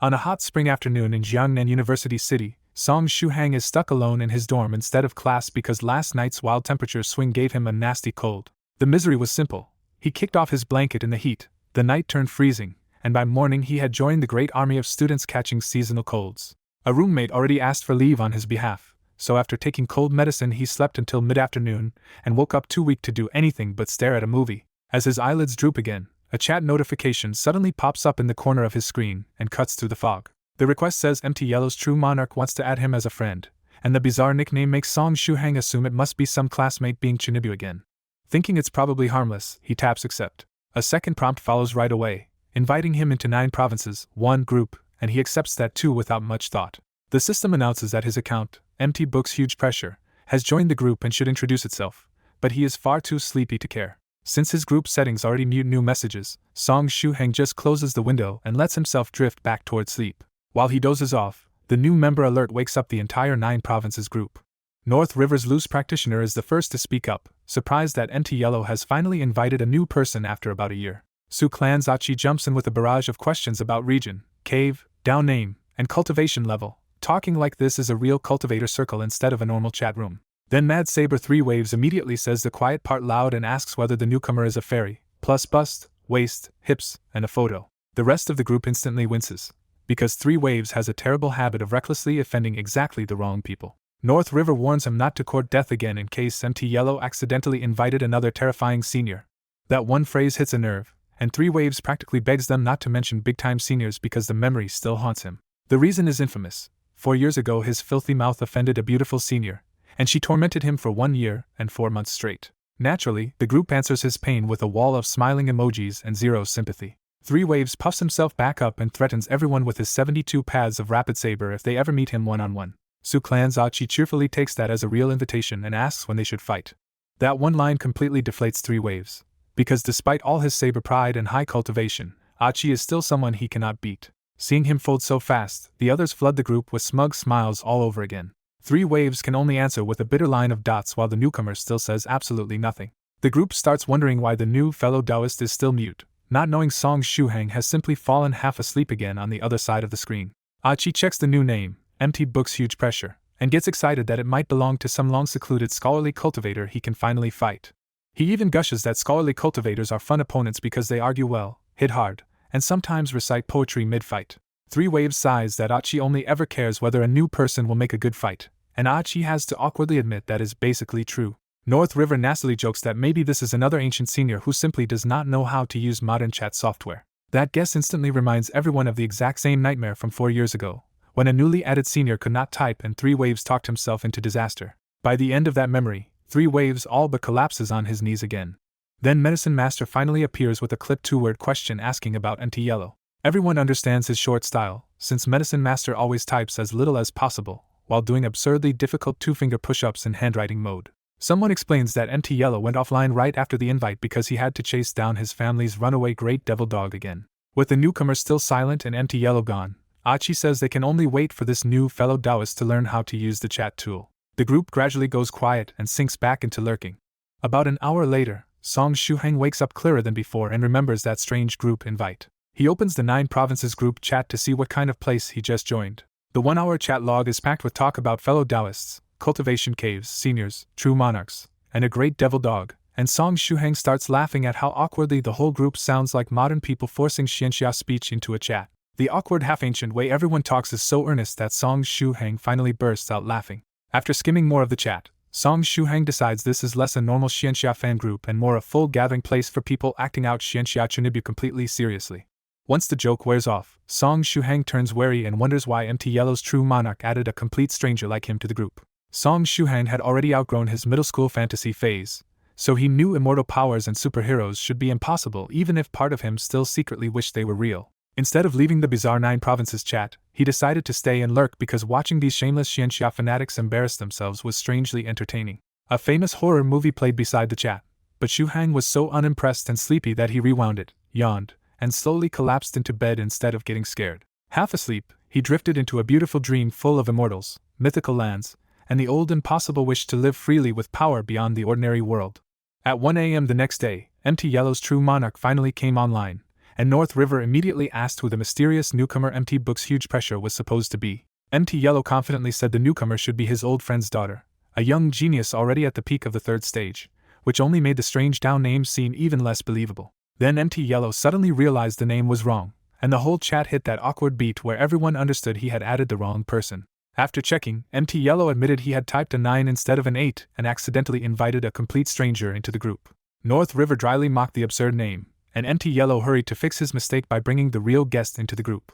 On a hot spring afternoon in Jiangnan University City, Song Shuhang is stuck alone in his dorm instead of class because last night's wild temperature swing gave him a nasty cold. The misery was simple. He kicked off his blanket in the heat, the night turned freezing, and by morning he had joined the great army of students catching seasonal colds. A roommate already asked for leave on his behalf, so after taking cold medicine he slept until mid-afternoon and woke up too weak to do anything but stare at a movie. As his eyelids droop again, a chat notification suddenly pops up in the corner of his screen and cuts through the fog. The request says Yellow's true monarch wants to add him as a friend, and the bizarre nickname makes Song Shuhang assume it must be some classmate being Chinibu again. Thinking it's probably harmless, he taps accept. A second prompt follows right away, inviting him into 9 provinces, 1 group, and he accepts that too without much thought. The system announces that his account, MT Books Huge Pressure, has joined the group and should introduce itself, but he is far too sleepy to care. Since his group settings already mute new messages, Song Shuhang just closes the window and lets himself drift back toward sleep. While he dozes off, the new member alert wakes up the entire 9 provinces group. North River's loose practitioner is the first to speak up, surprised that MT Yellow has finally invited a new person after about a year. Su Clan's Achi jumps in with a barrage of questions about region, cave, down name, and cultivation level, talking like this is a real cultivator circle instead of a normal chat room. Then Mad Saber 3 Waves immediately says the quiet part loud and asks whether the newcomer is a fairy, plus bust, waist, hips, and a photo. The rest of the group instantly winces, because 3 Waves has a terrible habit of recklessly offending exactly the wrong people. North River warns him not to court death again in case MT Yellow accidentally invited another terrifying senior. That one phrase hits a nerve, and 3 Waves practically begs them not to mention big-time seniors because the memory still haunts him. The reason is infamous. 4 years ago his filthy mouth offended a beautiful senior, and she tormented him for 1 year and 4 months straight. Naturally, the group answers his pain with a wall of smiling emojis and zero sympathy. 3 Waves puffs himself back up and threatens everyone with his 72 paths of rapid saber if they ever meet him one-on-one. Su Clan's Achi cheerfully takes that as a real invitation and asks when they should fight. That one line completely deflates 3 Waves, because despite all his saber pride and high cultivation, Achi is still someone he cannot beat. Seeing him fold so fast, the others flood the group with smug smiles all over again. 3 Waves can only answer with a bitter line of dots while the newcomer still says absolutely nothing. The group starts wondering why the new fellow Taoist is still mute, not knowing Song Shuhang has simply fallen half asleep again on the other side of the screen. Achi checks the new name, MT Books Huge Pressure, and gets excited that it might belong to some long-secluded scholarly cultivator he can finally fight. He even gushes that scholarly cultivators are fun opponents because they argue well, hit hard, and sometimes recite poetry mid-fight. 3 Waves sighs that Achi only ever cares whether a new person will make a good fight, and Achi has to awkwardly admit that is basically true. North River nastily jokes that maybe this is another ancient senior who simply does not know how to use modern chat software. That guess instantly reminds everyone of the exact same nightmare from 4 years ago, when a newly added senior could not type and 3 Waves talked himself into disaster. By the end of that memory, 3 Waves all but collapses on his knees again. Then Medicine Master finally appears with a clipped 2-word question asking about MT Yellow. Everyone understands his short style, since Medicine Master always types as little as possible, while doing absurdly difficult 2-finger push-ups in handwriting mode. Someone explains that MT Yellow went offline right after the invite because he had to chase down his family's runaway great devil dog again. With the newcomer still silent and MT Yellow gone, Achi says they can only wait for this new fellow Taoist to learn how to use the chat tool. The group gradually goes quiet and sinks back into lurking. About an hour later, Song Shuhang wakes up clearer than before and remembers that strange group invite. He opens the 9 provinces group chat to see what kind of place he just joined. The 1-hour chat log is packed with talk about fellow Taoists, cultivation caves, seniors, true monarchs, and a great devil dog, and Song Shuhang starts laughing at how awkwardly the whole group sounds like modern people forcing Xianxia speech into a chat. The awkward half-ancient way everyone talks is so earnest that Song Shuhang finally bursts out laughing. After skimming more of the chat, Song Shuhang decides this is less a normal Xianxia fan group and more a full gathering place for people acting out Xianxia Chunibu completely seriously. Once the joke wears off, Song Shuhang turns wary and wonders why MT Yellow's true monarch added a complete stranger like him to the group. Song Shuhang had already outgrown his middle school fantasy phase, so he knew immortal powers and superheroes should be impossible even if part of him still secretly wished they were real. Instead of leaving the bizarre 9 provinces chat, he decided to stay and lurk because watching these shameless Xianxia fanatics embarrass themselves was strangely entertaining. A famous horror movie played beside the chat, but Shuhang was so unimpressed and sleepy that he rewound it, yawned, and slowly collapsed into bed instead of getting scared. Half asleep, he drifted into a beautiful dream full of immortals, mythical lands, and the old impossible wish to live freely with power beyond the ordinary world. At 1 a.m. the next day, MT Yellow's true monarch finally came online, and North River immediately asked who the mysterious newcomer MT Book's huge pressure was supposed to be. MT Yellow confidently said the newcomer should be his old friend's daughter, a young genius already at the peak of the third stage, which only made the strange down name seem even less believable. Then MT Yellow suddenly realized the name was wrong, and the whole chat hit that awkward beat where everyone understood he had added the wrong person. After checking, MT Yellow admitted he had typed a 9 instead of an 8 and accidentally invited a complete stranger into the group. North River dryly mocked the absurd name, and MT Yellow hurried to fix his mistake by bringing the real guest into the group.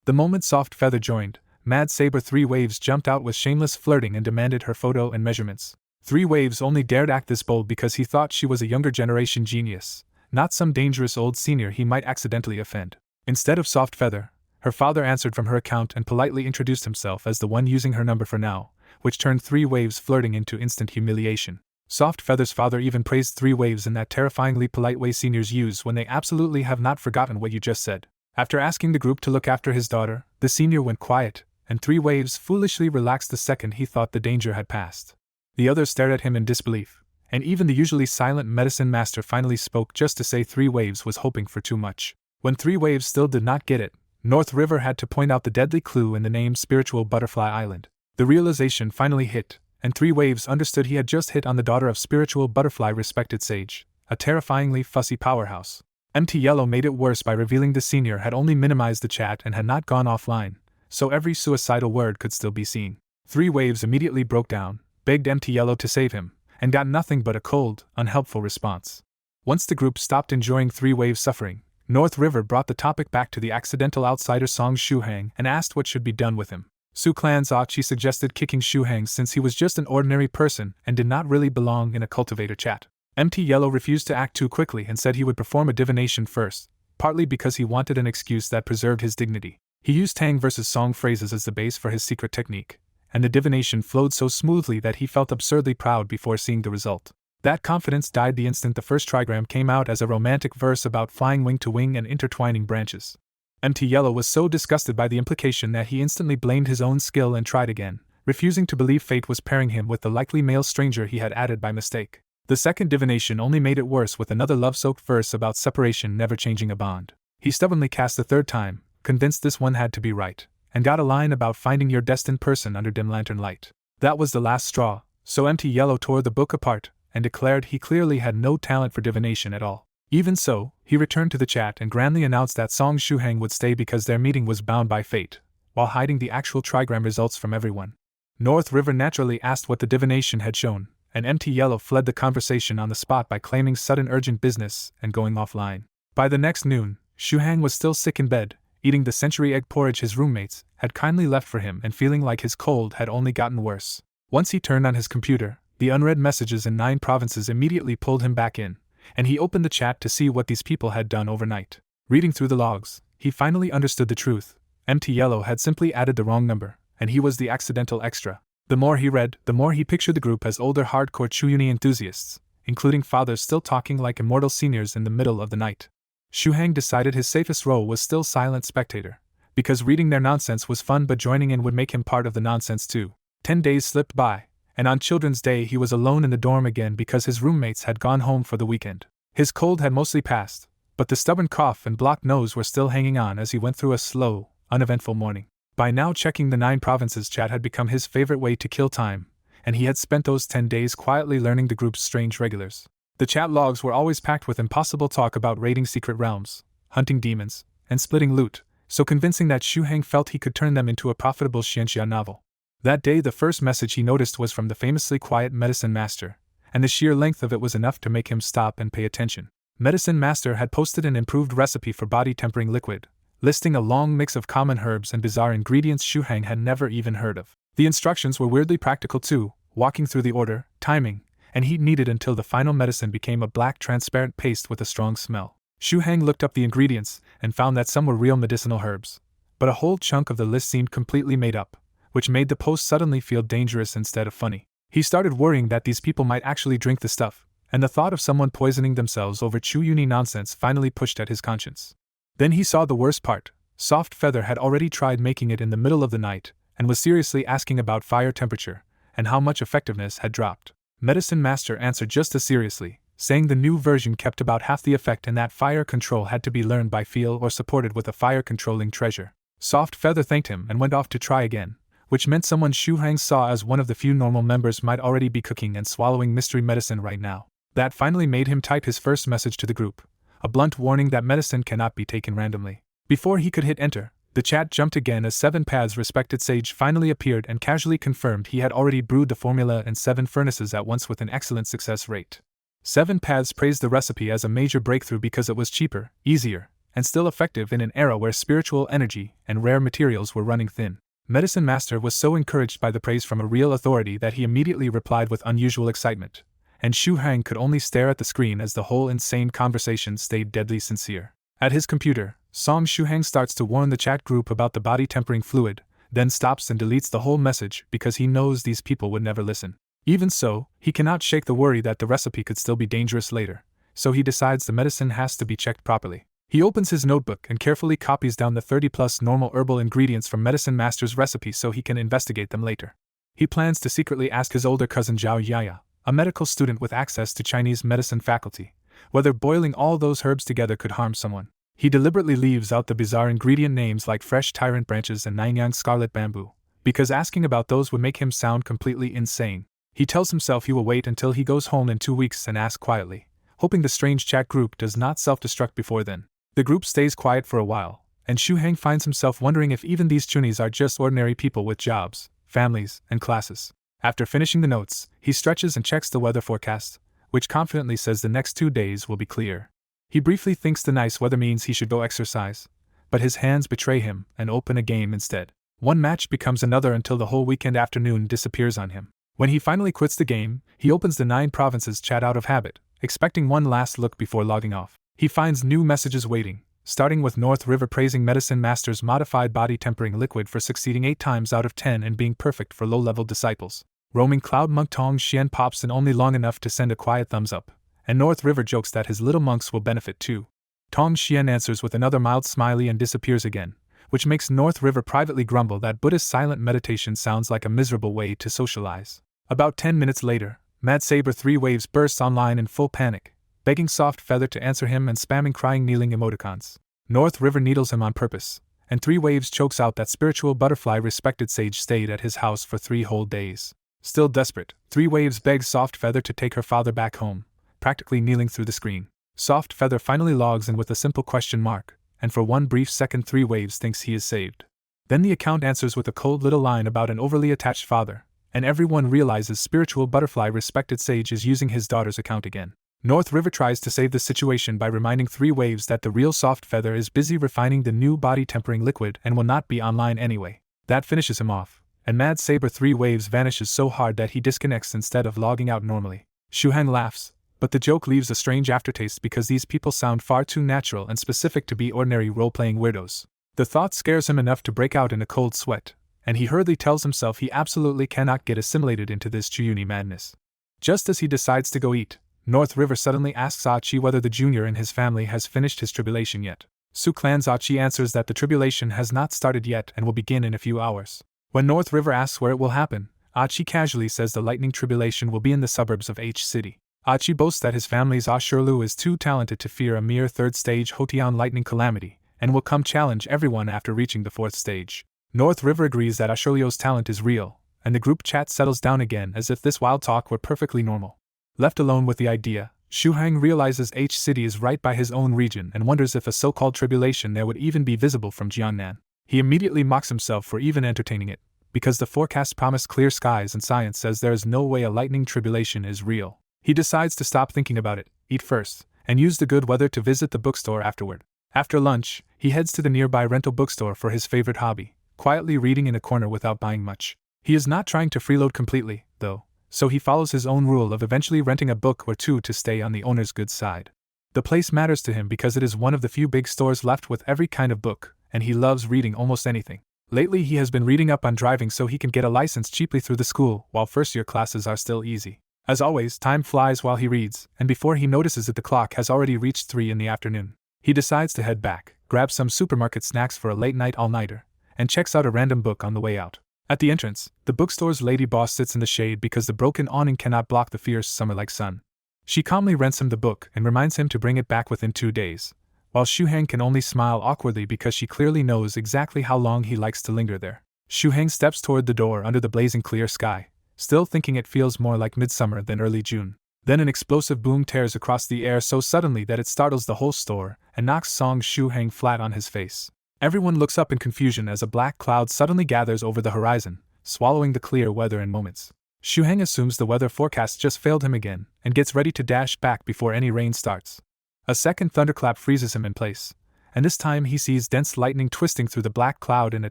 The moment Soft Feather joined, Mad Saber 3 Waves jumped out with shameless flirting and demanded her photo and measurements. 3 Waves only dared act this bold because he thought she was a younger generation genius, not some dangerous old senior he might accidentally offend. Instead of Soft Feather, her father answered from her account and politely introduced himself as the one using her number for now, which turned 3 Waves flirting into instant humiliation. Soft Feather's father even praised 3 Waves in that terrifyingly polite way seniors use when they absolutely have not forgotten what you just said. After asking the group to look after his daughter, the senior went quiet, and 3 Waves foolishly relaxed the second he thought the danger had passed. The others stared at him in disbelief, and even the usually silent medicine master finally spoke just to say 3 Waves was hoping for too much. When 3 Waves still did not get it, North River had to point out the deadly clue in the name Spiritual Butterfly Island. The realization finally hit, and 3 Waves understood he had just hit on the daughter of Spiritual Butterfly Respected Sage, a terrifyingly fussy powerhouse. MT Yellow made it worse by revealing the senior had only minimized the chat and had not gone offline, so every suicidal word could still be seen. 3 Waves immediately broke down, begged MT Yellow to save him, and got nothing but a cold, unhelpful response. Once the group stopped enjoying 3 Waves' suffering, North River brought the topic back to the accidental outsider Song Shuhang and asked what should be done with him. Su Clan's Achi suggested kicking Shuhang since he was just an ordinary person and did not really belong in a cultivator chat. MT Yellow refused to act too quickly and said he would perform a divination first, partly because he wanted an excuse that preserved his dignity. He used Tang vs. Song phrases as the base for his secret technique, and the divination flowed so smoothly that he felt absurdly proud before seeing the result. That confidence died the instant the first trigram came out as a romantic verse about flying wing to wing and intertwining branches. MT Yellow was so disgusted by the implication that he instantly blamed his own skill and tried again, refusing to believe fate was pairing him with the likely male stranger he had added by mistake. The second divination only made it worse with another love-soaked verse about separation never changing a bond. He stubbornly cast the third time, convinced this one had to be right, and got a line about finding your destined person under dim lantern light. That was the last straw, so MT Yellow tore the book apart and declared he clearly had no talent for divination at all. Even so, he returned to the chat and grandly announced that Song Shuhang would stay because their meeting was bound by fate, while hiding the actual trigram results from everyone. North River naturally asked what the divination had shown, and MT Yellow fled the conversation on the spot by claiming sudden urgent business and going offline. By the next noon, Shuhang was still sick in bed, eating the century egg porridge his roommates had kindly left for him and feeling like his cold had only gotten worse. Once he turned on his computer, the unread messages in 9 provinces immediately pulled him back in, and he opened the chat to see what these people had done overnight. Reading through the logs, he finally understood the truth. MT Yellow had simply added the wrong number, and he was the accidental extra. The more he read, the more he pictured the group as older hardcore Chuyuni enthusiasts, including fathers still talking like immortal seniors in the middle of the night. Shuhang decided his safest role was still silent spectator, because reading their nonsense was fun but joining in would make him part of the nonsense too. 10 days slipped by, and on Children's Day he was alone in the dorm again because his roommates had gone home for the weekend. His cold had mostly passed, but the stubborn cough and blocked nose were still hanging on as he went through a slow, uneventful morning. By now checking the 9 provinces chat had become his favorite way to kill time, and he had spent those 10 days quietly learning the group's strange regulars. The chat logs were always packed with impossible talk about raiding secret realms, hunting demons, and splitting loot, so convincing that Shuhang felt he could turn them into a profitable xianxia novel. That day the first message he noticed was from the famously quiet Medicine Master, and the sheer length of it was enough to make him stop and pay attention. Medicine Master had posted an improved recipe for body tempering liquid, listing a long mix of common herbs and bizarre ingredients Shuhang had never even heard of. The instructions were weirdly practical too, walking through the order, timing, and heat needed until the final medicine became a black transparent paste with a strong smell. Shuhang looked up the ingredients and found that some were real medicinal herbs, but a whole chunk of the list seemed completely made up, which made the post suddenly feel dangerous instead of funny. He started worrying that these people might actually drink the stuff, and the thought of someone poisoning themselves over Chuyuni nonsense finally pushed at his conscience. Then he saw the worst part. Soft Feather had already tried making it in the middle of the night, and was seriously asking about fire temperature, and how much effectiveness had dropped. Medicine Master answered just as seriously, saying the new version kept about half the effect and that fire control had to be learned by feel or supported with a fire-controlling treasure. Soft Feather thanked him and went off to try again, which meant someone Shu Hang saw as one of the few normal members might already be cooking and swallowing mystery medicine right now. That finally made him type his first message to the group, a blunt warning that medicine cannot be taken randomly. Before he could hit enter, the chat jumped again as 7 Paths respected sage finally appeared and casually confirmed he had already brewed the formula in 7 furnaces at once with an excellent success rate. 7 Paths praised the recipe as a major breakthrough because it was cheaper, easier, and still effective in an era where spiritual energy and rare materials were running thin. Medicine Master was so encouraged by the praise from a real authority that he immediately replied with unusual excitement, and Shu Hang could only stare at the screen as the whole insane conversation stayed deadly sincere. At his computer, Shu Hang starts to warn the chat group about the body tempering fluid, then stops and deletes the whole message because he knows these people would never listen. Even so, he cannot shake the worry that the recipe could still be dangerous later, so he decides the medicine has to be checked properly. He opens his notebook and carefully copies down the 30+ normal herbal ingredients from Medicine Master's recipe so he can investigate them later. He plans to secretly ask his older cousin Zhao Yaya, a medical student with access to Chinese medicine faculty, whether boiling all those herbs together could harm someone. He deliberately leaves out the bizarre ingredient names like fresh tyrant branches and Nanyang scarlet bamboo, because asking about those would make him sound completely insane. He tells himself he will wait until he goes home in 2 weeks and ask quietly, hoping the strange chat group does not self-destruct before then. The group stays quiet for a while, and Shu Hang finds himself wondering if even these chunis are just ordinary people with jobs, families, and classes. After finishing the notes, he stretches and checks the weather forecast, which confidently says the next 2 days will be clear. He briefly thinks the nice weather means he should go exercise, but his hands betray him and open a game instead. One match becomes another until the whole weekend afternoon disappears on him. When he finally quits the game, he opens the 9 provinces chat out of habit, expecting one last look before logging off. He finds new messages waiting, starting with North River praising Medicine Master's modified body tempering liquid for succeeding 8 times out of 10 and being perfect for low-level disciples. Roaming Cloud Monk Tong Xian pops in only long enough to send a quiet thumbs up, and North River jokes that his little monks will benefit too. Tong Xian answers with another mild smiley and disappears again, which makes North River privately grumble that Buddhist silent meditation sounds like a miserable way to socialize. About 10 minutes later, Mad Saber 3 Waves bursts online in full panic, begging Soft Feather to answer him and spamming crying kneeling emoticons. North River needles him on purpose, and 3 Waves chokes out that spiritual butterfly respected sage stayed at his house for 3 whole days. Still desperate, 3 Waves begs Soft Feather to take her father back home, practically kneeling through the screen. Soft Feather finally logs in with a simple question mark, and for one brief second 3 Waves thinks he is saved. Then the account answers with a cold little line about an overly attached father, and everyone realizes spiritual butterfly respected sage is using his daughter's account again. North River tries to save the situation by reminding 3 Waves that the real Soft Feather is busy refining the new body tempering liquid and will not be online anyway. That finishes him off, and Mad Saber 3 Waves vanishes so hard that he disconnects instead of logging out normally. Shu Hang laughs, but the joke leaves a strange aftertaste because these people sound far too natural and specific to be ordinary role-playing weirdos. The thought scares him enough to break out in a cold sweat, and he hurriedly tells himself he absolutely cannot get assimilated into this Chuyuni madness. Just as he decides to go eat, North River suddenly asks Achi whether the junior in his family has finished his tribulation yet. Su Clan's Achi answers that the tribulation has not started yet and will begin in a few hours. When North River asks where it will happen, Achi casually says the lightning tribulation will be in the suburbs of H City. Achi boasts that his family's Ashurlu is too talented to fear a mere 3rd stage Hotian lightning calamity, and will come challenge everyone after reaching the 4th stage. North River agrees that Ashurlu's talent is real, and the group chat settles down again as if this wild talk were perfectly normal. Left alone with the idea, Shu Hang realizes H City is right by his own region and wonders if a so-called tribulation there would even be visible from Jiangnan. He immediately mocks himself for even entertaining it, because the forecast promise clear skies and science says there is no way a lightning tribulation is real. He decides to stop thinking about it, eat first, and use the good weather to visit the bookstore afterward. After lunch, he heads to the nearby rental bookstore for his favorite hobby, quietly reading in a corner without buying much. He is not trying to freeload completely, though, so he follows his own rule of eventually renting a book or two to stay on the owner's good side. The place matters to him because it is one of the few big stores left with every kind of book, and he loves reading almost anything. Lately he has been reading up on driving so he can get a license cheaply through the school, while first-year classes are still easy. As always, time flies while he reads, and before he notices it the clock has already reached 3 in the afternoon. He decides to head back, grab some supermarket snacks for a late-night all-nighter, and checks out a random book on the way out. At the entrance, the bookstore's lady boss sits in the shade because the broken awning cannot block the fierce summer-like sun. She calmly rents him the book and reminds him to bring it back within 2 days, while Shuhang can only smile awkwardly because she clearly knows exactly how long he likes to linger there. Shuhang steps toward the door under the blazing clear sky, still thinking it feels more like midsummer than early June. Then an explosive boom tears across the air so suddenly that it startles the whole store and knocks Song Shuhang flat on his face. Everyone looks up in confusion as a black cloud suddenly gathers over the horizon, swallowing the clear weather in moments. Shuhang assumes the weather forecast just failed him again and gets ready to dash back before any rain starts. A second thunderclap freezes him in place, and this time he sees dense lightning twisting through the black cloud in a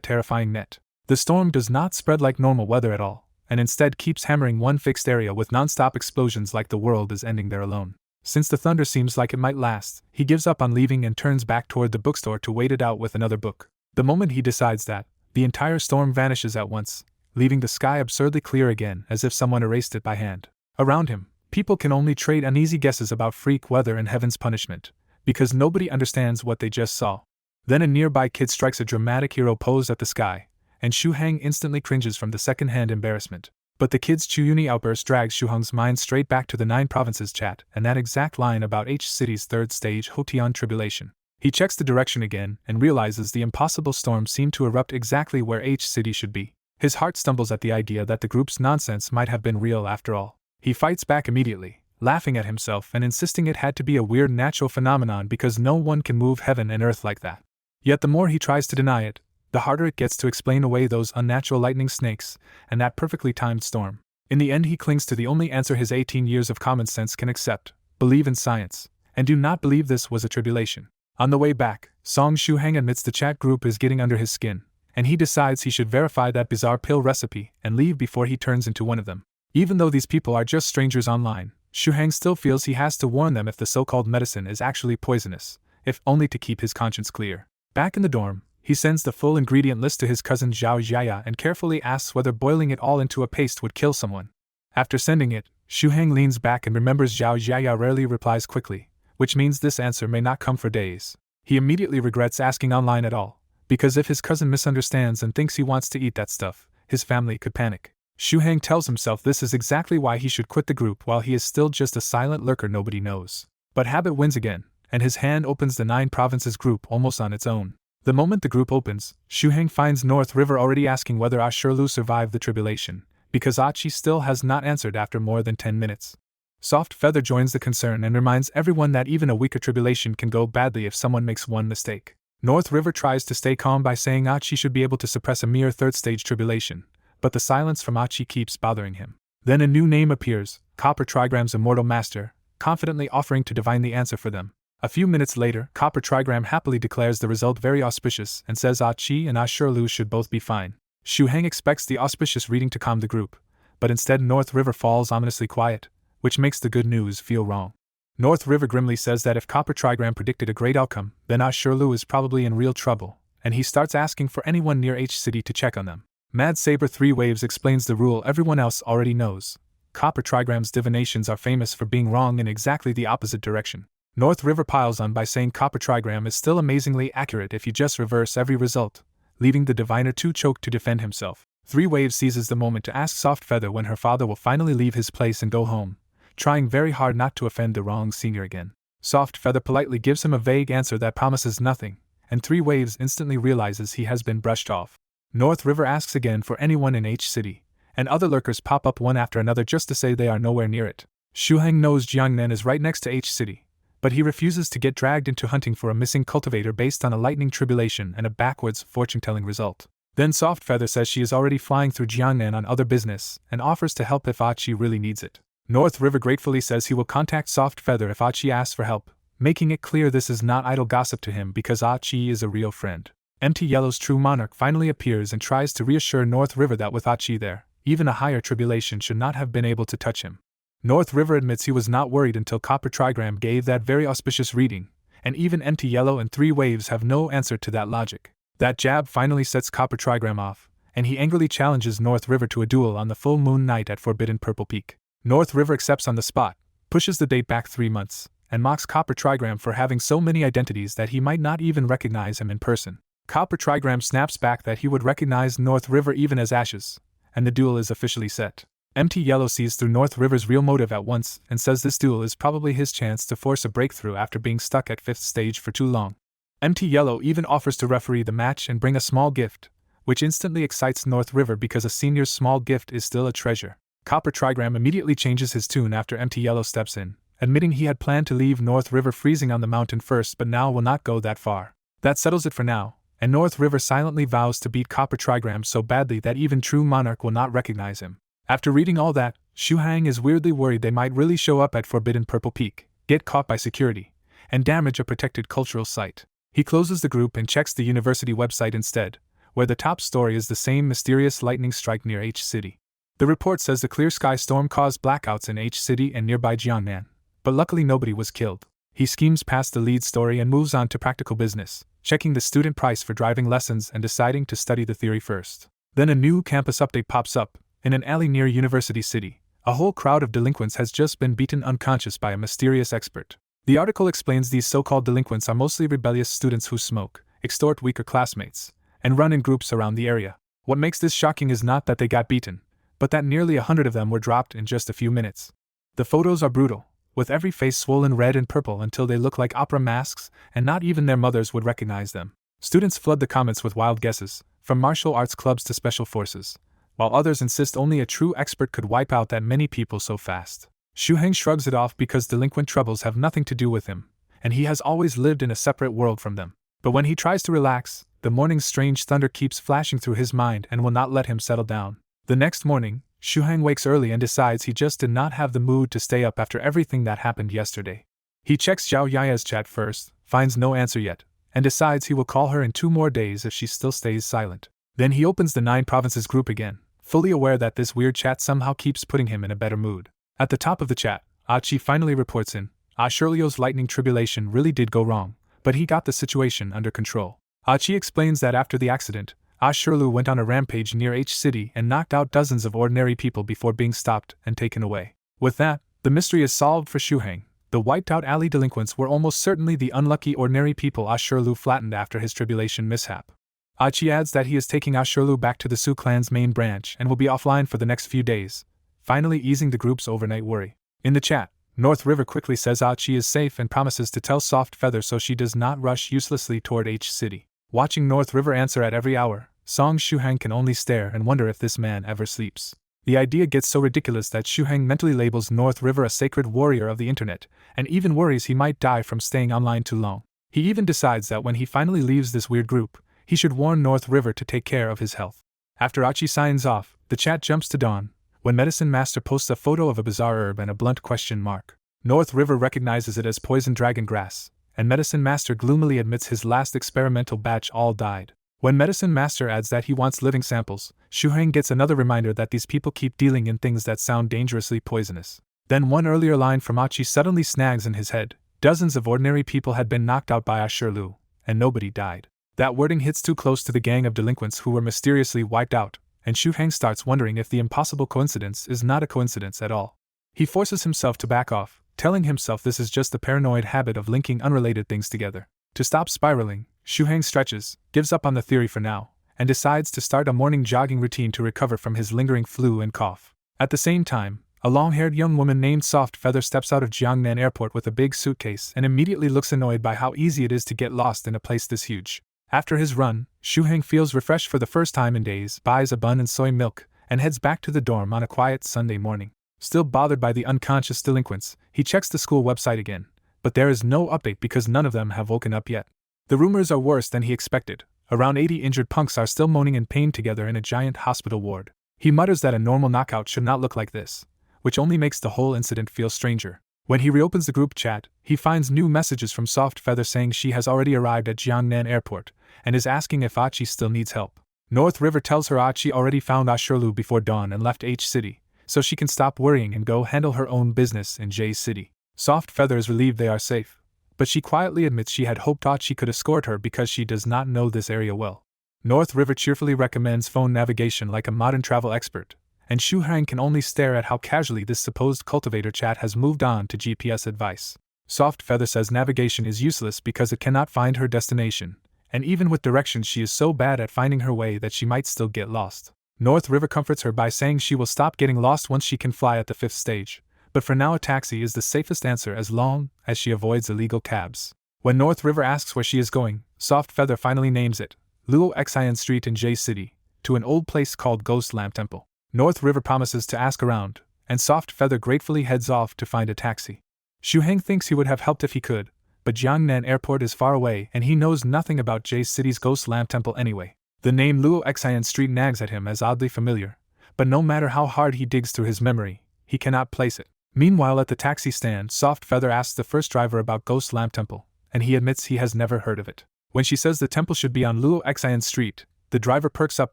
terrifying net. The storm does not spread like normal weather at all, and instead keeps hammering one fixed area with non-stop explosions like the world is ending there alone. Since the thunder seems like it might last, he gives up on leaving and turns back toward the bookstore to wait it out with another book. The moment he decides that, the entire storm vanishes at once, leaving the sky absurdly clear again as if someone erased it by hand. Around him, people can only trade uneasy guesses about freak weather and heaven's punishment, because nobody understands what they just saw. Then a nearby kid strikes a dramatic hero pose at the sky, and Shuhang instantly cringes from the second-hand embarrassment. But the kid's Chuyuni outburst drags Shuhang's mind straight back to the 9 Provinces chat and that exact line about H City's third stage Hotian tribulation. He checks the direction again and realizes the impossible storm seemed to erupt exactly where H City should be. His heart stumbles at the idea that the group's nonsense might have been real after all. He fights back immediately, laughing at himself and insisting it had to be a weird natural phenomenon because no one can move heaven and earth like that. Yet the more he tries to deny it, the harder it gets to explain away those unnatural lightning snakes and that perfectly timed storm. In the end he clings to the only answer his 18 years of common sense can accept: believe in science, and do not believe this was a tribulation. On the way back, Song Shuhang admits the chat group is getting under his skin, and he decides he should verify that bizarre pill recipe and leave before he turns into one of them. Even though these people are just strangers online, Shuhang still feels he has to warn them if the so-called medicine is actually poisonous, if only to keep his conscience clear. Back in the dorm, he sends the full ingredient list to his cousin Zhao Jiaya and carefully asks whether boiling it all into a paste would kill someone. After sending it, Shuhang leans back and remembers Zhao Jiaya rarely replies quickly, which means this answer may not come for days. He immediately regrets asking online at all, because if his cousin misunderstands and thinks he wants to eat that stuff, his family could panic. Shuhang tells himself this is exactly why he should quit the group while he is still just a silent lurker nobody knows. But habit wins again, and his hand opens the 9 Provinces group almost on its own. The moment the group opens, Shuhang finds North River already asking whether Ashurlu survived the tribulation, because Achi still has not answered after more than 10 minutes. Soft Feather joins the concern and reminds everyone that even a weaker tribulation can go badly if someone makes one mistake. North River tries to stay calm by saying Achi should be able to suppress a mere third-stage tribulation, but the silence from Achi keeps bothering him. Then a new name appears, Copper Trigram's Immortal Master, confidently offering to divine the answer for them. A few minutes later, Copper Trigram happily declares the result very auspicious and says Achi and Ashurlu should both be fine. Shuhang expects the auspicious reading to calm the group, but instead North River falls ominously quiet, which makes the good news feel wrong. North River grimly says that if Copper Trigram predicted a great outcome, then Ashurlu is probably in real trouble, and he starts asking for anyone near H City to check on them. Mad Saber 3 Waves explains the rule everyone else already knows. Copper Trigram's divinations are famous for being wrong in exactly the opposite direction. North River piles on by saying Copper Trigram is still amazingly accurate if you just reverse every result, leaving the diviner too choked to defend himself. 3 Waves seizes the moment to ask Soft Feather when her father will finally leave his place and go home, trying very hard not to offend the wrong senior again. Soft Feather politely gives him a vague answer that promises nothing, and 3 Waves instantly realizes he has been brushed off. North River asks again for anyone in H City, and other lurkers pop up one after another just to say they are nowhere near it. Shuhang knows Jiangnan is right next to H City, but he refuses to get dragged into hunting for a missing cultivator based on a lightning tribulation and a backwards fortune-telling result. Then Soft Feather says she is already flying through Jiangnan on other business and offers to help if Achi really needs it. North River gratefully says he will contact Soft Feather if Achi asks for help, making it clear this is not idle gossip to him because Achi is a real friend. MT Yellow's true monarch finally appears and tries to reassure North River that with Achi there, even a higher tribulation should not have been able to touch him. North River admits he was not worried until Copper Trigram gave that very auspicious reading, and even MT Yellow and 3 Waves have no answer to that logic. That jab finally sets Copper Trigram off, and he angrily challenges North River to a duel on the full moon night at Forbidden Purple Peak. North River accepts on the spot, pushes the date back 3 months, and mocks Copper Trigram for having so many identities that he might not even recognize him in person. Copper Trigram snaps back that he would recognize North River even as ashes, and the duel is officially set. MT Yellow sees through North River's real motive at once and says this duel is probably his chance to force a breakthrough after being stuck at 5th stage for too long. MT Yellow even offers to referee the match and bring a small gift, which instantly excites North River because a senior's small gift is still a treasure. Copper Trigram immediately changes his tune after MT Yellow steps in, admitting he had planned to leave North River freezing on the mountain first but now will not go that far. That settles it for now, and North River silently vows to beat Copper Trigram so badly that even true monarch will not recognize him. After reading all that, Shu Hang is weirdly worried they might really show up at Forbidden Purple Peak, get caught by security, and damage a protected cultural site. He closes the group and checks the university website instead, where the top story is the same mysterious lightning strike near H City. The report says the clear sky storm caused blackouts in H City and nearby Jiangnan, but luckily nobody was killed. He schemes past the lead story and moves on to practical business, checking the student price for driving lessons and deciding to study the theory first. Then a new campus update pops up. In an alley near University City, a whole crowd of delinquents has just been beaten unconscious by a mysterious expert. The article explains these so-called delinquents are mostly rebellious students who smoke, extort weaker classmates, and run in groups around the area. What makes this shocking is not that they got beaten, but that nearly 100 of them were dropped in just a few minutes. The photos are brutal, with every face swollen red and purple until they look like opera masks, and not even their mothers would recognize them. Students flood the comments with wild guesses, from martial arts clubs to special forces, while others insist only a true expert could wipe out that many people so fast. Shu Heng shrugs it off because delinquent troubles have nothing to do with him, and he has always lived in a separate world from them. But when he tries to relax, the morning's strange thunder keeps flashing through his mind and will not let him settle down. The next morning, Shu Heng wakes early and decides he just did not have the mood to stay up after everything that happened yesterday. He checks Zhao Yaya's chat first, finds no answer yet, and decides he will call her in 2 more days if she still stays silent. Then he opens the 9 provinces group again, fully aware that this weird chat somehow keeps putting him in a better mood. At the top of the chat, Achi finally reports in, Shirlio's lightning tribulation really did go wrong, but he got the situation under control. Achi explains that after the accident, Shirlu went on a rampage near H City and knocked out dozens of ordinary people before being stopped and taken away. With that, the mystery is solved for Shu Heng. The wiped-out alley delinquents were almost certainly the unlucky ordinary people Shirlu flattened after his tribulation mishap. Achi adds that he is taking Shirlu back to the Su clan's main branch and will be offline for the next few days, finally easing the group's overnight worry. In the chat, North River quickly says Achi is safe and promises to tell Soft Feather so she does not rush uselessly toward H City. Watching North River answer at every hour, Song Shu Heng can only stare and wonder if this man ever sleeps. The idea gets so ridiculous that Shu Heng mentally labels North River a sacred warrior of the internet, and even worries he might die from staying online too long. He even decides that when he finally leaves this weird group, he should warn North River to take care of his health. After Achi signs off, the chat jumps to dawn, when Medicine Master posts a photo of a bizarre herb and a blunt question mark. North River recognizes it as poison dragon grass, and Medicine Master gloomily admits his last experimental batch all died. When Medicine Master adds that he wants living samples, Shu Heng gets another reminder that these people keep dealing in things that sound dangerously poisonous. Then one earlier line from Achi suddenly snags in his head. Dozens of ordinary people had been knocked out by Shirlu, and nobody died. That wording hits too close to the gang of delinquents who were mysteriously wiped out, and Shu Heng starts wondering if the impossible coincidence is not a coincidence at all. He forces himself to back off, telling himself this is just the paranoid habit of linking unrelated things together. To stop spiraling, Shu Heng stretches, gives up on the theory for now, and decides to start a morning jogging routine to recover from his lingering flu and cough. At the same time, a long-haired young woman named Soft Feather steps out of Jiangnan Airport with a big suitcase and immediately looks annoyed by how easy it is to get lost in a place this huge. After his run, Shu Heng feels refreshed for the first time in days, buys a bun and soy milk, and heads back to the dorm on a quiet Sunday morning. Still bothered by the unconscious delinquents, he checks the school website again, but there is no update because none of them have woken up yet. The rumors are worse than he expected. Around 80 injured punks are still moaning in pain together in a giant hospital ward. He mutters that a normal knockout should not look like this, which only makes the whole incident feel stranger. When he reopens the group chat, he finds new messages from Soft Feather saying she has already arrived at Jiangnan Airport, and is asking if Achi still needs help. North River tells her Achi already found Shirlu before dawn and left H City, so she can stop worrying and go handle her own business in J City. Soft Feather is relieved they are safe, but she quietly admits she had hoped Achi could escort her because she does not know this area well. North River cheerfully recommends phone navigation like a modern travel expert, and Shu Heng can only stare at how casually this supposed cultivator chat has moved on to GPS advice. Soft Feather says navigation is useless because it cannot find her destination, and even with directions she is so bad at finding her way that she might still get lost. North River comforts her by saying she will stop getting lost once she can fly at the 5th stage, but for now a taxi is the safest answer as long as she avoids illegal cabs. When North River asks where she is going, Soft Feather finally names it, Luo Xian Street in J City, to an old place called Ghost Lamp Temple. North River promises to ask around, and Soft Feather gratefully heads off to find a taxi. Shu Hang thinks he would have helped if he could, but Jiangnan Airport is far away and he knows nothing about J City's Ghost Lamp Temple anyway. The name Luo Xian Street nags at him as oddly familiar, but no matter how hard he digs through his memory, he cannot place it. Meanwhile at the taxi stand, Soft Feather asks the first driver about Ghost Lamp Temple, and he admits he has never heard of it. When she says the temple should be on Luo Xian Street, the driver perks up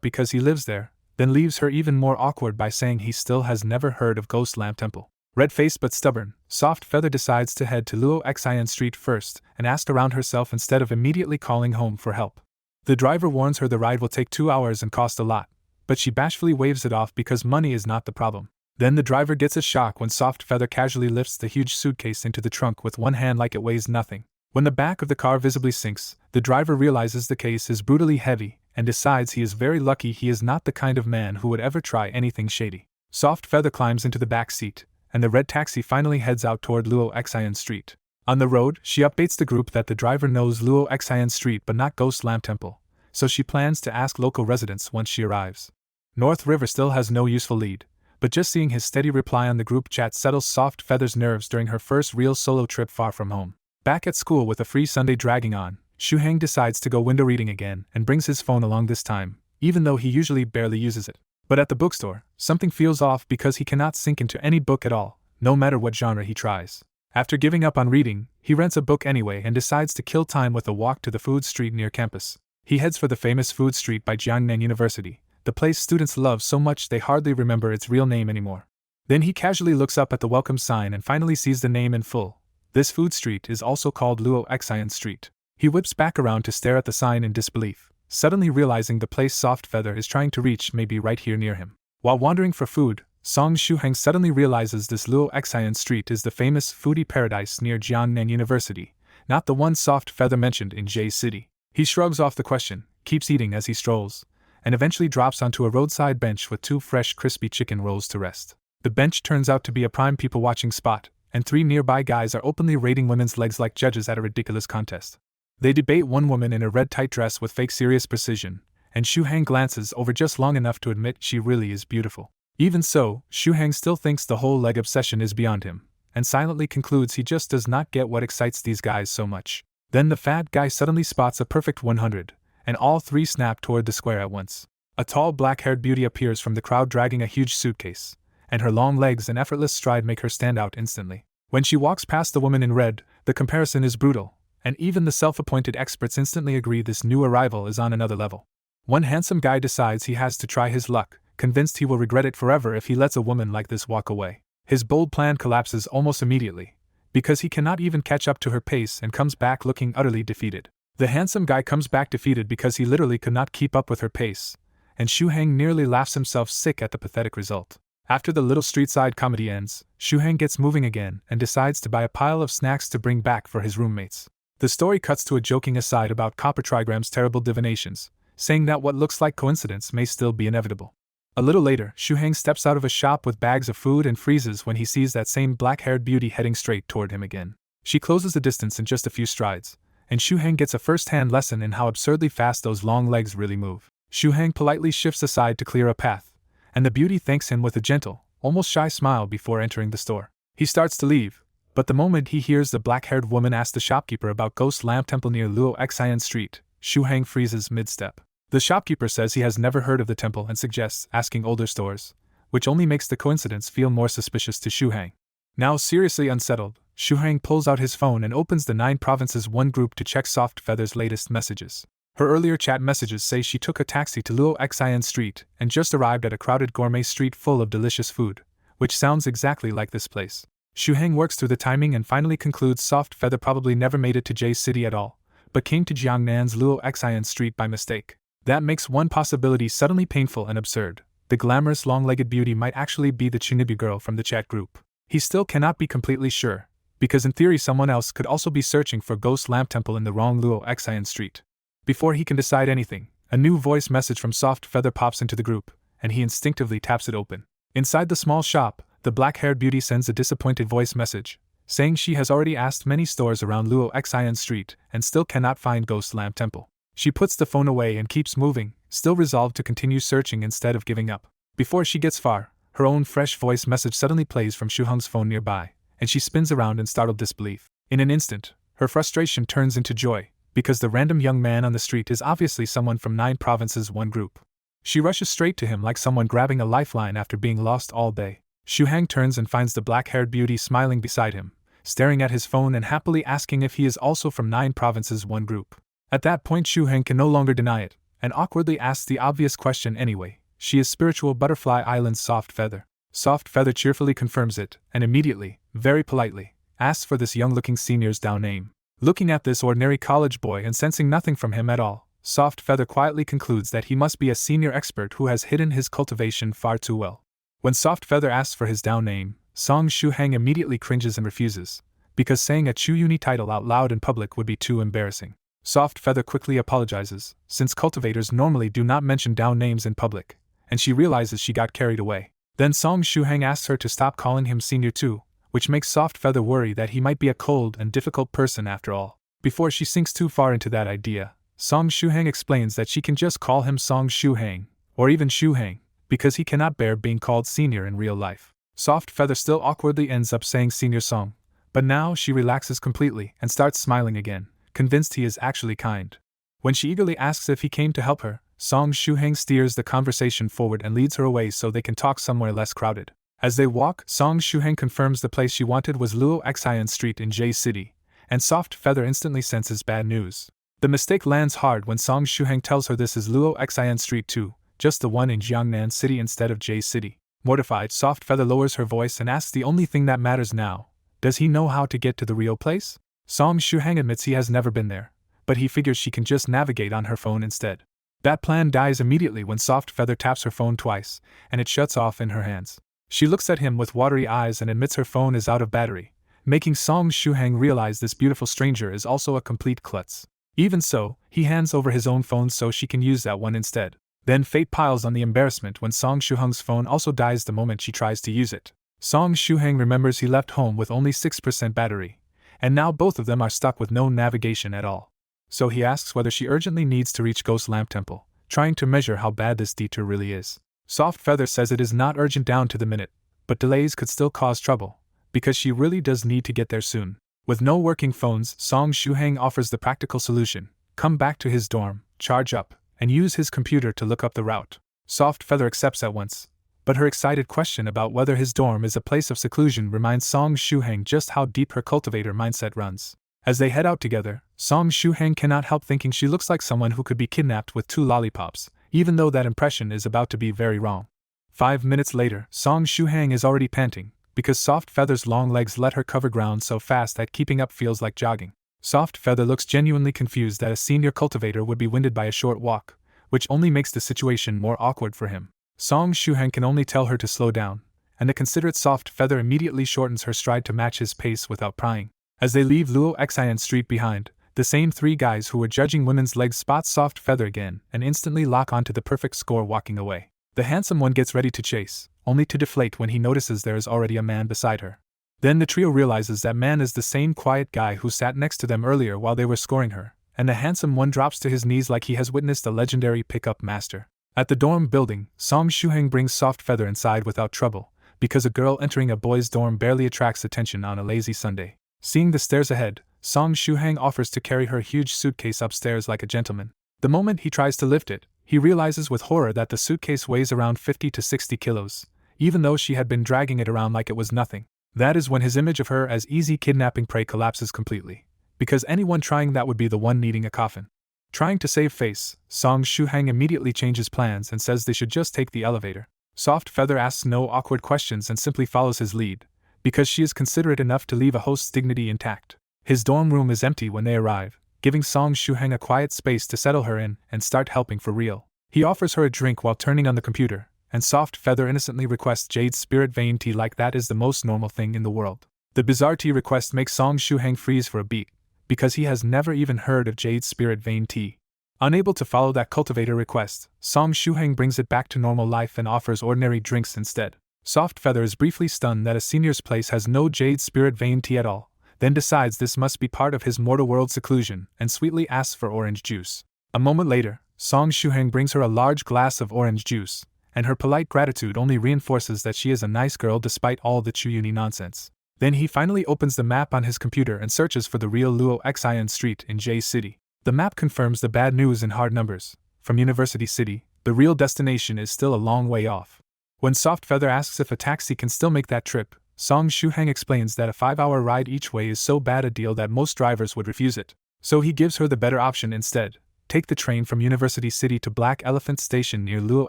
because he lives there, then leaves her even more awkward by saying he still has never heard of Ghost Lamp Temple. Red-faced but stubborn, Soft Feather decides to head to Luo Xian Street first and ask around herself instead of immediately calling home for help. The driver warns her the ride will take 2 hours and cost a lot, but she bashfully waves it off because money is not the problem. Then the driver gets a shock when Soft Feather casually lifts the huge suitcase into the trunk with one hand like it weighs nothing. When the back of the car visibly sinks, the driver realizes the case is brutally heavy and decides he is very lucky he is not the kind of man who would ever try anything shady. Soft Feather climbs into the back seat, and the red taxi finally heads out toward Luo Xian Street. On the road, she updates the group that the driver knows Luo Xian Street but not Ghost Lamp Temple, so she plans to ask local residents once she arrives. North River still has no useful lead, but just seeing his steady reply on the group chat settles Soft Feather's nerves during her first real solo trip far from home. Back at school with a free Sunday dragging on, Shu Hang decides to go window reading again and brings his phone along this time, even though he usually barely uses it. But at the bookstore, something feels off because he cannot sink into any book at all, no matter what genre he tries. After giving up on reading, he rents a book anyway and decides to kill time with a walk to the food street near campus. He heads for the famous food street by Jiangnan University, the place students love so much they hardly remember its real name anymore. Then he casually looks up at the welcome sign and finally sees the name in full. This food street is also called Luo Xian Street. He whips back around to stare at the sign in disbelief, suddenly realizing the place Soft Feather is trying to reach may be right here near him. While wandering for food, Song Shu Hang suddenly realizes this Luo Xian Street is the famous foodie paradise near Jiangnan University, not the one Soft Feather mentioned in J City. He shrugs off the question, keeps eating as he strolls, and eventually drops onto a roadside bench with 2 fresh crispy chicken rolls to rest. The bench turns out to be a prime people-watching spot, and 3 nearby guys are openly rating women's legs like judges at a ridiculous contest. They debate one woman in a red tight dress with fake serious precision, and Shu Hang glances over just long enough to admit she really is beautiful. Even so, Shu Hang still thinks the whole leg obsession is beyond him, and silently concludes he just does not get what excites these guys so much. Then the fat guy suddenly spots a perfect 100, and all 3 snap toward the square at once. A tall black-haired beauty appears from the crowd dragging a huge suitcase, and her long legs and effortless stride make her stand out instantly. When she walks past the woman in red, the comparison is brutal, and even the self-appointed experts instantly agree this new arrival is on another level. One handsome guy decides he has to try his luck, convinced he will regret it forever if he lets a woman like this walk away. His bold plan collapses almost immediately, because he cannot even catch up to her pace and comes back looking utterly defeated. The handsome guy comes back defeated because he literally could not keep up with her pace, and Shu Hang nearly laughs himself sick at the pathetic result. After the little street-side comedy ends, Shu Hang gets moving again and decides to buy a pile of snacks to bring back for his roommates. The story cuts to a joking aside about Copper Trigram's terrible divinations, saying that what looks like coincidence may still be inevitable. A little later, Shu Hang steps out of a shop with bags of food and freezes when he sees that same black-haired beauty heading straight toward him again. She closes the distance in just a few strides, and Shu Hang gets a first-hand lesson in how absurdly fast those long legs really move. Shu Hang politely shifts aside to clear a path, and the beauty thanks him with a gentle, almost shy smile before entering the store. He starts to leave, but the moment he hears the black-haired woman ask the shopkeeper about Ghost Lamp Temple near Luo Xian Street, Shu Hang freezes mid-step. The shopkeeper says he has never heard of the temple and suggests asking older stores, which only makes the coincidence feel more suspicious to Shu Hang. Now seriously unsettled, Shu Hang pulls out his phone and opens the 9 Provinces 1 group to check Soft Feather's latest messages. Her earlier chat messages say she took a taxi to Luo Xian Street and just arrived at a crowded gourmet street full of delicious food, which sounds exactly like this place. Shu Hang works through the timing and finally concludes Soft Feather probably never made it to J City at all, but came to Jiangnan's Luo Xian Street by mistake. That makes one possibility suddenly painful and absurd. The glamorous long-legged beauty might actually be the Chunibu girl from the chat group. He still cannot be completely sure, because in theory someone else could also be searching for Ghost Lamp Temple in the wrong Luo Xian Street. Before he can decide anything, a new voice message from Soft Feather pops into the group, and he instinctively taps it open. Inside the small shop, the black-haired beauty sends a disappointed voice message, saying she has already asked many stores around Luo Xian Street and still cannot find Ghost Lamp Temple. She puts the phone away and keeps moving, still resolved to continue searching instead of giving up. Before she gets far, her own fresh voice message suddenly plays from Shuheng's phone nearby, and she spins around in startled disbelief. In an instant, her frustration turns into joy, because the random young man on the street is obviously someone from 9 Provinces 1 group. She rushes straight to him like someone grabbing a lifeline after being lost all day. Shuheng turns and finds the black-haired beauty smiling beside him, staring at his phone and happily asking if he is also from 9 Provinces 1 group. At that point Shuheng can no longer deny it, and awkwardly asks the obvious question anyway. She is Spiritual Butterfly Island's Soft Feather. Soft Feather cheerfully confirms it, and immediately, very politely, asks for this young-looking senior's down name. Looking at this ordinary college boy and sensing nothing from him at all, Soft Feather quietly concludes that he must be a senior expert who has hidden his cultivation far too well. When Soft Feather asks for his down name, Song Shuheng immediately cringes and refuses, because saying a Chu Uni title out loud in public would be too embarrassing. Soft Feather quickly apologizes, since cultivators normally do not mention down names in public, and she realizes she got carried away. Then Song Shuheng asks her to stop calling him senior too, which makes Soft Feather worry that he might be a cold and difficult person after all. Before she sinks too far into that idea, Song Shuheng explains that she can just call him Song Shuheng, or even Shuheng, because he cannot bear being called senior in real life. Soft Feather still awkwardly ends up saying Senior Song, but now she relaxes completely and starts smiling again, convinced he is actually kind. When she eagerly asks if he came to help her, Song Shuheng steers the conversation forward and leads her away so they can talk somewhere less crowded. As they walk, Song Shuheng confirms the place she wanted was Luo Xian Street in J City, and Soft Feather instantly senses bad news. The mistake lands hard when Song Shuheng tells her this is Luo Xian Street too, just the one in Jiangnan City instead of J City. Mortified, Soft Feather lowers her voice and asks the only thing that matters now: does he know how to get to the real place? Song Shuheng admits he has never been there, but he figures she can just navigate on her phone instead. That plan dies immediately when Soft Feather taps her phone twice, and it shuts off in her hands. She looks at him with watery eyes and admits her phone is out of battery, making Song Shuheng realize this beautiful stranger is also a complete klutz. Even so, he hands over his own phone so she can use that one instead. Then fate piles on the embarrassment when Song Shuheng's phone also dies the moment she tries to use it. Song Shuheng remembers he left home with only 6% battery, and now both of them are stuck with no navigation at all. So he asks whether she urgently needs to reach Ghost Lamp Temple, trying to measure how bad this detour really is. Soft Feather says it is not urgent down to the minute, but delays could still cause trouble, because she really does need to get there soon. With no working phones, Song Shuheng offers the practical solution: come back to his dorm, charge up, and use his computer to look up the route. Soft Feather accepts at once, but her excited question about whether his dorm is a place of seclusion reminds Song Shuheng just how deep her cultivator mindset runs. As they head out together, Song Shuheng cannot help thinking she looks like someone who could be kidnapped with 2 lollipops, even though that impression is about to be very wrong. 5 minutes later, Song Shuheng is already panting, because Soft Feather's long legs let her cover ground so fast that keeping up feels like jogging. Soft Feather looks genuinely confused that a senior cultivator would be winded by a short walk, which only makes the situation more awkward for him. Song Shuheng can only tell her to slow down, and the considerate Soft Feather immediately shortens her stride to match his pace without prying. As they leave Luo Xian Street behind, the same 3 guys who were judging women's legs spot Soft Feather again and instantly lock onto the perfect score walking away. The handsome one gets ready to chase, only to deflate when he notices there is already a man beside her. Then the trio realizes that man is the same quiet guy who sat next to them earlier while they were scoring her, and the handsome one drops to his knees like he has witnessed a legendary pickup master. At the dorm building, Song Shuheng brings Soft Feather inside without trouble, because a girl entering a boy's dorm barely attracts attention on a lazy Sunday. Seeing the stairs ahead, Song Shuheng offers to carry her huge suitcase upstairs like a gentleman. The moment he tries to lift it, he realizes with horror that the suitcase weighs around 50 to 60 kilos, even though she had been dragging it around like it was nothing. That is when his image of her as easy kidnapping prey collapses completely, because anyone trying that would be the one needing a coffin. Trying to save face, Song Shuheng immediately changes plans and says they should just take the elevator. Soft Feather asks no awkward questions and simply follows his lead, because she is considerate enough to leave a host's dignity intact. His dorm room is empty when they arrive, giving Song Shuheng a quiet space to settle her in and start helping for real. He offers her a drink while turning on the computer, and Soft Feather innocently requests Jade's Spirit Vein tea like that is the most normal thing in the world. The bizarre tea request makes Song Shuheng freeze for a beat, because he has never even heard of Jade's Spirit Vein tea. Unable to follow that cultivator request, Song Shuhang brings it back to normal life and offers ordinary drinks instead. Soft Feather is briefly stunned that a senior's place has no jade spirit vein tea at all, then decides this must be part of his mortal world seclusion and sweetly asks for orange juice. A moment later, Song Shuhang brings her a large glass of orange juice, and her polite gratitude only reinforces that she is a nice girl despite all the Chuyuni nonsense. Then he finally opens the map on his computer and searches for the real Luo Xian Street in J City. The map confirms the bad news in hard numbers. From University City, the real destination is still a long way off. When Soft Feather asks if a taxi can still make that trip, Song Shuhang explains that a 5-hour ride each way is so bad a deal that most drivers would refuse it. So he gives her the better option instead. Take the train from University City to Black Elephant Station near Luo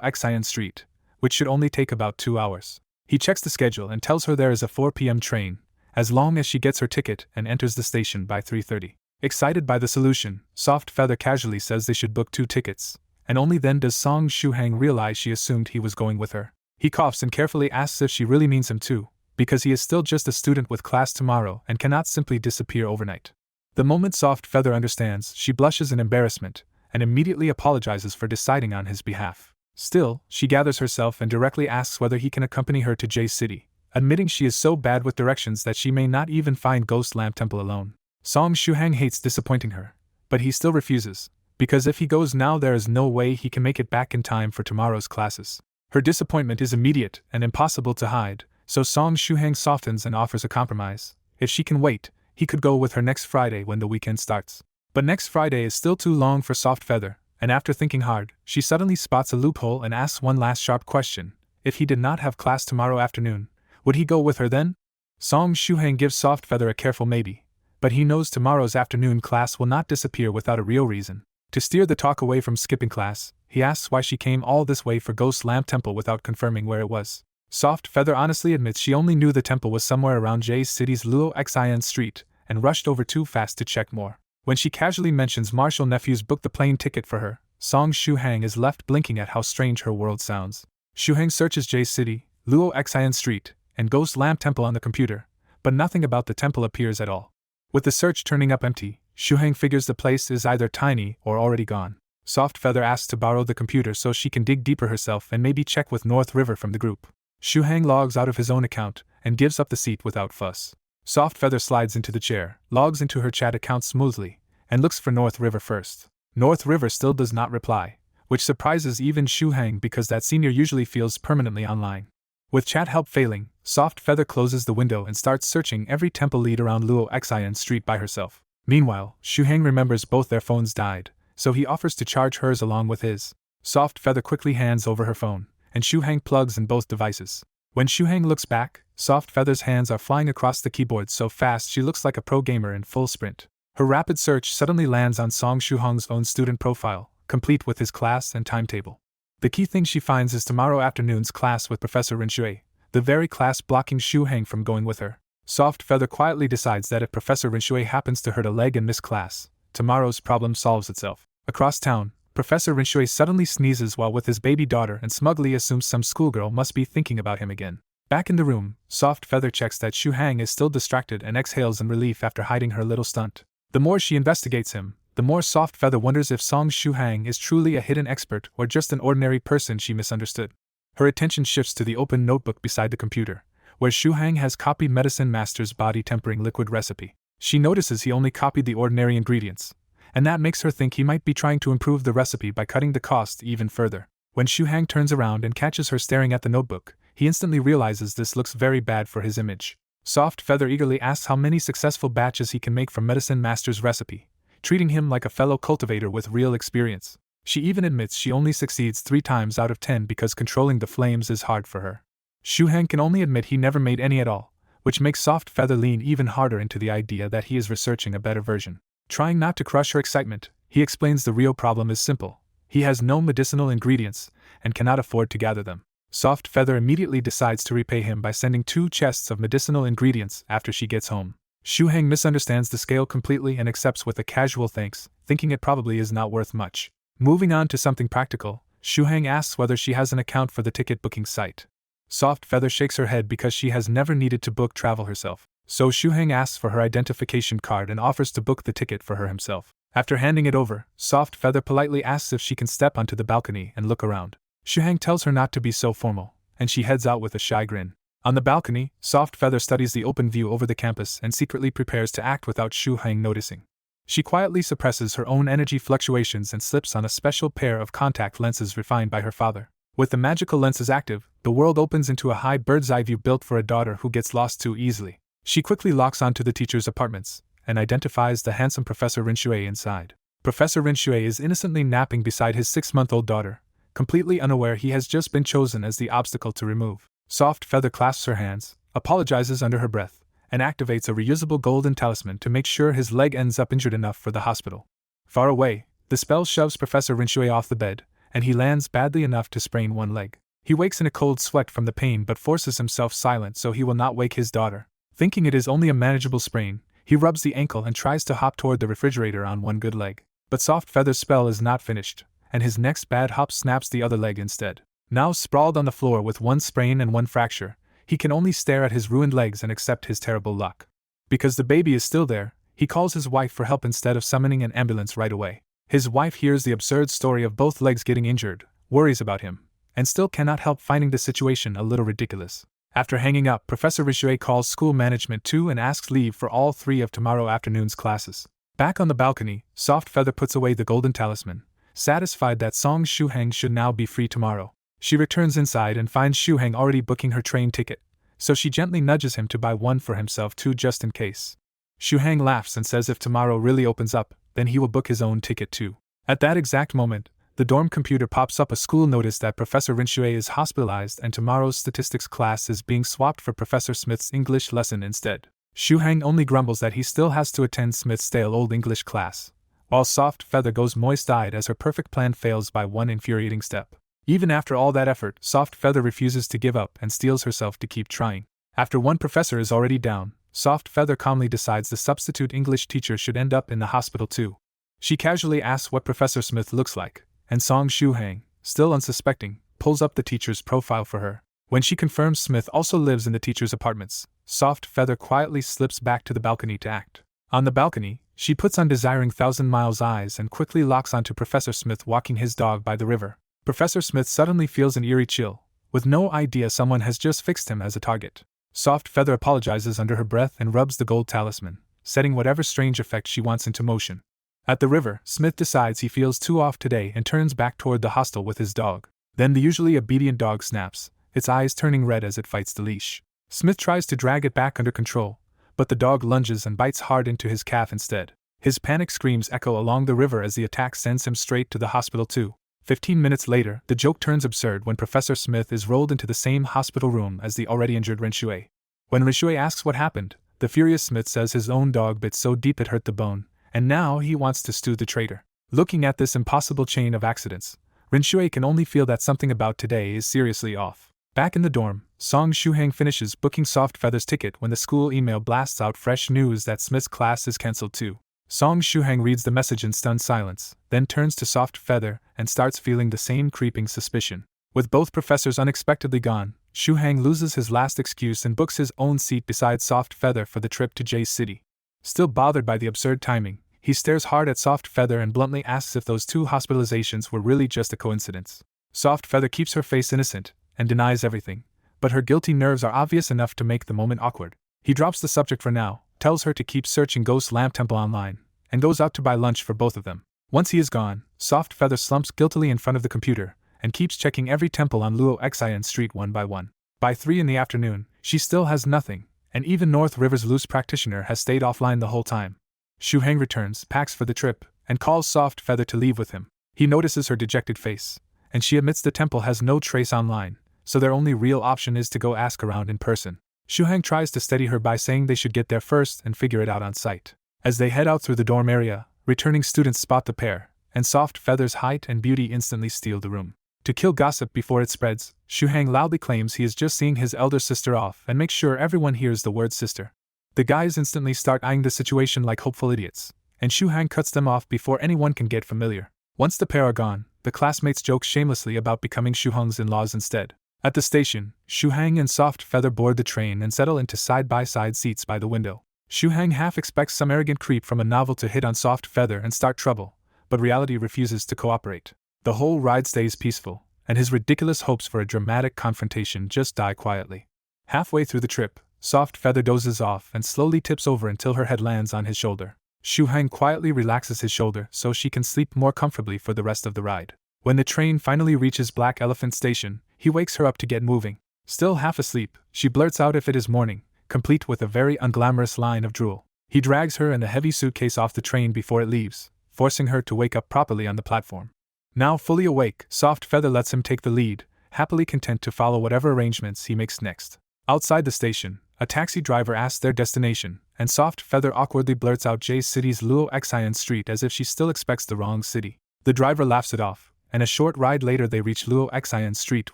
Xian Street, which should only take about 2 hours. He checks the schedule and tells her there is a 4 p.m. train, as long as she gets her ticket and enters the station by 3:30. Excited by the solution, Soft Feather casually says they should book 2 tickets, and only then does Song Shuhang realize she assumed he was going with her. He coughs and carefully asks if she really means him too, because he is still just a student with class tomorrow and cannot simply disappear overnight. The moment Soft Feather understands, she blushes in embarrassment and immediately apologizes for deciding on his behalf. Still, she gathers herself and directly asks whether he can accompany her to J City, admitting she is so bad with directions that she may not even find Ghost Lamp Temple alone. Song Shuhang hates disappointing her, but he still refuses, because if he goes now there is no way he can make it back in time for tomorrow's classes. Her disappointment is immediate and impossible to hide, so Song Shuhang softens and offers a compromise. If she can wait, he could go with her next Friday when the weekend starts. But next Friday is still too long for Soft Feather, and after thinking hard, she suddenly spots a loophole and asks one last sharp question. If he did not have class tomorrow afternoon, would he go with her then? Song Shuhang gives Soft Feather a careful maybe, but he knows tomorrow's afternoon class will not disappear without a real reason. To steer the talk away from skipping class, he asks why she came all this way for Ghost Lamp Temple without confirming where it was. Soft Feather honestly admits she only knew the temple was somewhere around J City's Luo Xian Street, and rushed over too fast to check more. When she casually mentions Marshall Nephews booked the plane ticket for her, Song Shuhang is left blinking at how strange her world sounds. Shuhang searches J City, Luo Xian Street, and Ghost Lamp Temple on the computer, but nothing about the temple appears at all. With the search turning up empty, Shuhang figures the place is either tiny or already gone. Soft Feather asks to borrow the computer so she can dig deeper herself and maybe check with North River from the group. Shuhang logs out of his own account and gives up the seat without fuss. Soft Feather slides into the chair, logs into her chat account smoothly, and looks for North River first. North River still does not reply, which surprises even Shuhang because that senior usually feels permanently online. With chat help failing, Soft Feather closes the window and starts searching every temple lead around Luo Xian Street by herself. Meanwhile, Shuhang remembers both their phones died, so he offers to charge hers along with his. Soft Feather quickly hands over her phone, and Shuhang plugs in both devices. When Shuhang looks back, Soft Feather's hands are flying across the keyboard so fast she looks like a pro gamer in full sprint. Her rapid search suddenly lands on Song Shuhang's own student profile, complete with his class and timetable. The key thing she finds is tomorrow afternoon's class with Professor Rinshui, the very class blocking Shuhang from going with her. Soft Feather quietly decides that if Professor Rinshui happens to hurt a leg in this class, tomorrow's problem solves itself. Across town, Professor Rinshui suddenly sneezes while with his baby daughter and smugly assumes some schoolgirl must be thinking about him again. Back in the room, Soft Feather checks that Shuhang is still distracted and exhales in relief after hiding her little stunt. The more she investigates him, the more Soft Feather wonders if Song Shuhang is truly a hidden expert or just an ordinary person she misunderstood. Her attention shifts to the open notebook beside the computer, where Shuhang has copied Medicine Master's body tempering liquid recipe. She notices he only copied the ordinary ingredients, and that makes her think he might be trying to improve the recipe by cutting the cost even further. When Shuhang turns around and catches her staring at the notebook, he instantly realizes this looks very bad for his image. Soft Feather eagerly asks how many successful batches he can make from Medicine Master's recipe, treating him like a fellow cultivator with real experience. She even admits she only succeeds 3 times out of 10 because controlling the flames is hard for her. Shuhang can only admit he never made any at all, which makes Soft Feather lean even harder into the idea that he is researching a better version. Trying not to crush her excitement, he explains the real problem is simple. He has no medicinal ingredients and cannot afford to gather them. Soft Feather immediately decides to repay him by sending 2 chests of medicinal ingredients after she gets home. Shuhang misunderstands the scale completely and accepts with a casual thanks, thinking it probably is not worth much. Moving on to something practical, Shuhang asks whether she has an account for the ticket booking site. Soft Feather shakes her head because she has never needed to book travel herself, so Shuhang asks for her identification card and offers to book the ticket for her himself. After handing it over, Soft Feather politely asks if she can step onto the balcony and look around. Shuhang tells her not to be so formal, and she heads out with a shy grin. On the balcony, Soft Feather studies the open view over the campus and secretly prepares to act without Shuhang noticing. She quietly suppresses her own energy fluctuations and slips on a special pair of contact lenses refined by her father. With the magical lenses active, the world opens into a high bird's-eye view built for a daughter who gets lost too easily. She quickly locks onto the teacher's apartments and identifies the handsome Professor Rinxue inside. Professor Rinxue is innocently napping beside his 6-month-old daughter, completely unaware he has just been chosen as the obstacle to remove. Soft Feather clasps her hands, apologizes under her breath, and activates a reusable golden talisman to make sure his leg ends up injured enough for the hospital. Far away, the spell shoves Professor Rinxue off the bed, and he lands badly enough to sprain one leg. He wakes in a cold sweat from the pain but forces himself silent so he will not wake his daughter. Thinking it is only a manageable sprain, he rubs the ankle and tries to hop toward the refrigerator on one good leg. But Soft Feather's spell is not finished, and his next bad hop snaps the other leg instead. Now sprawled on the floor with one sprain and one fracture, he can only stare at his ruined legs and accept his terrible luck. Because the baby is still there, he calls his wife for help instead of summoning an ambulance right away. His wife hears the absurd story of both legs getting injured, worries about him, and still cannot help finding the situation a little ridiculous. After hanging up, Professor Rinxue calls school management too and asks leave for all 3 of tomorrow afternoon's classes. Back on the balcony, Soft Feather puts away the golden talisman, satisfied that Song Shuhang should now be free tomorrow. She returns inside and finds Shuhang already booking her train ticket, so she gently nudges him to buy one for himself too just in case. Shuhang laughs and says if tomorrow really opens up, then he will book his own ticket too. At that exact moment, the dorm computer pops up a school notice that Professor Rinxue is hospitalized and tomorrow's statistics class is being swapped for Professor Smith's English lesson instead. Shuhang only grumbles that he still has to attend Smith's stale old English class, while Soft Feather goes moist-eyed as her perfect plan fails by one infuriating step. Even after all that effort, Soft Feather refuses to give up and steels herself to keep trying. After one professor is already down, Soft Feather calmly decides the substitute English teacher should end up in the hospital too. She casually asks what Professor Smith looks like, and Song Shuhang, still unsuspecting, pulls up the teacher's profile for her. When she confirms Smith also lives in the teacher's apartments, Soft Feather quietly slips back to the balcony to act. On the balcony, she puts on Desiring Thousand Miles eyes and quickly locks onto Professor Smith walking his dog by the river. Professor Smith suddenly feels an eerie chill, with no idea someone has just fixed him as a target. Soft Feather apologizes under her breath and rubs the gold talisman, setting whatever strange effect she wants into motion. At the river, Smith decides he feels too off today and turns back toward the hostel with his dog. Then the usually obedient dog snaps, its eyes turning red as it fights the leash. Smith tries to drag it back under control, but the dog lunges and bites hard into his calf instead. His panic screams echo along the river as the attack sends him straight to the hospital too. 15 minutes later, the joke turns absurd when Professor Smith is rolled into the same hospital room as the already injured Rinxue. When Rinxue asks what happened, the furious Smith says his own dog bit so deep it hurt the bone, and now he wants to stew the traitor. Looking at this impossible chain of accidents, Rinxue can only feel that something about today is seriously off. Back in the dorm, Song Shuhang finishes booking Soft Feather's ticket when the school email blasts out fresh news that Smith's class is cancelled too. Song Shuhang reads the message in stunned silence, then turns to Soft Feather and starts feeling the same creeping suspicion. With both professors unexpectedly gone, Shuhang loses his last excuse and books his own seat beside Soft Feather for the trip to Jay's city. Still bothered by the absurd timing, he stares hard at Soft Feather and bluntly asks if those 2 hospitalizations were really just a coincidence. Soft Feather keeps her face innocent and denies everything, but her guilty nerves are obvious enough to make the moment awkward. He drops the subject for now, tells her to keep searching Ghost Lamp Temple online, and goes out to buy lunch for both of them. Once he is gone, Soft Feather slumps guiltily in front of the computer and keeps checking every temple on Luo Xian Street one by one. By 3 in the afternoon, she still has nothing, and even North River's loose practitioner has stayed offline the whole time. Shuhang returns, packs for the trip, and calls Soft Feather to leave with him. He notices her dejected face, and she admits the temple has no trace online, so their only real option is to go ask around in person. Shuhang tries to steady her by saying they should get there first and figure it out on site. As they head out through the dorm area, returning students spot the pair, and Soft Feather's height and beauty instantly steal the room. To kill gossip before it spreads, Shuhang loudly claims he is just seeing his elder sister off and makes sure everyone hears the word sister. The guys instantly start eyeing the situation like hopeful idiots, and Shuhang cuts them off before anyone can get familiar. Once the pair are gone, the classmates joke shamelessly about becoming Shuhang's in-laws instead. At the station, Shuhang and Soft Feather board the train and settle into side-by-side seats by the window. Shu Hang half expects some arrogant creep from a novel to hit on Soft Feather and start trouble, but reality refuses to cooperate. The whole ride stays peaceful, and his ridiculous hopes for a dramatic confrontation just die quietly. Halfway through the trip, Soft Feather dozes off and slowly tips over until her head lands on his shoulder. Shu Hang quietly relaxes his shoulder so she can sleep more comfortably for the rest of the ride. When the train finally reaches Black Elephant Station, he wakes her up to get moving. Still half asleep, she blurts out if it is morning, complete with a very unglamorous line of drool. He drags her and the heavy suitcase off the train before it leaves, forcing her to wake up properly on the platform. Now fully awake, Soft Feather lets him take the lead, happily content to follow whatever arrangements he makes next. Outside the station, a taxi driver asks their destination, and Soft Feather awkwardly blurts out J City's Luo Xian Street as if she still expects the wrong city. The driver laughs it off, and a short ride later they reach Luo Xian Street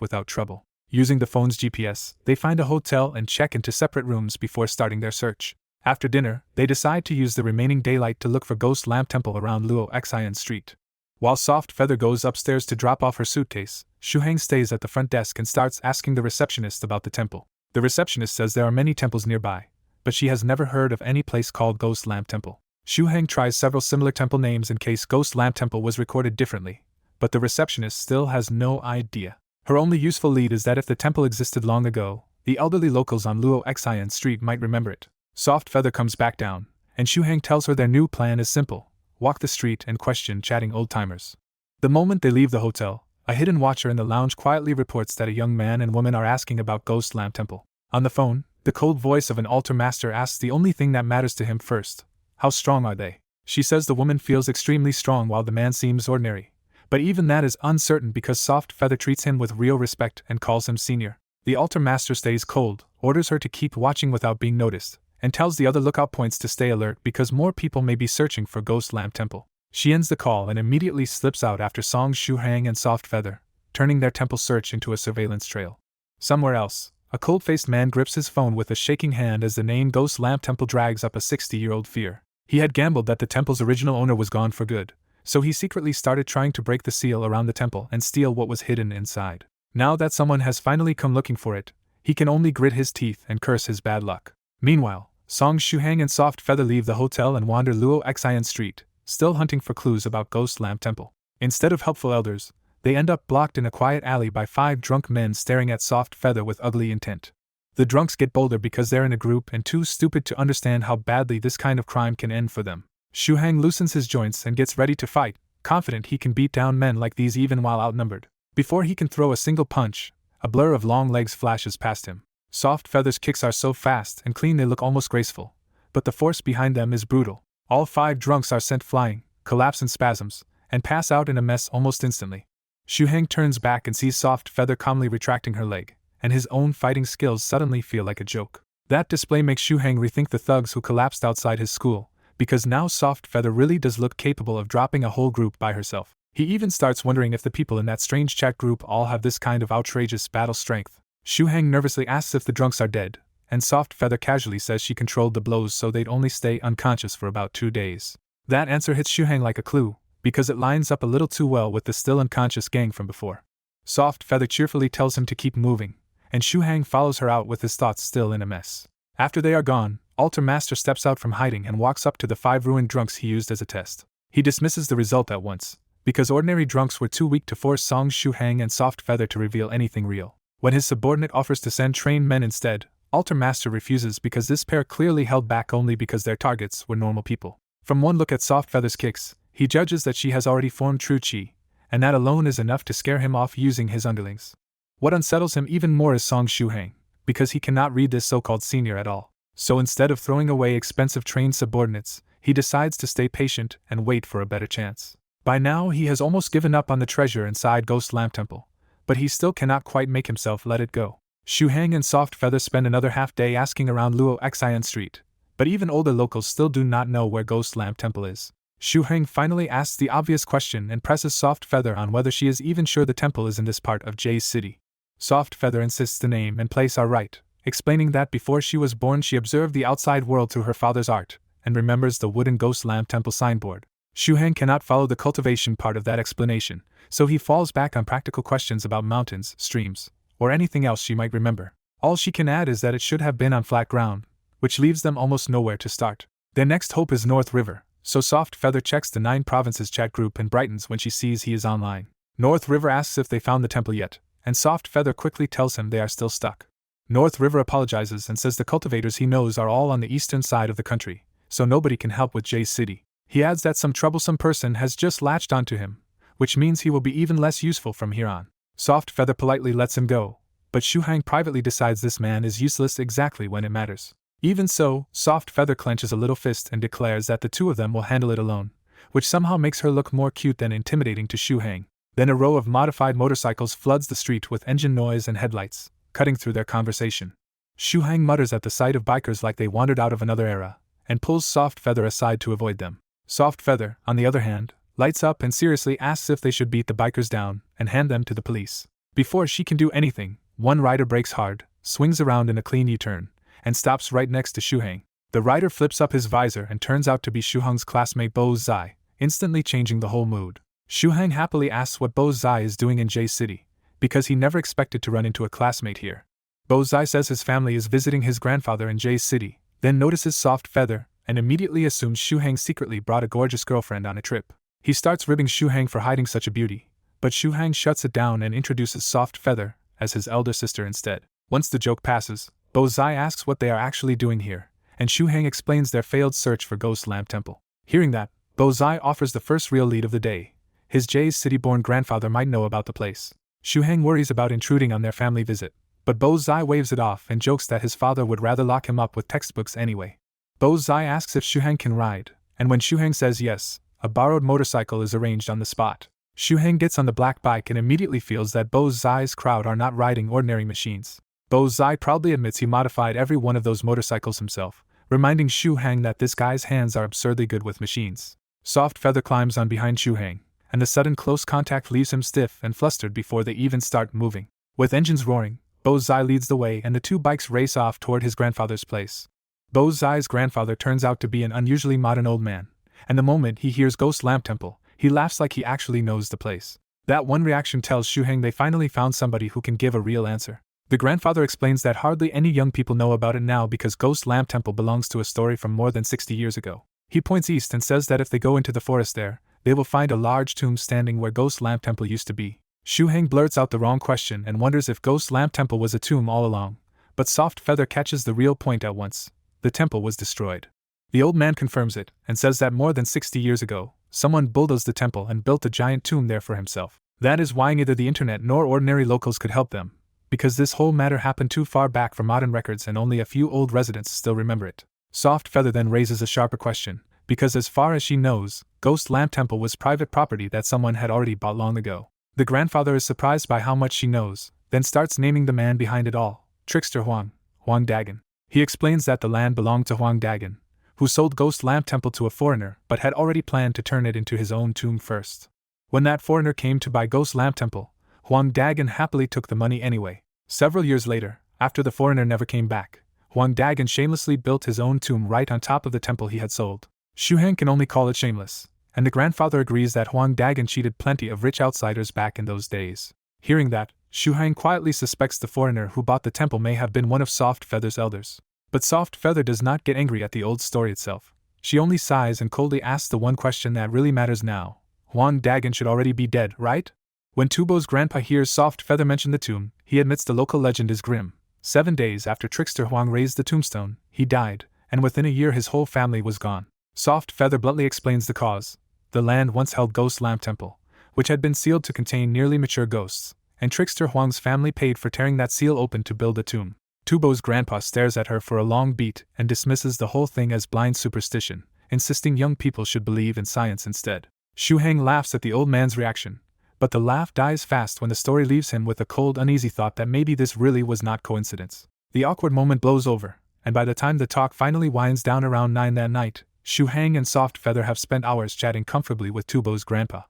without trouble. Using the phone's GPS, they find a hotel and check into separate rooms before starting their search. After dinner, they decide to use the remaining daylight to look for Ghost Lamp Temple around Luo Xian Street. While Soft Feather goes upstairs to drop off her suitcase, Shu Hang stays at the front desk and starts asking the receptionist about the temple. The receptionist says there are many temples nearby, but she has never heard of any place called Ghost Lamp Temple. Shu Hang tries several similar temple names in case Ghost Lamp Temple was recorded differently, but the receptionist still has no idea. Her only useful lead is that if the temple existed long ago, the elderly locals on Luo Xian Street might remember it. Soft Feather comes back down, and Shu Hang tells her their new plan is simple: walk the street and question chatting old-timers. The moment they leave the hotel, a hidden watcher in the lounge quietly reports that a young man and woman are asking about Ghost Lamp Temple. On the phone, the cold voice of an altar master asks the only thing that matters to him first: how strong are they? She says the woman feels extremely strong while the man seems ordinary, but even that is uncertain because Soft Feather treats him with real respect and calls him senior. The altar master stays cold, orders her to keep watching without being noticed, and tells the other lookout points to stay alert because more people may be searching for Ghost Lamp Temple. She ends the call and immediately slips out after Song Shu Hang and Soft Feather, turning their temple search into a surveillance trail. Somewhere else, a cold-faced man grips his phone with a shaking hand as the name Ghost Lamp Temple drags up a 60-year-old fear. He had gambled that the temple's original owner was gone for good, so he secretly started trying to break the seal around the temple and steal what was hidden inside. Now that someone has finally come looking for it, he can only grit his teeth and curse his bad luck. Meanwhile, Song Shu Hang and Soft Feather leave the hotel and wander Luo Xian Street, still hunting for clues about Ghost Lamp Temple. Instead of helpful elders, they end up blocked in a quiet alley by 5 drunk men staring at Soft Feather with ugly intent. The drunks get bolder because they're in a group and too stupid to understand how badly this kind of crime can end for them. Shu Hang loosens his joints and gets ready to fight, confident he can beat down men like these even while outnumbered. Before he can throw a single punch, a blur of long legs flashes past him. Soft Feather's kicks are so fast and clean they look almost graceful, but the force behind them is brutal. All 5 drunks are sent flying, collapse in spasms, and pass out in a mess almost instantly. Shu Hang turns back and sees Soft Feather calmly retracting her leg, and his own fighting skills suddenly feel like a joke. That display makes Shu Hang rethink the thugs who collapsed outside his school, because now Soft Feather really does look capable of dropping a whole group by herself. He even starts wondering if the people in that strange chat group all have this kind of outrageous battle strength. Shu Hang nervously asks if the drunks are dead, and Soft Feather casually says she controlled the blows so they'd only stay unconscious for about 2 days. That answer hits Shu Hang like a clue, because it lines up a little too well with the still unconscious gang from before. Soft Feather cheerfully tells him to keep moving, and Shu Hang follows her out with his thoughts still in a mess. After they are gone, Altar Master steps out from hiding and walks up to the 5 ruined drunks he used as a test. He dismisses the result at once, because ordinary drunks were too weak to force Song Shu Hang and Soft Feather to reveal anything real. When his subordinate offers to send trained men instead, Altar Master refuses because this pair clearly held back only because their targets were normal people. From one look at Soft Feather's kicks, he judges that she has already formed true chi, and that alone is enough to scare him off using his underlings. What unsettles him even more is Song Shu Hang, because he cannot read this so-called senior at all. So instead of throwing away expensive trained subordinates, he decides to stay patient and wait for a better chance. By now he has almost given up on the treasure inside Ghost Lamp Temple, but he still cannot quite make himself let it go. Shu Hang and Soft Feather spend another half-day asking around Luo Xian Street, but even older locals still do not know where Ghost Lamp Temple is. Shu Hang finally asks the obvious question and presses Soft Feather on whether she is even sure the temple is in this part of Jay's city. Soft Feather insists the name and place are right, explaining that before she was born she observed the outside world through her father's art, and remembers the wooden Ghost Lamp Temple signboard. Shu Hang cannot follow the cultivation part of that explanation, so he falls back on practical questions about mountains, streams, or anything else she might remember. All she can add is that it should have been on flat ground, which leaves them almost nowhere to start. Their next hope is North River, so Soft Feather checks the 9 Provinces chat group and brightens when she sees he is online. North River asks if they found the temple yet, and Soft Feather quickly tells him they are still stuck. North River apologizes and says the cultivators he knows are all on the eastern side of the country, so nobody can help with Jay's city. He adds that some troublesome person has just latched onto him, which means he will be even less useful from here on. Soft Feather politely lets him go, but Shu Hang privately decides this man is useless exactly when it matters. Even so, Soft Feather clenches a little fist and declares that the two of them will handle it alone, which somehow makes her look more cute than intimidating to Shu Hang. Then a row of modified motorcycles floods the street with engine noise and headlights, cutting through their conversation. Shu Hang mutters at the sight of bikers like they wandered out of another era, and pulls Soft Feather aside to avoid them. Soft Feather, on the other hand, lights up and seriously asks if they should beat the bikers down and hand them to the police. Before she can do anything, one rider brakes hard, swings around in a clean U-turn, and stops right next to Shu Hang. The rider flips up his visor and turns out to be Shu Hang's classmate Bo Zai, instantly changing the whole mood. Shu Hang happily asks what Bo Zai is doing in Jay City, because he never expected to run into a classmate here. Bo Zai says his family is visiting his grandfather in Jay City, then notices Soft Feather, and immediately assumes Shu Hang secretly brought a gorgeous girlfriend on a trip. He starts ribbing Shu Hang for hiding such a beauty, but Shu Hang shuts it down and introduces Soft Feather as his elder sister instead. Once the joke passes, Bo Zai asks what they are actually doing here, and Shu Hang explains their failed search for Ghost Lamp Temple. Hearing that, Bo Zai offers the first real lead of the day. His Jay's city-born grandfather might know about the place. Shu Hang worries about intruding on their family visit, but Bo Zai waves it off and jokes that his father would rather lock him up with textbooks anyway. Bo Zai asks if Shu Hang can ride, and when Shu Hang says yes, a borrowed motorcycle is arranged on the spot. Shu Hang gets on the black bike and immediately feels that Bo Zai's crowd are not riding ordinary machines. Bo Zai proudly admits he modified every one of those motorcycles himself, reminding Shu Hang that this guy's hands are absurdly good with machines. Soft Feather climbs on behind Shu Hang, and the sudden close contact leaves him stiff and flustered before they even start moving. With engines roaring, Bo Zai leads the way and the two bikes race off toward his grandfather's place. Bo Zai's grandfather turns out to be an unusually modern old man, and the moment he hears Ghost Lamp Temple, he laughs like he actually knows the place. That one reaction tells Shu Hang they finally found somebody who can give a real answer. The grandfather explains that hardly any young people know about it now because Ghost Lamp Temple belongs to a story from more than 60 years ago. He points east and says that if they go into the forest there, they will find a large tomb standing where Ghost Lamp Temple used to be. Shu Hang blurts out the wrong question and wonders if Ghost Lamp Temple was a tomb all along, but Soft Feather catches the real point at once. The temple was destroyed. The old man confirms it and says that more than 60 years ago, someone bulldozed the temple and built a giant tomb there for himself. That is why neither the internet nor ordinary locals could help them, because this whole matter happened too far back for modern records and only a few old residents still remember it. Soft Feather then raises a sharper question, because as far as she knows, Ghost Lamp Temple was private property that someone had already bought long ago. The grandfather is surprised by how much she knows, then starts naming the man behind it all, Trickster Huang Dagan. He explains that the land belonged to Huang Dagan, who sold Ghost Lamp Temple to a foreigner but had already planned to turn it into his own tomb first. When that foreigner came to buy Ghost Lamp Temple, Huang Dagan happily took the money anyway. Several years later, after the foreigner never came back, Huang Dagan shamelessly built his own tomb right on top of the temple he had sold. Shu Hang can only call it shameless, and the grandfather agrees that Huang Dagan cheated plenty of rich outsiders back in those days. Hearing that, Shu Hang quietly suspects the foreigner who bought the temple may have been one of Soft Feather's elders. But Soft Feather does not get angry at the old story itself. She only sighs and coldly asks the one question that really matters now. Huang Dagan should already be dead, right? When Tubo's grandpa hears Soft Feather mention the tomb, he admits the local legend is grim. 7 days after Trickster Huang raised the tombstone, he died, and within a year his whole family was gone. Soft Feather bluntly explains the cause. The land once held Ghost Lamp Temple, which had been sealed to contain nearly mature ghosts, and Trickster Huang's family paid for tearing that seal open to build a tomb. Tubo's grandpa stares at her for a long beat and dismisses the whole thing as blind superstition, insisting young people should believe in science instead. Shu Hang laughs at the old man's reaction, but the laugh dies fast when the story leaves him with a cold, uneasy thought that maybe this really was not coincidence. The awkward moment blows over, and by the time the talk finally winds down around 9 that night, Shu Hang and Soft Feather have spent hours chatting comfortably with Tubo's grandpa.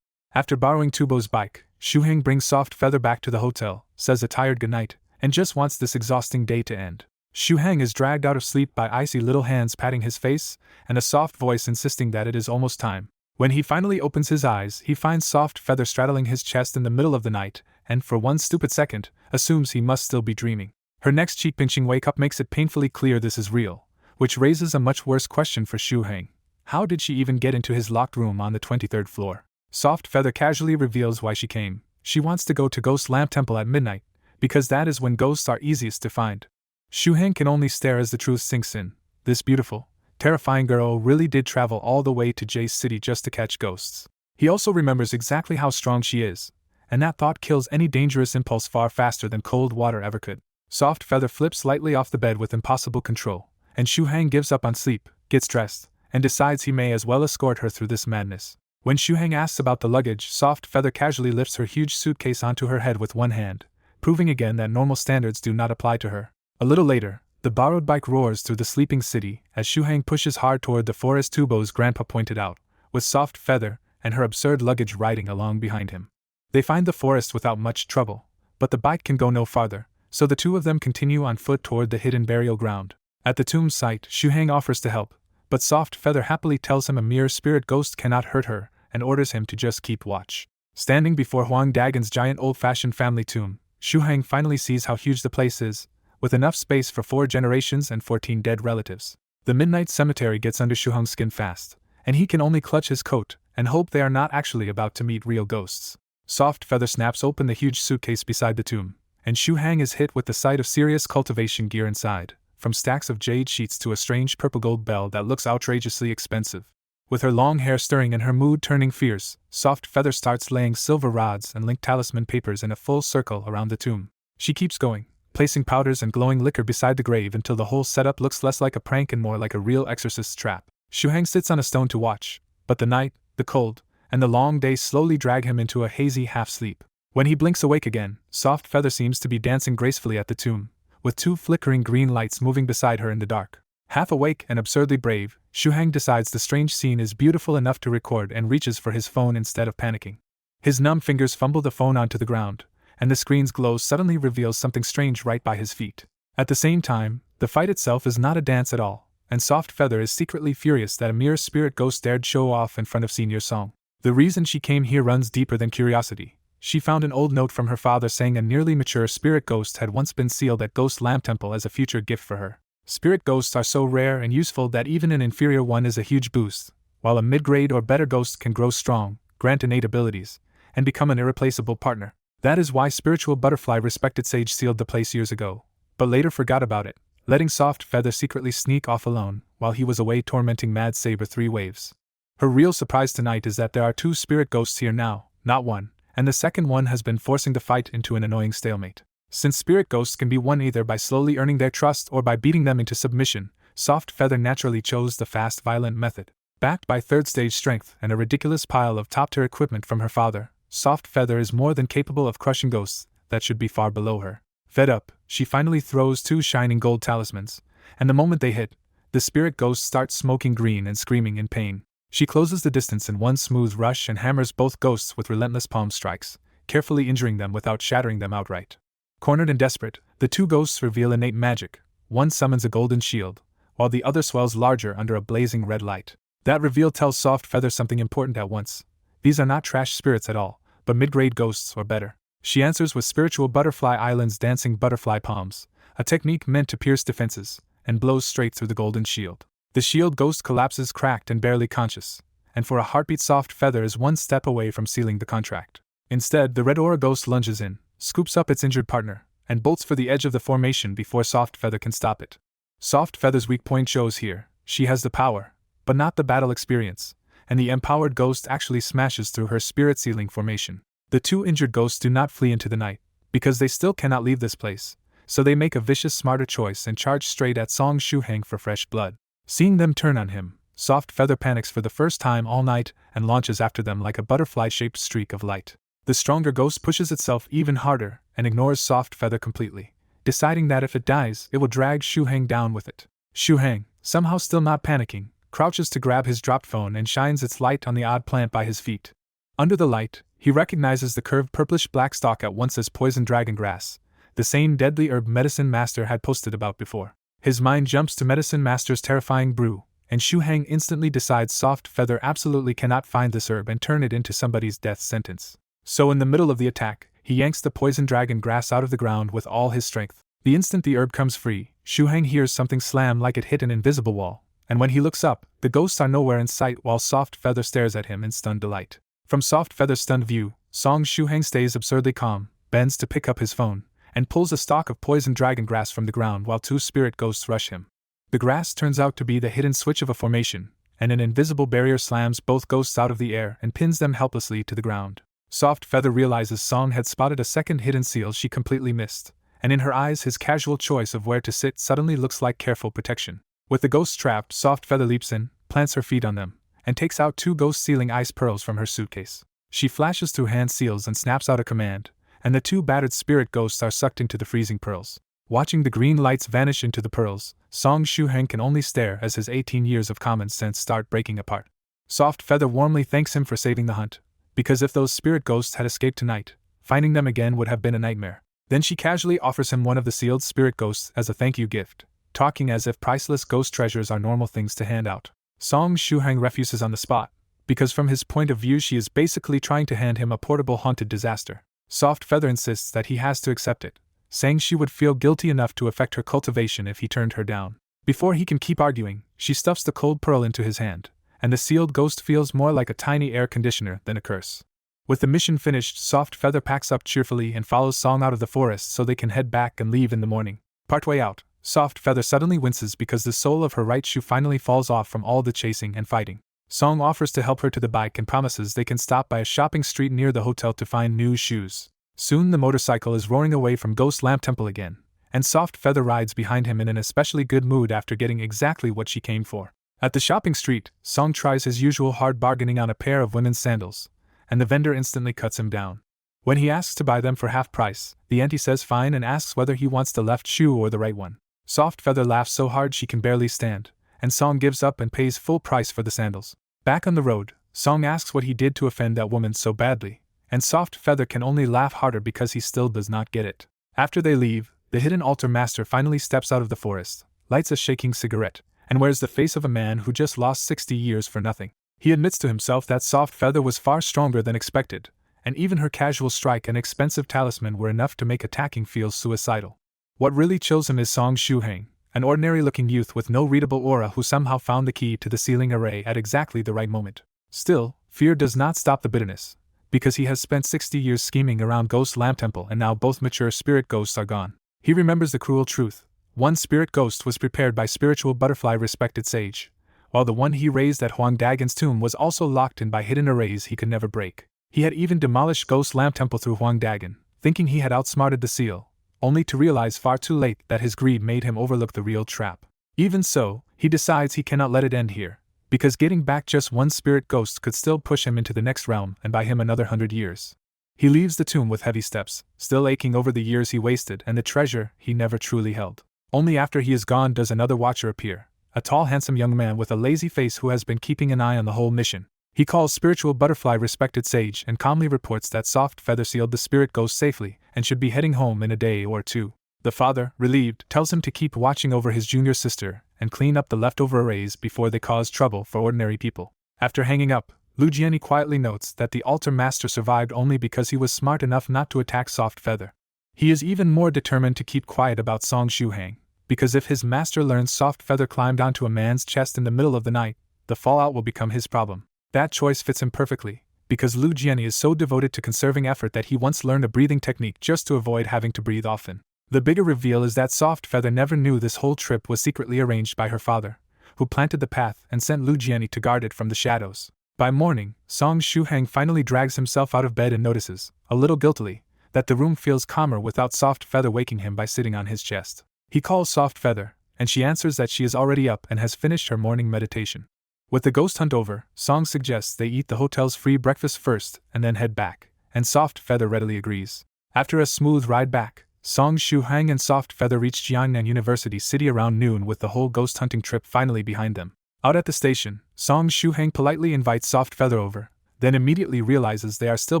After borrowing Tubo's bike, Shu Hang brings Soft Feather back to the hotel, says a tired goodnight, and just wants this exhausting day to end. Shu Hang is dragged out of sleep by icy little hands patting his face, and a soft voice insisting that it is almost time. When he finally opens his eyes, he finds Soft Feather straddling his chest in the middle of the night, and for one stupid second, assumes he must still be dreaming. Her next cheek-pinching wake-up makes it painfully clear this is real. which raises a much worse question for Shu Hang. How did she even get into his locked room on the 23rd floor? Soft Feather casually reveals why she came. She wants to go to Ghost Lamp Temple at midnight, because that is when ghosts are easiest to find. Shu Hang can only stare as the truth sinks in. This beautiful, terrifying girl really did travel all the way to Jay's city just to catch ghosts. He also remembers exactly how strong she is, and that thought kills any dangerous impulse far faster than cold water ever could. Soft Feather flips lightly off the bed with impossible control, and Shu Hang gives up on sleep, gets dressed, and decides he may as well escort her through this madness. When Shu Hang asks about the luggage, Soft Feather casually lifts her huge suitcase onto her head with one hand, proving again that normal standards do not apply to her. A little later, the borrowed bike roars through the sleeping city as Shu Hang pushes hard toward the forest Tubo's grandpa pointed out, with Soft Feather and her absurd luggage riding along behind him. They find the forest without much trouble, but the bike can go no farther, so the two of them continue on foot toward the hidden burial ground. At the tomb site, Shu Hang offers to help, but Soft Feather happily tells him a mere spirit ghost cannot hurt her and orders him to just keep watch. Standing before Huang Dagon's giant old-fashioned family tomb, Shu Hang finally sees how huge the place is, with enough space for 4 generations and 14 dead relatives. The midnight cemetery gets under Shu Hang's skin fast, and he can only clutch his coat and hope they are not actually about to meet real ghosts. Soft Feather snaps open the huge suitcase beside the tomb, and Shu Hang is hit with the sight of serious cultivation gear inside, from stacks of jade sheets to a strange purple gold bell that looks outrageously expensive. With her long hair stirring and her mood turning fierce, Soft Feather starts laying silver rods and linked talisman papers in a full circle around the tomb. She keeps going, placing powders and glowing liquor beside the grave until the whole setup looks less like a prank and more like a real exorcist's trap. Shu Hang sits on a stone to watch, but the night, the cold, and the long day slowly drag him into a hazy half-sleep. When he blinks awake again, Soft Feather seems to be dancing gracefully at the tomb, with 2 flickering green lights moving beside her in the dark. Half awake and absurdly brave, Shu Hang decides the strange scene is beautiful enough to record and reaches for his phone instead of panicking. His numb fingers fumble the phone onto the ground, and the screen's glow suddenly reveals something strange right by his feet. At the same time, the fight itself is not a dance at all, and Soft Feather is secretly furious that a mere spirit ghost dared show off in front of Senior Song. The reason she came here runs deeper than curiosity. She found an old note from her father saying a nearly mature spirit ghost had once been sealed at Ghost Lamp Temple as a future gift for her. Spirit ghosts are so rare and useful that even an inferior one is a huge boost, while a mid-grade or better ghost can grow strong, grant innate abilities, and become an irreplaceable partner. That is why Spiritual Butterfly respected Sage sealed the place years ago, but later forgot about it, letting Soft Feather secretly sneak off alone while he was away tormenting Mad Saber 3 waves. Her real surprise tonight is that there are 2 spirit ghosts here now, not one, and the second one has been forcing the fight into an annoying stalemate. Since spirit ghosts can be won either by slowly earning their trust or by beating them into submission, Soft Feather naturally chose the fast, violent method. Backed by 3rd stage strength and a ridiculous pile of top-tier equipment from her father, Soft Feather is more than capable of crushing ghosts that should be far below her. Fed up, she finally throws 2 shining gold talismans, and the moment they hit, the spirit ghosts start smoking green and screaming in pain. She closes the distance in one smooth rush and hammers both ghosts with relentless palm strikes, carefully injuring them without shattering them outright. Cornered and desperate, the 2 ghosts reveal innate magic. One summons a golden shield, while the other swells larger under a blazing red light. That reveal tells Soft Feather something important at once. These are not trash spirits at all, but mid-grade ghosts or better. She answers with Spiritual Butterfly Island's dancing butterfly palms, a technique meant to pierce defenses, and blows straight through the golden shield. The shield ghost collapses cracked and barely conscious, and for a heartbeat Soft Feather is one step away from sealing the contract. Instead, the red aura ghost lunges in, scoops up its injured partner, and bolts for the edge of the formation before Soft Feather can stop it. Soft Feather's weak point shows here. She has the power, but not the battle experience, and the empowered ghost actually smashes through her spirit-sealing formation. The 2 injured ghosts do not flee into the night, because they still cannot leave this place, so they make a vicious, smarter choice and charge straight at Song Shu Hang for fresh blood. Seeing them turn on him, Soft Feather panics for the first time all night and launches after them like a butterfly-shaped streak of light. The stronger ghost pushes itself even harder and ignores Soft Feather completely, deciding that if it dies, it will drag Shu Hang down with it. Shu Hang, somehow still not panicking, crouches to grab his dropped phone and shines its light on the odd plant by his feet. Under the light, he recognizes the curved purplish-black stalk at once as poison dragon grass, the same deadly herb Medicine Master had posted about before. His mind jumps to Medicine Master's terrifying brew, and Shu Hang instantly decides Soft Feather absolutely cannot find this herb and turn it into somebody's death sentence. So in the middle of the attack, he yanks the poison dragon grass out of the ground with all his strength. The instant the herb comes free, Shuhang hears something slam like it hit an invisible wall, and when he looks up, the ghosts are nowhere in sight while Soft Feather stares at him in stunned delight. From Soft Feather's stunned view, Song Shuhang stays absurdly calm, bends to pick up his phone, and pulls a stalk of poison dragon grass from the ground while two spirit ghosts rush him. The grass turns out to be the hidden switch of a formation, and an invisible barrier slams both ghosts out of the air and pins them helplessly to the ground. Soft Feather realizes Song had spotted a second hidden seal she completely missed, and in her eyes his casual choice of where to sit suddenly looks like careful protection. With the ghosts trapped, Soft Feather leaps in, plants her feet on them, and takes out two ghost-sealing ice pearls from her suitcase. She flashes through hand seals and snaps out a command, and the two battered spirit ghosts are sucked into the freezing pearls. Watching the green lights vanish into the pearls, Song Shuheng can only stare as his 18 years of common sense start breaking apart. Soft Feather warmly thanks him for saving the hunt, because if those spirit ghosts had escaped tonight, finding them again would have been a nightmare. Then she casually offers him one of the sealed spirit ghosts as a thank you gift, talking as if priceless ghost treasures are normal things to hand out. Song Shuheng refuses on the spot, because from his point of view she is basically trying to hand him a portable haunted disaster. Soft Feather insists that he has to accept it, saying she would feel guilty enough to affect her cultivation if he turned her down. Before he can keep arguing, she stuffs the cold pearl into his hand, and the sealed ghost feels more like a tiny air conditioner than a curse. With the mission finished, Soft Feather packs up cheerfully and follows Song out of the forest so they can head back and leave in the morning. Partway out, Soft Feather suddenly winces because the sole of her right shoe finally falls off from all the chasing and fighting. Song offers to help her to the bike and promises they can stop by a shopping street near the hotel to find new shoes. Soon the motorcycle is roaring away from Ghost Lamp Temple again, and Soft Feather rides behind him in an especially good mood after getting exactly what she came for. At the shopping street, Song tries his usual hard bargaining on a pair of women's sandals, and the vendor instantly cuts him down. When he asks to buy them for half price, the auntie says fine and asks whether he wants the left shoe or the right one. Soft Feather laughs so hard she can barely stand, and Song gives up and pays full price for the sandals. Back on the road, Song asks what he did to offend that woman so badly, and Soft Feather can only laugh harder because he still does not get it. After they leave, the hidden altar master finally steps out of the forest, lights a shaking cigarette, and wears the face of a man who just lost 60 years for nothing. He admits to himself that Soft Feather was far stronger than expected, and even her casual strike and expensive talisman were enough to make attacking feel suicidal. What really chills him is Song Shuheng, an ordinary-looking youth with no readable aura who somehow found the key to the sealing array at exactly the right moment. Still, fear does not stop the bitterness, because he has spent 60 years scheming around Ghost Lamp Temple and now both mature spirit ghosts are gone. He remembers the cruel truth. One spirit ghost was prepared by spiritual butterfly respected sage, while the one he raised at Huang Dagon's tomb was also locked in by hidden arrays he could never break. He had even demolished Ghost Lamp Temple through Huang Dagon, thinking he had outsmarted the seal, only to realize far too late that his greed made him overlook the real trap. Even so, he decides he cannot let it end here, because getting back just one spirit ghost could still push him into the next realm and buy him another 100 years. He leaves the tomb with heavy steps, still aching over the years he wasted and the treasure he never truly held. Only after he is gone does another watcher appear, a tall handsome young man with a lazy face who has been keeping an eye on the whole mission. He calls spiritual butterfly respected sage and calmly reports that Soft Feather sealed the spirit ghost safely and should be heading home in a day or two. The father, relieved, tells him to keep watching over his junior sister and clean up the leftover arrays before they cause trouble for ordinary people. After hanging up, Lu Jianyi quietly notes that the altar master survived only because he was smart enough not to attack Soft Feather. He is even more determined to keep quiet about Song Shuheng, because if his master learns Soft Feather climbed onto a man's chest in the middle of the night, the fallout will become his problem. That choice fits him perfectly, because Lu Jianyi is so devoted to conserving effort that he once learned a breathing technique just to avoid having to breathe often. The bigger reveal is that Soft Feather never knew this whole trip was secretly arranged by her father, who planted the path and sent Lu Jianyi to guard it from the shadows. By morning, Song Shuheng finally drags himself out of bed and notices, a little guiltily, that the room feels calmer without Soft Feather waking him by sitting on his chest. He calls Soft Feather, and she answers that she is already up and has finished her morning meditation. With the ghost hunt over, Song suggests they eat the hotel's free breakfast first and then head back, and Soft Feather readily agrees. After a smooth ride back, Song Shuheng and Soft Feather reach Jiangnan University City around noon with the whole ghost hunting trip finally behind them. Out at the station, Song Shuheng politely invites Soft Feather over, then immediately realizes they are still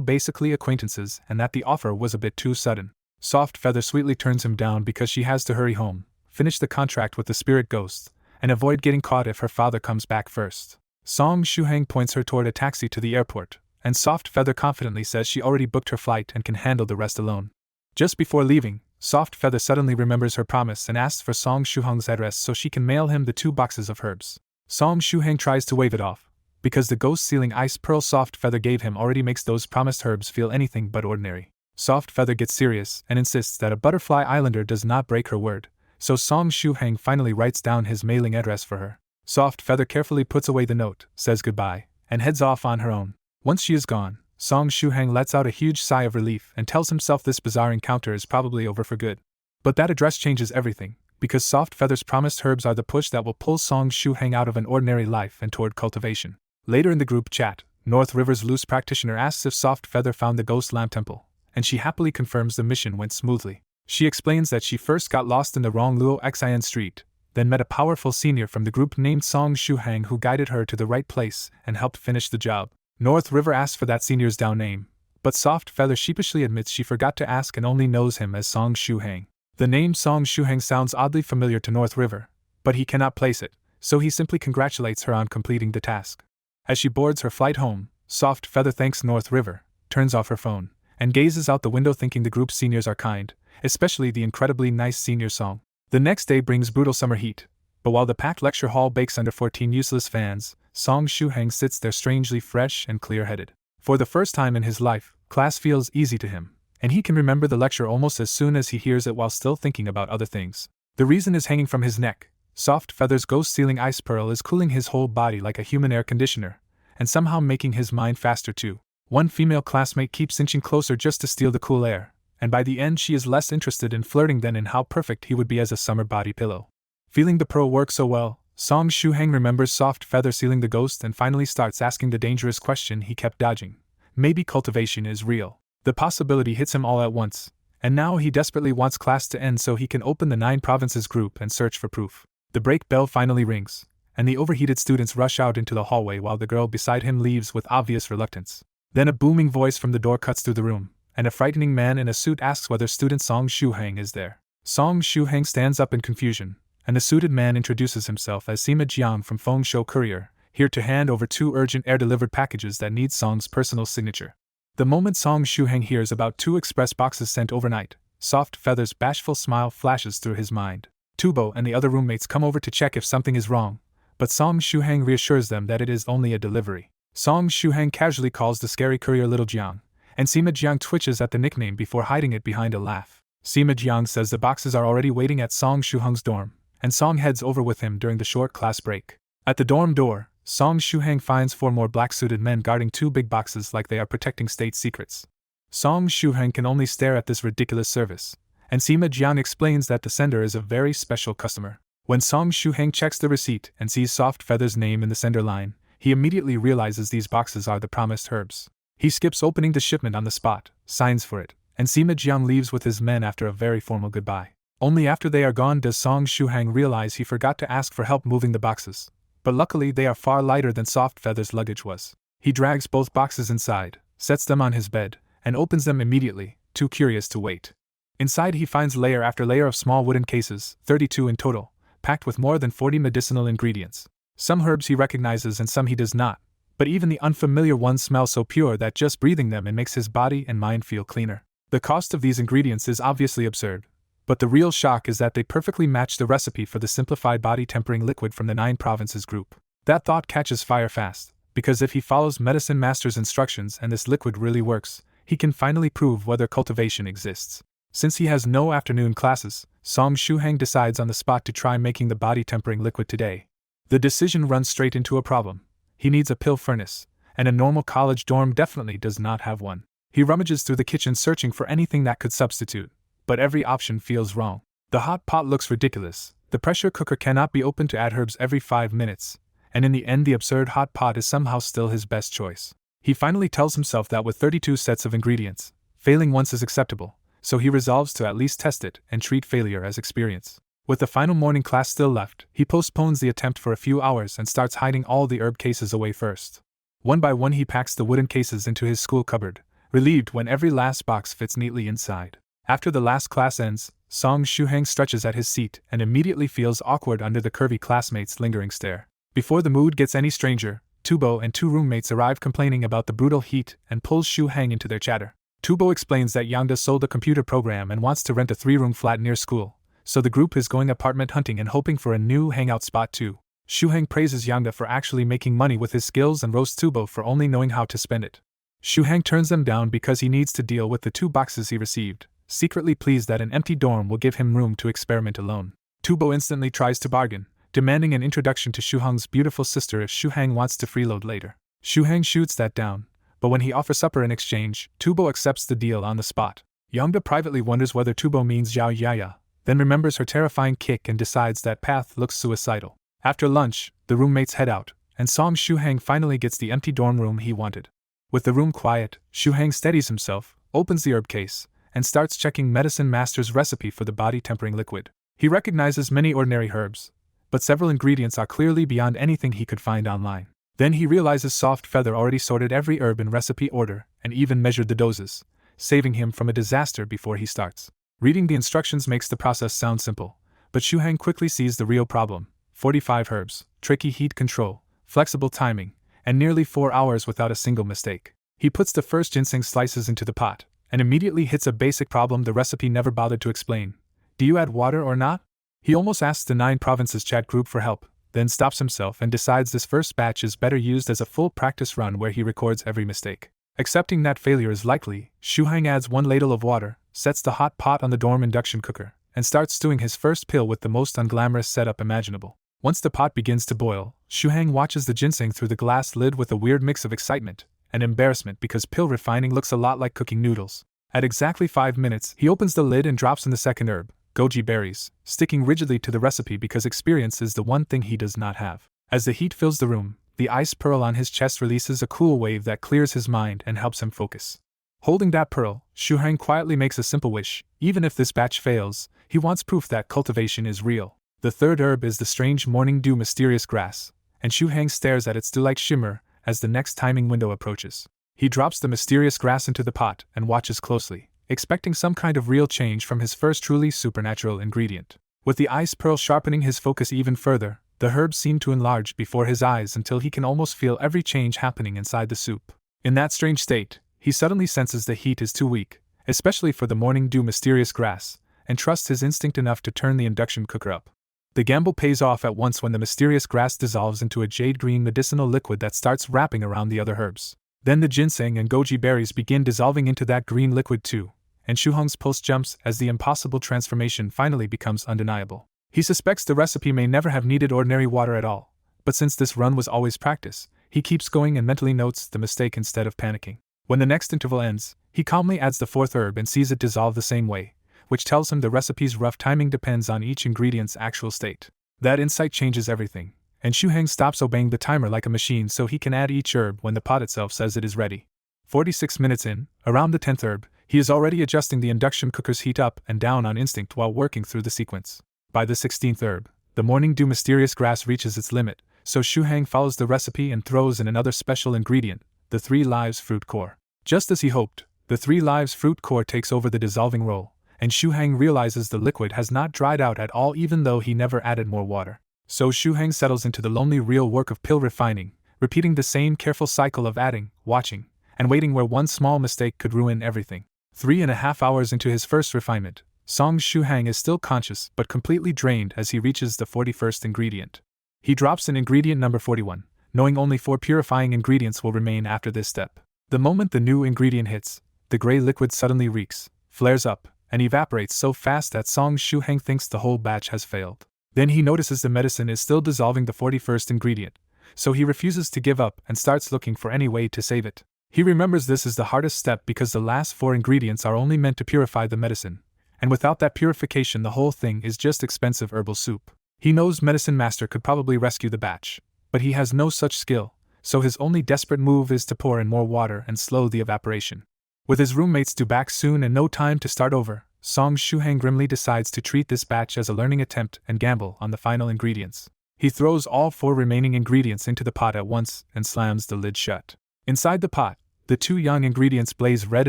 basically acquaintances and that the offer was a bit too sudden. Soft Feather sweetly turns him down because she has to hurry home, finish the contract with the spirit ghost, and avoid getting caught if her father comes back first. Song Shuheng points her toward a taxi to the airport, and Soft Feather confidently says she already booked her flight and can handle the rest alone. Just before leaving, Soft Feather suddenly remembers her promise and asks for Song Shuhang's address so she can mail him the 2 boxes of herbs. Song Shuhang tries to wave it off, because the ghost sealing ice pearl Soft Feather gave him already makes those promised herbs feel anything but ordinary. Soft Feather gets serious and insists that a butterfly islander does not break her word, so Song Shuhang finally writes down his mailing address for her. Soft Feather carefully puts away the note, says goodbye, and heads off on her own. Once she is gone, Song Shuhang lets out a huge sigh of relief and tells himself this bizarre encounter is probably over for good. But that address changes everything, because Soft Feather's promised herbs are the push that will pull Song Shuhang out of an ordinary life and toward cultivation. Later in the group chat, North River's loose practitioner asks if Soft Feather found the Ghost Lamp Temple, and she happily confirms the mission went smoothly. She explains that she first got lost in the wrong Luo Xin street, then met a powerful senior from the group named Song Shuhang who guided her to the right place and helped finish the job. North River asks for that senior's down name, but Soft Feather sheepishly admits she forgot to ask and only knows him as Song Shuhang. The name Song Shuhang sounds oddly familiar to North River, but he cannot place it, so he simply congratulates her on completing the task. As she boards her flight home, Soft Feather thanks North River, turns off her phone, and gazes out the window thinking the group's seniors are kind, especially the incredibly nice senior Song. The next day brings brutal summer heat, but while the packed lecture hall bakes under 14 useless fans, Song Shuhang sits there strangely fresh and clear-headed. For the first time in his life, class feels easy to him, and he can remember the lecture almost as soon as he hears it while still thinking about other things. The reason is hanging from his neck. Soft Feather's ghost-sealing ice pearl is cooling his whole body like a human air conditioner, and somehow making his mind faster too. One female classmate keeps inching closer just to steal the cool air, and by the end she is less interested in flirting than in how perfect he would be as a summer body pillow. Feeling the pearl work so well, Song Shuhang remembers Soft Feather sealing the ghost and finally starts asking the dangerous question he kept dodging. Maybe cultivation is real. The possibility hits him all at once, and now he desperately wants class to end so he can open the 9 provinces group and search for proof. The break bell finally rings, and the overheated students rush out into the hallway while the girl beside him leaves with obvious reluctance. Then a booming voice from the door cuts through the room, and a frightening man in a suit asks whether student Song Shuhang is there. Song Shuhang stands up in confusion, and the suited man introduces himself as Sima Jiang from Fengshan Courier, here to hand over 2 urgent air-delivered packages that need Song's personal signature. The moment Song Shuhang hears about 2 express boxes sent overnight, Soft Feather's bashful smile flashes through his mind. Tubo and the other roommates come over to check if something is wrong, but Song Shuhang reassures them that it is only a delivery. Song Shuhang casually calls the scary courier Little Jiang, and Sima Jiang twitches at the nickname before hiding it behind a laugh. Sima Jiang says the boxes are already waiting at Song Shuhang's dorm, and Song heads over with him during the short class break. At the dorm door, Song Shuhang finds 4 more black-suited men guarding 2 big boxes like they are protecting state secrets. Song Shuhang can only stare at this ridiculous service, and Sima Jiang explains that the sender is a very special customer. When Song Shuhang checks the receipt and sees Soft Feather's name in the sender line, he immediately realizes these boxes are the promised herbs. He skips opening the shipment on the spot, signs for it, and Sima Jiang leaves with his men after a very formal goodbye. Only after they are gone does Song Shuhang realize he forgot to ask for help moving the boxes, but luckily they are far lighter than Soft Feather's luggage was. He drags both boxes inside, sets them on his bed, and opens them immediately, too curious to wait. Inside he finds layer after layer of small wooden cases, 32 in total, packed with more than 40 medicinal ingredients. Some herbs he recognizes and some he does not, but even the unfamiliar ones smell so pure that just breathing them in makes his body and mind feel cleaner. The cost of these ingredients is obviously absurd, but the real shock is that they perfectly match the recipe for the simplified body-tempering liquid from the 9 provinces group. That thought catches fire fast, because if he follows Medicine Master's instructions and this liquid really works, he can finally prove whether cultivation exists. Since he has no afternoon classes, Song Shuhang decides on the spot to try making the body-tempering liquid today. The decision runs straight into a problem. He needs a pill furnace, and a normal college dorm definitely does not have one. He rummages through the kitchen searching for anything that could substitute, but every option feels wrong. The hot pot looks ridiculous, the pressure cooker cannot be opened to add herbs every 5 minutes, and in the end the absurd hot pot is somehow still his best choice. He finally tells himself that with 32 sets of ingredients, failing once is acceptable, so he resolves to at least test it and treat failure as experience. With the final morning class still left, he postpones the attempt for a few hours and starts hiding all the herb cases away first. One by one he packs the wooden cases into his school cupboard, relieved when every last box fits neatly inside. After the last class ends, Song Shuhang stretches at his seat and immediately feels awkward under the curvy classmate's lingering stare. Before the mood gets any stranger, Tubo and 2 roommates arrive complaining about the brutal heat and pulls Shuhang into their chatter. Tubo explains that Yangda sold a computer program and wants to rent a 3-room flat near school, so the group is going apartment hunting and hoping for a new hangout spot too. Shuhang praises Yangda for actually making money with his skills and roasts Tubo for only knowing how to spend it. Shuhang turns them down because he needs to deal with the 2 boxes he received, secretly pleased that an empty dorm will give him room to experiment alone. Tubo instantly tries to bargain, demanding an introduction to Shuhang's beautiful sister if Shuhang wants to freeload later. Shuhang shoots that down, but when he offers supper in exchange, Tubo accepts the deal on the spot. Yangda privately wonders whether Tubo means Zhao Yaya, then remembers her terrifying kick and decides that path looks suicidal. After lunch, the roommates head out, and Song Shuhang finally gets the empty dorm room he wanted. With the room quiet, Shuhang steadies himself, opens the herb case, and starts checking Medicine Master's recipe for the body-tempering liquid. He recognizes many ordinary herbs, but several ingredients are clearly beyond anything he could find online. Then he realizes Soft Feather already sorted every herb in recipe order and even measured the doses, saving him from a disaster before he starts. Reading the instructions makes the process sound simple, but Shuhang quickly sees the real problem: 45 herbs, tricky heat control, flexible timing, and nearly 4 hours without a single mistake. He puts the first ginseng slices into the pot, and immediately hits a basic problem the recipe never bothered to explain. Do you add water or not? He almost asks the 9 Provinces chat group for help, then stops himself and decides this first batch is better used as a full practice run where he records every mistake. Accepting that failure is likely, Shuhang adds 1 ladle of water, sets the hot pot on the dorm induction cooker, and starts stewing his first pill with the most unglamorous setup imaginable. Once the pot begins to boil, Shuhang watches the ginseng through the glass lid with a weird mix of excitement and embarrassment because pill refining looks a lot like cooking noodles. At exactly 5 minutes, he opens the lid and drops in the second herb, goji berries, sticking rigidly to the recipe because experience is the one thing he does not have. As the heat fills the room, the ice pearl on his chest releases a cool wave that clears his mind and helps him focus. Holding that pearl, Shuhang quietly makes a simple wish. Even if this batch fails, he wants proof that cultivation is real. The third herb is the strange morning dew mysterious grass, and Shuhang stares at its dew-like shimmer as the next timing window approaches. He drops the mysterious grass into the pot and watches closely, expecting some kind of real change from his first truly supernatural ingredient. With the ice pearl sharpening his focus even further, the herbs seem to enlarge before his eyes until he can almost feel every change happening inside the soup. In that strange state, he suddenly senses the heat is too weak, especially for the morning dew mysterious grass, and trusts his instinct enough to turn the induction cooker up. The gamble pays off at once when the mysterious grass dissolves into a jade-green medicinal liquid that starts wrapping around the other herbs. Then the ginseng and goji berries begin dissolving into that green liquid too, and Shuhang's pulse jumps as the impossible transformation finally becomes undeniable. He suspects the recipe may never have needed ordinary water at all, but since this run was always practice, he keeps going and mentally notes the mistake instead of panicking. When the next interval ends, he calmly adds the 4th herb and sees it dissolve the same way, which tells him the recipe's rough timing depends on each ingredient's actual state. That insight changes everything, and Shuhang stops obeying the timer like a machine so he can add each herb when the pot itself says it is ready. 46 minutes in, around the 10th herb, he is already adjusting the induction cooker's heat up and down on instinct while working through the sequence. By the 16th herb, the morning dew mysterious grass reaches its limit, so Shuhang follows the recipe and throws in another special ingredient, the 3 Lives fruit core. Just as he hoped, the 3 Lives fruit core takes over the dissolving role, and Shuhang realizes the liquid has not dried out at all even though he never added more water. So Shuhang settles into the lonely real work of pill refining, repeating the same careful cycle of adding, watching, and waiting where one small mistake could ruin everything. 3.5 hours into his first refinement, Song Shuhang is still conscious but completely drained as he reaches the 41st ingredient. He drops in ingredient number 41, knowing only 4 purifying ingredients will remain after this step. The moment the new ingredient hits, the gray liquid suddenly reeks, flares up, and evaporates so fast that Song Shuhang thinks the whole batch has failed. Then he notices the medicine is still dissolving the 41st ingredient, so he refuses to give up and starts looking for any way to save it. He remembers this is the hardest step because the last 4 ingredients are only meant to purify the medicine, and without that purification the whole thing is just expensive herbal soup. He knows Medicine Master could probably rescue the batch, but he has no such skill, so his only desperate move is to pour in more water and slow the evaporation. With his roommates due back soon and no time to start over, Song Shuhang grimly decides to treat this batch as a learning attempt and gamble on the final ingredients. He throws all 4 remaining ingredients into the pot at once and slams the lid shut. Inside the pot, the 2 young ingredients blaze red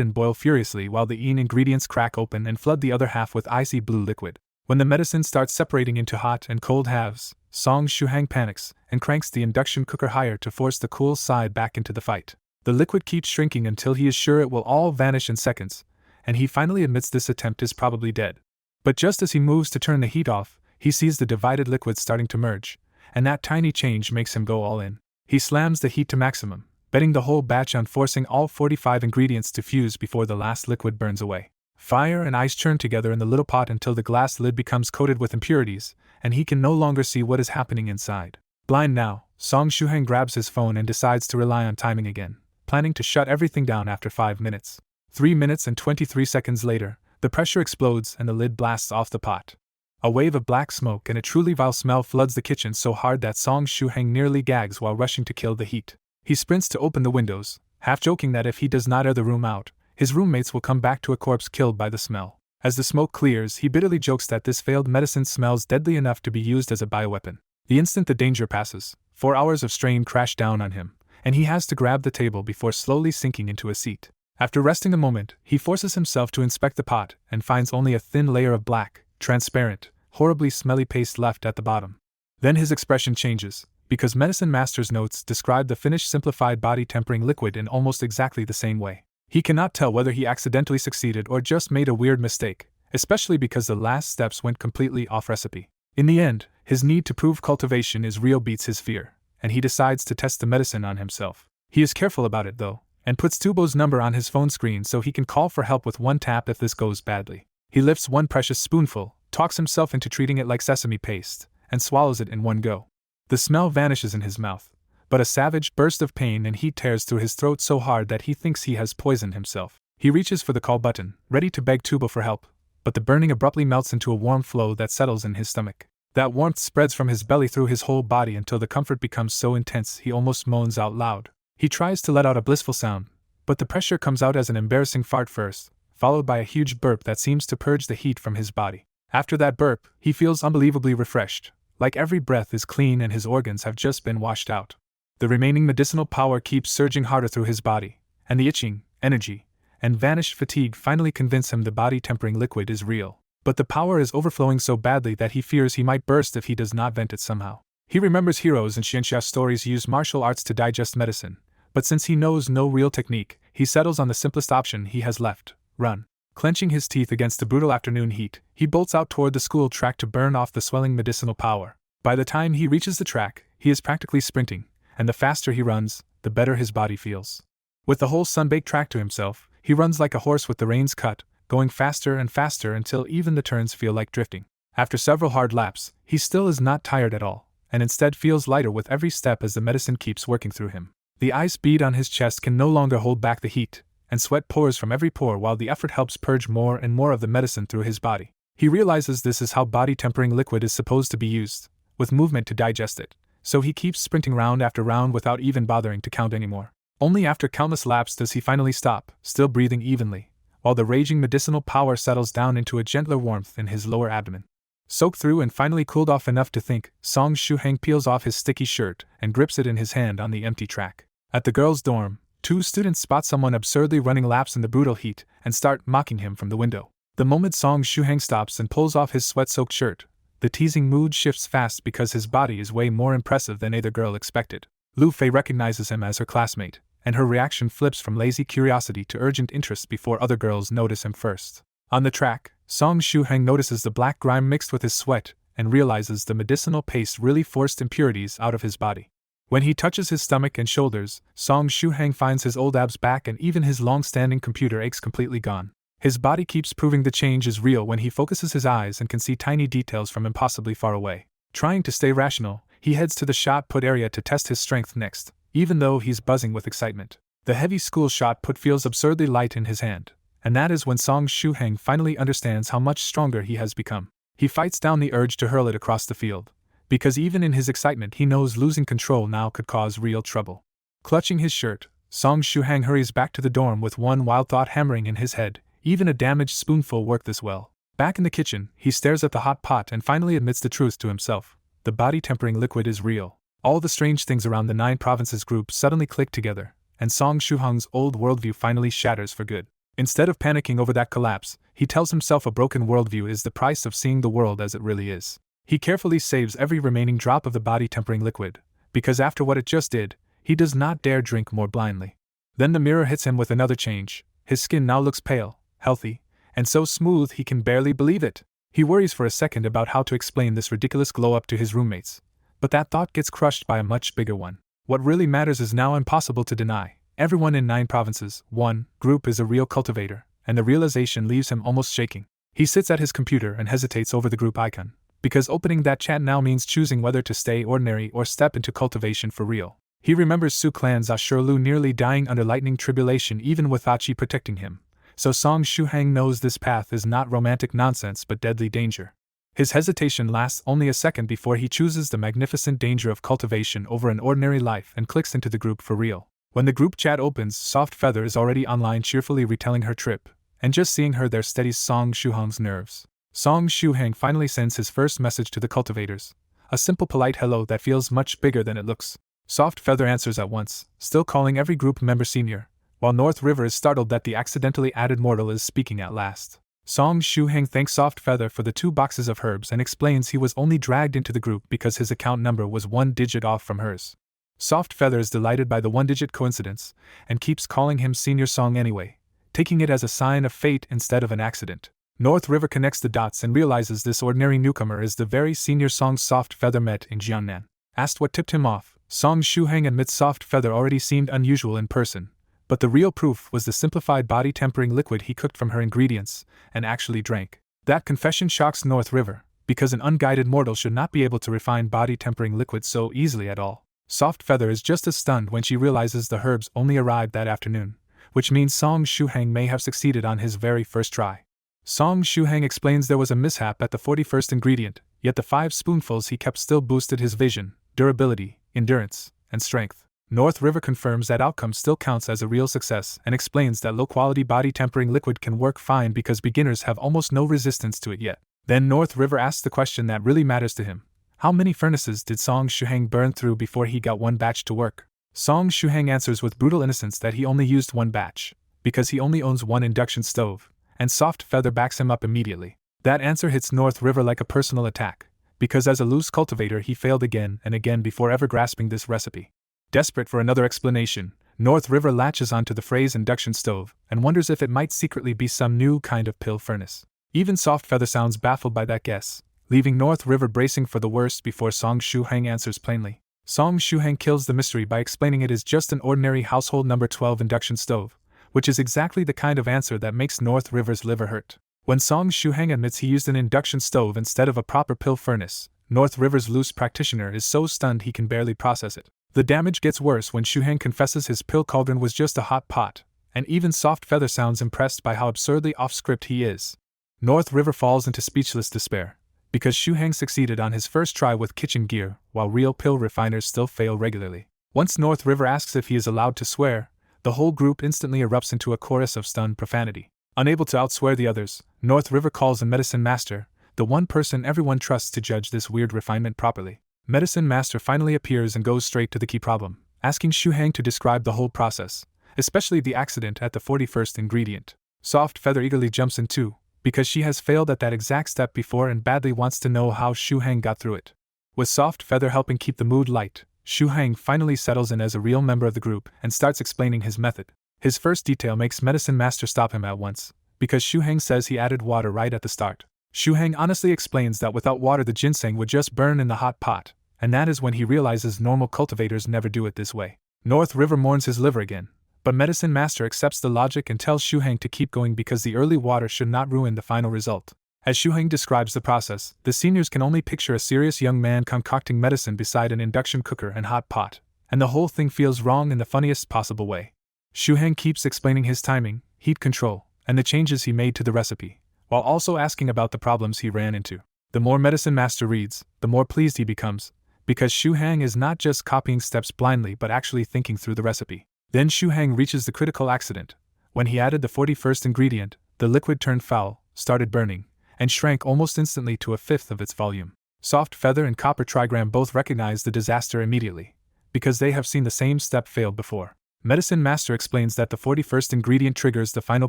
and boil furiously while the yin ingredients crack open and flood the other half with icy blue liquid. When the medicine starts separating into hot and cold halves, Song Shuhang panics and cranks the induction cooker higher to force the cool side back into the fight. The liquid keeps shrinking until he is sure it will all vanish in seconds, and he finally admits this attempt is probably dead. But just as he moves to turn the heat off, he sees the divided liquid starting to merge, and that tiny change makes him go all in. He slams the heat to maximum, betting the whole batch on forcing all 45 ingredients to fuse before the last liquid burns away. Fire and ice churn together in the little pot until the glass lid becomes coated with impurities, and he can no longer see what is happening inside. Blind now, Song Shuheng grabs his phone and decides to rely on timing again, planning to shut everything down after 5 minutes. 3 minutes and 23 seconds later, the pressure explodes and the lid blasts off the pot. A wave of black smoke and a truly vile smell floods the kitchen so hard that Song Shuheng nearly gags while rushing to kill the heat. He sprints to open the windows, half joking that if he does not air the room out, his roommates will come back to a corpse killed by the smell. As the smoke clears, he bitterly jokes that this failed medicine smells deadly enough to be used as a bioweapon. The instant the danger passes, 4 hours of strain crash down on him, and he has to grab the table before slowly sinking into a seat. After resting a moment, he forces himself to inspect the pot and finds only a thin layer of black, transparent, horribly smelly paste left at the bottom. Then his expression changes, because Medicine Master's notes describe the finished simplified body tempering liquid in almost exactly the same way. He cannot tell whether he accidentally succeeded or just made a weird mistake, especially because the last steps went completely off recipe. In the end, his need to prove cultivation is real beats his fear, and he decides to test the medicine on himself. He is careful about it though, and puts Tubo's number on his phone screen so he can call for help with one tap if this goes badly. He lifts one precious spoonful, talks himself into treating it like sesame paste, and swallows it in one go. The smell vanishes in his mouth, but a savage burst of pain and heat tears through his throat so hard that he thinks he has poisoned himself. He reaches for the call button, ready to beg Tubo for help, but the burning abruptly melts into a warm flow that settles in his stomach. That warmth spreads from his belly through his whole body until the comfort becomes so intense he almost moans out loud. He tries to let out a blissful sound, but the pressure comes out as an embarrassing fart first, followed by a huge burp that seems to purge the heat from his body. After that burp, he feels unbelievably refreshed, like every breath is clean and his organs have just been washed out. The remaining medicinal power keeps surging harder through his body, and the itching, energy, and vanished fatigue finally convince him the body-tempering liquid is real. But the power is overflowing so badly that he fears he might burst if he does not vent it somehow. He remembers heroes in Xianxia stories use martial arts to digest medicine, but since he knows no real technique, he settles on the simplest option he has left: run. Clenching his teeth against the brutal afternoon heat, he bolts out toward the school track to burn off the swelling medicinal power. By the time he reaches the track, he is practically sprinting, and the faster he runs, the better his body feels. With the whole sun-baked track to himself, he runs like a horse with the reins cut, going faster and faster until even the turns feel like drifting. After several hard laps, he still is not tired at all, and instead feels lighter with every step as the medicine keeps working through him. The ice bead on his chest can no longer hold back the heat, and sweat pours from every pore while the effort helps purge more and more of the medicine through his body. He realizes this is how body-tempering liquid is supposed to be used, with movement to digest it, so he keeps sprinting round after round without even bothering to count anymore. Only after countless laps does he finally stop, still breathing evenly, while the raging medicinal power settles down into a gentler warmth in his lower abdomen. Soaked through and finally cooled off enough to think, Song Shuheng peels off his sticky shirt and grips it in his hand on the empty track. At the girls' dorm, 2 students spot someone absurdly running laps in the brutal heat and start mocking him from the window. The moment Song Shuheng stops and pulls off his sweat-soaked shirt, the teasing mood shifts fast because his body is way more impressive than either girl expected. Lu Fei recognizes him as her classmate, and her reaction flips from lazy curiosity to urgent interest before other girls notice him first. On the track, Song Shuheng notices the black grime mixed with his sweat and realizes the medicinal paste really forced impurities out of his body. When he touches his stomach and shoulders, Song Shuheng finds his old abs back and even his long-standing computer aches completely gone. His body keeps proving the change is real when he focuses his eyes and can see tiny details from impossibly far away. Trying to stay rational, he heads to the shot put area to test his strength next, even though he's buzzing with excitement. The heavy school shot put feels absurdly light in his hand, and that is when Song Shuheng finally understands how much stronger he has become. He fights down the urge to hurl it across the field, because even in his excitement he knows losing control now could cause real trouble. Clutching his shirt, Song Shuheng hurries back to the dorm with one wild thought hammering in his head: even a damaged spoonful worked this well. Back in the kitchen, he stares at the hot pot and finally admits the truth to himself: the body-tempering liquid is real. All the strange things around the 9 provinces group suddenly click together, and Song Shuheng's old worldview finally shatters for good. Instead of panicking over that collapse, he tells himself a broken worldview is the price of seeing the world as it really is. He carefully saves every remaining drop of the body-tempering liquid, because after what it just did, he does not dare drink more blindly. Then the mirror hits him with another change. His skin now looks pale, healthy, and so smooth he can barely believe it. He worries for a second about how to explain this ridiculous glow-up to his roommates, but that thought gets crushed by a much bigger one. What really matters is now impossible to deny. Everyone in 9 provinces, 1 group is a real cultivator, and the realization leaves him almost shaking. He sits at his computer and hesitates over the group icon, because opening that chat now means choosing whether to stay ordinary or step into cultivation for real. He remembers Su Clan's Ashurlu nearly dying under lightning tribulation even with Achi protecting him, so Song Shuhang knows this path is not romantic nonsense but deadly danger. His hesitation lasts only a second before he chooses the magnificent danger of cultivation over an ordinary life and clicks into the group for real. When the group chat opens, Soft Feather is already online cheerfully retelling her trip, and just seeing her there steadies Song Shuhang's nerves. Song Shuhang finally sends his first message to the cultivators, a simple polite hello that feels much bigger than it looks. Soft Feather answers at once, still calling every group member senior, while North River is startled that the accidentally added mortal is speaking at last. Song Shuhang thanks Soft Feather for the 2 boxes of herbs and explains he was only dragged into the group because his account number was 1 digit off from hers. Soft Feather is delighted by the 1-digit coincidence, and keeps calling him Senior Song anyway, taking it as a sign of fate instead of an accident. North River connects the dots and realizes this ordinary newcomer is the very Senior Song Soft Feather met in Jiangnan. Asked what tipped him off, Song Shuhang admits Soft Feather already seemed unusual in person, but the real proof was the simplified body-tempering liquid he cooked from her ingredients and actually drank. That confession shocks North River, because an unguided mortal should not be able to refine body-tempering liquid so easily at all. Soft Feather is just as stunned when she realizes the herbs only arrived that afternoon, which means Song Shuhang may have succeeded on his very first try. Song Shuhang explains there was a mishap at the 41st ingredient, yet the 5 spoonfuls he kept still boosted his vision, durability, endurance, and strength. North River confirms that outcome still counts as a real success and explains that low-quality body-tempering liquid can work fine because beginners have almost no resistance to it yet. Then North River asks the question that really matters to him. How many furnaces did Song Shuhang burn through before he got 1 batch to work? Song Shuhang answers with brutal innocence that he only used 1 batch, because he only owns 1 induction stove, and Soft Feather backs him up immediately. That answer hits North River like a personal attack, because as a loose cultivator he failed again and again before ever grasping this recipe. Desperate for another explanation, North River latches onto the phrase induction stove and wonders if it might secretly be some new kind of pill furnace. Even Soft Feather sounds baffled by that guess, leaving North River bracing for the worst before Song Shuhang answers plainly. Song Shuhang kills the mystery by explaining it is just an ordinary household number 12 induction stove, which is exactly the kind of answer that makes North River's liver hurt. When Song Shuhang admits he used an induction stove instead of a proper pill furnace, North River's loose practitioner is so stunned he can barely process it. The damage gets worse when Shuhang confesses his pill cauldron was just a hot pot, and even Soft Feather sounds impressed by how absurdly off-script he is. North River falls into speechless despair, because Shuhang succeeded on his first try with kitchen gear, while real pill refiners still fail regularly. Once North River asks if he is allowed to swear, the whole group instantly erupts into a chorus of stunned profanity. Unable to outswear the others, North River calls a medicine master, the one person everyone trusts to judge this weird refinement properly. Medicine Master finally appears and goes straight to the key problem, asking Shuhang to describe the whole process, especially the accident at the 41st ingredient. Soft Feather eagerly jumps in too, because she has failed at that exact step before and badly wants to know how Shuhang got through it. With Soft Feather helping keep the mood light, Shuhang finally settles in as a real member of the group and starts explaining his method. His first detail makes Medicine Master stop him at once, because Shuhang says he added water right at the start. Shuhang honestly explains that without water the ginseng would just burn in the hot pot, and that is when he realizes normal cultivators never do it this way. North River mourns his liver again, but Medicine Master accepts the logic and tells Shuhang to keep going because the early water should not ruin the final result. As Shuhang describes the process, the seniors can only picture a serious young man concocting medicine beside an induction cooker and hot pot, and the whole thing feels wrong in the funniest possible way. Shuhang keeps explaining his timing, heat control, and the changes he made to the recipe, while also asking about the problems he ran into. The more Medicine Master reads, the more pleased he becomes, because Shuhang is not just copying steps blindly but actually thinking through the recipe. Then Shuhang reaches the critical accident. When he added the 41st ingredient, the liquid turned foul, started burning, and shrank almost instantly to a fifth of its volume. Soft Feather and Copper Trigram both recognize the disaster immediately, because they have seen the same step failed before. Medicine Master explains that the 41st ingredient triggers the final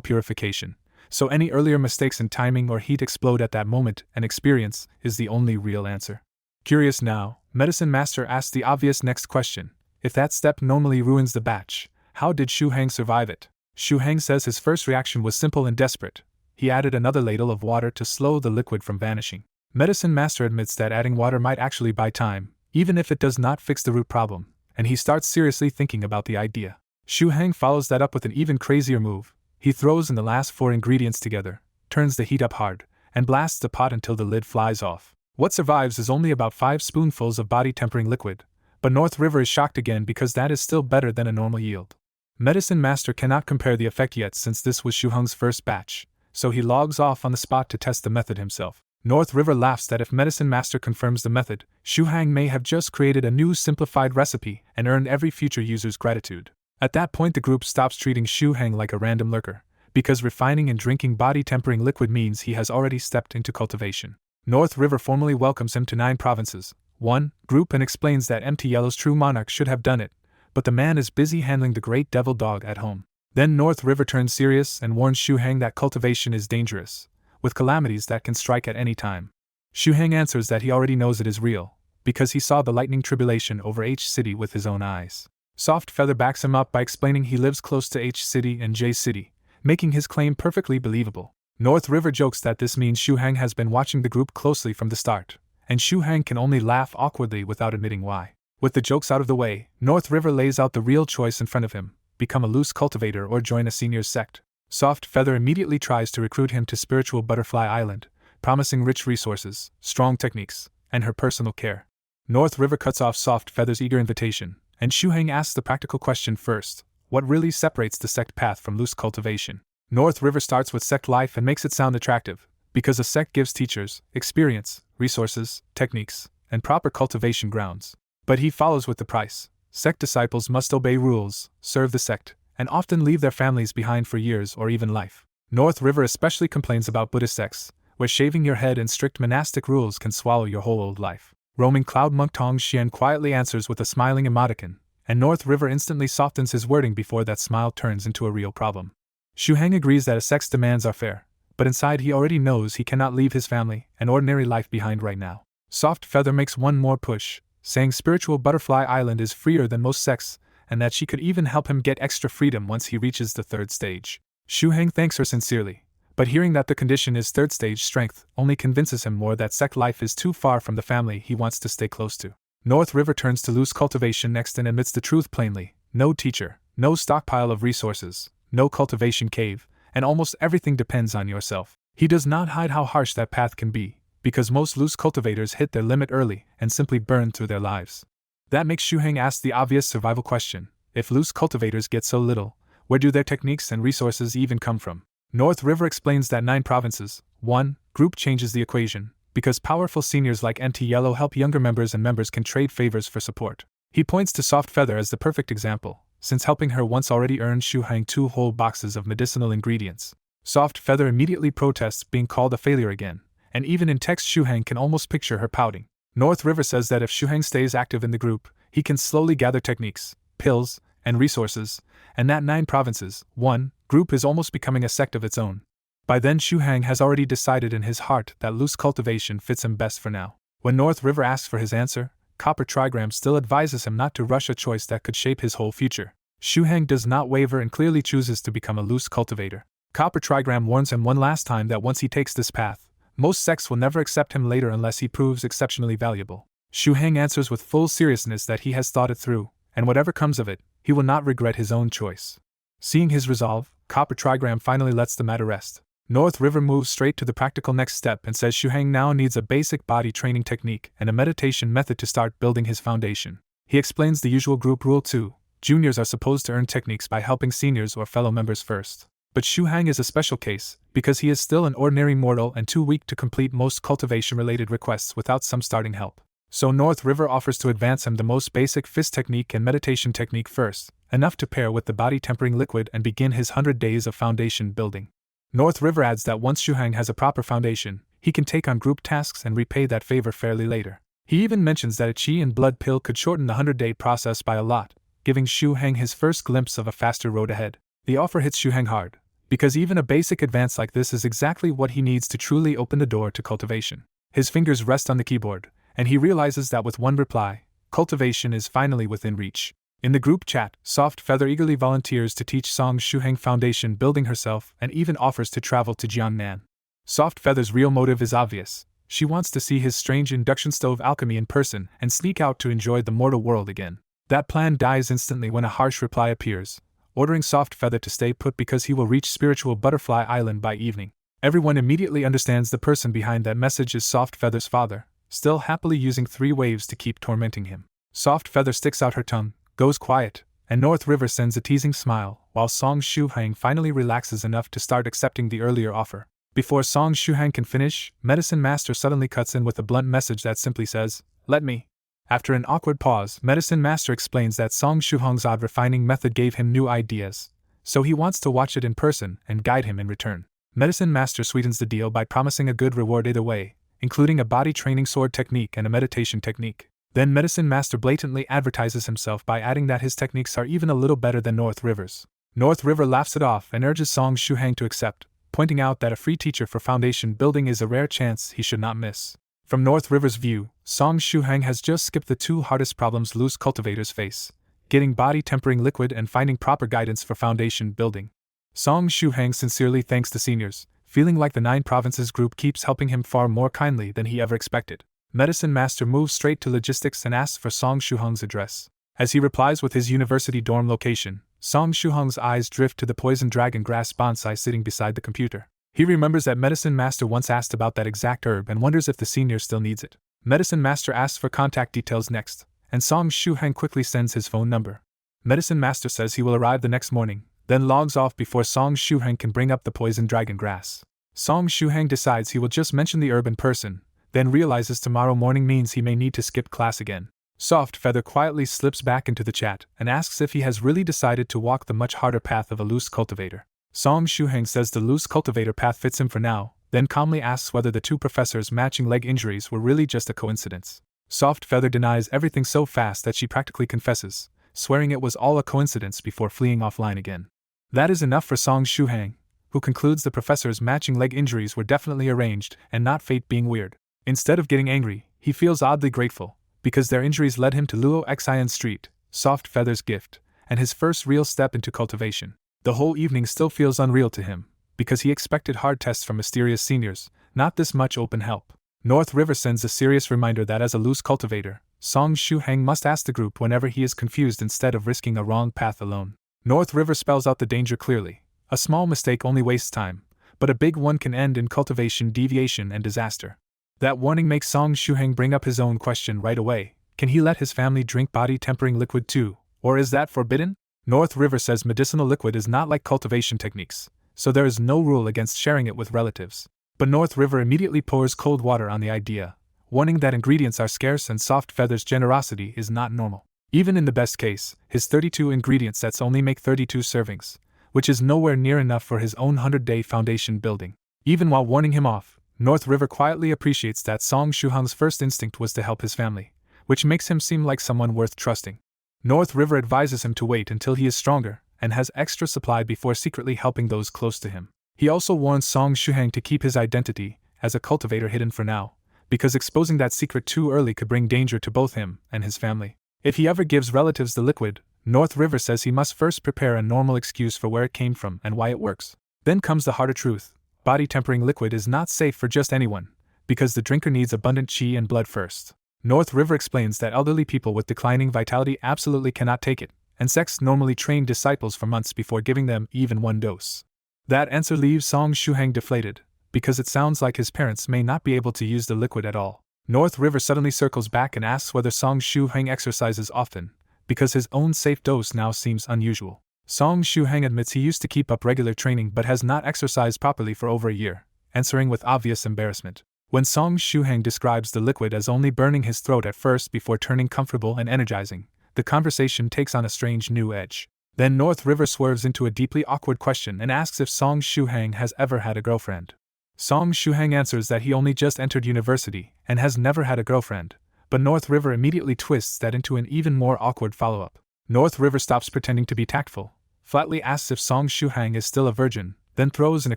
purification, so any earlier mistakes in timing or heat explode at that moment, and experience is the only real answer. Curious now, Medicine Master asks the obvious next question: if that step normally ruins the batch, How did Shu Hang survive it? Shu Hang says his first reaction was simple and desperate. He added another ladle of water to slow the liquid from vanishing. Medicine Master admits that adding water might actually buy time, even if it does not fix the root problem, and he starts seriously thinking about the idea. Shu Hang follows that up with an even crazier move. He throws in the last 4 ingredients together, turns the heat up hard, and blasts the pot until the lid flies off. What survives is only about 5 spoonfuls of body-tempering liquid, but North River is shocked again because that is still better than a normal yield. Medicine Master cannot compare the effect yet since this was Shu Hang's first batch, so he logs off on the spot to test the method himself. North River laughs that if Medicine Master confirms the method, Shu Hang may have just created a new simplified recipe and earned every future user's gratitude. At that point the group stops treating Shu Hang like a random lurker, because refining and drinking body-tempering liquid means he has already stepped into cultivation. North River formally welcomes him to 9 provinces, 1 group and explains that MT Yellow's true monarch should have done it, but the man is busy handling the great devil dog at home. Then North River turns serious and warns Shu Hang that cultivation is dangerous, with calamities that can strike at any time. Shu Hang answers that he already knows it is real, because he saw the lightning tribulation over H City with his own eyes. Soft Feather backs him up by explaining he lives close to H City and J City, making his claim perfectly believable. North River jokes that this means Shu Hang has been watching the group closely from the start, and Shu Hang can only laugh awkwardly without admitting why. With the jokes out of the way, North River lays out the real choice in front of him: become a loose cultivator or join a senior's sect. Soft Feather immediately tries to recruit him to Spiritual Butterfly Island, promising rich resources, strong techniques, and her personal care. North River cuts off Soft Feather's eager invitation, and Shu Hang asks the practical question first: what really separates the sect path from loose cultivation? North River starts with sect life and makes it sound attractive, because a sect gives teachers experience, resources, techniques, and proper cultivation grounds. But he follows with the price. Sect disciples must obey rules, serve the sect, and often leave their families behind for years or even life. North River especially complains about Buddhist sects, where shaving your head and strict monastic rules can swallow your whole old life. Roaming Cloud Monk Tong Xian quietly answers with a smiling emoticon, and North River instantly softens his wording before that smile turns into a real problem. Shu Hang agrees that a sect's demands are fair, but inside he already knows he cannot leave his family and ordinary life behind right now. Soft Feather makes one more push, saying Spiritual Butterfly Island is freer than most sects, and that she could even help him get extra freedom once he reaches the 3rd stage. Shu Hang thanks her sincerely, but hearing that the condition is 3rd stage strength only convinces him more that sect life is too far from the family he wants to stay close to. North River turns to loose cultivation next and admits the truth plainly: no teacher, no stockpile of resources, no cultivation cave, and almost everything depends on yourself. He does not hide how harsh that path can be, because most loose cultivators hit their limit early and simply burn through their lives. That makes Shu Hang ask the obvious survival question: if loose cultivators get so little, where do their techniques and resources even come from? North River explains that 9 provinces, 1 group changes the equation, because powerful seniors like MT Yellow help younger members and members can trade favors for support. He points to Soft Feather as the perfect example, since helping her once already earned Shu Hang 2 whole boxes of medicinal ingredients. Soft Feather immediately protests being called a failure again, and even in text Shu Hang can almost picture her pouting. North River says that if Shu Hang stays active in the group, he can slowly gather techniques, pills, and resources, and that 9 provinces, 1 group is almost becoming a sect of its own. By then Shu Hang has already decided in his heart that loose cultivation fits him best for now. When North River asks for his answer, Copper Trigram still advises him not to rush a choice that could shape his whole future. Shu Hang does not waver and clearly chooses to become a loose cultivator. Copper Trigram warns him one last time that once he takes this path, most sects will never accept him later unless he proves exceptionally valuable. Shu Hang answers with full seriousness that he has thought it through, and whatever comes of it, he will not regret his own choice. Seeing his resolve, Copper Trigram finally lets the matter rest. North River moves straight to the practical next step and says Shu Hang now needs a basic body training technique and a meditation method to start building his foundation. He explains the usual group rule too: juniors are supposed to earn techniques by helping seniors or fellow members first. But Shu Hang is a special case, because he is still an ordinary mortal and too weak to complete most cultivation-related requests without some starting help. So North River offers to advance him the most basic fist technique and meditation technique first, enough to pair with the body-tempering liquid and begin his 100 days of foundation building. North River adds that once Shu Hang has a proper foundation, he can take on group tasks and repay that favor fairly later. He even mentions that a chi and blood pill could shorten the 100-day process by a lot, giving Shu Hang his first glimpse of a faster road ahead. The offer hits Shu Hang hard, because even a basic advance like this is exactly what he needs to truly open the door to cultivation. His fingers rest on the keyboard, and he realizes that with one reply, cultivation is finally within reach. In the group chat, Soft Feather eagerly volunteers to teach Song Shuheng foundation building herself and even offers to travel to Jiangnan. Soft Feather's real motive is obvious. She wants to see his strange induction stove alchemy in person and sneak out to enjoy the mortal world again. That plan dies instantly when a harsh reply appears, ordering Soft Feather to stay put because he will reach Spiritual Butterfly Island by evening. Everyone immediately understands the person behind that message is Soft Feather's father, still happily using 3 waves to keep tormenting him. Soft Feather sticks out her tongue, goes quiet, and North River sends a teasing smile, while Song Shuheng finally relaxes enough to start accepting the earlier offer. Before Song Shuheng can finish, Medicine Master suddenly cuts in with a blunt message that simply says, "Let me." After an awkward pause, Medicine Master explains that Song Shuheng's odd refining method gave him new ideas, so he wants to watch it in person and guide him in return. Medicine Master sweetens the deal by promising a good reward either way, including a body training sword technique and a meditation technique. Then Medicine Master blatantly advertises himself by adding that his techniques are even a little better than North River's. North River laughs it off and urges Song Shuheng to accept, pointing out that a free teacher for foundation building is a rare chance he should not miss. From North River's view, Song Shuheng has just skipped the 2 hardest problems loose cultivators face: getting body tempering liquid and finding proper guidance for foundation building. Song Shuheng sincerely thanks the seniors, feeling like the 9 provinces group keeps helping him far more kindly than he ever expected. Medicine Master moves straight to logistics and asks for Song Shuheng's address. As he replies with his university dorm location, Song Shuheng's eyes drift to the poison dragon grass bonsai sitting beside the computer. He remembers that Medicine Master once asked about that exact herb and wonders if the senior still needs it. Medicine Master asks for contact details next, and Song Shuheng quickly sends his phone number. Medicine Master says he will arrive the next morning, then logs off before Song Shuheng can bring up the poison dragon grass. Song Shuheng decides he will just mention the herb in person, then realizes tomorrow morning means he may need to skip class again. Soft Feather quietly slips back into the chat and asks if he has really decided to walk the much harder path of a loose cultivator. Song Shuheng says the loose cultivator path fits him for now, then calmly asks whether the 2 professors' matching leg injuries were really just a coincidence. Soft Feather denies everything so fast that she practically confesses, swearing it was all a coincidence before fleeing offline again. That is enough for Song Shuheng, who concludes the professors' matching leg injuries were definitely arranged and not fate being weird. Instead of getting angry, he feels oddly grateful, because their injuries led him to Luo Xian Street, Soft Feather's gift, and his first real step into cultivation. The whole evening still feels unreal to him, because he expected hard tests from mysterious seniors, not this much open help. North River sends a serious reminder that as a loose cultivator, Song Shuheng must ask the group whenever he is confused instead of risking a wrong path alone. North River spells out the danger clearly. A small mistake only wastes time, but a big one can end in cultivation deviation and disaster. That warning makes Song Shuheng bring up his own question right away. Can he let his family drink body-tempering liquid too, or is that forbidden? North River says medicinal liquid is not like cultivation techniques, so there is no rule against sharing it with relatives. But North River immediately pours cold water on the idea, warning that ingredients are scarce and Soft Feather's generosity is not normal. Even in the best case, his 32 ingredient sets only make 32 servings, which is nowhere near enough for his own 100-day foundation building. Even while warning him off, North River quietly appreciates that Song Shuheng's first instinct was to help his family, which makes him seem like someone worth trusting. North River advises him to wait until he is stronger and has extra supply before secretly helping those close to him. He also warns Song Shuheng to keep his identity as a cultivator hidden for now, because exposing that secret too early could bring danger to both him and his family. If he ever gives relatives the liquid, North River says he must first prepare a normal excuse for where it came from and why it works. Then comes the harder truth. Body tempering liquid is not safe for just anyone, because the drinker needs abundant qi and blood first. North River explains that elderly people with declining vitality absolutely cannot take it, and sects normally train disciples for months before giving them even one dose. That answer leaves Song Shuheng deflated, because it sounds like his parents may not be able to use the liquid at all. North River suddenly circles back and asks whether Song Shuheng exercises often, because his own safe dose now seems unusual. Song Shuheng admits he used to keep up regular training but has not exercised properly for over a year, answering with obvious embarrassment. When Song Shuheng describes the liquid as only burning his throat at first before turning comfortable and energizing, the conversation takes on a strange new edge. Then North River swerves into a deeply awkward question and asks if Song Shuheng has ever had a girlfriend. Song Shuheng answers that he only just entered university and has never had a girlfriend, but North River immediately twists that into an even more awkward follow-up. North River stops pretending to be tactful, flatly asks if Song Shuheng is still a virgin, then throws in a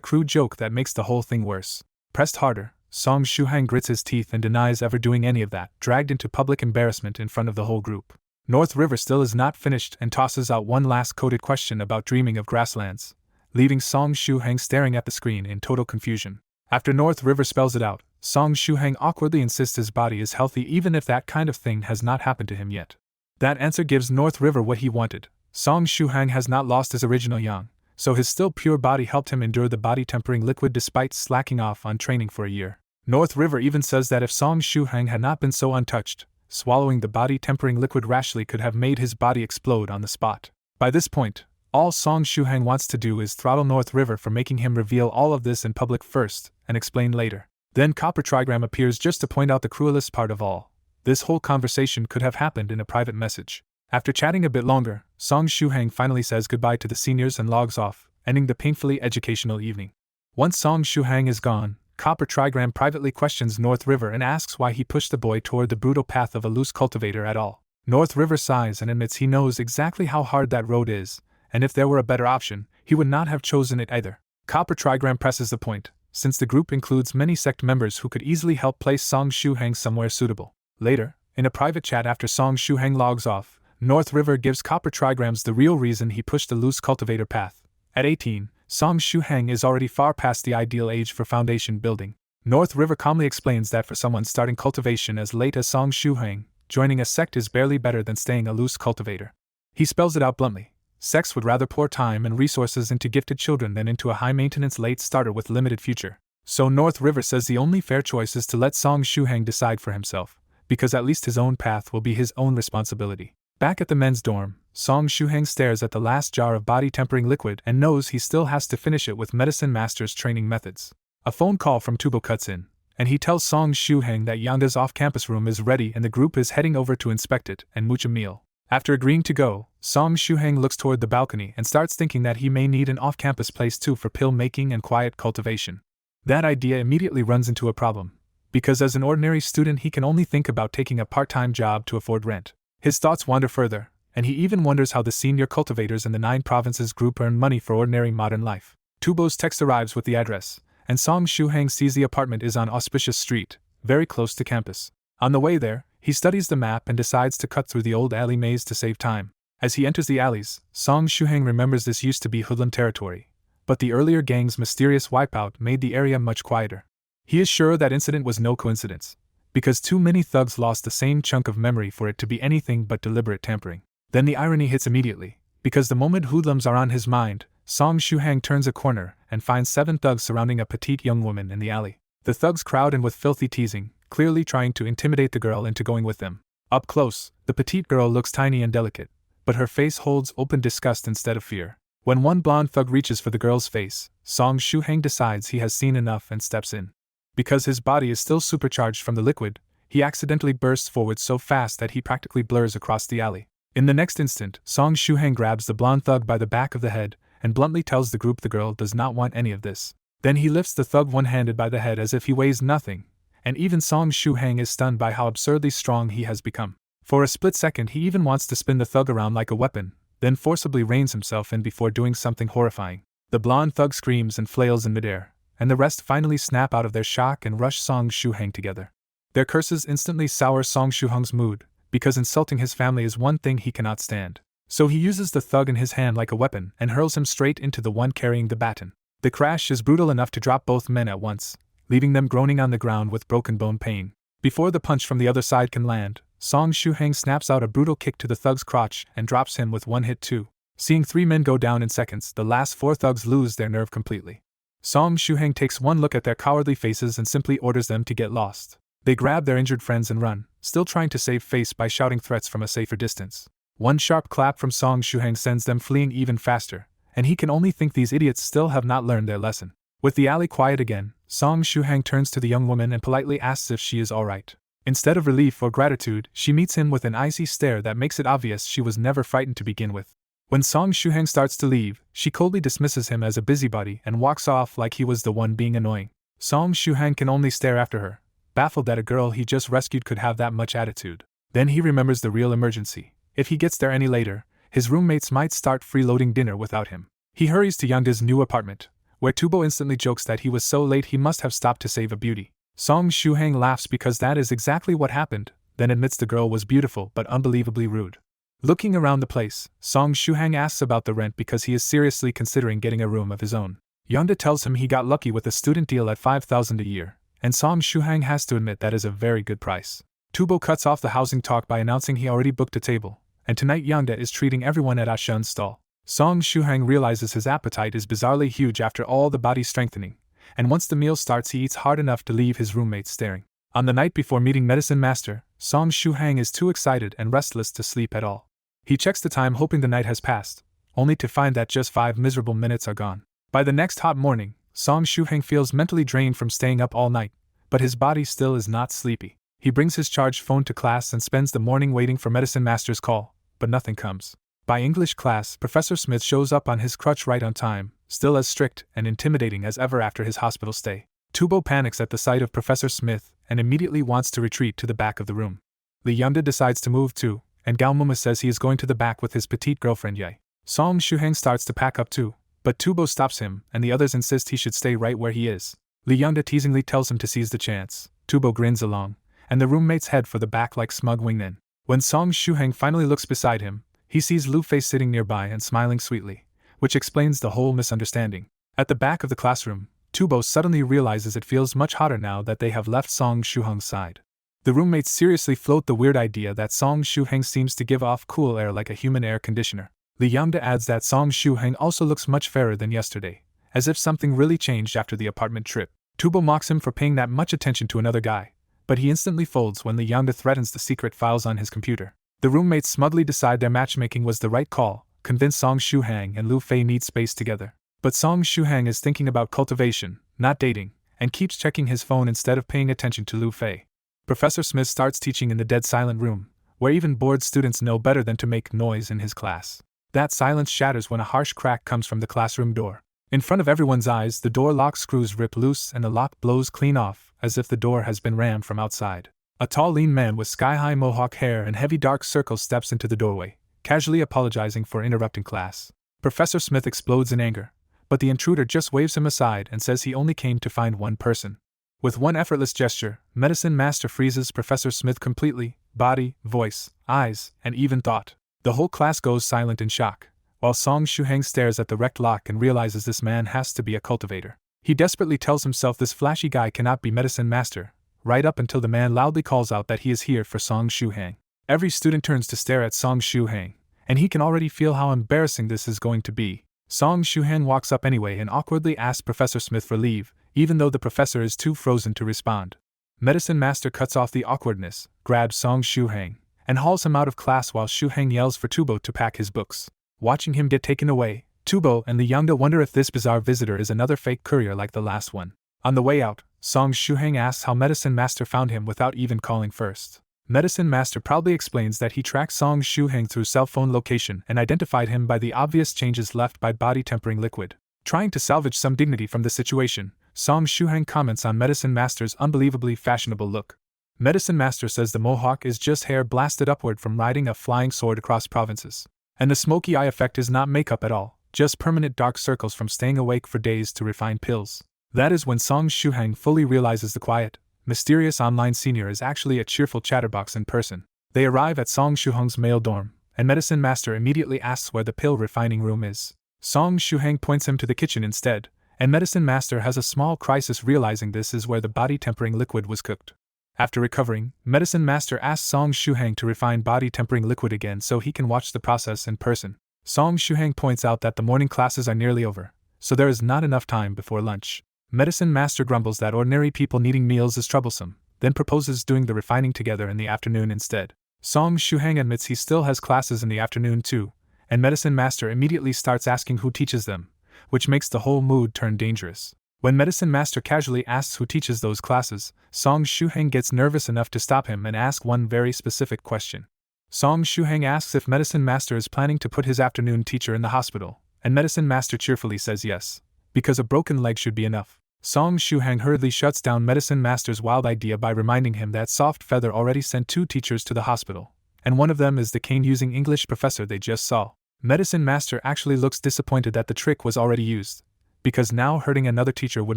crude joke that makes the whole thing worse. Pressed harder, Song Shuheng grits his teeth and denies ever doing any of that, dragged into public embarrassment in front of the whole group. North River still is not finished and tosses out one last coded question about dreaming of grasslands, leaving Song Shuhang staring at the screen in total confusion. After North River spells it out, Song Shuhang awkwardly insists his body is healthy even if that kind of thing has not happened to him yet. That answer gives North River what he wanted. Song Shuhang has not lost his original yang, so his still pure body helped him endure the body-tempering liquid despite slacking off on training for a year. North River even says that if Song Shuhang had not been so untouched, swallowing the body-tempering liquid rashly could have made his body explode on the spot. By this point, all Song Shuhang wants to do is throttle North River for making him reveal all of this in public first, and explain later. Then Copper Trigram appears just to point out the cruelest part of all. This whole conversation could have happened in a private message. After chatting a bit longer, Song Shuhang finally says goodbye to the seniors and logs off, ending the painfully educational evening. Once Song Shuhang is gone, Copper Trigram privately questions North River and asks why he pushed the boy toward the brutal path of a loose cultivator at all. North River sighs and admits he knows exactly how hard that road is, and if there were a better option, he would not have chosen it either. Copper Trigram presses the point, since the group includes many sect members who could easily help place Song Shuhang somewhere suitable. Later, in a private chat after Song Shuhang logs off, North River gives Copper Trigrams the real reason he pushed the loose cultivator path. At 18, Song Shuhang is already far past the ideal age for foundation building. North River calmly explains that for someone starting cultivation as late as Song Shuhang, joining a sect is barely better than staying a loose cultivator. He spells it out bluntly. Sects would rather pour time and resources into gifted children than into a high-maintenance late starter with limited future. So North River says the only fair choice is to let Song Shuhang decide for himself, because at least his own path will be his own responsibility. Back at the men's dorm, Song Shuhang stares at the last jar of body-tempering liquid and knows he still has to finish it with Medicine Master's training methods. A phone call from Tubo cuts in, and he tells Song Shuhang that Yanga's off-campus room is ready and the group is heading over to inspect it and mooch a meal. After agreeing to go, Song Shuhang looks toward the balcony and starts thinking that he may need an off-campus place too for pill making and quiet cultivation. That idea immediately runs into a problem, because as an ordinary student he can only think about taking a part-time job to afford rent. His thoughts wander further, and he even wonders how the senior cultivators in the 9 provinces group earn money for ordinary modern life. Tubo's text arrives with the address, and Song Shuhang sees the apartment is on Auspicious Street, very close to campus. On the way there, he studies the map and decides to cut through the old alley maze to save time. As he enters the alleys, Song Shuhang remembers this used to be hoodlum territory, but the earlier gang's mysterious wipeout made the area much quieter. He is sure that incident was no coincidence, because too many thugs lost the same chunk of memory for it to be anything but deliberate tampering. Then the irony hits immediately, because the moment hoodlums are on his mind, Song Shuhang turns a corner and finds 7 thugs surrounding a petite young woman in the alley. The thugs crowd in with filthy teasing, clearly trying to intimidate the girl into going with them. Up close, the petite girl looks tiny and delicate, but her face holds open disgust instead of fear. When one blonde thug reaches for the girl's face, Song Shuhang decides he has seen enough and steps in. Because his body is still supercharged from the liquid, he accidentally bursts forward so fast that he practically blurs across the alley. In the next instant, Song Shuhang grabs the blonde thug by the back of the head and bluntly tells the group the girl does not want any of this. Then he lifts the thug one-handed by the head as if he weighs nothing, and even Song Shuhang is stunned by how absurdly strong he has become. For a split second he even wants to spin the thug around like a weapon, then forcibly reins himself in before doing something horrifying. The blonde thug screams and flails in midair, and the rest finally snap out of their shock and rush Song Shuhang together. Their curses instantly sour Song Shuhang's mood, because insulting his family is one thing he cannot stand. So he uses the thug in his hand like a weapon and hurls him straight into the one carrying the baton. The crash is brutal enough to drop both men at once, leaving them groaning on the ground with broken bone pain. Before the punch from the other side can land, Song Shuhang snaps out a brutal kick to the thug's crotch and drops him with one hit too. Seeing 3 men go down in seconds, the last 4 thugs lose their nerve completely. Song Shuhang takes one look at their cowardly faces and simply orders them to get lost. They grab their injured friends and run, still trying to save face by shouting threats from a safer distance. One sharp clap from Song Shuhang sends them fleeing even faster, and he can only think these idiots still have not learned their lesson. With the alley quiet again, Song Shuhang turns to the young woman and politely asks if she is alright. Instead of relief or gratitude, she meets him with an icy stare that makes it obvious she was never frightened to begin with. When Song Shuhang starts to leave, she coldly dismisses him as a busybody and walks off like he was the one being annoying. Song Shuhang can only stare after her, baffled that a girl he just rescued could have that much attitude. Then he remembers the real emergency. If he gets there any later, his roommates might start freeloading dinner without him. He hurries to Younga's new apartment, where Tubo instantly jokes that he was so late he must have stopped to save a beauty. Song Shuhang laughs because that is exactly what happened, then admits the girl was beautiful but unbelievably rude. Looking around the place, Song Shuhang asks about the rent because he is seriously considering getting a room of his own. Yonda tells him he got lucky with a student deal at 5,000 a year, and Song Shuhang has to admit that is a very good price. Tubo cuts off the housing talk by announcing he already booked a table, and tonight Yonda is treating everyone at Ashun's stall. Song Shuhang realizes his appetite is bizarrely huge after all the body strengthening, and once the meal starts he eats hard enough to leave his roommates staring. On the night before meeting Medicine Master, Song Shuhang is too excited and restless to sleep at all. He checks the time hoping the night has passed, only to find that just 5 miserable minutes are gone. By the next hot morning, Song Shuhang feels mentally drained from staying up all night, but his body still is not sleepy. He brings his charged phone to class and spends the morning waiting for Medicine Master's call, but nothing comes. By English class, Professor Smith shows up on his crutch right on time, still as strict and intimidating as ever after his hospital stay. Tubo panics at the sight of Professor Smith and immediately wants to retreat to the back of the room. Li Yonda decides to move too, and Gao Muma says he is going to the back with his petite girlfriend Ye. Song Shuhang starts to pack up too, but Tubo stops him and the others insist he should stay right where he is. Li Yonda teasingly tells him to seize the chance. Tubo grins along, and the roommates head for the back like smug wingmen. When Song Shuhang finally looks beside him, he sees Lu Fei sitting nearby and smiling sweetly, which explains the whole misunderstanding. At the back of the classroom, Tubo suddenly realizes it feels much hotter now that they have left Song Shuhang's side. The roommates seriously float the weird idea that Song Shuhang seems to give off cool air like a human air conditioner. Li Yonda adds that Song Shuhang also looks much fairer than yesterday, as if something really changed after the apartment trip. Tubo mocks him for paying that much attention to another guy, but he instantly folds when Li Yonda threatens the secret files on his computer. The roommates smugly decide their matchmaking was the right call, convince Song Shuhang and Lu Fei need space together. But Song Shuhang is thinking about cultivation, not dating, and keeps checking his phone instead of paying attention to Lu Fei. Professor Smith starts teaching in the dead silent room, where even bored students know better than to make noise in his class. That silence shatters when a harsh crack comes from the classroom door. In front of everyone's eyes, the door lock screws rip loose and the lock blows clean off, as if the door has been rammed from outside. A tall lean man with sky-high mohawk hair and heavy dark circles steps into the doorway, casually apologizing for interrupting class. Professor Smith explodes in anger, but the intruder just waves him aside and says he only came to find one person. With one effortless gesture, Medicine Master freezes Professor Smith completely, body, voice, eyes, and even thought. The whole class goes silent in shock, while Song Shuhang stares at the wrecked lock and realizes this man has to be a cultivator. He desperately tells himself this flashy guy cannot be Medicine Master, right up until the man loudly calls out that he is here for Song Shuhang. Every student turns to stare at Song Shuhang, and he can already feel how embarrassing this is going to be. Song Shuhang walks up anyway and awkwardly asks Professor Smith for leave, even though the professor is too frozen to respond. Medicine Master cuts off the awkwardness, grabs Song Shuhang, and hauls him out of class while Shuhang yells for Tubo to pack his books. Watching him get taken away, Tubo and Li Yonda wonder if this bizarre visitor is another fake courier like the last one. On the way out, Song Shuhang asks how Medicine Master found him without even calling first. Medicine Master proudly explains that he tracked Song Shuhang through cell phone location and identified him by the obvious changes left by body tempering liquid. Trying to salvage some dignity from the situation, Song Shuhang comments on Medicine Master's unbelievably fashionable look. Medicine Master says the mohawk is just hair blasted upward from riding a flying sword across provinces. And the smoky eye effect is not makeup at all, just permanent dark circles from staying awake for days to refine pills. That is when Song Shuhang fully realizes the quiet, mysterious online senior is actually a cheerful chatterbox in person. They arrive at Song Shuhang's male dorm, and Medicine Master immediately asks where the pill refining room is. Song Shuhang points him to the kitchen instead, and Medicine Master has a small crisis realizing this is where the body tempering liquid was cooked. After recovering, Medicine Master asks Song Shuhang to refine body tempering liquid again so he can watch the process in person. Song Shuhang points out that the morning classes are nearly over, so there is not enough time before lunch. Medicine Master grumbles that ordinary people needing meals is troublesome, then proposes doing the refining together in the afternoon instead. Song Shuhang admits he still has classes in the afternoon too, and Medicine Master immediately starts asking who teaches them, which makes the whole mood turn dangerous. When Medicine Master casually asks who teaches those classes, Song Shuhang gets nervous enough to stop him and ask one very specific question. Song Shuhang asks if Medicine Master is planning to put his afternoon teacher in the hospital, and Medicine Master cheerfully says yes, because a broken leg should be enough. Song Shuhang hurriedly shuts down Medicine Master's wild idea by reminding him that Soft Feather already sent 2 teachers to the hospital, and one of them is the cane-using English professor they just saw. Medicine Master actually looks disappointed that the trick was already used, because now hurting another teacher would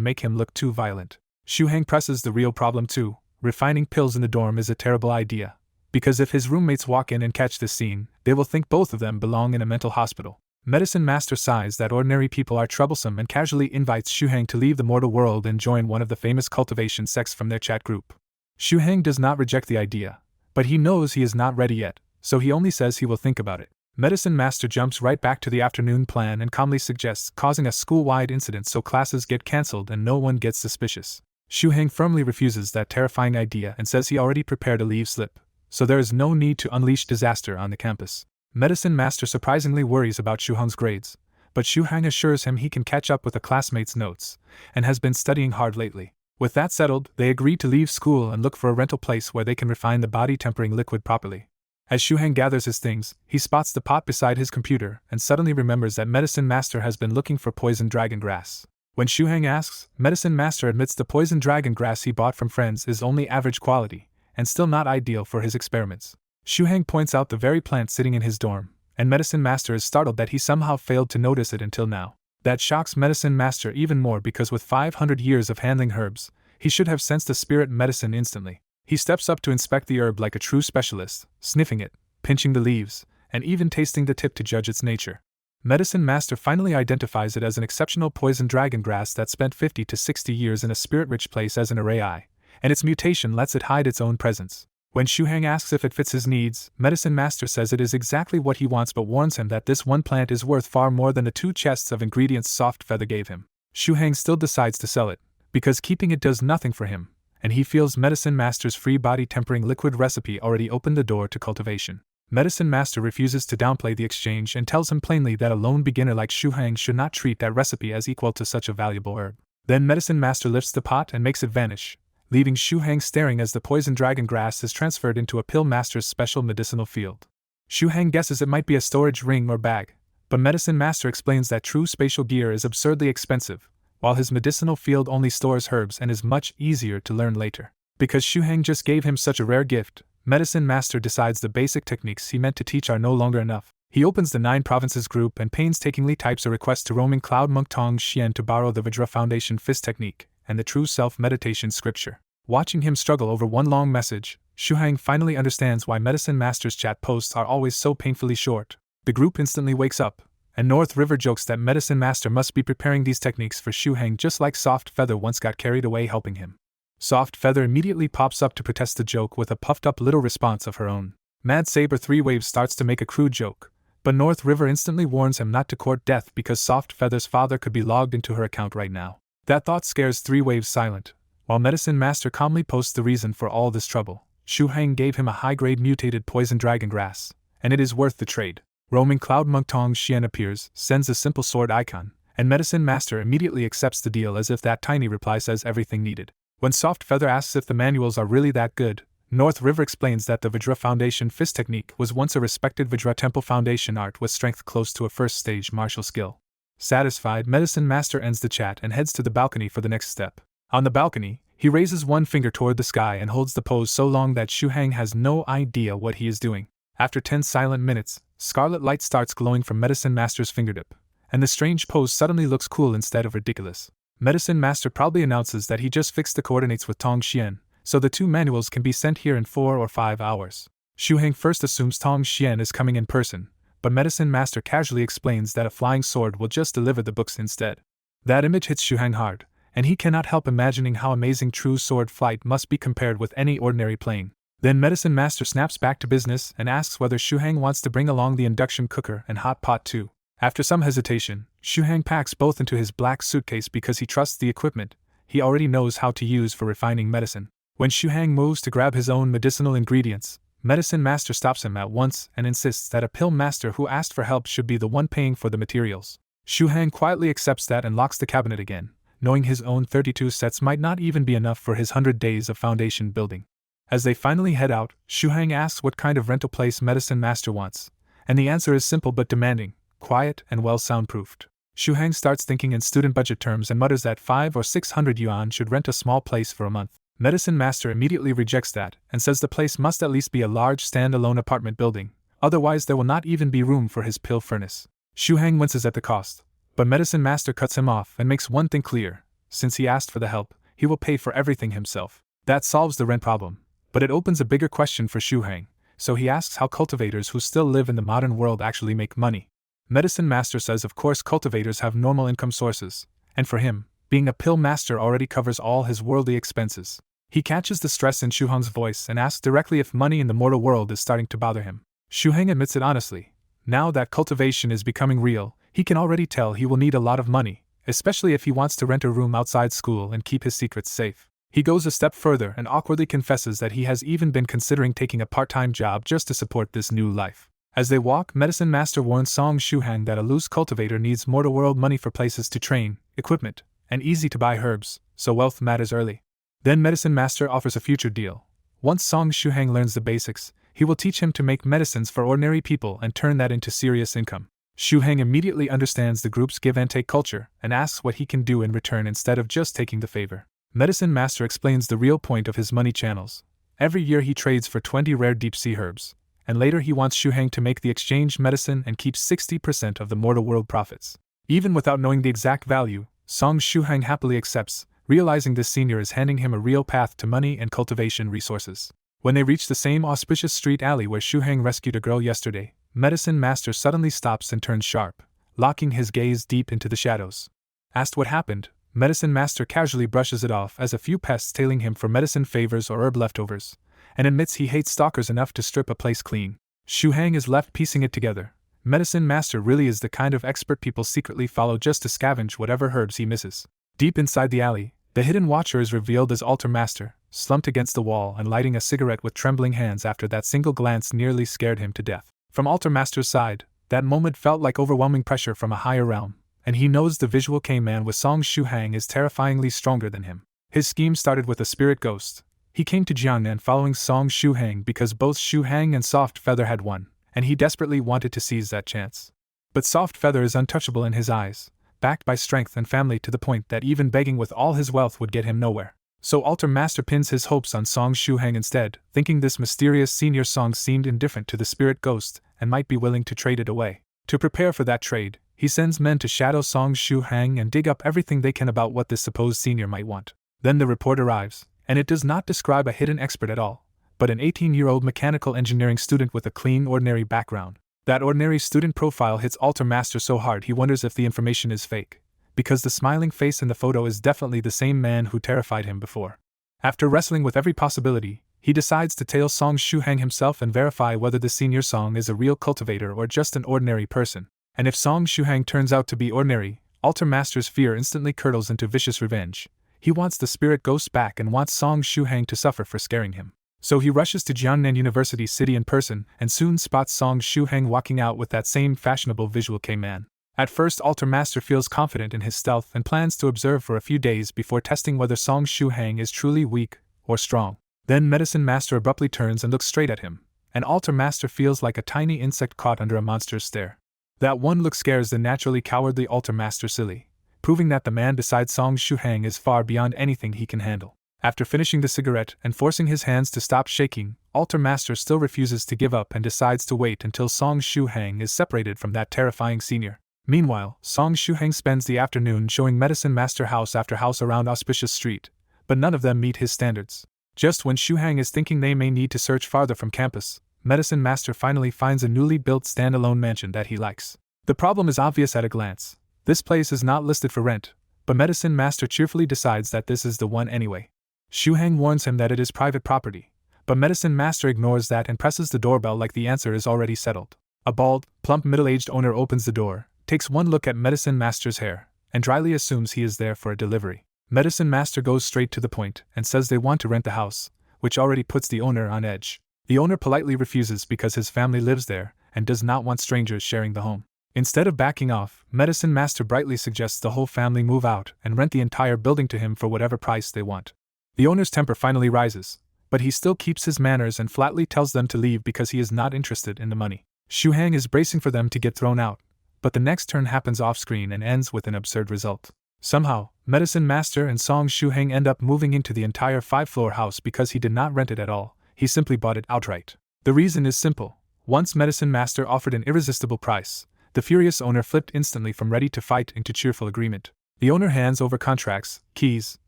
make him look too violent. Shuhang presses the real problem too. Refining pills in the dorm is a terrible idea, because if his roommates walk in and catch this scene, they will think both of them belong in a mental hospital. Medicine Master sighs that ordinary people are troublesome and casually invites Shuhang to leave the mortal world and join one of the famous cultivation sects from their chat group. Shuhang does not reject the idea, but he knows he is not ready yet, so he only says he will think about it. Medicine Master jumps right back to the afternoon plan and calmly suggests causing a school-wide incident so classes get cancelled and no one gets suspicious. Shuhang firmly refuses that terrifying idea and says he already prepared a leave slip, so there is no need to unleash disaster on the campus. Medicine Master surprisingly worries about Shuhang's grades, but Shuhang assures him he can catch up with a classmate's notes, and has been studying hard lately. With that settled, they agree to leave school and look for a rental place where they can refine the body-tempering liquid properly. As Shuhang gathers his things, he spots the pot beside his computer and suddenly remembers that Medicine Master has been looking for poison dragon grass. When Shuhang asks, Medicine Master admits the poison dragon grass he bought from friends is only average quality, and still not ideal for his experiments. Shuhang points out the very plant sitting in his dorm, and Medicine Master is startled that he somehow failed to notice it until now. That shocks Medicine Master even more because with 500 years of handling herbs, he should have sensed the spirit medicine instantly. He steps up to inspect the herb like a true specialist, sniffing it, pinching the leaves, and even tasting the tip to judge its nature. Medicine Master finally identifies it as an exceptional poison dragon grass that spent 50 to 60 years in a spirit-rich place as an array, and its mutation lets it hide its own presence. When Shuhang asks if it fits his needs, Medicine Master says it is exactly what he wants but warns him that this one plant is worth far more than the 2 chests of ingredients Soft Feather gave him. Shuhang still decides to sell it, because keeping it does nothing for him, and he feels Medicine Master's free body tempering liquid recipe already opened the door to cultivation. Medicine Master refuses to downplay the exchange and tells him plainly that a lone beginner like Shuhang should not treat that recipe as equal to such a valuable herb. Then Medicine Master lifts the pot and makes it vanish, leaving Shuhang staring as the poison dragon grass is transferred into a pill master's special medicinal field. Shuhang guesses it might be a storage ring or bag, but Medicine Master explains that true spatial gear is absurdly expensive, while his medicinal field only stores herbs and is much easier to learn later. Because Shuhang just gave him such a rare gift, Medicine Master decides the basic techniques he meant to teach are no longer enough. He opens the 9 provinces group and painstakingly types a request to roaming cloud monk Tong Xian to borrow the Vajra Foundation fist technique and the true self-meditation scripture. Watching him struggle over one long message, Shuhang finally understands why Medicine Master's chat posts are always so painfully short. The group instantly wakes up, and North River jokes that Medicine Master must be preparing these techniques for Shuhang just like Soft Feather once got carried away helping him. Soft Feather immediately pops up to protest the joke with a puffed-up little response of her own. Mad Saber 3 Waves starts to make a crude joke, but North River instantly warns him not to court death because Soft Feather's father could be logged into her account right now. That thought scares 3 Waves silent. While Medicine Master calmly posts the reason for all this trouble, Shuhang gave him a high-grade mutated poison dragon grass, and it is worth the trade. Roaming Cloud Monk Tong Xian appears, sends a simple sword icon, and Medicine Master immediately accepts the deal as if that tiny reply says everything needed. When Soft Feather asks if the manuals are really that good, North River explains that the Vajra Foundation fist technique was once a respected Vajra Temple Foundation art with strength close to a first-stage martial skill. Satisfied, Medicine Master ends the chat and heads to the balcony for the next step. On the balcony, he raises one finger toward the sky and holds the pose so long that Shuhang has no idea what he is doing. After 10 silent minutes, scarlet light starts glowing from Medicine Master's fingertip, and the strange pose suddenly looks cool instead of ridiculous. Medicine Master proudly announces that he just fixed the coordinates with Tong Xian, so the 2 manuals can be sent here in 4 or 5 hours. Shuhang first assumes Tong Xian is coming in person, but Medicine Master casually explains that a flying sword will just deliver the books instead. That image hits Shuhang hard, and he cannot help imagining how amazing true sword flight must be compared with any ordinary plane. Then Medicine Master snaps back to business and asks whether Shuhang wants to bring along the induction cooker and hot pot too. After some hesitation, Shuhang packs both into his black suitcase because he trusts the equipment he already knows how to use for refining medicine. When Shuhang moves to grab his own medicinal ingredients, Medicine Master stops him at once and insists that a pill master who asked for help should be the one paying for the materials. Shuhang quietly accepts that and locks the cabinet again, knowing his own 32 sets might not even be enough for his 100 days of foundation building. As they finally head out, Shuhang asks what kind of rental place Medicine Master wants, and the answer is simple but demanding: quiet and well soundproofed. Shuhang starts thinking in student budget terms and mutters that 500 or 600 yuan should rent a small place for a month. Medicine Master immediately rejects that and says the place must at least be a large stand-alone apartment building, otherwise there will not even be room for his pill furnace. Shuhang winces at the cost, but Medicine Master cuts him off and makes one thing clear: since he asked for the help, he will pay for everything himself. That solves the rent problem, but it opens a bigger question for Shuhang, so he asks how cultivators who still live in the modern world actually make money. Medicine Master says of course cultivators have normal income sources, and for him, being a pill master already covers all his worldly expenses. He catches the stress in Shu Heng's voice and asks directly if money in the mortal world is starting to bother him. Shu Heng admits it honestly. Now that cultivation is becoming real, he can already tell he will need a lot of money, especially if he wants to rent a room outside school and keep his secrets safe. He goes a step further and awkwardly confesses that he has even been considering taking a part-time job just to support this new life. As they walk, Medicine Master warns Song Shu Heng that a loose cultivator needs mortal world money for places to train, equipment, and easy-to-buy herbs, so wealth matters early. Then Medicine Master offers a future deal. Once Song Shu Heng learns the basics, he will teach him to make medicines for ordinary people and turn that into serious income. Shu Heng immediately understands the group's give-and-take culture and asks what he can do in return instead of just taking the favor. Medicine Master explains the real point of his money channels. Every year he trades for 20 rare deep-sea herbs, and later he wants Shu Heng to make the exchange medicine and keep 60% of the mortal world profits. Even without knowing the exact value, Song Shu Heng happily accepts, realizing this senior is handing him a real path to money and cultivation resources. When they reach the same auspicious street alley where Shu Heng rescued a girl yesterday, Medicine Master suddenly stops and turns sharp, locking his gaze deep into the shadows. Asked what happened, Medicine Master casually brushes it off as a few pests tailing him for medicine favors or herb leftovers, and admits he hates stalkers enough to strip a place clean. Shu Heng is left piecing it together. Medicine Master really is the kind of expert people secretly follow just to scavenge whatever herbs he misses. Deep inside the alley, the hidden watcher is revealed as Altar Master, slumped against the wall and lighting a cigarette with trembling hands after that single glance nearly scared him to death. From Altar Master's side, that moment felt like overwhelming pressure from a higher realm, and he knows the visual K-man with Song Shu Heng is terrifyingly stronger than him. His scheme started with a spirit ghost. He came to Jiangnan following Song Shu Heng because both Shu Heng and Soft Feather had won, and he desperately wanted to seize that chance. But Soft Feather is untouchable in his eyes, backed by strength and family to the point that even begging with all his wealth would get him nowhere. So Altar Master pins his hopes on Song Shu Heng instead, thinking this mysterious senior Song seemed indifferent to the spirit ghost and might be willing to trade it away. To prepare for that trade, he sends men to shadow Song Shu Heng and dig up everything they can about what this supposed senior might want. Then the report arrives, and it does not describe a hidden expert at all, but an 18-year-old mechanical engineering student with a clean, ordinary background. That ordinary student profile hits Altar Master so hard he wonders if the information is fake, because the smiling face in the photo is definitely the same man who terrified him before. After wrestling with every possibility, he decides to tail Song Shu Heng himself and verify whether the senior Song is a real cultivator or just an ordinary person. And if Song Shu Heng turns out to be ordinary, Altar Master's fear instantly curdles into vicious revenge. He wants the spirit ghost back and wants Song Shu Heng to suffer for scaring him. So he rushes to Jiangnan University City in person and soon spots Song Shu Heng walking out with that same fashionable visual K-man. At first Altar Master feels confident in his stealth and plans to observe for a few days before testing whether Song Shu Heng is truly weak or strong. Then Medicine Master abruptly turns and looks straight at him, and Altar Master feels like a tiny insect caught under a monster's stare. That one look scares the naturally cowardly Altar Master silly, proving that the man beside Song Shu Heng is far beyond anything he can handle. After finishing the cigarette and forcing his hands to stop shaking, Altar Master still refuses to give up and decides to wait until Song Shu Heng is separated from that terrifying senior. Meanwhile, Song Shu Heng spends the afternoon showing Medicine Master house after house around Auspicious Street, but none of them meet his standards. Just when Shu Heng is thinking they may need to search farther from campus, Medicine Master finally finds a newly built standalone mansion that he likes. The problem is obvious at a glance. This place is not listed for rent, but Medicine Master cheerfully decides that this is the one anyway. Shu Heng warns him that it is private property, but Medicine Master ignores that and presses the doorbell like the answer is already settled. A bald, plump middle-aged owner opens the door, takes one look at Medicine Master's hair, and dryly assumes he is there for a delivery. Medicine Master goes straight to the point and says they want to rent the house, which already puts the owner on edge. The owner politely refuses because his family lives there and does not want strangers sharing the home. Instead of backing off, Medicine Master brightly suggests the whole family move out and rent the entire building to him for whatever price they want. The owner's temper finally rises, but he still keeps his manners and flatly tells them to leave because he is not interested in the money. Shu Heng is bracing for them to get thrown out, but the next turn happens off-screen and ends with an absurd result. Somehow, Medicine Master and Song Shu Heng end up moving into the entire 5-floor house because he did not rent it at all, he simply bought it outright. The reason is simple. Once Medicine Master offered an irresistible price, the furious owner flipped instantly from ready to fight into cheerful agreement. The owner hands over contracts, keys,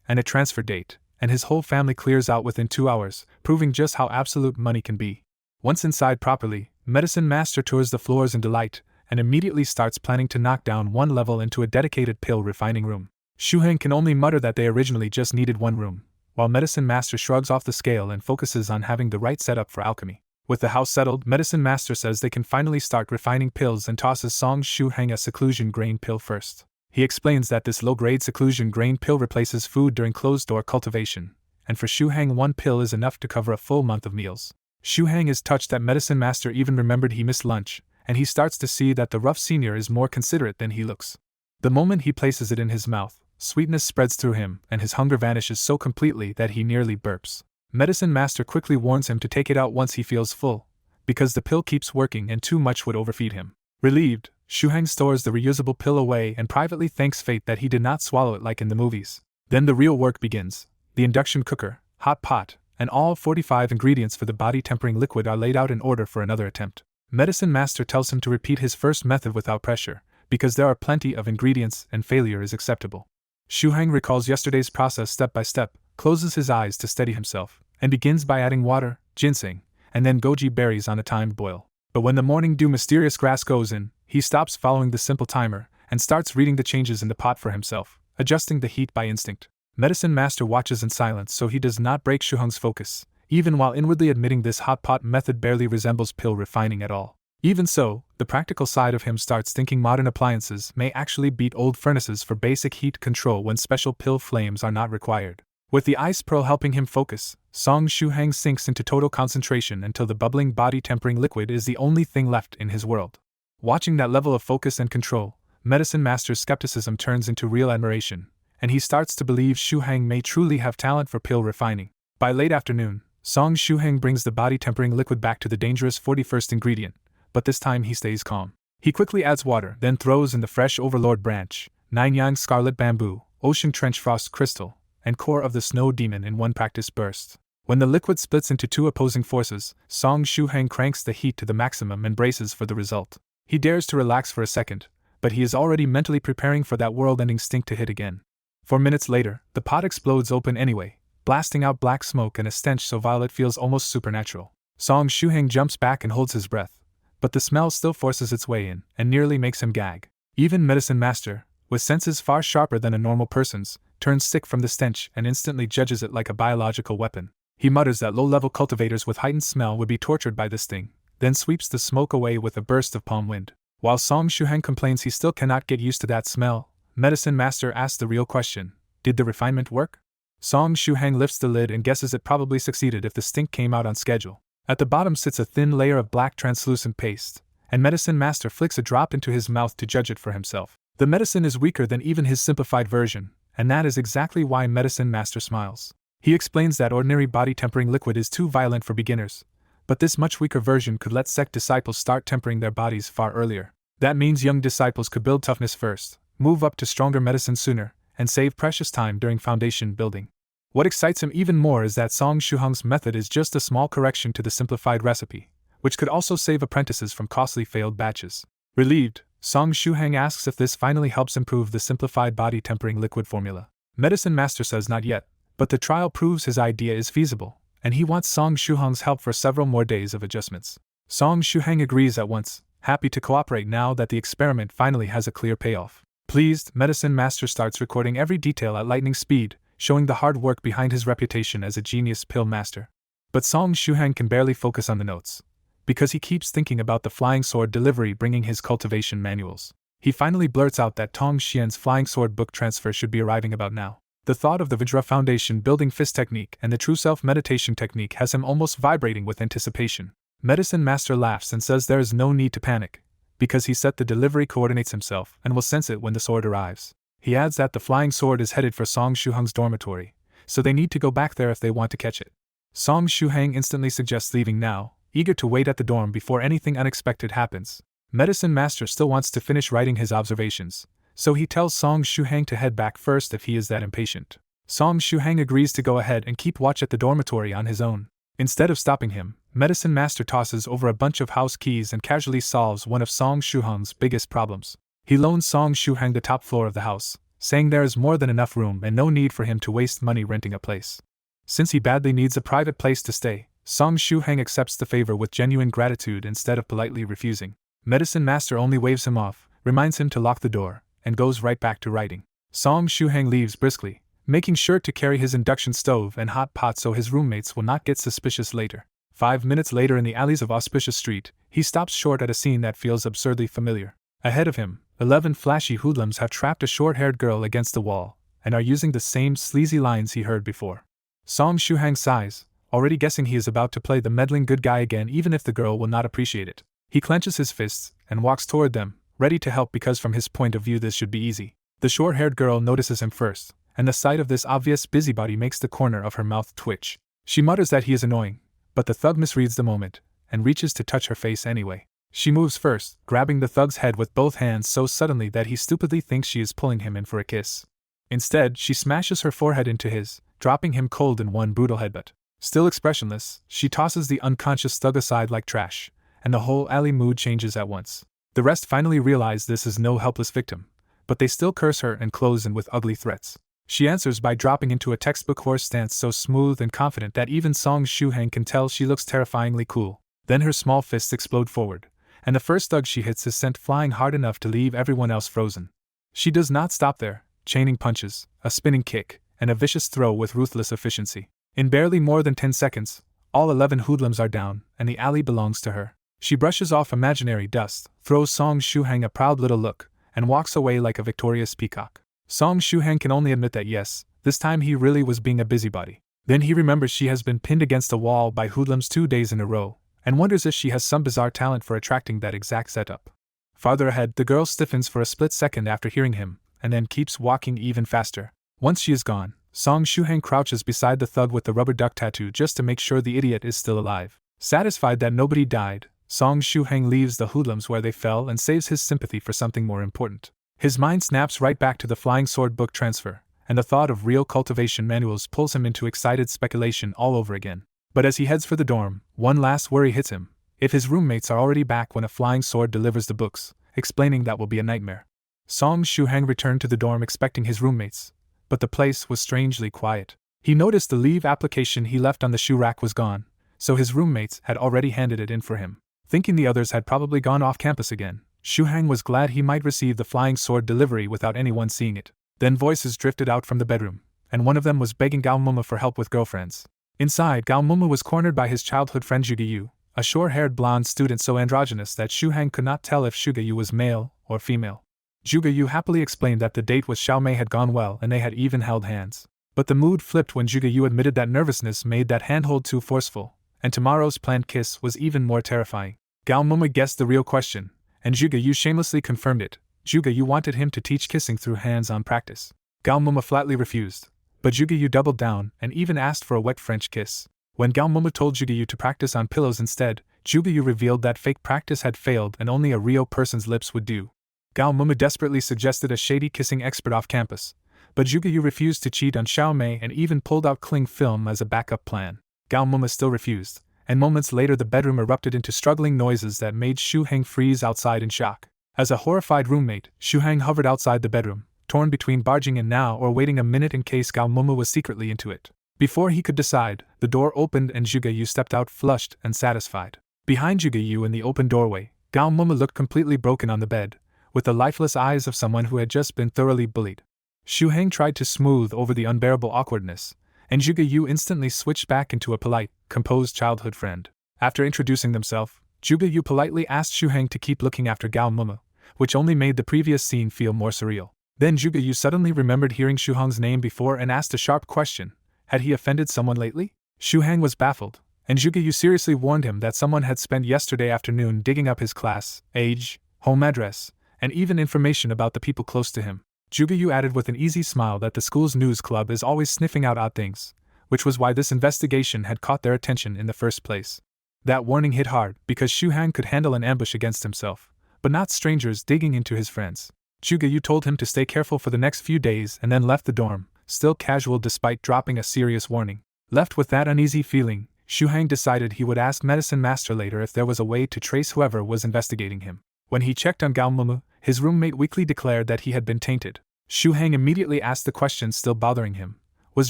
and a transfer date, and his whole family clears out within 2 hours, proving just how absolute money can be. Once inside properly, Medicine Master tours the floors in delight, and immediately starts planning to knock down one level into a dedicated pill refining room. Shuheng can only mutter that they originally just needed one room, while Medicine Master shrugs off the scale and focuses on having the right setup for alchemy. With the house settled, Medicine Master says they can finally start refining pills and tosses Song Shuheng a seclusion grain pill first. He explains that this low-grade seclusion grain pill replaces food during closed-door cultivation, and for Shuheng one pill is enough to cover a full month of meals. Shuheng is touched that Medicine Master even remembered he missed lunch, and he starts to see that the rough senior is more considerate than he looks. The moment he places it in his mouth, sweetness spreads through him, and his hunger vanishes so completely that he nearly burps. Medicine Master quickly warns him to take it out once he feels full, because the pill keeps working and too much would overfeed him. Relieved, Shuheng stores the reusable pill away and privately thanks fate that he did not swallow it like in the movies. Then the real work begins. The induction cooker, hot pot, and all 45 ingredients for the body-tempering liquid are laid out in order for another attempt. Medicine Master tells him to repeat his first method without pressure, because there are plenty of ingredients and failure is acceptable. Shuheng recalls yesterday's process step by step, closes his eyes to steady himself, and begins by adding water, ginseng, and then goji berries on a timed boil. But when the morning dew mysterious grass goes in, he stops following the simple timer and starts reading the changes in the pot for himself, adjusting the heat by instinct. Medicine Master watches in silence so he does not break Shuheng's focus, even while inwardly admitting this hot pot method barely resembles pill refining at all. Even so, the practical side of him starts thinking modern appliances may actually beat old furnaces for basic heat control when special pill flames are not required. With the ice pearl helping him focus, Song Shuheng sinks into total concentration until the bubbling body-tempering liquid is the only thing left in his world. Watching that level of focus and control, Medicine Master's skepticism turns into real admiration, and he starts to believe Shuheng may truly have talent for pill refining. By late afternoon, Song Shuheng brings the body-tempering liquid back to the dangerous 41st ingredient, but this time he stays calm. He quickly adds water, then throws in the fresh Overlord branch, 9-yang scarlet bamboo, ocean trench frost crystal, and core of the snow demon in one practice burst. When the liquid splits into two opposing forces, Song Shuheng cranks the heat to the maximum and braces for the result. He dares to relax for a second, but he is already mentally preparing for that world-ending stink to hit again. 4 minutes later, the pot explodes open anyway, blasting out black smoke and a stench so vile it feels almost supernatural. Song Shuheng jumps back and holds his breath, but the smell still forces its way in and nearly makes him gag. Even Medicine Master, with senses far sharper than a normal person's, turns sick from the stench and instantly judges it like a biological weapon. He mutters that low-level cultivators with heightened smell would be tortured by this thing, then sweeps the smoke away with a burst of palm wind. While Song Shuheng complains he still cannot get used to that smell, Medicine Master asks the real question: did the refinement work? Song Shuheng lifts the lid and guesses it probably succeeded if the stink came out on schedule. At the bottom sits a thin layer of black translucent paste, and Medicine Master flicks a drop into his mouth to judge it for himself. The medicine is weaker than even his simplified version, and that is exactly why Medicine Master smiles. He explains that ordinary body-tempering liquid is too violent for beginners, but this much weaker version could let sect disciples start tempering their bodies far earlier. That means young disciples could build toughness first, move up to stronger medicine sooner, and save precious time during foundation building. What excites him even more is that Song Shuheng's method is just a small correction to the simplified recipe, which could also save apprentices from costly failed batches. Relieved, Song Shuheng asks if this finally helps improve the simplified body-tempering liquid formula. Medicine Master says not yet, but the trial proves his idea is feasible, and he wants Song Shuheng's help for several more days of adjustments. Song Shuheng agrees at once, happy to cooperate now that the experiment finally has a clear payoff. Pleased, Medicine Master starts recording every detail at lightning speed, showing the hard work behind his reputation as a genius pill master. But Song Shuheng can barely focus on the notes, because he keeps thinking about the flying sword delivery bringing his cultivation manuals. He finally blurts out that Tong Xian's flying sword book transfer should be arriving about now. The thought of the Vajra Foundation building fist technique and the true self meditation technique has him almost vibrating with anticipation. Medicine Master laughs and says there is no need to panic, because he set the delivery coordinates himself and will sense it when the sword arrives. He adds that the flying sword is headed for Song Shuheng's dormitory, so they need to go back there if they want to catch it. Song Shuheng instantly suggests leaving now, eager to wait at the dorm before anything unexpected happens. Medicine Master still wants to finish writing his observations, so he tells Song Shuheng to head back first if he is that impatient. Song Shuheng agrees to go ahead and keep watch at the dormitory on his own. Instead of stopping him, Medicine Master tosses over a bunch of house keys and casually solves one of Song Shuheng's biggest problems. He loans Song Shuheng the top floor of the house, saying there is more than enough room and no need for him to waste money renting a place. Since he badly needs a private place to stay, Song Shu-hang accepts the favor with genuine gratitude instead of politely refusing. Medicine Master only waves him off, reminds him to lock the door, and goes right back to writing. Song Shu-hang leaves briskly, making sure to carry his induction stove and hot pot so his roommates will not get suspicious later. 5 minutes later in the alleys of Auspicious Street, he stops short at a scene that feels absurdly familiar. Ahead of him, 11 flashy hoodlums have trapped a short-haired girl against the wall, and are using the same sleazy lines he heard before. Song Shu-hang sighs, already guessing he is about to play the meddling good guy again even if the girl will not appreciate it. He clenches his fists and walks toward them, ready to help because from his point of view this should be easy. The short-haired girl notices him first, and the sight of this obvious busybody makes the corner of her mouth twitch. She mutters that he is annoying, but the thug misreads the moment, and reaches to touch her face anyway. She moves first, grabbing the thug's head with both hands so suddenly that he stupidly thinks she is pulling him in for a kiss. Instead, she smashes her forehead into his, dropping him cold in one brutal headbutt. Still expressionless, she tosses the unconscious thug aside like trash, and the whole alley mood changes at once. The rest finally realize this is no helpless victim, but they still curse her and close in with ugly threats. She answers by dropping into a textbook horse stance so smooth and confident that even Song Shu-hang can tell she looks terrifyingly cool. Then her small fists explode forward, and the first thug she hits is sent flying hard enough to leave everyone else frozen. She does not stop there, chaining punches, a spinning kick, and a vicious throw with ruthless efficiency. In barely more than 10 seconds, all 11 hoodlums are down, and the alley belongs to her. She brushes off imaginary dust, throws Song Shu-hang a proud little look, and walks away like a victorious peacock. Song Shu-hang can only admit that yes, this time he really was being a busybody. Then he remembers she has been pinned against a wall by hoodlums 2 days in a row, and wonders if she has some bizarre talent for attracting that exact setup. Farther ahead, the girl stiffens for a split second after hearing him, and then keeps walking even faster. Once she is gone, Song Shu-hang crouches beside the thug with the rubber duck tattoo just to make sure the idiot is still alive. Satisfied that nobody died, Song Shu-hang leaves the hoodlums where they fell and saves his sympathy for something more important. His mind snaps right back to the flying sword book transfer, and the thought of real cultivation manuals pulls him into excited speculation all over again. But as he heads for the dorm, one last worry hits him. If his roommates are already back when a flying sword delivers the books, explaining that will be a nightmare. Song Shu-hang returned to the dorm expecting his roommates, but the place was strangely quiet. He noticed the leave application he left on the shoe rack was gone, so his roommates had already handed it in for him. Thinking the others had probably gone off campus again, Shu-hang was glad he might receive the flying sword delivery without anyone seeing it. Then voices drifted out from the bedroom, and one of them was begging Galmuma for help with girlfriends. Inside, Galmuma was cornered by his childhood friend Jugayu, a short-haired blonde student so androgynous that Shu-hang could not tell if Jugayu was male or female. Jugayu happily explained that the date with Xiaomei had gone well and they had even held hands. But the mood flipped when Jugayu admitted that nervousness made that handhold too forceful, and tomorrow's planned kiss was even more terrifying. Galmuma guessed the real question, and Jugayu shamelessly confirmed it. Jugayu wanted him to teach kissing through hands-on practice. Galmuma flatly refused, but Jugayu doubled down and even asked for a wet French kiss. When Galmuma told Jugayu to practice on pillows instead, Jugayu revealed that fake practice had failed and only a real person's lips would do. Galmuma desperately suggested a shady kissing expert off campus, but Jugayu refused to cheat on Xiaomei and even pulled out cling film as a backup plan. Galmuma still refused, and moments later the bedroom erupted into struggling noises that made Shu-hang freeze outside in shock. As a horrified roommate, Shu-hang hovered outside the bedroom, torn between barging in now or waiting a minute in case Galmuma was secretly into it. Before he could decide, the door opened and Jugayu stepped out flushed and satisfied. Behind Jugayu in the open doorway, Galmuma looked completely broken on the bed, with the lifeless eyes of someone who had just been thoroughly bullied. Shu-hang tried to smooth over the unbearable awkwardness, and Jugayu instantly switched back into a polite, composed childhood friend. After introducing themselves, Jugayu politely asked Shu-hang to keep looking after Galmuma, which only made the previous scene feel more surreal. Then Jugayu suddenly remembered hearing Shu-hang's name before and asked a sharp question. Had he offended someone lately? Shu-hang was baffled, and Jugayu seriously warned him that someone had spent yesterday afternoon digging up his class, age, home address, and even information about the people close to him. Jugayu added with an easy smile that the school's news club is always sniffing out odd things, which was why this investigation had caught their attention in the first place. That warning hit hard because Shu-hang could handle an ambush against himself, but not strangers digging into his friends. Jugayu told him to stay careful for the next few days and then left the dorm, still casual despite dropping a serious warning. Left with that uneasy feeling, Shu-hang decided he would ask Medicine Master later if there was a way to trace whoever was investigating him. When he checked on Galmuma, his roommate weakly declared that he had been tainted. Shu-hang immediately asked the question still bothering him. Was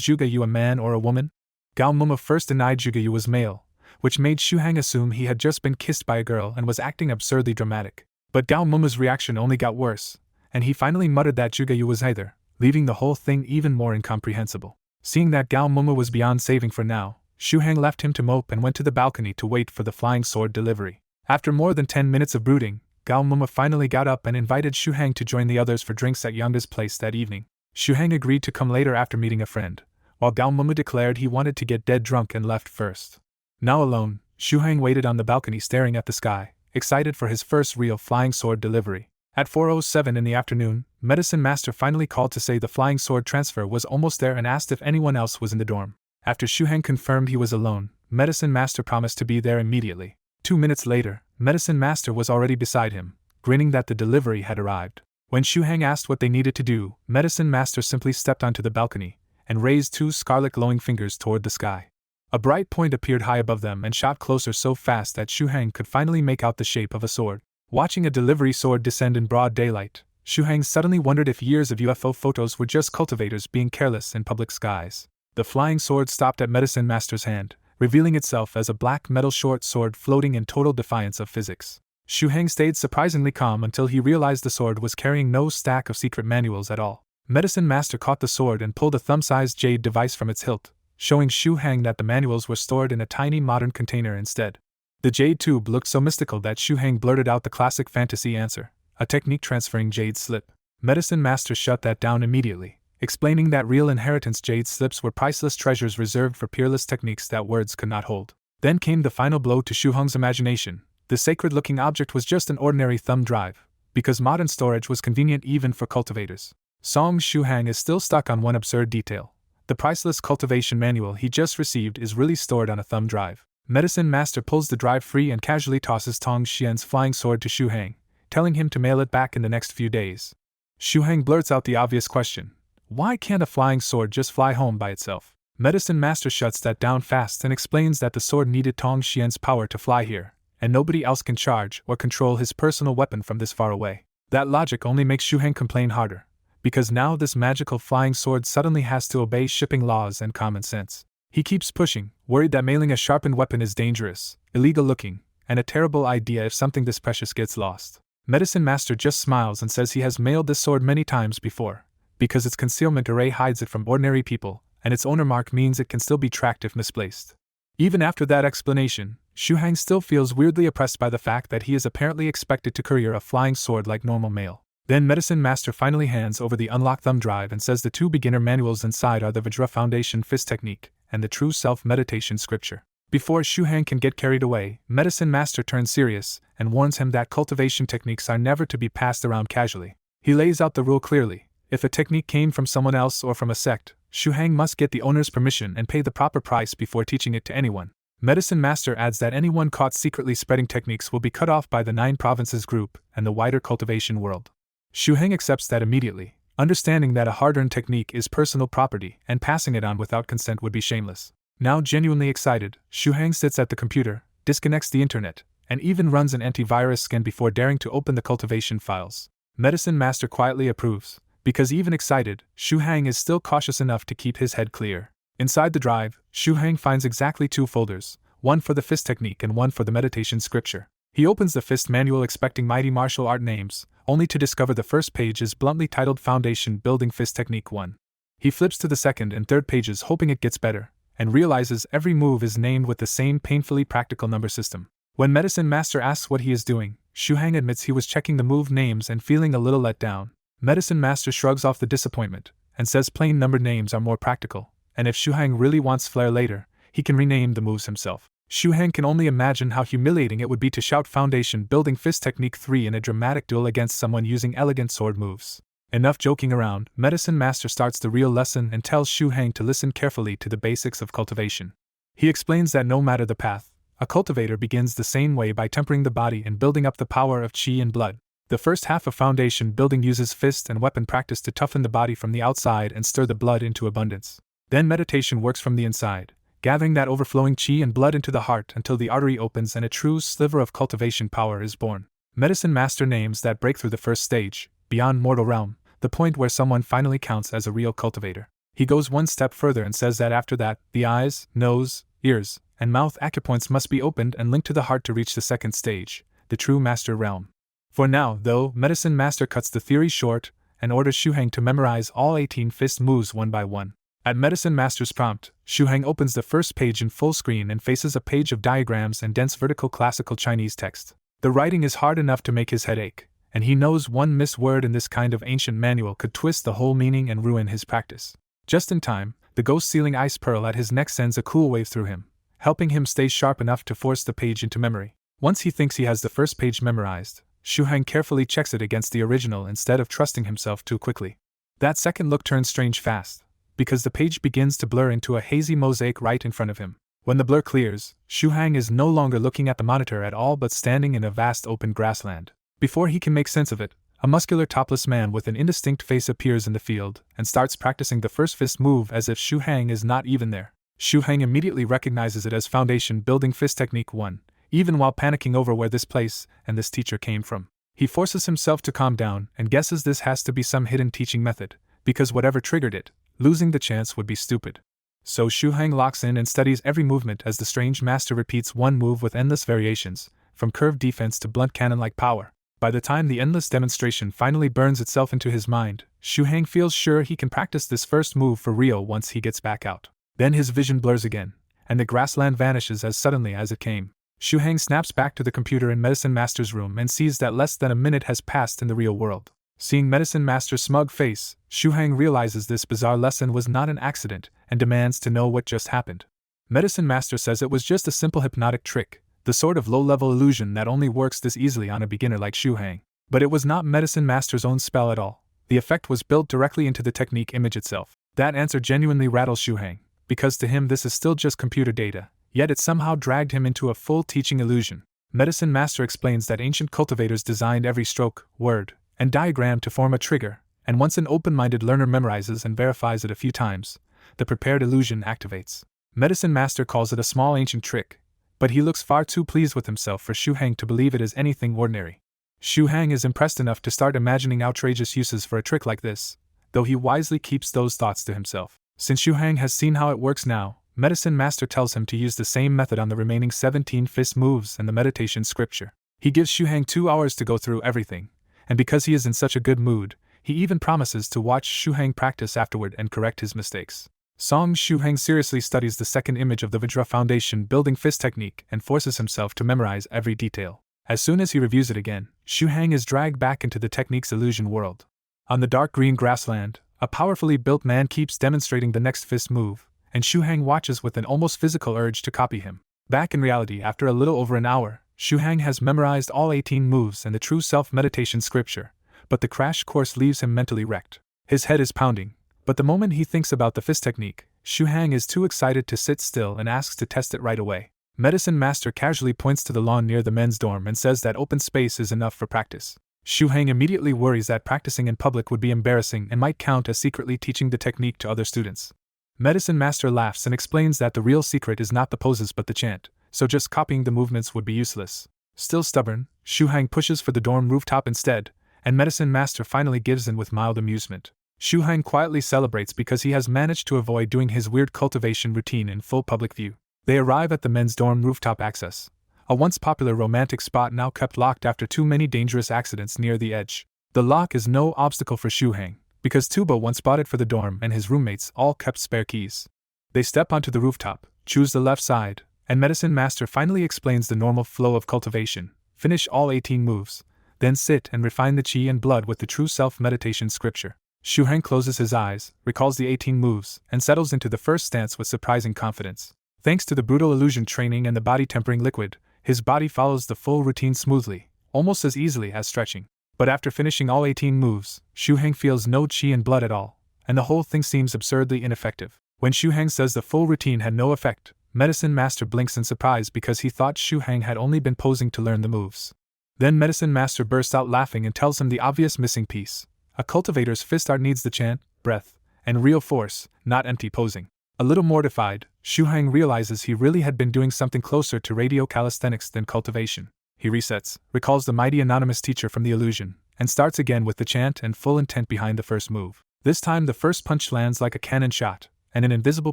Jugayu a man or a woman? Galmuma first denied Jugayu was male, which made Shuhang assume he had just been kissed by a girl and was acting absurdly dramatic. But Gao Muma's reaction only got worse, and he finally muttered that Jugayu was either, leaving the whole thing even more incomprehensible. Seeing that Gao Muma was beyond saving for now, Shuhang left him to mope and went to the balcony to wait for the flying sword delivery. After more than 10 minutes of brooding, Gao Muma finally got up and invited Shuhang to join the others for drinks at Yangda's place that evening. Shuhang agreed to come later after meeting a friend, while Gao Muma declared he wanted to get dead drunk and left first. Now alone, Shuhang waited on the balcony staring at the sky, excited for his first real flying sword delivery. At 4:07 in the afternoon, Medicine Master finally called to say the flying sword transfer was almost there and asked if anyone else was in the dorm. After Shuhang confirmed he was alone, Medicine Master promised to be there immediately. 2 minutes later, Medicine Master was already beside him, grinning that the delivery had arrived. When Shuhang asked what they needed to do, Medicine Master simply stepped onto the balcony and raised 2 scarlet glowing fingers toward the sky. A bright point appeared high above them and shot closer so fast that Shuhang could finally make out the shape of a sword. Watching a delivery sword descend in broad daylight, Shuhang suddenly wondered if years of UFO photos were just cultivators being careless in public skies. The flying sword stopped at Medicine Master's hand, revealing itself as a black metal short sword floating in total defiance of physics. Shuhang stayed surprisingly calm until he realized the sword was carrying no stack of secret manuals at all. Medicine Master caught the sword and pulled a thumb-sized jade device from its hilt, showing Shuhang that the manuals were stored in a tiny modern container instead. The jade tube looked so mystical that Shuhang blurted out the classic fantasy answer, a technique transferring jade slip. Medicine Master shut that down immediately, explaining that real inheritance jade slips were priceless treasures reserved for peerless techniques that words could not hold. Then came the final blow to Shuhang's imagination. The sacred-looking object was just an ordinary thumb drive, because modern storage was convenient even for cultivators. Song Shuhang is still stuck on one absurd detail. The priceless cultivation manual he just received is really stored on a thumb drive. Medicine Master pulls the drive free and casually tosses Tong Xian's flying sword to Shuhang, telling him to mail it back in the next few days. Shuhang blurts out the obvious question: why can't a flying sword just fly home by itself? Medicine Master shuts that down fast and explains that the sword needed Tong Xian's power to fly here, and nobody else can charge or control his personal weapon from this far away. That logic only makes Shuhang complain harder, because now this magical flying sword suddenly has to obey shipping laws and common sense. He keeps pushing, worried that mailing a sharpened weapon is dangerous, illegal-looking, and a terrible idea if something this precious gets lost. Medicine Master just smiles and says he has mailed this sword many times before, because its concealment array hides it from ordinary people, and its owner mark means it can still be tracked if misplaced. Even after that explanation, Shuhang still feels weirdly oppressed by the fact that he is apparently expected to courier a flying sword like normal mail. Then Medicine Master finally hands over the unlocked thumb drive and says the 2 beginner manuals inside are the Vajra Foundation Fist Technique and the True Self Meditation Scripture. Before Shuhang can get carried away, Medicine Master turns serious and warns him that cultivation techniques are never to be passed around casually. He lays out the rule clearly: if a technique came from someone else or from a sect, Shuhang must get the owner's permission and pay the proper price before teaching it to anyone. Medicine Master adds that anyone caught secretly spreading techniques will be cut off by the 9 Provinces group and the wider cultivation world. Shuhang accepts that immediately, understanding that a hard-earned technique is personal property and passing it on without consent would be shameless. Now genuinely excited, Shuhang sits at the computer, disconnects the internet, and even runs an antivirus scan before daring to open the cultivation files. Medicine Master quietly approves, because even excited, Shuhang is still cautious enough to keep his head clear. Inside the drive, Shuhang finds exactly 2 folders, one for the fist technique and one for the meditation scripture. He opens the fist manual expecting mighty martial art names, only to discover the first page is bluntly titled Foundation Building Fist Technique 1. He flips to the second and third pages hoping it gets better, and realizes every move is named with the same painfully practical number system. When Medicine Master asks what he is doing, Shuhang admits he was checking the move names and feeling a little let down. Medicine Master shrugs off the disappointment, and says plain numbered names are more practical, and if Shuhang really wants flair later, he can rename the moves himself. Shuhang can only imagine how humiliating it would be to shout Foundation Building Fist Technique 3 in a dramatic duel against someone using elegant sword moves. Enough joking around, Medicine Master starts the real lesson and tells Shuhang to listen carefully to the basics of cultivation. He explains that no matter the path, a cultivator begins the same way by tempering the body and building up the power of chi and blood. The first half of foundation building uses fist and weapon practice to toughen the body from the outside and stir the blood into abundance. Then meditation works from the inside, gathering that overflowing chi and blood into the heart until the artery opens and a true sliver of cultivation power is born. Medicine Master names that breakthrough the first stage, beyond mortal realm, the point where someone finally counts as a real cultivator. He goes one step further and says that after that, the eyes, nose, ears, and mouth acupoints must be opened and linked to the heart to reach the second stage, the true master realm. For now, though, Medicine Master cuts the theory short and orders Shuhang to memorize all 18 fist moves one by one. At Medicine Master's prompt, Shuhang opens the first page in full screen and faces a page of diagrams and dense vertical classical Chinese text. The writing is hard enough to make his head ache, and he knows one misword in this kind of ancient manual could twist the whole meaning and ruin his practice. Just in time, the ghost-sealing ice pearl at his neck sends a cool wave through him, helping him stay sharp enough to force the page into memory. Once he thinks he has the first page memorized, Shuhang carefully checks it against the original instead of trusting himself too quickly. That second look turns strange fast, because the page begins to blur into a hazy mosaic right in front of him. When the blur clears, Shuhang is no longer looking at the monitor at all but standing in a vast open grassland. Before he can make sense of it, a muscular topless man with an indistinct face appears in the field and starts practicing the first fist move as if Shuhang is not even there. Shuhang immediately recognizes it as Foundation Building Fist Technique 1, even while panicking over where this place and this teacher came from. He forces himself to calm down and guesses this has to be some hidden teaching method, because whatever triggered it, losing the chance would be stupid. So Shuhang locks in and studies every movement as the strange master repeats one move with endless variations, from curved defense to blunt cannon-like power. By the time the endless demonstration finally burns itself into his mind, Shuhang feels sure he can practice this first move for real once he gets back out. Then his vision blurs again, and the grassland vanishes as suddenly as it came. Shuhang snaps back to the computer in Medicine Master's room and sees that less than a minute has passed in the real world. Seeing Medicine Master's smug face, Shuhang realizes this bizarre lesson was not an accident and demands to know what just happened. Medicine Master says it was just a simple hypnotic trick, the sort of low-level illusion that only works this easily on a beginner like Shuhang. But it was not Medicine Master's own spell at all. The effect was built directly into the technique image itself. That answer genuinely rattles Shuhang, because to him this is still just computer data, yet it somehow dragged him into a full teaching illusion. Medicine Master explains that ancient cultivators designed every stroke, word, and diagram to form a trigger, and once an open-minded learner memorizes and verifies it a few times, the prepared illusion activates. Medicine Master calls it a small ancient trick, but he looks far too pleased with himself for Shuhang to believe it is anything ordinary. Shuhang is impressed enough to start imagining outrageous uses for a trick like this, though he wisely keeps those thoughts to himself. Since Shuhang has seen how it works now, Medicine Master tells him to use the same method on the remaining 17 fist moves and the meditation scripture. He gives Shuhang 2 hours to go through everything, and because he is in such a good mood, he even promises to watch Shuhang practice afterward and correct his mistakes. Shuhang seriously studies the second image of the Vajra Foundation Building Fist Technique and forces himself to memorize every detail. As soon as he reviews it again, Shuhang is dragged back into the technique's illusion world. On the dark green grassland, a powerfully built man keeps demonstrating the next fist move, and Shuhang watches with an almost physical urge to copy him. Back in reality, after a little over an hour, Shuhang has memorized all 18 moves and the true self-meditation scripture, but the crash course leaves him mentally wrecked. His head is pounding, but the moment he thinks about the fist technique, Shuhang is too excited to sit still and asks to test it right away. Medicine Master casually points to the lawn near the men's dorm and says that open space is enough for practice. Shuhang immediately worries that practicing in public would be embarrassing and might count as secretly teaching the technique to other students. Medicine Master laughs and explains that the real secret is not the poses but the chant, so just copying the movements would be useless. Still stubborn, Shuhang pushes for the dorm rooftop instead, and Medicine Master finally gives in with mild amusement. Shuhang quietly celebrates because he has managed to avoid doing his weird cultivation routine in full public view. They arrive at the men's dorm rooftop access, a once popular romantic spot now kept locked after too many dangerous accidents near the edge. The lock is no obstacle for Shuhang, because Tuba once bought it for the dorm and his roommates all kept spare keys. They step onto the rooftop, choose the left side, and Medicine Master finally explains the normal flow of cultivation, finish all 18 moves, then sit and refine the chi and blood with the true self-meditation scripture. Shuhang closes his eyes, recalls the 18 moves, and settles into the first stance with surprising confidence. Thanks to the brutal illusion training and the body-tempering liquid, his body follows the full routine smoothly, almost as easily as stretching. But after finishing all 18 moves, Shuhang feels no chi and blood at all, and the whole thing seems absurdly ineffective. When Shuhang says the full routine had no effect, Medicine Master blinks in surprise because he thought Shuhang had only been posing to learn the moves. Then Medicine Master bursts out laughing and tells him the obvious missing piece. A cultivator's fist art needs the chant, breath, and real force, not empty posing. A little mortified, Shuhang realizes he really had been doing something closer to radio calisthenics than cultivation. He resets, recalls the mighty anonymous teacher from the illusion, and starts again with the chant and full intent behind the first move. This time the first punch lands like a cannon shot, and an invisible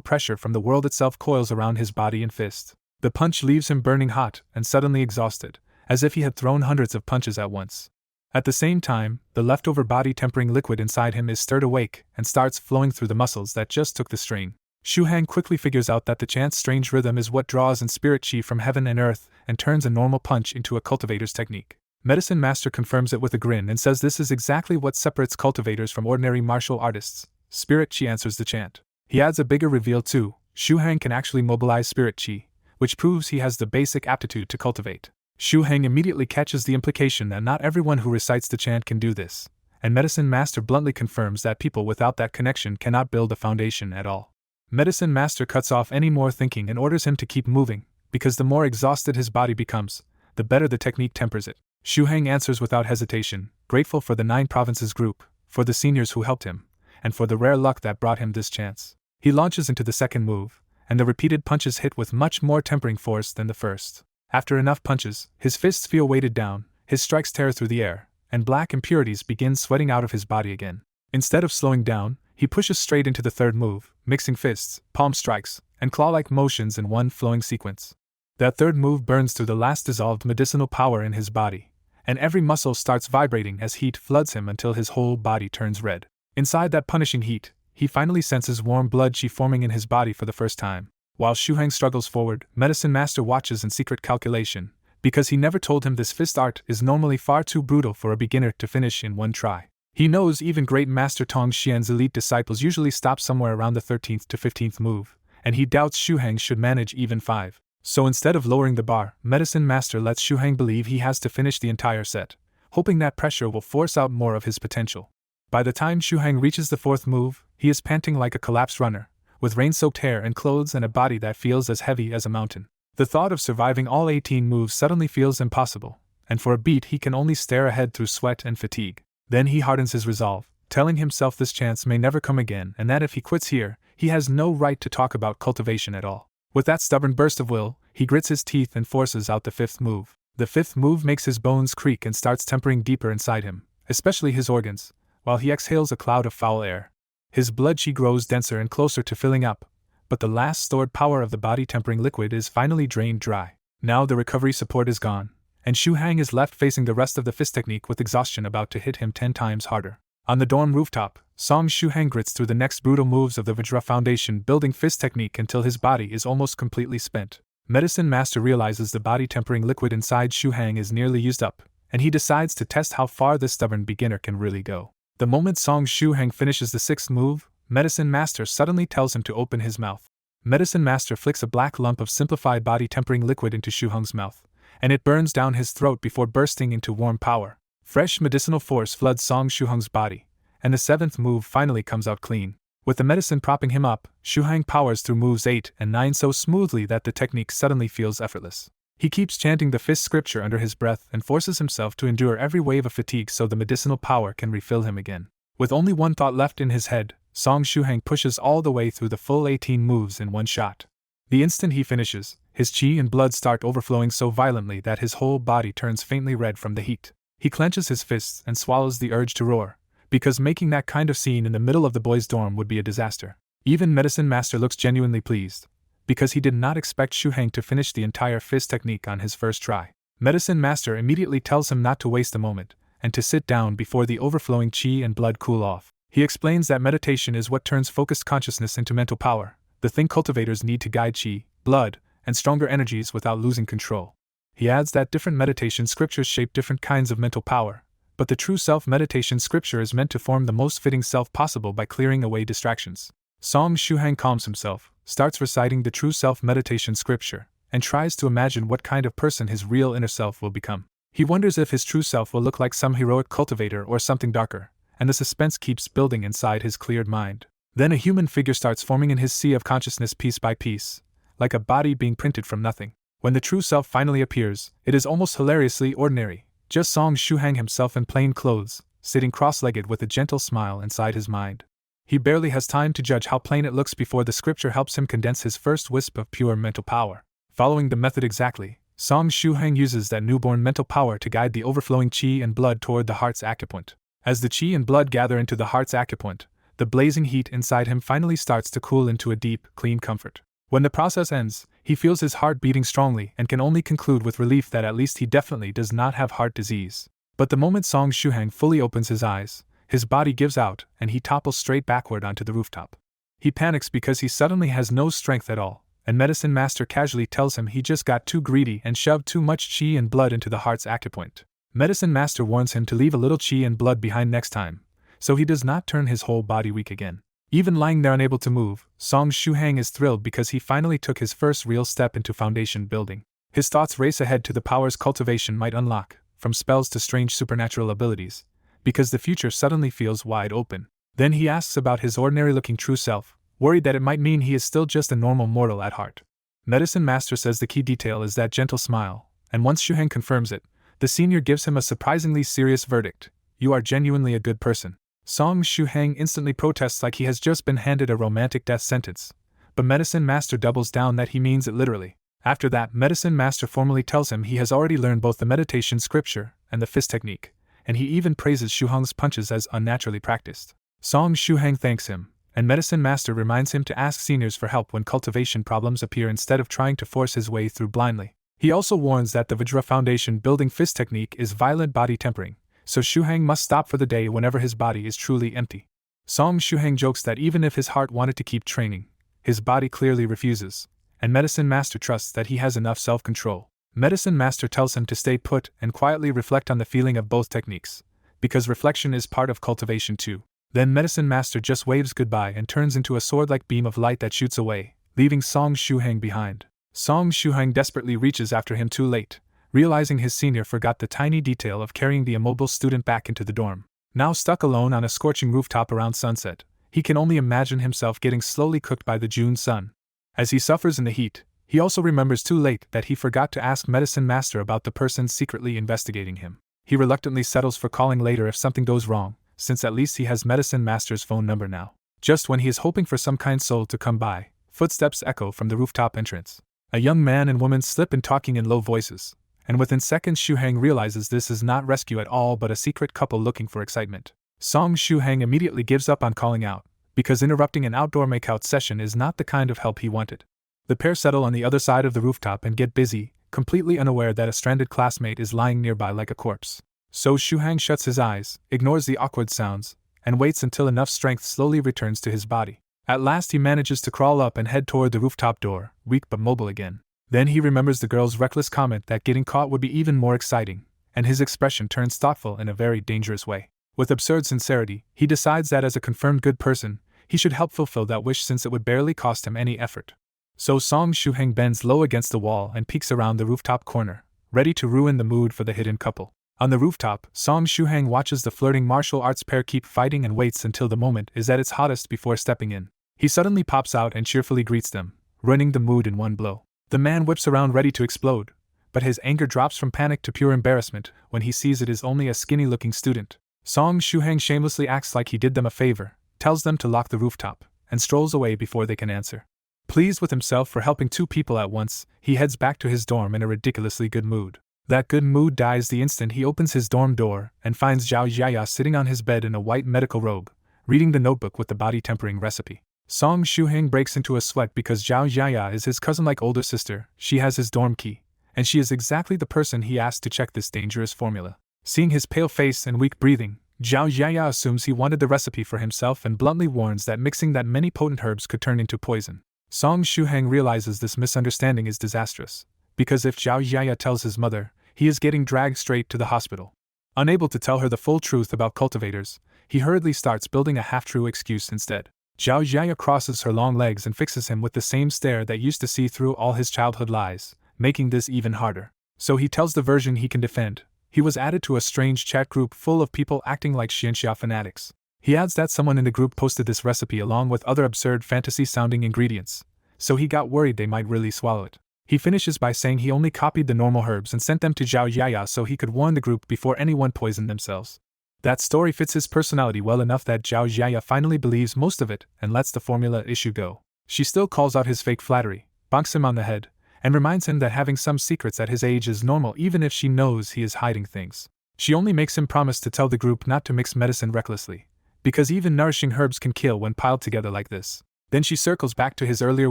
pressure from the world itself coils around his body and fist. The punch leaves him burning hot and suddenly exhausted, as if he had thrown hundreds of punches at once. At the same time, the leftover body-tempering liquid inside him is stirred awake and starts flowing through the muscles that just took the strain. Shu Hang quickly figures out that the chant's strange rhythm is what draws in spirit chi from heaven and earth and turns a normal punch into a cultivator's technique. Medicine Master confirms it with a grin and says this is exactly what separates cultivators from ordinary martial artists. Spirit chi answers the chant. He adds a bigger reveal too. Shu Hang can actually mobilize spirit chi, which proves he has the basic aptitude to cultivate. Shu Hang immediately catches the implication that not everyone who recites the chant can do this, and Medicine Master bluntly confirms that people without that connection cannot build a foundation at all. Medicine Master cuts off any more thinking and orders him to keep moving, because the more exhausted his body becomes, the better the technique tempers it. Shu Hang answers without hesitation, grateful for the 9 provinces group, for the seniors who helped him, and for the rare luck that brought him this chance. He launches into the second move, and the repeated punches hit with much more tempering force than the first. After enough punches, his fists feel weighted down, his strikes tear through the air, and black impurities begin sweating out of his body again. Instead of slowing down, he pushes straight into the third move, mixing fists, palm strikes, and claw-like motions in one flowing sequence. That third move burns through the last dissolved medicinal power in his body, and every muscle starts vibrating as heat floods him until his whole body turns red. Inside that punishing heat, he finally senses warm blood chi forming in his body for the first time. While Shu Hang struggles forward, Medicine Master watches in secret calculation, because he never told him this fist art is normally far too brutal for a beginner to finish in one try. He knows even great Master Tong Xian's elite disciples usually stop somewhere around the 13th to 15th move, and he doubts Shu Hang should manage even 5. So instead of lowering the bar, Medicine Master lets Shu Hang believe he has to finish the entire set, hoping that pressure will force out more of his potential. By the time Shu Hang reaches the 4th move, he is panting like a collapsed runner, with rain-soaked hair and clothes and a body that feels as heavy as a mountain. The thought of surviving all 18 moves suddenly feels impossible, and for a beat he can only stare ahead through sweat and fatigue. Then he hardens his resolve, telling himself this chance may never come again and that if he quits here, he has no right to talk about cultivation at all. With that stubborn burst of will, he grits his teeth and forces out the 5th move. The 5th move makes his bones creak and starts tempering deeper inside him, especially his organs, while he exhales a cloud of foul air. His blood chi grows denser and closer to filling up, but the last stored power of the body-tempering liquid is finally drained dry. Now the recovery support is gone, and Shu Hang is left facing the rest of the fist technique with exhaustion about to hit him 10 times harder. On the dorm rooftop, Song Shu Hang grits through the next brutal moves of the Vajra Foundation building fist technique until his body is almost completely spent. Medicine Master realizes the body-tempering liquid inside Shu Hang is nearly used up, and he decides to test how far this stubborn beginner can really go. The moment Song Shu Hang finishes the 6th move, Medicine Master suddenly tells him to open his mouth. Medicine Master flicks a black lump of simplified body-tempering liquid into Shu Hang's mouth, and it burns down his throat before bursting into warm power. Fresh medicinal force floods Song Shu Hang's body, and the 7th move finally comes out clean. With the medicine propping him up, Shu Hang powers through moves 8 and 9 so smoothly that the technique suddenly feels effortless. He keeps chanting the fist scripture under his breath and forces himself to endure every wave of fatigue so the medicinal power can refill him again. With only one thought left in his head, Song Shu Hang pushes all the way through the full 18 moves in one shot. The instant he finishes, his chi and blood start overflowing so violently that his whole body turns faintly red from the heat. He clenches his fists and swallows the urge to roar, because making that kind of scene in the middle of the boys' dorm would be a disaster. Even Medicine Master looks genuinely pleased, because he did not expect Shu Hang to finish the entire fist technique on his first try. Medicine Master immediately tells him not to waste a moment, and to sit down before the overflowing chi and blood cool off. He explains that meditation is what turns focused consciousness into mental power, the thing cultivators need to guide chi, blood, and stronger energies without losing control. He adds that different meditation scriptures shape different kinds of mental power, but the true self meditation scripture is meant to form the most fitting self possible by clearing away distractions. Song Shu Hang calms himself, starts reciting the true self meditation scripture, and tries to imagine what kind of person his real inner self will become. He wonders if his true self will look like some heroic cultivator or something darker, and the suspense keeps building inside his cleared mind. Then a human figure starts forming in his sea of consciousness piece by piece, like a body being printed from nothing. When the true self finally appears, it is almost hilariously ordinary, just Song Shu Hang himself in plain clothes, sitting cross-legged with a gentle smile inside his mind. He barely has time to judge how plain it looks before the scripture helps him condense his first wisp of pure mental power. Following the method exactly, Song Shu Hang uses that newborn mental power to guide the overflowing chi and blood toward the heart's acupoint. As the chi and blood gather into the heart's acupoint, the blazing heat inside him finally starts to cool into a deep, clean comfort. When the process ends, He feels his heart beating strongly and can only conclude with relief that at least he definitely does not have heart disease. But the moment Song Shuhang fully opens his eyes, his body gives out and he topples straight backward onto the rooftop. He panics because he suddenly has no strength at all, and Medicine Master casually tells him he just got too greedy and shoved too much chi and blood into the heart's acupoint. Medicine Master warns him to leave a little chi and blood behind next time, so he does not turn his whole body weak again. Even lying there unable to move, Song Shuhang is thrilled because he finally took his first real step into foundation building. His thoughts race ahead to the powers cultivation might unlock, from spells to strange supernatural abilities, because the future suddenly feels wide open. Then he asks about his ordinary-looking true self, worried that it might mean he is still just a normal mortal at heart. Medicine Master says the key detail is that gentle smile, and once Shuhang confirms it, the senior gives him a surprisingly serious verdict: "You are genuinely a good person." Song Shuhang instantly protests like he has just been handed a romantic death sentence, but Medicine Master doubles down that he means it literally. After that, Medicine Master formally tells him he has already learned both the meditation scripture and the fist technique, and he even praises Shuhang's punches as unnaturally practiced. Song Shuhang thanks him, and Medicine Master reminds him to ask seniors for help when cultivation problems appear instead of trying to force his way through blindly. He also warns that the Vajra Foundation building fist technique is violent body tempering, so Shuhang must stop for the day whenever his body is truly empty. Song Shuhang jokes that even if his heart wanted to keep training, his body clearly refuses, and Medicine Master trusts that he has enough self-control. Medicine Master tells him to stay put and quietly reflect on the feeling of both techniques, because reflection is part of cultivation too. Then Medicine Master just waves goodbye and turns into a sword-like beam of light that shoots away, leaving Song Shuhang behind. Song Shuhang desperately reaches after him too late, realizing his senior forgot the tiny detail of carrying the immobile student back into the dorm. Now stuck alone on a scorching rooftop around sunset, he can only imagine himself getting slowly cooked by the June sun. As he suffers in the heat, he also remembers too late that he forgot to ask Medicine Master about the person secretly investigating him. He reluctantly settles for calling later if something goes wrong, since at least he has Medicine Master's phone number now. Just when he is hoping for some kind soul to come by, footsteps echo from the rooftop entrance. A young man and woman slip in talking in low voices, and within seconds Shuhang realizes this is not rescue at all but a secret couple looking for excitement. Song Shuhang immediately gives up on calling out, because interrupting an outdoor makeout session is not the kind of help he wanted. The pair settle on the other side of the rooftop and get busy, completely unaware that a stranded classmate is lying nearby like a corpse. So Shuhang shuts his eyes, ignores the awkward sounds, and waits until enough strength slowly returns to his body. At last he manages to crawl up and head toward the rooftop door, weak but mobile again. Then he remembers the girl's reckless comment that getting caught would be even more exciting, and his expression turns thoughtful in a very dangerous way. With absurd sincerity, he decides that as a confirmed good person, he should help fulfill that wish since it would barely cost him any effort. So Song Shuhang bends low against the wall and peeks around the rooftop corner, ready to ruin the mood for the hidden couple. On the rooftop, Song Shuhang watches the flirting martial arts pair keep fighting and waits until the moment is at its hottest before stepping in. He suddenly pops out and cheerfully greets them, ruining the mood in one blow. The man whips around ready to explode, but his anger drops from panic to pure embarrassment when he sees it is only a skinny-looking student. Song Shuhang shamelessly acts like he did them a favor, tells them to lock the rooftop, and strolls away before they can answer. Pleased with himself for helping two people at once, he heads back to his dorm in a ridiculously good mood. That good mood dies the instant he opens his dorm door and finds Zhao Yaya sitting on his bed in a white medical robe, reading the notebook with the body tempering recipe. Song Shuhang breaks into a sweat because Zhao Yaya is his cousin-like older sister, she has his dorm key, and she is exactly the person he asked to check this dangerous formula. Seeing his pale face and weak breathing, Zhao Yaya assumes he wanted the recipe for himself and bluntly warns that mixing that many potent herbs could turn into poison. Song Shuhang realizes this misunderstanding is disastrous, because if Zhao Yaya tells his mother, he is getting dragged straight to the hospital. Unable to tell her the full truth about cultivators, he hurriedly starts building a half-true excuse instead. Zhao Yaya crosses her long legs and fixes him with the same stare that used to see through all his childhood lies, making this even harder. So he tells the version he can defend. He was added to a strange chat group full of people acting like Xianxia fanatics. He adds that someone in the group posted this recipe along with other absurd fantasy-sounding ingredients, so he got worried they might really swallow it. He finishes by saying he only copied the normal herbs and sent them to Zhao Yaya so he could warn the group before anyone poisoned themselves. That story fits his personality well enough that Zhao Yaya finally believes most of it and lets the formula issue go. She still calls out his fake flattery, bonks him on the head, and reminds him that having some secrets at his age is normal even if she knows he is hiding things. She only makes him promise to tell the group not to mix medicine recklessly, because even nourishing herbs can kill when piled together like this. Then she circles back to his earlier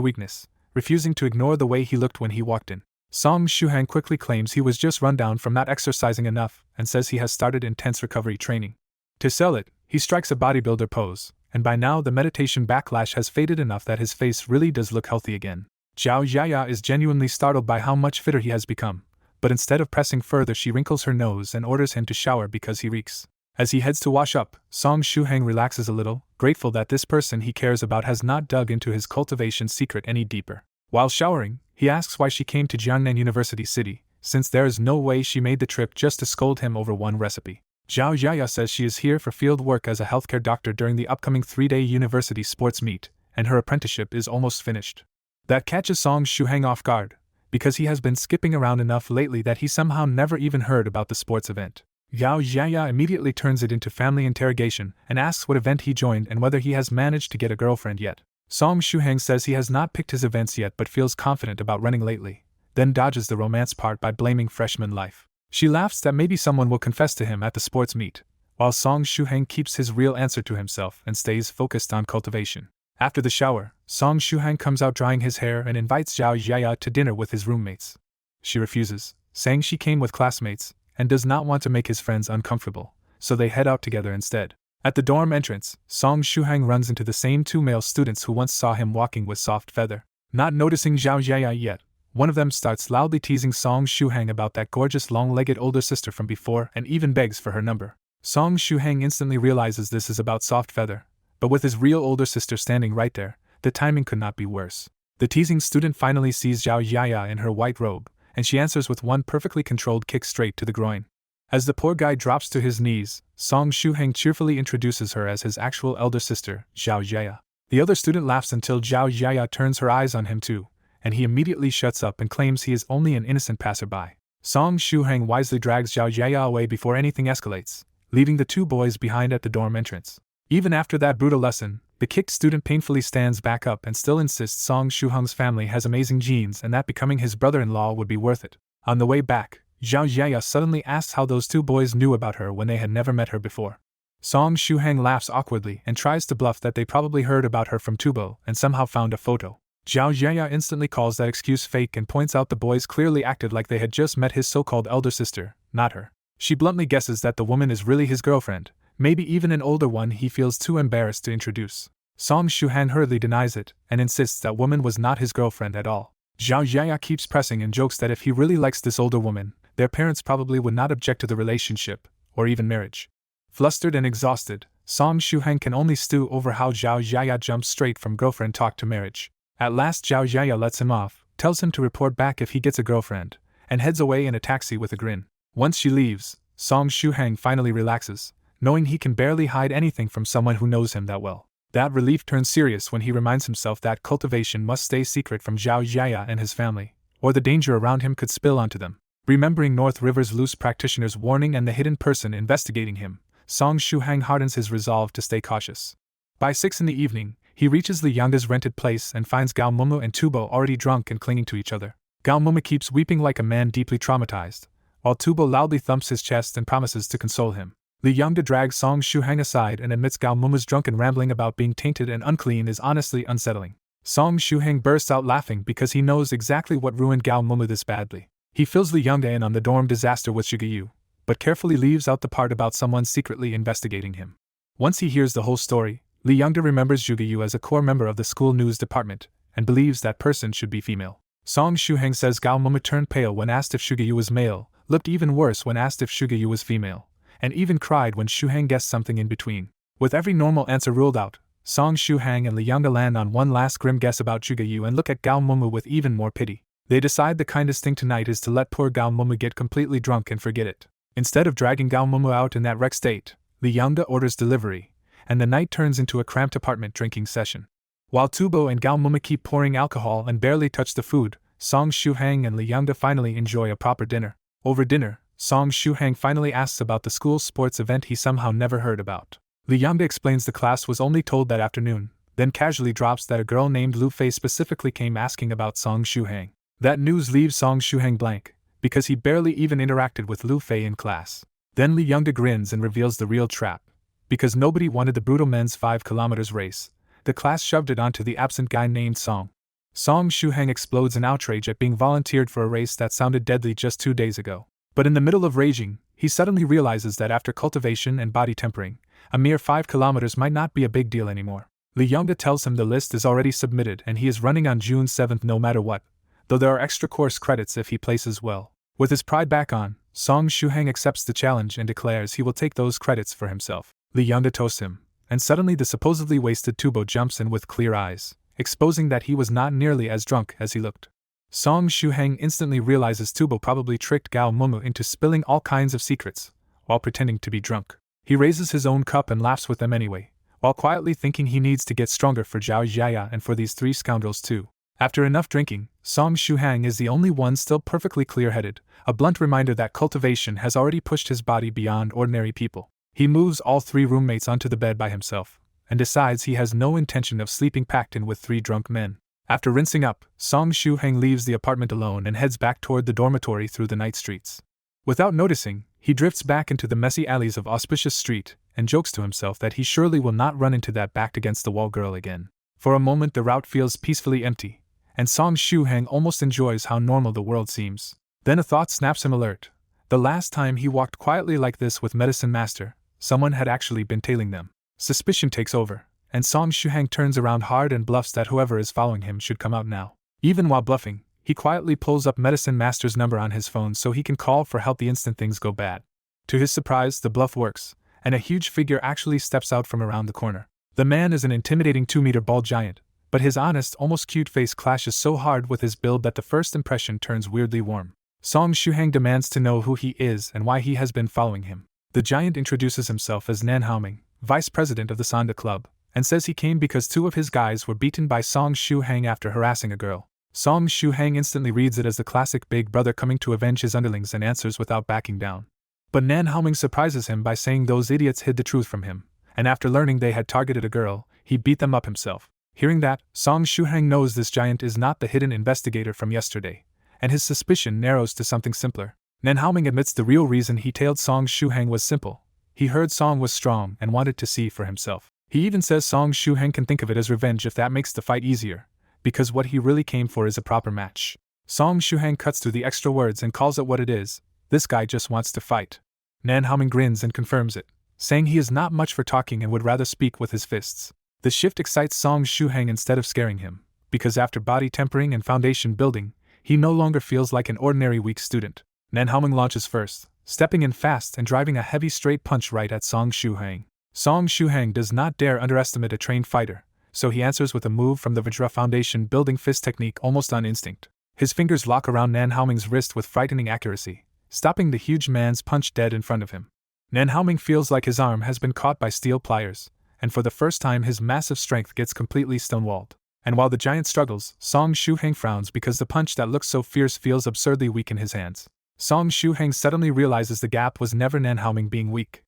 weakness, refusing to ignore the way he looked when he walked in. Song Shuhang quickly claims he was just run down from not exercising enough and says he has started intense recovery training. To sell it, he strikes a bodybuilder pose, and by now the meditation backlash has faded enough that his face really does look healthy again. Zhao Yaya is genuinely startled by how much fitter he has become, but instead of pressing further she wrinkles her nose and orders him to shower because he reeks. As he heads to wash up, Song Shuhang relaxes a little, grateful that this person he cares about has not dug into his cultivation secret any deeper. While showering, he asks why she came to Jiangnan University City, since there is no way she made the trip just to scold him over one recipe. Zhao Yaya says she is here for field work as a healthcare doctor during the upcoming 3-day university sports meet, and her apprenticeship is almost finished. That catches Song Shuhang off guard, because he has been skipping around enough lately that he somehow never even heard about the sports event. Yao Yaya immediately turns it into family interrogation and asks what event he joined and whether he has managed to get a girlfriend yet. Song Shuhang says he has not picked his events yet but feels confident about running lately, then dodges the romance part by blaming freshman life. She laughs that maybe someone will confess to him at the sports meet, while Song Shuhang keeps his real answer to himself and stays focused on cultivation. After the shower, Song Shuhang comes out drying his hair and invites Zhao Yaya to dinner with his roommates. She refuses, saying she came with classmates and does not want to make his friends uncomfortable, so they head out together instead. At the dorm entrance, Song Shuhang runs into the same 2 male students who once saw him walking with Soft Feather. Not noticing Zhao Yaya yet, one of them starts loudly teasing Song Shuhang about that gorgeous long-legged older sister from before and even begs for her number. Song Shuhang instantly realizes this is about Soft Feather, but with his real older sister standing right there, the timing could not be worse. The teasing student finally sees Zhao Yaya in her white robe, and she answers with one perfectly controlled kick straight to the groin. As the poor guy drops to his knees, Song Shuhang cheerfully introduces her as his actual elder sister, Zhao Yaya. The other student laughs until Zhao Yaya turns her eyes on him too, and he immediately shuts up and claims he is only an innocent passerby. Song Shuhang wisely drags Zhao Yaya away before anything escalates, leaving the 2 boys behind at the dorm entrance. Even after that brutal lesson, the kicked student painfully stands back up and still insists Song Shuhang's family has amazing genes and that becoming his brother-in-law would be worth it. On the way back, Zhao Yaya suddenly asks how those 2 boys knew about her when they had never met her before. Song Shuhang laughs awkwardly and tries to bluff that they probably heard about her from Tubo and somehow found a photo. Zhao Yaya instantly calls that excuse fake and points out the boys clearly acted like they had just met his so-called elder sister, not her. She bluntly guesses that the woman is really his girlfriend, maybe even an older one he feels too embarrassed to introduce. Song Shuhang hurriedly denies it and insists that woman was not his girlfriend at all. Zhao Yaya keeps pressing and jokes that if he really likes this older woman, their parents probably would not object to the relationship, or even marriage. Flustered and exhausted, Song Shuhang can only stew over how Zhao Yaya jumps straight from girlfriend talk to marriage. At last Zhao Yaya lets him off, tells him to report back if he gets a girlfriend, and heads away in a taxi with a grin. Once she leaves, Song Shuhang finally relaxes, knowing he can barely hide anything from someone who knows him that well. That relief turns serious when he reminds himself that cultivation must stay secret from Zhao Yaya and his family, or the danger around him could spill onto them. Remembering North River's loose practitioner's warning and the hidden person investigating him, Song Shuhang hardens his resolve to stay cautious. By 6 in the evening, he reaches Li Yangda's rented place and finds Gao Momo and Tubo already drunk and clinging to each other. Gao Momo keeps weeping like a man deeply traumatized, while Tubo loudly thumps his chest and promises to console him. Li Yangda drags Song Shuhang aside and admits Gao Momo's drunken rambling about being tainted and unclean is honestly unsettling. Song Shuhang bursts out laughing because he knows exactly what ruined Gao Momo this badly. He fills Li Yangda in on the dorm disaster with Zhugeyu, but carefully leaves out the part about someone secretly investigating him. Once he hears the whole story, Li Yangda remembers Zhugeyu as a core member of the school news department, and believes that person should be female. Song Shuhang says Gao Momo turned pale when asked if Zhugeyu was male, looked even worse when asked if Zhugeyu was female, and even cried when Shuhang guessed something in between. With every normal answer ruled out, Song Shuhang and Li Yangda land on one last grim guess about Zhugeyu and look at Gao Momo with even more pity. They decide the kindest thing tonight is to let poor Gao Momo get completely drunk and forget it. Instead of dragging Gao Momo out in that wrecked state, Li Yangda orders delivery, and the night turns into a cramped apartment drinking session. While Tubo and Gao Momo keep pouring alcohol and barely touch the food, Song Shuhang and Li Yangda finally enjoy a proper dinner. Over dinner, Song Shuhang finally asks about the school sports event he somehow never heard about. Li Yangda explains the class was only told that afternoon, then casually drops that a girl named Lu Fei specifically came asking about Song Shuhang. That news leaves Song Shuhang blank, because he barely even interacted with Lu Fei in class. Then Li Yangda grins and reveals the real trap. Because nobody wanted the brutal men's 5 kilometers race, the class shoved it onto the absent guy named Song. Song Shuhang explodes in outrage at being volunteered for a race that sounded deadly just 2 days ago. But in the middle of raging, he suddenly realizes that after cultivation and body tempering, a mere 5 kilometers might not be a big deal anymore. Li Yongda tells him the list is already submitted and he is running on June 7th no matter what, though there are extra course credits if he places well. With his pride back on, Song Shuhang accepts the challenge and declares he will take those credits for himself. Li Yongda toasts him, and suddenly the supposedly wasted Tubo jumps in with clear eyes, exposing that he was not nearly as drunk as he looked. Song Shuhang instantly realizes Tubo probably tricked Gao Momo into spilling all kinds of secrets, while pretending to be drunk. He raises his own cup and laughs with them anyway, while quietly thinking he needs to get stronger for Zhao Jiaya and for these 3 scoundrels too. After enough drinking, Song Shuhang is the only one still perfectly clear-headed, a blunt reminder that cultivation has already pushed his body beyond ordinary people. He moves all 3 roommates onto the bed by himself, and decides he has no intention of sleeping packed in with 3 drunk men. After rinsing up, Song Shuhang leaves the apartment alone and heads back toward the dormitory through the night streets. Without noticing, he drifts back into the messy alleys of Auspicious Street, and jokes to himself that he surely will not run into that backed-against-the-wall girl again. For a moment the route feels peacefully empty, and Song Shuhang almost enjoys how normal the world seems. Then a thought snaps him alert. The last time he walked quietly like this with Medicine Master, someone had actually been tailing them. Suspicion takes over, and Song Shuhang turns around hard and bluffs that whoever is following him should come out now. Even while bluffing, he quietly pulls up Medicine Master's number on his phone so he can call for help the instant things go bad. To his surprise, the bluff works, and a huge figure actually steps out from around the corner. The man is an intimidating 2-meter bald giant, but his honest, almost cute face clashes so hard with his build that the first impression turns weirdly warm. Song Shuhang demands to know who he is and why he has been following him. The giant introduces himself as Nan Haoming, vice president of the Sonda Club, and says he came because 2 of his guys were beaten by Song Shuhang after harassing a girl. Song Shuhang instantly reads it as the classic big brother coming to avenge his underlings and answers without backing down. But Nan Haoming surprises him by saying those idiots hid the truth from him, and after learning they had targeted a girl, he beat them up himself. Hearing that, Song Shuhang knows this giant is not the hidden investigator from yesterday, and his suspicion narrows to something simpler. Nan Haoming admits the real reason he tailed Song Shuhang was simple. He heard Song was strong and wanted to see for himself. He even says Song Shuhang can think of it as revenge if that makes the fight easier, because what he really came for is a proper match. Song Shuhang cuts through the extra words and calls it what it is: this guy just wants to fight. Nan Haoming grins and confirms it, saying he is not much for talking and would rather speak with his fists. The shift excites Song Shuhang instead of scaring him, because after body tempering and foundation building, he no longer feels like an ordinary weak student. Nan Haoming launches first, stepping in fast and driving a heavy straight punch right at Song Shuhang. Song Shuhang does not dare underestimate a trained fighter, so he answers with a move from the Vajra foundation building fist technique almost on instinct. His fingers lock around Nan Haoming's wrist with frightening accuracy, stopping the huge man's punch dead in front of him. Nan Haoming feels like his arm has been caught by steel pliers, and for the first time his massive strength gets completely stonewalled. And while the giant struggles, Song Shuhang frowns because the punch that looks so fierce feels absurdly weak in his hands. Song Shuhang suddenly realizes the gap was never Nan Haoming being weak.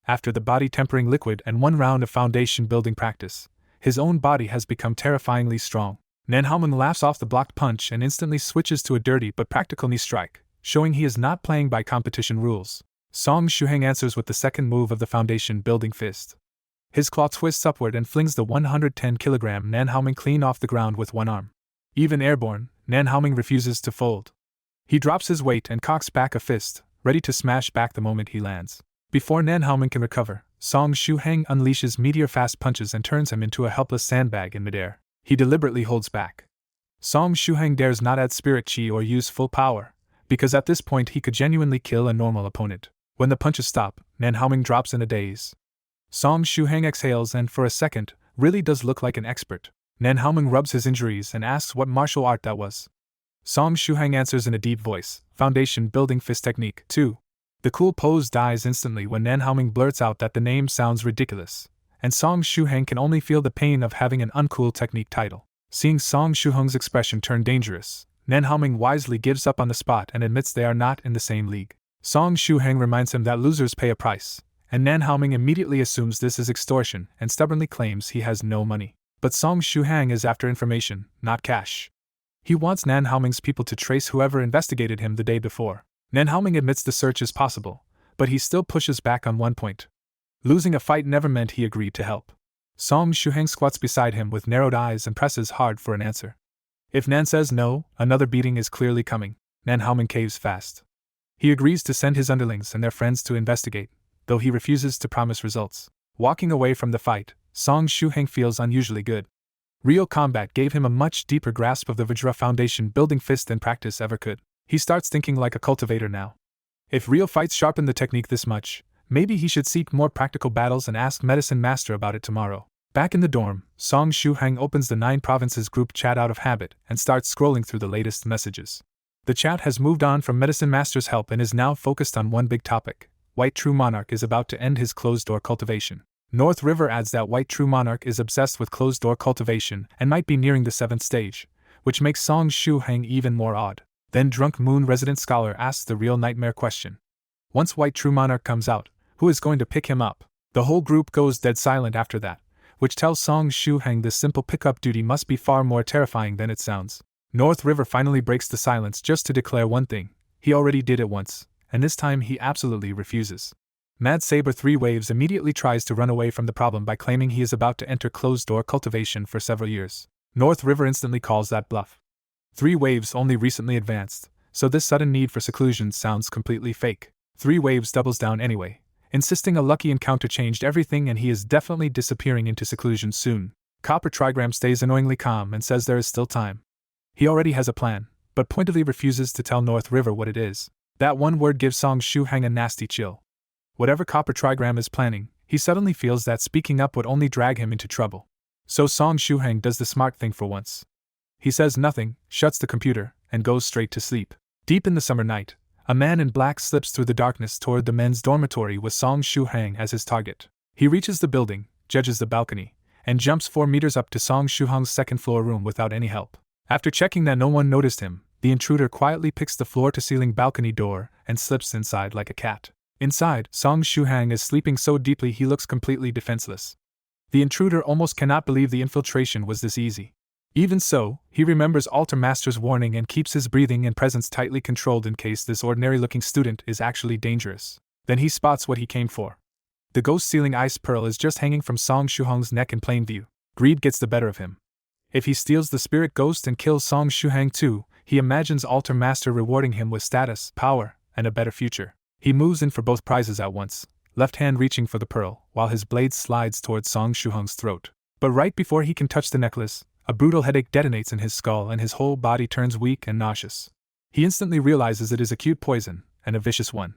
After the body tempering liquid and 1 round of foundation building practice, his own body has become terrifyingly strong. Nan Haoming laughs off the blocked punch and instantly switches to a dirty but practical knee strike, showing he is not playing by competition rules. Song Shuhang answers with the second move of the foundation building fist. His claw twists upward and flings the 110-kilogram Nan Haoming clean off the ground with 1 arm. Even airborne, Nan Haoming refuses to fold. He drops his weight and cocks back a fist, ready to smash back the moment he lands. Before Nan Haoming can recover, Song Shuhang unleashes meteor-fast punches and turns him into a helpless sandbag in midair. He deliberately holds back. Song Shuhang dares not add spirit chi or use full power, because at this point he could genuinely kill a normal opponent. When the punches stop, Nan Haoming drops in a daze. Song Shuhang exhales and for a second, really does look like an expert. Nan Haoming rubs his injuries and asks what martial art that was. Song Shuhang answers in a deep voice, foundation building fist technique, 2. The cool pose dies instantly when Nan Haoming blurts out that the name sounds ridiculous, and Song Shuhang can only feel the pain of having an uncool technique title. Seeing Song Shuhang's expression turn dangerous, Nan Haoming wisely gives up on the spot and admits they are not in the same league. Song Shuhang reminds him that losers pay a price, and Nan Haoming immediately assumes this is extortion and stubbornly claims he has no money. But Song Shuhang is after information, not cash. He wants Nan Haoming's people to trace whoever investigated him the day before. Nan Haoming admits the search is possible, but he still pushes back on one point. Losing a fight never meant he agreed to help. Song Shuhang squats beside him with narrowed eyes and presses hard for an answer. If Nan says no, another beating is clearly coming. Nan Haoman caves fast. He agrees to send his underlings and their friends to investigate, though he refuses to promise results. Walking away from the fight, Song Shuheng feels unusually good. Real combat gave him a much deeper grasp of the Vajra Foundation building fist than practice ever could. He starts thinking like a cultivator now. If real fights sharpen the technique this much, maybe he should seek more practical battles and ask Medicine Master about it tomorrow. Back in the dorm, Song Shuheng opens the 9 Provinces group chat out of habit and starts scrolling through the latest messages. The chat has moved on from Medicine Master's help and is now focused on one big topic. White True Monarch is about to end his closed-door cultivation. North River adds that White True Monarch is obsessed with closed-door cultivation and might be nearing the 7th stage, which makes Song Shuheng even more odd. Then Drunk Moon resident scholar asks the real nightmare question. Once White True Monarch comes out, who is going to pick him up? The whole group goes dead silent after that, which tells Song Shuheng this simple pickup duty must be far more terrifying than it sounds. North River finally breaks the silence just to declare one thing. He already did it once, and this time he absolutely refuses. Mad Saber 3 Waves immediately tries to run away from the problem by claiming he is about to enter closed-door cultivation for several years. North River instantly calls that bluff. 3 Waves only recently advanced, so this sudden need for seclusion sounds completely fake. 3 Waves doubles down anyway, insisting a lucky encounter changed everything and he is definitely disappearing into seclusion soon. Copper Trigram stays annoyingly calm and says there is still time. He already has a plan, but pointedly refuses to tell North River what it is. That one word gives Song Shuheng a nasty chill. Whatever Copper Trigram is planning, he suddenly feels that speaking up would only drag him into trouble. So Song Shuheng does the smart thing for once. He says nothing, shuts the computer, and goes straight to sleep. Deep in the summer night, a man in black slips through the darkness toward the men's dormitory with Song Shuheng as his target. He reaches the building, judges the balcony, and jumps 4 meters up to Song Shuheng's second-floor room without any help. After checking that no one noticed him, the intruder quietly picks the floor-to-ceiling balcony door and slips inside like a cat. Inside, Song Shuheng is sleeping so deeply he looks completely defenseless. The intruder almost cannot believe the infiltration was this easy. Even so, he remembers Altar Master's warning and keeps his breathing and presence tightly controlled in case this ordinary-looking student is actually dangerous. Then he spots what he came for. The ghost-sealing ice pearl is just hanging from Song Shuheng's neck in plain view. Greed gets the better of him. If he steals the spirit ghost and kills Song Shuheng too, he imagines Altar Master rewarding him with status, power, and a better future. He moves in for both prizes at once, left hand reaching for the pearl, while his blade slides towards Song Shuheng's throat. But right before he can touch the necklace, a brutal headache detonates in his skull and his whole body turns weak and nauseous. He instantly realizes it is acute poison, and a vicious one.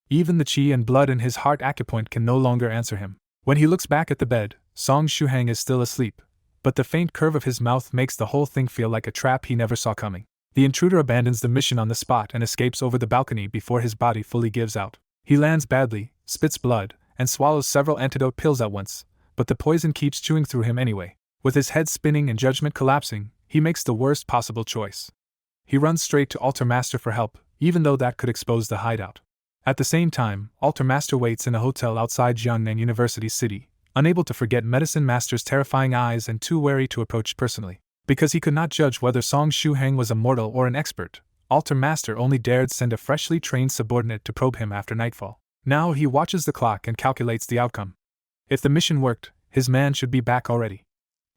Even the chi and blood in his heart acupoint can no longer answer him. When he looks back at the bed, Song Shuheng is still asleep, but the faint curve of his mouth makes the whole thing feel like a trap he never saw coming. The intruder abandons the mission on the spot and escapes over the balcony before his body fully gives out. He lands badly, spits blood, and swallows several antidote pills at once, but the poison keeps chewing through him anyway. With his head spinning and judgment collapsing, he makes the worst possible choice. He runs straight to Altar Master for help, even though that could expose the hideout. At the same time, Altar Master waits in a hotel outside Jiangnan University City, unable to forget Medicine Master's terrifying eyes and too wary to approach personally. Because he could not judge whether Song Shuheng was a mortal or an expert, Altar Master only dared send a freshly trained subordinate to probe him after nightfall. Now he watches the clock and calculates the outcome. If the mission worked, his man should be back already.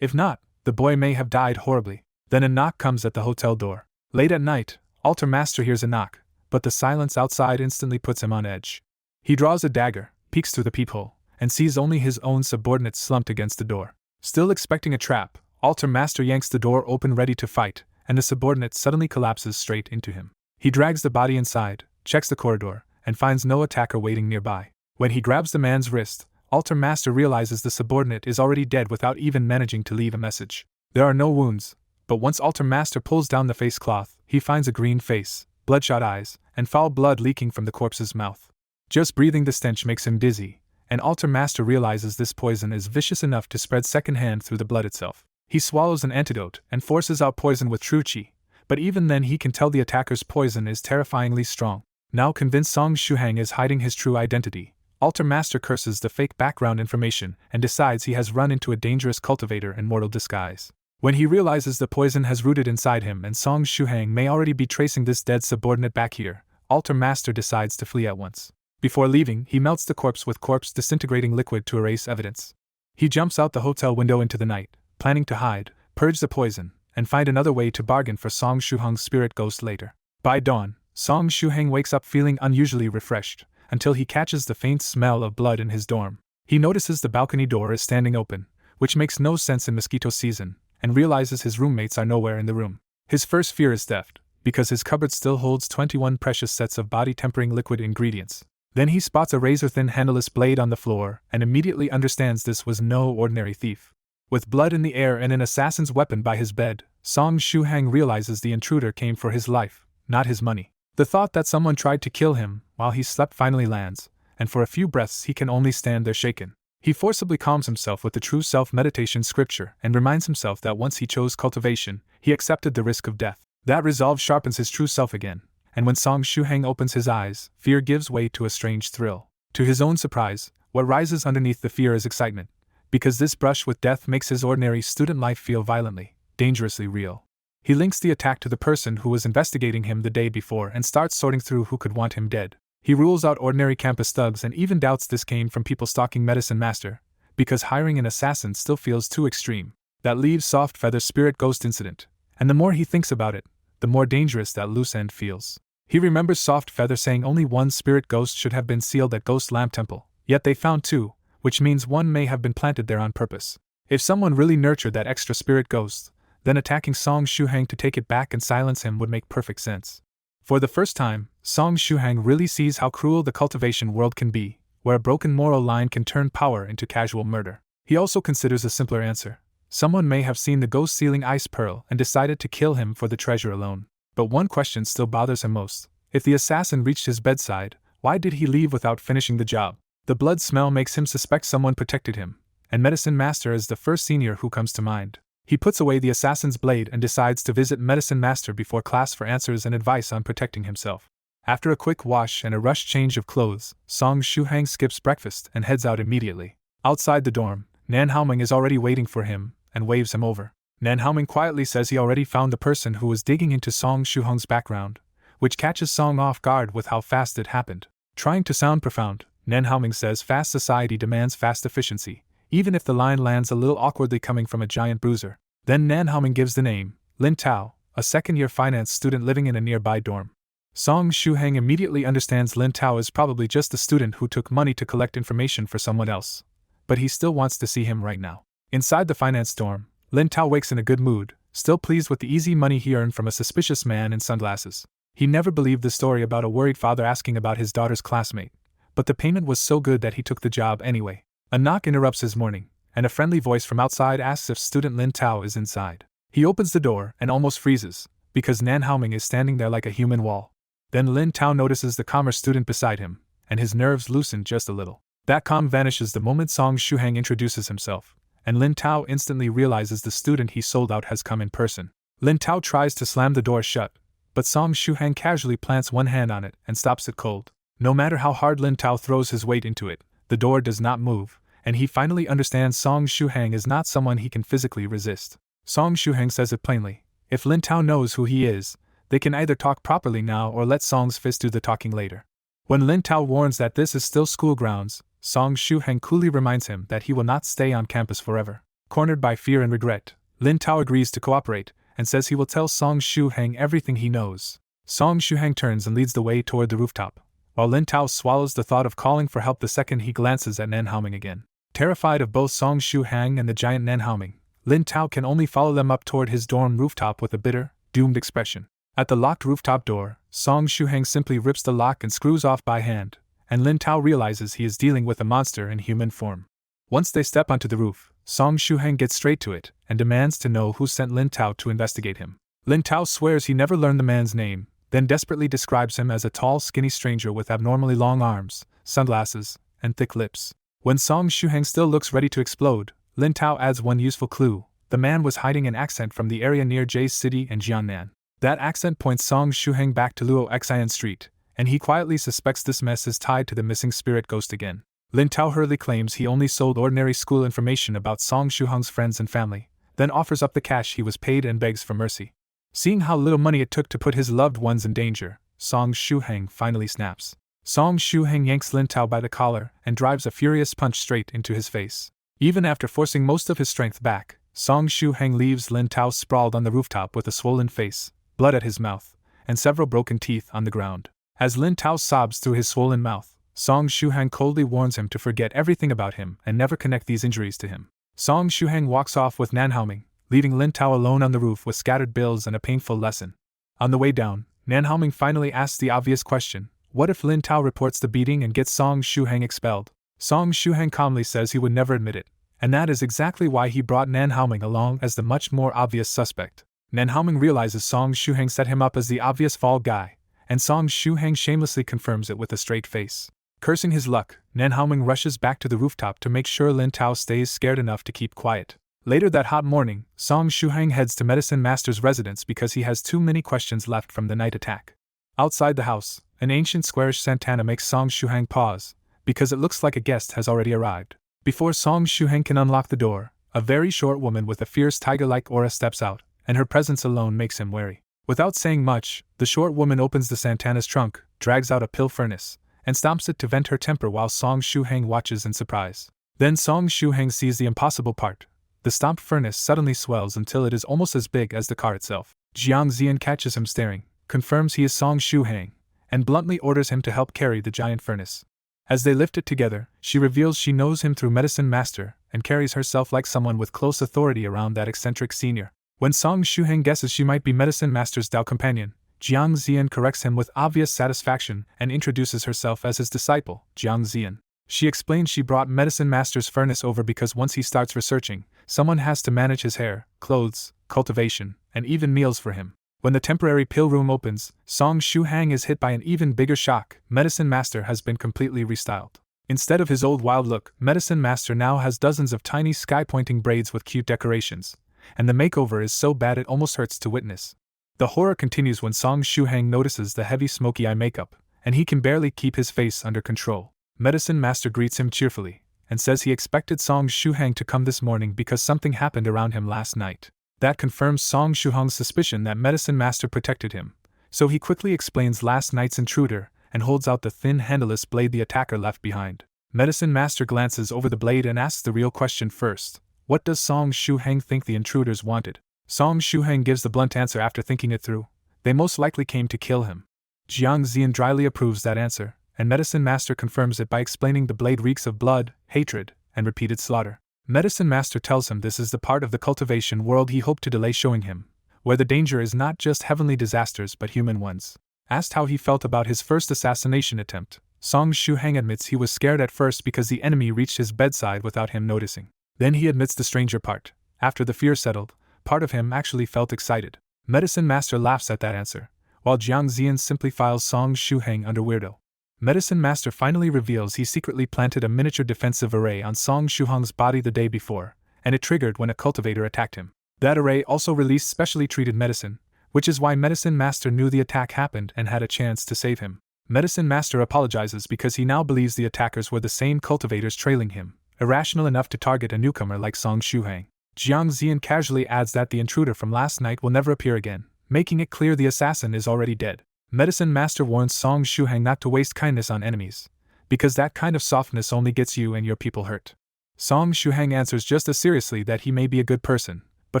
If not, the boy may have died horribly. Then a knock comes at the hotel door. Late at night, Altar Master hears a knock, but the silence outside instantly puts him on edge. He draws a dagger, peeks through the peephole, and sees only his own subordinate slumped against the door. Still expecting a trap, Altar Master yanks the door open ready to fight, and the subordinate suddenly collapses straight into him. He drags the body inside, checks the corridor, and finds no attacker waiting nearby. When he grabs the man's wrist, Altar Master realizes the subordinate is already dead without even managing to leave a message. There are no wounds, but once Altar Master pulls down the face cloth, he finds a green face, bloodshot eyes, and foul blood leaking from the corpse's mouth. Just breathing the stench makes him dizzy, and Altar Master realizes this poison is vicious enough to spread secondhand through the blood itself. He swallows an antidote and forces out poison with true chi, but even then he can tell the attacker's poison is terrifyingly strong. Now convinced Song Shuheng is hiding his true identity, Altar Master curses the fake background information and decides he has run into a dangerous cultivator in mortal disguise. When he realizes the poison has rooted inside him and Song Shuheng may already be tracing this dead subordinate back here, Altar Master decides to flee at once. Before leaving, he melts the corpse with corpse disintegrating liquid to erase evidence. He jumps out the hotel window into the night, planning to hide, purge the poison, and find another way to bargain for Song Shuheng's spirit ghost later. By dawn, Song Shuheng wakes up feeling unusually refreshed, until he catches the faint smell of blood in his dorm. He notices the balcony door is standing open, which makes no sense in mosquito season, and realizes his roommates are nowhere in the room. His first fear is theft, because his cupboard still holds 21 precious sets of body-tempering liquid ingredients. Then he spots a razor-thin handleless blade on the floor and immediately understands this was no ordinary thief. With blood in the air and an assassin's weapon by his bed, Song Shuheng realizes the intruder came for his life, not his money. The thought that someone tried to kill him while he slept finally lands, and for a few breaths he can only stand there shaken. He forcibly calms himself with the true self-meditation scripture and reminds himself that once he chose cultivation, he accepted the risk of death. That resolve sharpens his true self again, and when Song Shuheng opens his eyes, fear gives way to a strange thrill. To his own surprise, what rises underneath the fear is excitement, because this brush with death makes his ordinary student life feel violently, dangerously real. He links the attack to the person who was investigating him the day before and starts sorting through who could want him dead. He rules out ordinary campus thugs and even doubts this came from people stalking Medicine Master, because hiring an assassin still feels too extreme. That leaves Soft Feather's spirit ghost incident, and the more he thinks about it, the more dangerous that loose end feels. He remembers Soft Feather saying only one spirit ghost should have been sealed at Ghost Lamp Temple, yet they found two, which means one may have been planted there on purpose. If someone really nurtured that extra spirit ghost, then attacking Song Shuheng to take it back and silence him would make perfect sense. For the first time, Song Shuheng really sees how cruel the cultivation world can be, where a broken moral line can turn power into casual murder. He also considers a simpler answer. Someone may have seen the ghost sealing Ice Pearl and decided to kill him for the treasure alone. But one question still bothers him most. If the assassin reached his bedside, why did he leave without finishing the job? The blood smell makes him suspect someone protected him, and Medicine Master is the first senior who comes to mind. He puts away the assassin's blade and decides to visit Medicine Master before class for answers and advice on protecting himself. After a quick wash and a rushed change of clothes, Song Shuheng skips breakfast and heads out immediately. Outside the dorm, Nan Haoming is already waiting for him and waves him over. Nan Haoming quietly says he already found the person who was digging into Song Shuheng's background, which catches Song off guard with how fast it happened. Trying to sound profound, Nan Haoming says fast society demands fast efficiency, even if the line lands a little awkwardly coming from a giant bruiser. Then Nan Haoming gives the name, Lin Tao, a second-year finance student living in a nearby dorm. Song Shuheng immediately understands Lin Tao is probably just a student who took money to collect information for someone else, but he still wants to see him right now. Inside the finance dorm, Lin Tao wakes in a good mood, still pleased with the easy money he earned from a suspicious man in sunglasses. He never believed the story about a worried father asking about his daughter's classmate, but the payment was so good that he took the job anyway. A knock interrupts his morning, and a friendly voice from outside asks if student Lin Tao is inside. He opens the door and almost freezes, because Nan Haoming is standing there like a human wall. Then Lin Tao notices the commerce student beside him, and his nerves loosen just a little. That calm vanishes the moment Song Shuheng introduces himself, and Lin Tao instantly realizes the student he sold out has come in person. Lin Tao tries to slam the door shut, but Song Shuheng casually plants one hand on it and stops it cold. No matter how hard Lin Tao throws his weight into it, the door does not move, and he finally understands Song Shuheng is not someone he can physically resist. Song Shuheng says it plainly. If Lin Tao knows who he is, they can either talk properly now or let Song's fist do the talking later. When Lin Tao warns that this is still school grounds, Song Shuheng coolly reminds him that he will not stay on campus forever. Cornered by fear and regret, Lin Tao agrees to cooperate and says he will tell Song Shuheng everything he knows. Song Shuheng turns and leads the way toward the rooftop, while Lin Tao swallows the thought of calling for help the second he glances at Nan Haoming again. Terrified of both Song Shuheng and the giant Nan Haoming, Lin Tao can only follow them up toward his dorm rooftop with a bitter, doomed expression. At the locked rooftop door, Song Shuheng simply rips the lock and screws off by hand, and Lin Tao realizes he is dealing with a monster in human form. Once they step onto the roof, Song Shuheng gets straight to it and demands to know who sent Lin Tao to investigate him. Lin Tao swears he never learned the man's name, then desperately describes him as a tall, skinny stranger with abnormally long arms, sunglasses, and thick lips. When Song Shuheng still looks ready to explode, Lin Tao adds one useful clue. The man was hiding an accent from the area near Jay's City and Jiannan. That accent points Song Shuheng back to Luo Xian Street, and he quietly suspects this mess is tied to the missing spirit ghost again. Lin Tao hurriedly claims he only sold ordinary school information about Song Shuheng's friends and family, then offers up the cash he was paid and begs for mercy. Seeing how little money it took to put his loved ones in danger, Song Shuheng finally snaps. Song Shuheng yanks Lin Tao by the collar and drives a furious punch straight into his face. Even after forcing most of his strength back, Song Shu-hang leaves Lin Tao sprawled on the rooftop with a swollen face, blood at his mouth, and several broken teeth on the ground. As Lin Tao sobs through his swollen mouth, Song Shu-hang coldly warns him to forget everything about him and never connect these injuries to him. Song Shu-hang walks off with Nan Haoming, leaving Lin Tao alone on the roof with scattered bills and a painful lesson. On the way down, Nan Haoming finally asks the obvious question: what if Lin Tao reports the beating and gets Song Shu-hang expelled? Song Shu-hang calmly says he would never admit it, and that is exactly why he brought Nan Haoming along as the much more obvious suspect. Nan Haoming realizes Song Shu-hang set him up as the obvious fall guy, and Song Shu-hang shamelessly confirms it with a straight face. Cursing his luck, Nan Haoming rushes back to the rooftop to make sure Lin Tao stays scared enough to keep quiet. Later that hot morning, Song Shu-hang heads to Medicine Master's residence because he has too many questions left from the night attack. Outside the house, an ancient squarish Santana makes Song Shu-hang pause, because it looks like a guest has already arrived. Before Song Shu-hang can unlock the door, a very short woman with a fierce tiger-like aura steps out, and her presence alone makes him wary. Without saying much, the short woman opens the Santana's trunk, drags out a pill furnace, and stomps it to vent her temper while Song Shu-hang watches in surprise. Then Song Shu-hang sees the impossible part. The stomped furnace suddenly swells until it is almost as big as the car itself. Jiang Zian catches him staring, confirms he is Song Shu-hang, and bluntly orders him to help carry the giant furnace. As they lift it together, she reveals she knows him through Medicine Master and carries herself like someone with close authority around that eccentric senior. When Song Shu-hang guesses she might be Medicine Master's Dao companion, Jiang Zian corrects him with obvious satisfaction and introduces herself as his disciple, Jiang Zian. She explains she brought Medicine Master's furnace over because once he starts researching, someone has to manage his hair, clothes, cultivation, and even meals for him. When the temporary pill room opens, Song Shu-hang is hit by an even bigger shock. Medicine Master has been completely restyled. Instead of his old wild look, Medicine Master now has dozens of tiny sky-pointing braids with cute decorations, and the makeover is so bad it almost hurts to witness. The horror continues when Song Shu-hang notices the heavy smoky eye makeup, and he can barely keep his face under control. Medicine Master greets him cheerfully, and says he expected Song Shu-hang to come this morning because something happened around him last night. That confirms Song Shu-hang's suspicion that Medicine Master protected him, so he quickly explains last night's intruder and holds out the thin handleless blade the attacker left behind. Medicine Master glances over the blade and asks the real question first: what does Song Shu-hang think the intruders wanted? Song Shu-hang gives the blunt answer after thinking it through: they most likely came to kill him. Jiang Zian dryly approves that answer, and Medicine Master confirms it by explaining the blade reeks of blood, hatred, and repeated slaughter. Medicine Master tells him this is the part of the cultivation world he hoped to delay showing him, where the danger is not just heavenly disasters but human ones. Asked how he felt about his first assassination attempt, Song Shu-hang admits he was scared at first because the enemy reached his bedside without him noticing. Then he admits the stranger part. After the fear settled, part of him actually felt excited. Medicine Master laughs at that answer, while Jiang Zian simply files Song Shu-hang under weirdo. Medicine Master finally reveals he secretly planted a miniature defensive array on Song Shu-hang's body the day before, and it triggered when a cultivator attacked him. That array also released specially treated medicine, which is why Medicine Master knew the attack happened and had a chance to save him. Medicine Master apologizes because he now believes the attackers were the same cultivators trailing him, irrational enough to target a newcomer like Song Shu-hang. Jiang Zian casually adds that the intruder from last night will never appear again, making it clear the assassin is already dead. Medicine Master warns Song Shu-hang not to waste kindness on enemies, because that kind of softness only gets you and your people hurt. Song Shu-hang answers just as seriously that he may be a good person, but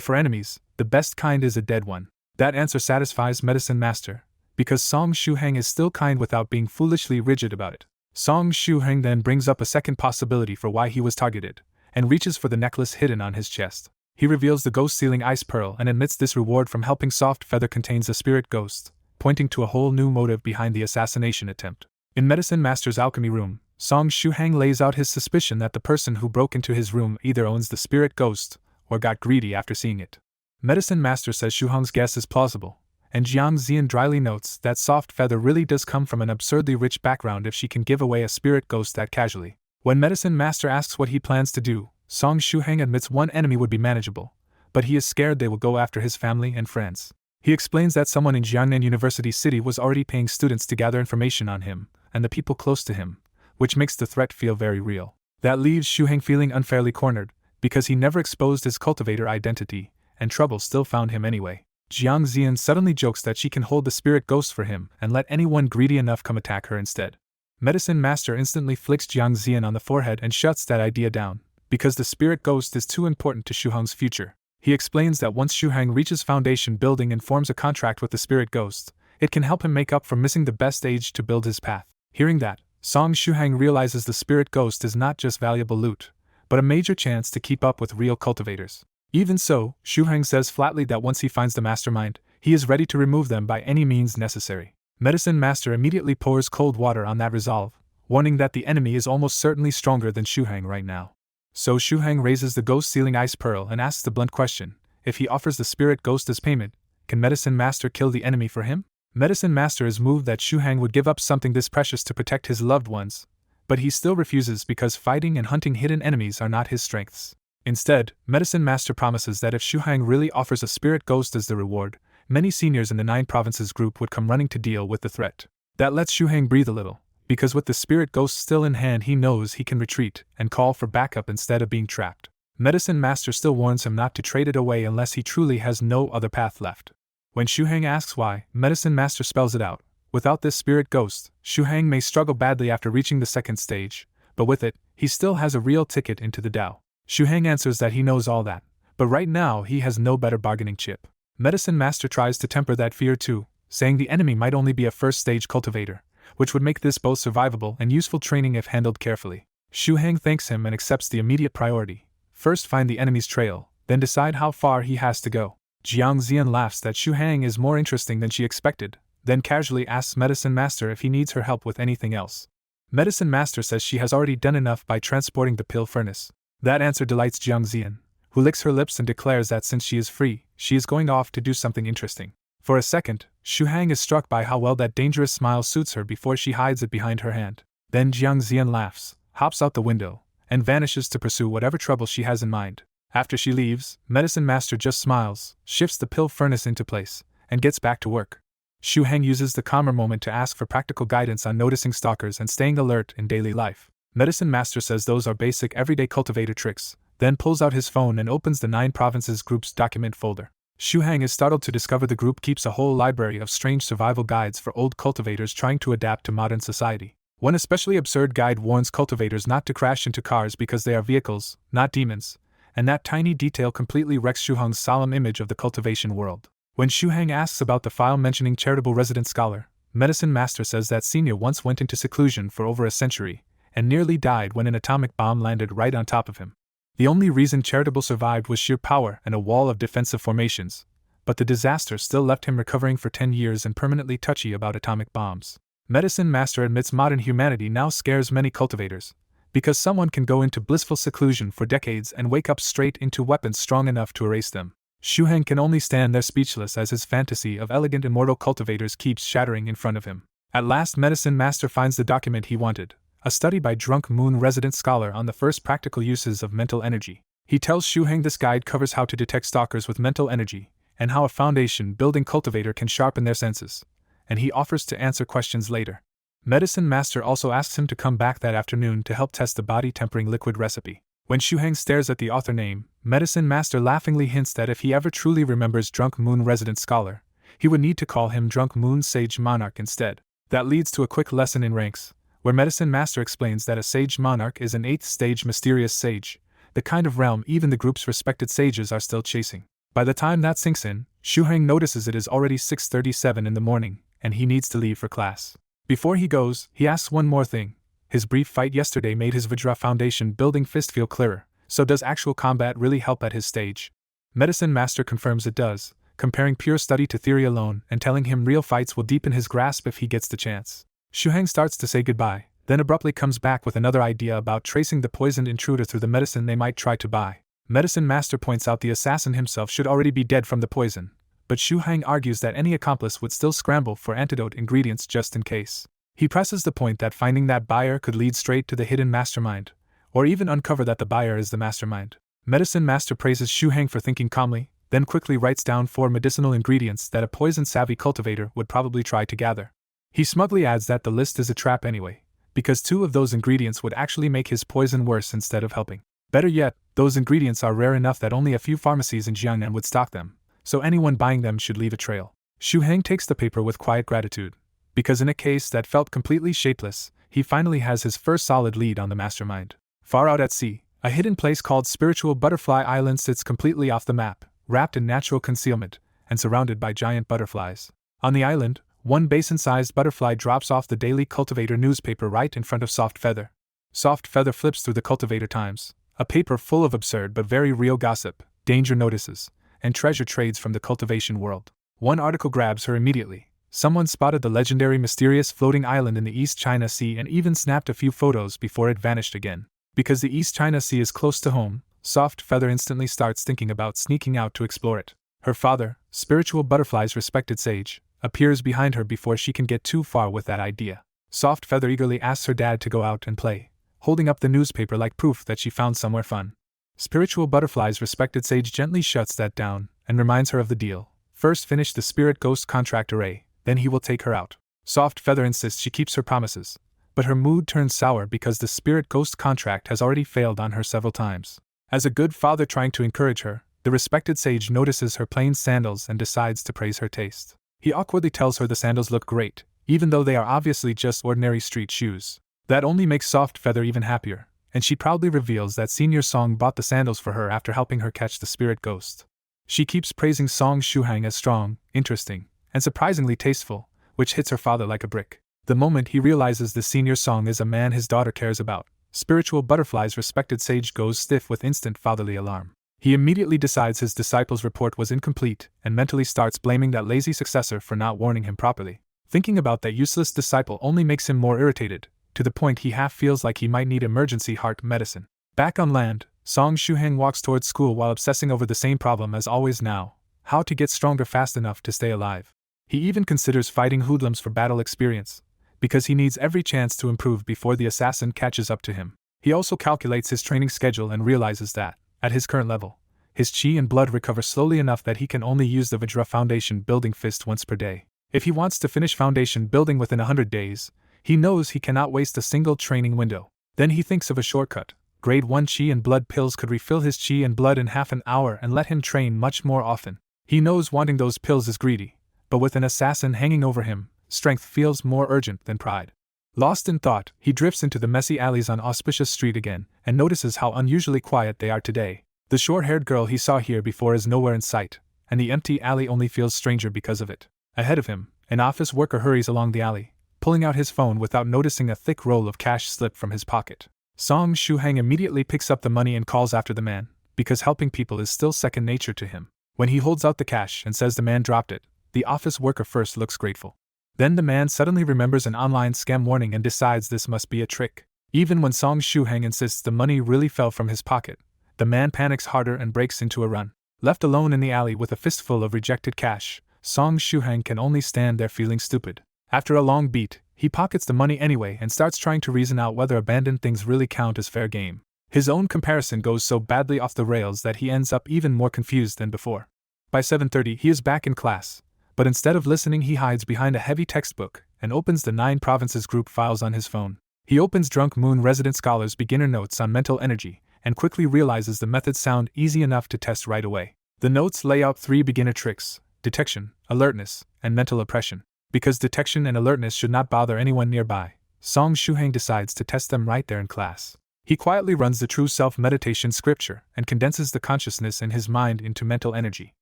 for enemies, the best kind is a dead one. That answer satisfies Medicine Master, because Song Shu-hang is still kind without being foolishly rigid about it. Song Shu-hang then brings up a second possibility for why he was targeted, and reaches for the necklace hidden on his chest. He reveals the ghost-sealing ice pearl and admits this reward from helping Soft Feather contains a spirit ghost, pointing to a whole new motive behind the assassination attempt. In Medicine Master's alchemy room, Song Shu-hang lays out his suspicion that the person who broke into his room either owns the spirit ghost or got greedy after seeing it. Medicine Master says Shu-hang's guess is plausible, and Jiang Zian dryly notes that Soft Feather really does come from an absurdly rich background if she can give away a spirit ghost that casually. When Medicine Master asks what he plans to do, Song Shu-hang admits one enemy would be manageable, but he is scared they will go after his family and friends. He explains that someone in Jiangnan University City was already paying students to gather information on him and the people close to him, which makes the threat feel very real. That leaves Shu-hang feeling unfairly cornered, because he never exposed his cultivator identity, and trouble still found him anyway. Jiang Zian suddenly jokes that she can hold the spirit ghost for him and let anyone greedy enough come attack her instead. Medicine Master instantly flicks Jiang Zian on the forehead and shuts that idea down, because the spirit ghost is too important to Shu-hang's future. He explains that once Shuhang reaches foundation building and forms a contract with the spirit ghost, it can help him make up for missing the best age to build his path. Hearing that, Song Shuhang realizes the spirit ghost is not just valuable loot, but a major chance to keep up with real cultivators. Even so, Shuhang says flatly that once he finds the mastermind, he is ready to remove them by any means necessary. Medicine Master immediately pours cold water on that resolve, warning that the enemy is almost certainly stronger than Shuhang right now. So Shuhang raises the ghost sealing ice pearl and asks the blunt question: if he offers the spirit ghost as payment, can Medicine Master kill the enemy for him? Medicine Master is moved that Shuhang would give up something this precious to protect his loved ones, but he still refuses because fighting and hunting hidden enemies are not his strengths. Instead, Medicine Master promises that if Shuhang really offers a spirit ghost as the reward, many seniors in the 9 provinces group would come running to deal with the threat. That lets Shuhang breathe a little, because with the spirit ghost still in hand he knows he can retreat and call for backup instead of being trapped. Medicine Master still warns him not to trade it away unless he truly has no other path left. When Shuhang asks why, Medicine Master spells it out. Without this spirit ghost, Shuhang may struggle badly after reaching the second stage, but with it, he still has a real ticket into the Dao. Shuhang answers that he knows all that, but right now he has no better bargaining chip. Medicine Master tries to temper that fear too, saying the enemy might only be a first-stage cultivator, which would make this both survivable and useful training if handled carefully. Shuhang thanks him and accepts the immediate priority: first find the enemy's trail, then decide how far he has to go. Jiang Zian laughs that Shuhang is more interesting than she expected, then casually asks Medicine Master if he needs her help with anything else. Medicine Master says she has already done enough by transporting the pill furnace. That answer delights Jiang Zian, who licks her lips and declares that since she is free, she is going off to do something interesting. For a second, Shuhang is struck by how well that dangerous smile suits her before she hides it behind her hand. Then Jiang Zian laughs, hops out the window, and vanishes to pursue whatever trouble she has in mind. After she leaves, Medicine Master just smiles, shifts the pill furnace into place, and gets back to work. Shuhang uses the calmer moment to ask for practical guidance on noticing stalkers and staying alert in daily life. Medicine Master says those are basic everyday cultivator tricks, then pulls out his phone and opens the 9 provinces group's document folder. Shuhang is startled to discover the group keeps a whole library of strange survival guides for old cultivators trying to adapt to modern society. One especially absurd guide warns cultivators not to crash into cars because they are vehicles, not demons, and that tiny detail completely wrecks Shuhang's solemn image of the cultivation world. When Shuhang asks about the file mentioning charitable resident scholar, Medicine Master says that senior once went into seclusion for over a century, and nearly died when an atomic bomb landed right on top of him. The only reason Charitable survived was sheer power and a wall of defensive formations, but the disaster still left him recovering for 10 years and permanently touchy about atomic bombs. Medicine Master admits modern humanity now scares many cultivators, because someone can go into blissful seclusion for decades and wake up straight into weapons strong enough to erase them. Shuhang can only stand there speechless as his fantasy of elegant immortal cultivators keeps shattering in front of him. At last Medicine Master finds the document he wanted, a study by Drunk Moon resident scholar on the first practical uses of mental energy. He tells Shuhang this guide covers how to detect stalkers with mental energy, and how a foundation-building cultivator can sharpen their senses, and he offers to answer questions later. Medicine Master also asks him to come back that afternoon to help test the body-tempering liquid recipe. When Shuhang stares at the author name, Medicine Master laughingly hints that if he ever truly remembers Drunk Moon resident scholar, he would need to call him Drunk Moon Sage Monarch instead. That leads to a quick lesson in ranks, where Medicine Master explains that a Sage Monarch is an 8th stage mysterious sage, the kind of realm even the group's respected sages are still chasing. By the time that sinks in, Shuhang notices it is already 6:37 in the morning, and he needs to leave for class. Before he goes, he asks one more thing. His brief fight yesterday made his Vajra Foundation building fist feel clearer, so does actual combat really help at his stage? Medicine Master confirms it does, comparing pure study to theory alone and telling him real fights will deepen his grasp if he gets the chance. Shuhang starts to say goodbye, then abruptly comes back with another idea about tracing the poisoned intruder through the medicine they might try to buy. Medicine Master points out the assassin himself should already be dead from the poison, but Shuhang argues that any accomplice would still scramble for antidote ingredients just in case. He presses the point that finding that buyer could lead straight to the hidden mastermind, or even uncover that the buyer is the mastermind. Medicine Master praises Shuhang for thinking calmly, then quickly writes down 4 medicinal ingredients that a poison-savvy cultivator would probably try to gather. He smugly adds that the list is a trap anyway, because 2 of those ingredients would actually make his poison worse instead of helping. Better yet, those ingredients are rare enough that only a few pharmacies in Jiangnan would stock them, so anyone buying them should leave a trail. Shuhang takes the paper with quiet gratitude, because in a case that felt completely shapeless, he finally has his first solid lead on the mastermind. Far out at sea, a hidden place called Spiritual Butterfly Island sits completely off the map, wrapped in natural concealment, and surrounded by giant butterflies. On the island, one basin-sized butterfly drops off the Daily Cultivator newspaper right in front of Soft Feather. Soft Feather flips through the Cultivator Times, a paper full of absurd but very real gossip, danger notices, and treasure trades from the cultivation world. One article grabs her immediately. Someone spotted the legendary mysterious floating island in the East China Sea and even snapped a few photos before it vanished again. Because the East China Sea is close to home, Soft Feather instantly starts thinking about sneaking out to explore it. Her father, Spiritual Butterfly's respected sage, appears behind her before she can get too far with that idea. Soft Feather eagerly asks her dad to go out and play, holding up the newspaper like proof that she found somewhere fun. Spiritual Butterfly's respected sage gently shuts that down and reminds her of the deal. First finish the spirit ghost contract array, then he will take her out. Soft Feather insists she keeps her promises, but her mood turns sour because the spirit ghost contract has already failed on her several times. As a good father trying to encourage her, the respected sage notices her plain sandals and decides to praise her taste. He awkwardly tells her the sandals look great, even though they are obviously just ordinary street shoes. That only makes Soft Feather even happier, and she proudly reveals that Senior Song bought the sandals for her after helping her catch the spirit ghost. She keeps praising Song Shuhang as strong, interesting, and surprisingly tasteful, which hits her father like a brick. The moment he realizes the Senior Song is a man his daughter cares about, Spiritual Butterfly's respected sage goes stiff with instant fatherly alarm. He immediately decides his disciple's report was incomplete and mentally starts blaming that lazy successor for not warning him properly. Thinking about that useless disciple only makes him more irritated, to the point he half feels like he might need emergency heart medicine. Back on land, Song Shuhang walks towards school while obsessing over the same problem as always now: how to get stronger fast enough to stay alive. He even considers fighting hoodlums for battle experience, because he needs every chance to improve before the assassin catches up to him. He also calculates his training schedule and realizes that, at his current level, his chi and blood recover slowly enough that he can only use the Vajra Foundation building fist once per day. If he wants to finish foundation building within 100 days, he knows he cannot waste a single training window. Then he thinks of a shortcut. Grade 1 chi and blood pills could refill his chi and blood in half an hour and let him train much more often. He knows wanting those pills is greedy, but with an assassin hanging over him, strength feels more urgent than pride. Lost in thought, he drifts into the messy alleys on Auspicious Street again and notices how unusually quiet they are today. The short-haired girl he saw here before is nowhere in sight, and the empty alley only feels stranger because of it. Ahead of him, an office worker hurries along the alley, pulling out his phone without noticing a thick roll of cash slip from his pocket. Song Shuhang immediately picks up the money and calls after the man, because helping people is still second nature to him. When he holds out the cash and says the man dropped it, the office worker first looks grateful. Then the man suddenly remembers an online scam warning and decides this must be a trick. Even when Song Shuhang insists the money really fell from his pocket, the man panics harder and breaks into a run. Left alone in the alley with a fistful of rejected cash, Song Shuhang can only stand there feeling stupid. After a long beat, he pockets the money anyway and starts trying to reason out whether abandoned things really count as fair game. His own comparison goes so badly off the rails that he ends up even more confused than before. By 7:30 he is back in class, but instead of listening he hides behind a heavy textbook and opens the 9 provinces group files on his phone. He opens Drunk Moon Resident Scholar's beginner notes on mental energy, and quickly realizes the methods sound easy enough to test right away. The notes lay out 3 beginner tricks: detection, alertness, and mental oppression. Because detection and alertness should not bother anyone nearby, Song Shuhang decides to test them right there in class. He quietly runs the true self meditation scripture and condenses the consciousness in his mind into mental energy.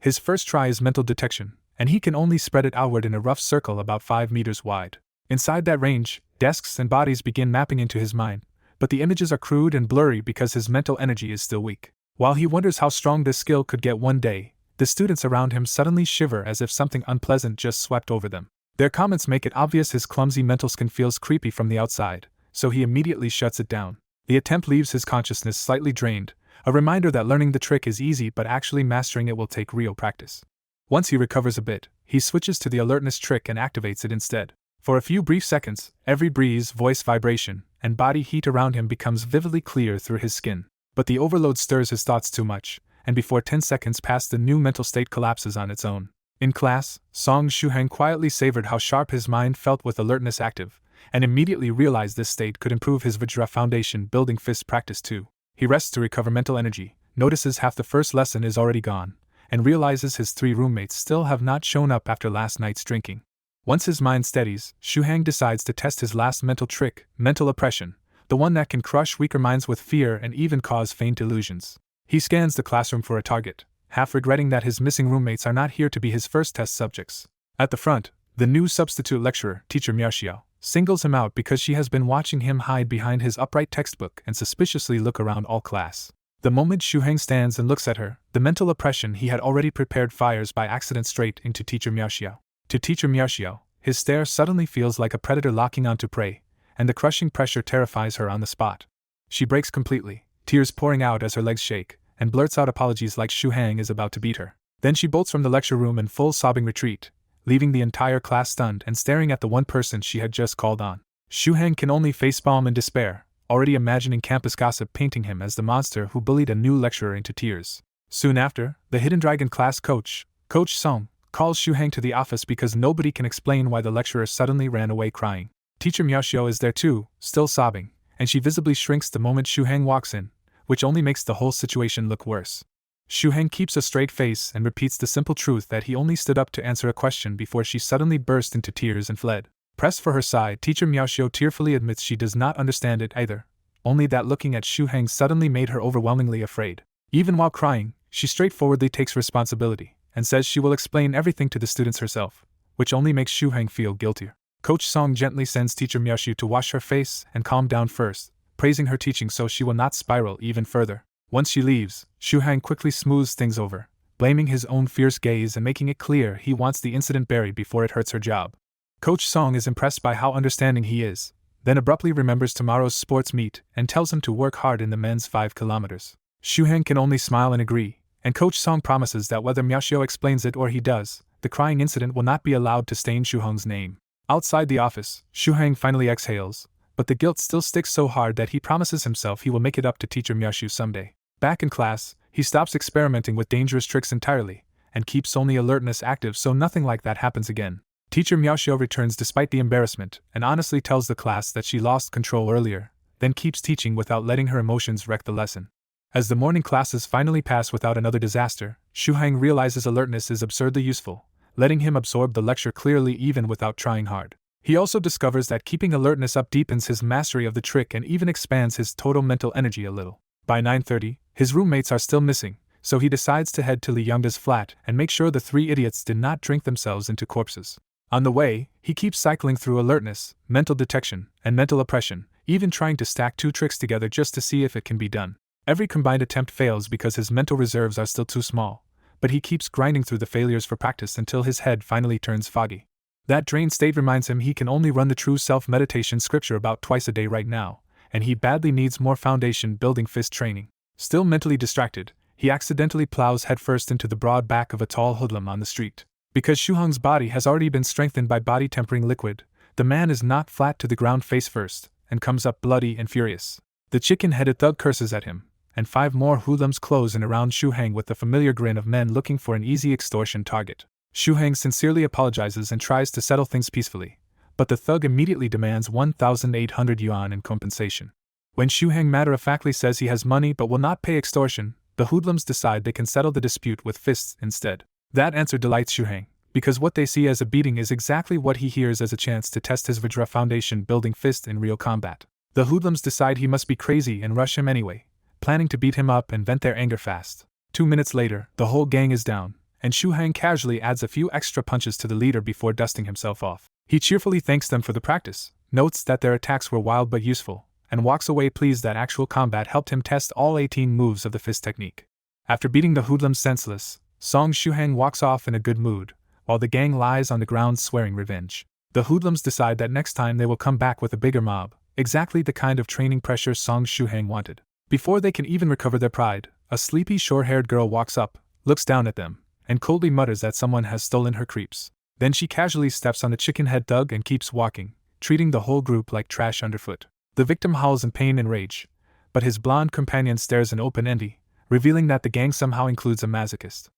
His first try is mental detection, and he can only spread it outward in a rough circle about 5 meters wide. Inside that range, desks and bodies begin mapping into his mind, but the images are crude and blurry because his mental energy is still weak. While he wonders how strong this skill could get one day, the students around him suddenly shiver as if something unpleasant just swept over them. Their comments make it obvious his clumsy mental skin feels creepy from the outside, so he immediately shuts it down. The attempt leaves his consciousness slightly drained, a reminder that learning the trick is easy but actually mastering it will take real practice. Once he recovers a bit, he switches to the alertness trick and activates it instead. For a few brief seconds, every breeze, voice vibration, and body heat around him becomes vividly clear through his skin. But the overload stirs his thoughts too much, and before 10 seconds pass the new mental state collapses on its own. In class, Song Shuhang quietly savored how sharp his mind felt with alertness active, and immediately realized this state could improve his Vajra Foundation building fist practice too. He rests to recover mental energy, notices half the first lesson is already gone, and realizes his 3 roommates still have not shown up after last night's drinking. Once his mind steadies, Shuhang decides to test his last mental trick, mental oppression, the one that can crush weaker minds with fear and even cause faint illusions. He scans the classroom for a target, half regretting that his missing roommates are not here to be his first test subjects. At the front, the new substitute lecturer, Teacher Miaoxiao, singles him out because she has been watching him hide behind his upright textbook and suspiciously look around all class. The moment Shu Hang stands and looks at her, the mental oppression he had already prepared fires by accident straight into Teacher Miaoxiao. To Teacher Miaoxiao, his stare suddenly feels like a predator locking onto prey, and the crushing pressure terrifies her on the spot. She breaks completely, tears pouring out as her legs shake, and blurts out apologies like Shu Hang is about to beat her. Then she bolts from the lecture room in full sobbing retreat, leaving the entire class stunned and staring at the one person she had just called on. Shu Hang can only facepalm in despair, already imagining campus gossip painting him as the monster who bullied a new lecturer into tears. Soon after, the Hidden Dragon class coach, Coach Song, calls Shu Hang to the office because nobody can explain why the lecturer suddenly ran away crying. Teacher Miaoxiao is there too, still sobbing, and she visibly shrinks the moment Shu Hang walks in, which only makes the whole situation look worse. Shu Hang keeps a straight face and repeats the simple truth that he only stood up to answer a question before she suddenly burst into tears and fled. Pressed for her side, Teacher Miaoxiao tearfully admits she does not understand it either, only that looking at Shu Hang suddenly made her overwhelmingly afraid. Even while crying, she straightforwardly takes responsibility and says she will explain everything to the students herself, which only makes Shu Hang feel guiltier. Coach Song gently sends Teacher Miaoxiao to wash her face and calm down first, praising her teaching so she will not spiral even further. Once she leaves, Shu Hang quickly smooths things over, blaming his own fierce gaze and making it clear he wants the incident buried before it hurts her job. Coach Song is impressed by how understanding he is, then abruptly remembers tomorrow's sports meet and tells him to work hard in the men's 5 kilometers. Shu Hang can only smile and agree, and Coach Song promises that whether Miaoxiao explains it or he does, the crying incident will not be allowed to stain Shu Hang's name. Outside the office, Shu Hang finally exhales, but the guilt still sticks so hard that he promises himself he will make it up to Teacher Miaoxiao someday. Back in class, he stops experimenting with dangerous tricks entirely, and keeps only alertness active so nothing like that happens again. Teacher Miaoxiao returns despite the embarrassment and honestly tells the class that she lost control earlier, then keeps teaching without letting her emotions wreck the lesson. As the morning classes finally pass without another disaster, Shu Hang realizes alertness is absurdly useful, letting him absorb the lecture clearly even without trying hard. He also discovers that keeping alertness up deepens his mastery of the trick and even expands his total mental energy a little. By 9:30, his roommates are still missing, so he decides to head to Li Yongda's flat and make sure the 3 idiots did not drink themselves into corpses. On the way, he keeps cycling through alertness, mental detection, and mental oppression, even trying to stack 2 tricks together just to see if it can be done. Every combined attempt fails because his mental reserves are still too small, but he keeps grinding through the failures for practice until his head finally turns foggy. That drained state reminds him he can only run the true self-meditation scripture about twice a day right now, and he badly needs more foundation-building fist training. Still mentally distracted, he accidentally plows headfirst into the broad back of a tall hoodlum on the street. Because Shu Hang's body has already been strengthened by body-tempering liquid, the man is knocked flat to the ground face first, and comes up bloody and furious. The chicken-headed thug curses at him, and 5 more hoodlums close in around Shu Hang with the familiar grin of men looking for an easy extortion target. Shu Hang sincerely apologizes and tries to settle things peacefully, but the thug immediately demands 1,800 yuan in compensation. When Shu Hang matter-of-factly says he has money but will not pay extortion, the hoodlums decide they can settle the dispute with fists instead. That answer delights Shu Hang, because what they see as a beating is exactly what he hears as a chance to test his Vajra foundation-building fist in real combat. The hoodlums decide he must be crazy and rush him anyway, planning to beat him up and vent their anger fast. 2 minutes later, the whole gang is down, and Shu Hang casually adds a few extra punches to the leader before dusting himself off. He cheerfully thanks them for the practice, notes that their attacks were wild but useful, and walks away pleased that actual combat helped him test all 18 moves of the fist technique. After beating the hoodlums senseless, Shu Hang walks off in a good mood, while the gang lies on the ground swearing revenge. The hoodlums decide that next time they will come back with a bigger mob, exactly the kind of training pressure Shu Hang wanted. Before they can even recover their pride, a sleepy short-haired girl walks up, looks down at them, and coldly mutters that someone has stolen her creeps. Then she casually steps on the chicken-head thug and keeps walking, treating the whole group like trash underfoot. The victim howls in pain and rage, but his blonde companion stares in open envy, revealing that the gang somehow includes a masochist.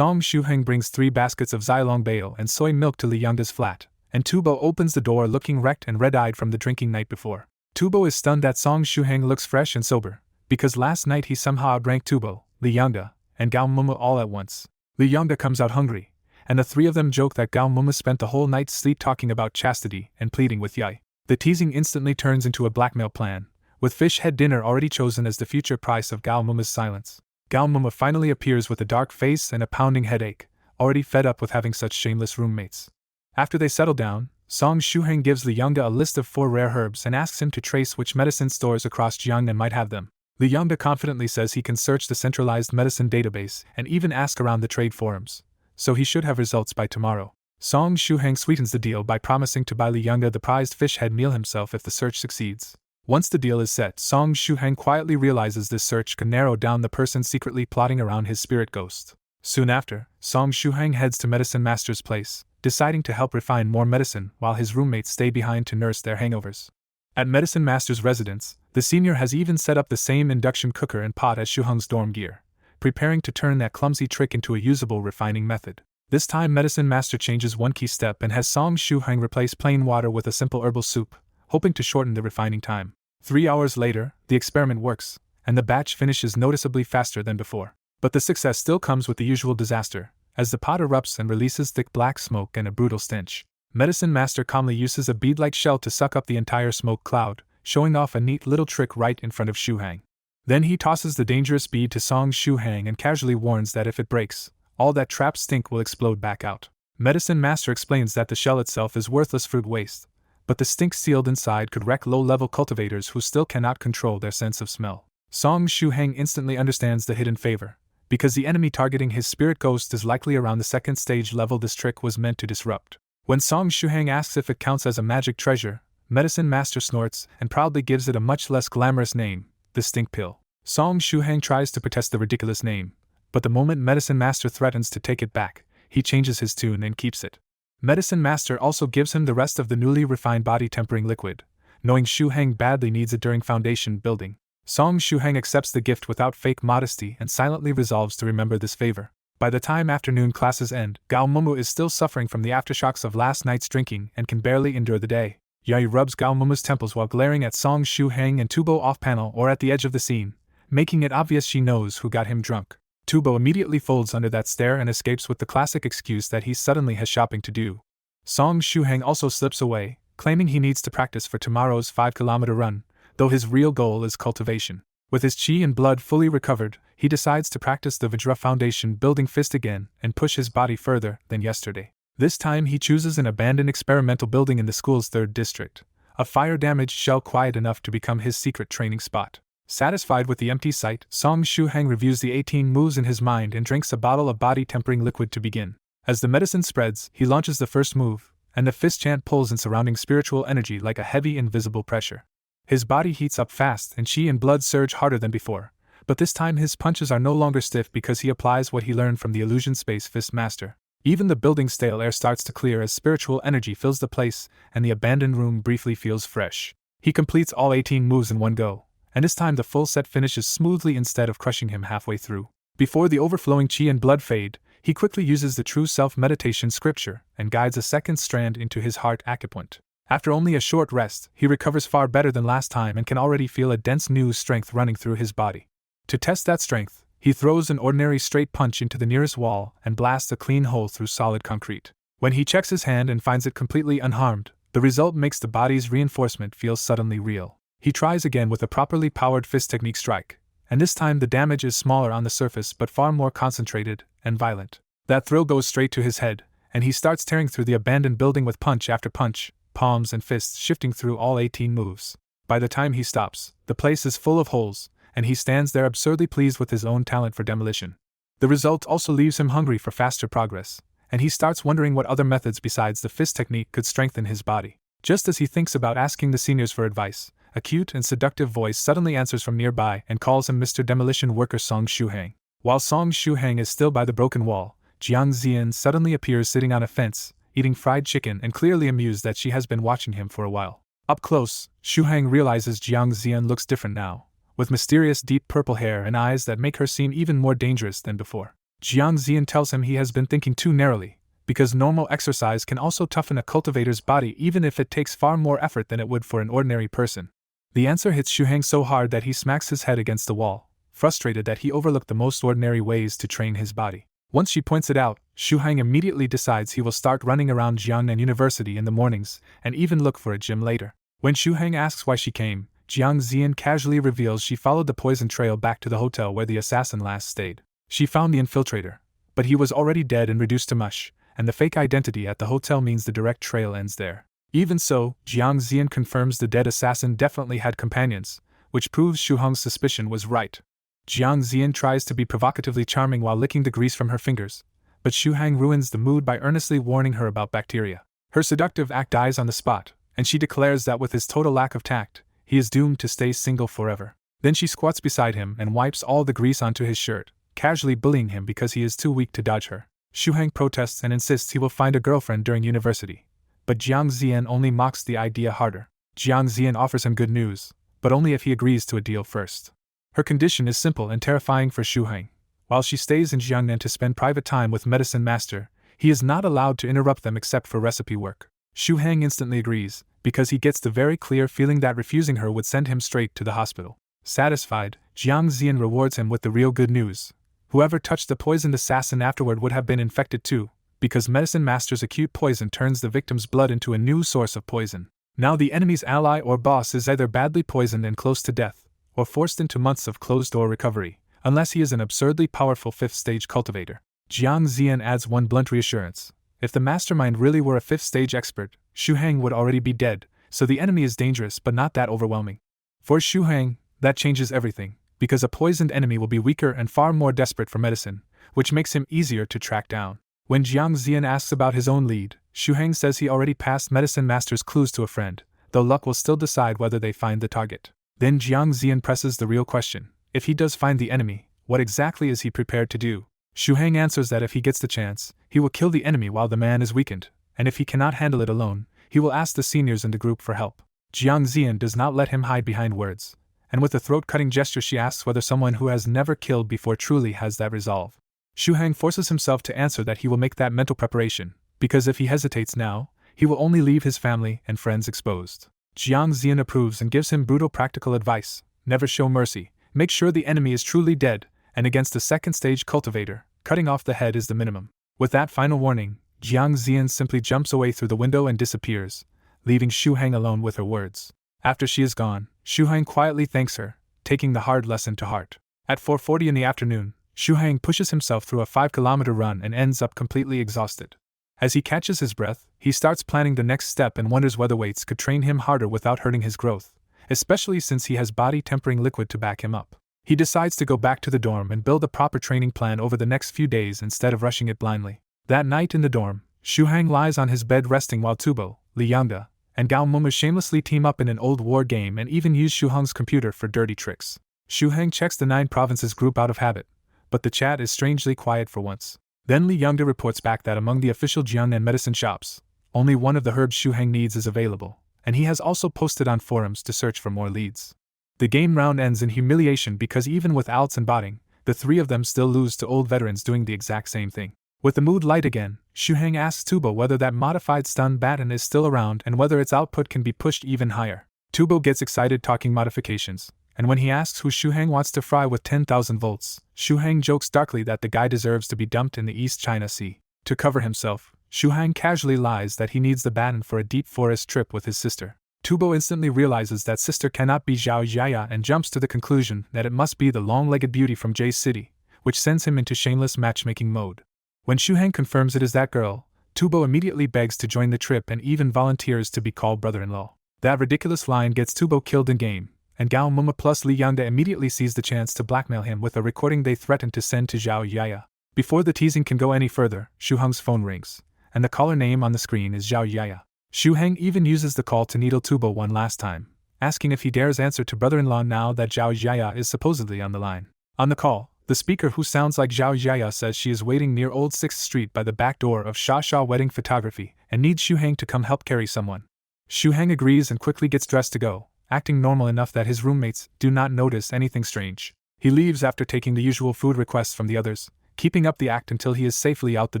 Shu Hang brings 3 baskets of Xylong Bale and soy milk to Li Yongda's flat, and Tubo opens the door looking wrecked and red-eyed from the drinking night before. Tubo is stunned that Shu Hang looks fresh and sober, because last night he somehow outranked Tubo, Li Yongda, and Gao Mumu all at once. Li Yongda comes out hungry, and the 3 of them joke that Gao Mumu spent the whole night's sleep talking about chastity and pleading with Yai. The teasing instantly turns into a blackmail plan, with fish head dinner already chosen as the future price of Gao Mumu's silence. Gao Muma finally appears with a dark face and a pounding headache, already fed up with having such shameless roommates. After they settle down, Song Shuheng gives Li Yongda a list of 4 rare herbs and asks him to trace which medicine stores across Jiangnan might have them. Li Yongda confidently says he can search the centralized medicine database and even ask around the trade forums, so he should have results by tomorrow. Song Shuheng sweetens the deal by promising to buy Li Yongda the prized fish head meal himself if the search succeeds. Once the deal is set, Song Shuheng quietly realizes this search can narrow down the person secretly plotting around his spirit ghost. Soon after, Song Shuheng heads to Medicine Master's place, deciding to help refine more medicine while his roommates stay behind to nurse their hangovers. At Medicine Master's residence, the senior has even set up the same induction cooker and pot as Shuheng's dorm gear, preparing to turn that clumsy trick into a usable refining method. This time Medicine Master changes one key step and has Song Shuheng replace plain water with a simple herbal soup, hoping to shorten the refining time. 3 hours later, the experiment works, and the batch finishes noticeably faster than before. But the success still comes with the usual disaster, as the pot erupts and releases thick black smoke and a brutal stench. Medicine Master calmly uses a bead-like shell to suck up the entire smoke cloud, showing off a neat little trick right in front of Shuheng. Then he tosses the dangerous bead to Song Shuheng and casually warns that if it breaks, all that trapped stink will explode back out. Medicine Master explains that the shell itself is worthless fruit waste, but the stink sealed inside could wreck low-level cultivators who still cannot control their sense of smell. Song Shuheng instantly understands the hidden favor. Because the enemy targeting his spirit ghost is likely around the 2nd stage level, this trick was meant to disrupt. When Song Shuheng asks if it counts as a magic treasure, Medicine Master snorts and proudly gives it a much less glamorous name, the stink pill. Song Shuheng tries to protest the ridiculous name, but the moment Medicine Master threatens to take it back, he changes his tune and keeps it. Medicine Master also gives him the rest of the newly refined body tempering liquid, knowing Shuheng badly needs it during foundation building. Song Shuheng accepts the gift without fake modesty and silently resolves to remember this favor. By the time afternoon classes end, Gao Mumu is still suffering from the aftershocks of last night's drinking and can barely endure the day. Yai rubs Gao Mumu's temples while glaring at Song Shuheng and Tubo off-panel or at the edge of the scene, making it obvious she knows who got him drunk. Tubo immediately folds under that stare and escapes with the classic excuse that he suddenly has shopping to do. Song Shuheng also slips away, claiming he needs to practice for tomorrow's 5-kilometer run, though his real goal is cultivation. With his chi and blood fully recovered, he decides to practice the Vajra Foundation building fist again and push his body further than yesterday. This time he chooses an abandoned experimental building in the school's 3rd district, a fire-damaged shell quiet enough to become his secret training spot. Satisfied with the empty site, Song Shuheng reviews the 18 moves in his mind and drinks a bottle of body-tempering liquid to begin. As the medicine spreads, he launches the first move, and the fist chant pulls in surrounding spiritual energy like a heavy invisible pressure. His body heats up fast and chi and blood surge harder than before, but this time his punches are no longer stiff because he applies what he learned from the Illusion Space Fist Master. Even the building's stale air starts to clear as spiritual energy fills the place and the abandoned room briefly feels fresh. He completes all 18 moves in one go, and this time the full set finishes smoothly instead of crushing him halfway through. Before the overflowing chi and blood fade, he quickly uses the true self-meditation scripture and guides a 2nd strand into his heart acupoint. After only a short rest, he recovers far better than last time and can already feel a dense new strength running through his body. To test that strength, he throws an ordinary straight punch into the nearest wall and blasts a clean hole through solid concrete. When he checks his hand and finds it completely unharmed, the result makes the body's reinforcement feel suddenly real. He tries again with a properly powered fist technique strike, and this time the damage is smaller on the surface but far more concentrated and violent. That thrill goes straight to his head, and he starts tearing through the abandoned building with punch after punch, palms and fists shifting through all 18 moves. By the time he stops, the place is full of holes, and he stands there absurdly pleased with his own talent for demolition. The result also leaves him hungry for faster progress, and he starts wondering what other methods besides the fist technique could strengthen his body. Just as he thinks about asking the seniors for advice, a cute and seductive voice suddenly answers from nearby and calls him Mr. Demolition Worker Song Shuheng. While Song Shuheng is still by the broken wall, Jiang Zian suddenly appears sitting on a fence, eating fried chicken and clearly amused that she has been watching him for a while. Up close, Shuheng realizes Jiang Zian looks different now, with mysterious deep purple hair and eyes that make her seem even more dangerous than before. Jiang Zian tells him he has been thinking too narrowly, because normal exercise can also toughen a cultivator's body even if it takes far more effort than it would for an ordinary person. The answer hits Shuheng so hard that he smacks his head against the wall, frustrated that he overlooked the most ordinary ways to train his body. Once she points it out, Shuheng immediately decides he will start running around Jiangnan University in the mornings and even look for a gym later. When Shuheng asks why she came, Jiang Zian casually reveals she followed the poison trail back to the hotel where the assassin last stayed. She found the infiltrator, but he was already dead and reduced to mush, and the fake identity at the hotel means the direct trail ends there. Even so, Jiang Zian confirms the dead assassin definitely had companions, which proves Xu Hong's suspicion was right. Jiang Zian tries to be provocatively charming while licking the grease from her fingers, but Xu Hang ruins the mood by earnestly warning her about bacteria. Her seductive act dies on the spot, and she declares that with his total lack of tact, he is doomed to stay single forever. Then she squats beside him and wipes all the grease onto his shirt, casually bullying him because he is too weak to dodge her. Xu Hang protests and insists he will find a girlfriend during university, but Jiang Zian only mocks the idea harder. Jiang Zian offers him good news, but only if he agrees to a deal first. Her condition is simple and terrifying for Xu Hang. While she stays in Jiangnan to spend private time with Medicine Master, he is not allowed to interrupt them except for recipe work. Xu Hang instantly agrees, because he gets the very clear feeling that refusing her would send him straight to the hospital. Satisfied, Jiang Zian rewards him with the real good news. Whoever touched the poisoned assassin afterward would have been infected too, because Medicine Master's acute poison turns the victim's blood into a new source of poison. Now the enemy's ally or boss is either badly poisoned and close to death, or forced into months of closed-door recovery, unless he is an absurdly powerful fifth-stage cultivator. Jiang Zian adds one blunt reassurance. If the mastermind really were a fifth-stage expert, Xu Hang would already be dead, so the enemy is dangerous but not that overwhelming. For Xu Hang, that changes everything, because a poisoned enemy will be weaker and far more desperate for medicine, which makes him easier to track down. When Jiang Zian asks about his own lead, Xu Hang says he already passed Medicine Master's clues to a friend, though luck will still decide whether they find the target. Then Jiang Zian presses the real question. If he does find the enemy, what exactly is he prepared to do? Xu Hang answers that if he gets the chance, he will kill the enemy while the man is weakened, and if he cannot handle it alone, he will ask the seniors in the group for help. Jiang Zian does not let him hide behind words, and with a throat-cutting gesture she asks whether someone who has never killed before truly has that resolve. Xu Hang forces himself to answer that he will make that mental preparation, because if he hesitates now, he will only leave his family and friends exposed. Jiang Zian approves and gives him brutal practical advice. Never show mercy, make sure the enemy is truly dead, and against a second-stage cultivator, cutting off the head is the minimum. With that final warning, Jiang Zian simply jumps away through the window and disappears, leaving Xu Hang alone with her words. After she is gone, Xu Hang quietly thanks her, taking the hard lesson to heart. At 4:40 in the afternoon, Xu Hang pushes himself through a 5-kilometer run and ends up completely exhausted. As he catches his breath, he starts planning the next step and wonders whether weights could train him harder without hurting his growth, especially since he has body-tempering liquid to back him up. He decides to go back to the dorm and build a proper training plan over the next few days instead of rushing it blindly. That night in the dorm, Xu Hang lies on his bed resting while Tubo, Li Yangda, and Gao Moma shamelessly team up in an old war game and even use Xu Hang's computer for dirty tricks. Xu Hang checks the 9 provinces group out of habit, but the chat is strangely quiet for once. Then Li Yangda reports back that among the official Jiangnan medicine shops, only one of the herbs Xu Hang needs is available, and he has also posted on forums to search for more leads. The game round ends in humiliation because even with alts and botting, the 3 of them still lose to old veterans doing the exact same thing. With the mood light again, Xu Hang asks Tubo whether that modified stun baton is still around and whether its output can be pushed even higher. Tubo gets excited talking modifications, and when he asks who Xu Hang wants to fry with 10,000 volts, Xu Hang jokes darkly that the guy deserves to be dumped in the East China Sea. To cover himself, Xu Hang casually lies that he needs the baton for a deep forest trip with his sister. Tubo instantly realizes that sister cannot be Zhao Yaya and jumps to the conclusion that it must be the long-legged beauty from Jay's city, which sends him into shameless matchmaking mode. When Xu Hang confirms it is that girl, Tubo immediately begs to join the trip and even volunteers to be called brother-in-law. That ridiculous line gets Tubo killed in-game, and Gao Moma plus Li Yangda immediately sees the chance to blackmail him with a recording they threaten to send to Zhao Yaya. Before the teasing can go any further, Xu Hang's phone rings, and the caller name on the screen is Zhao Yaya. Xu Hang even uses the call to needle Tubo one last time, asking if he dares answer to brother-in-law now that Zhao Yaya is supposedly on the line. On the call, the speaker who sounds like Zhao Yaya says she is waiting near Old 6th Street by the back door of Sha Sha Wedding Photography and needs Xu Hang to come help carry someone. Xu Hang agrees and quickly gets dressed to go, acting normal enough that his roommates do not notice anything strange. He leaves after taking the usual food requests from the others, keeping up the act until he is safely out the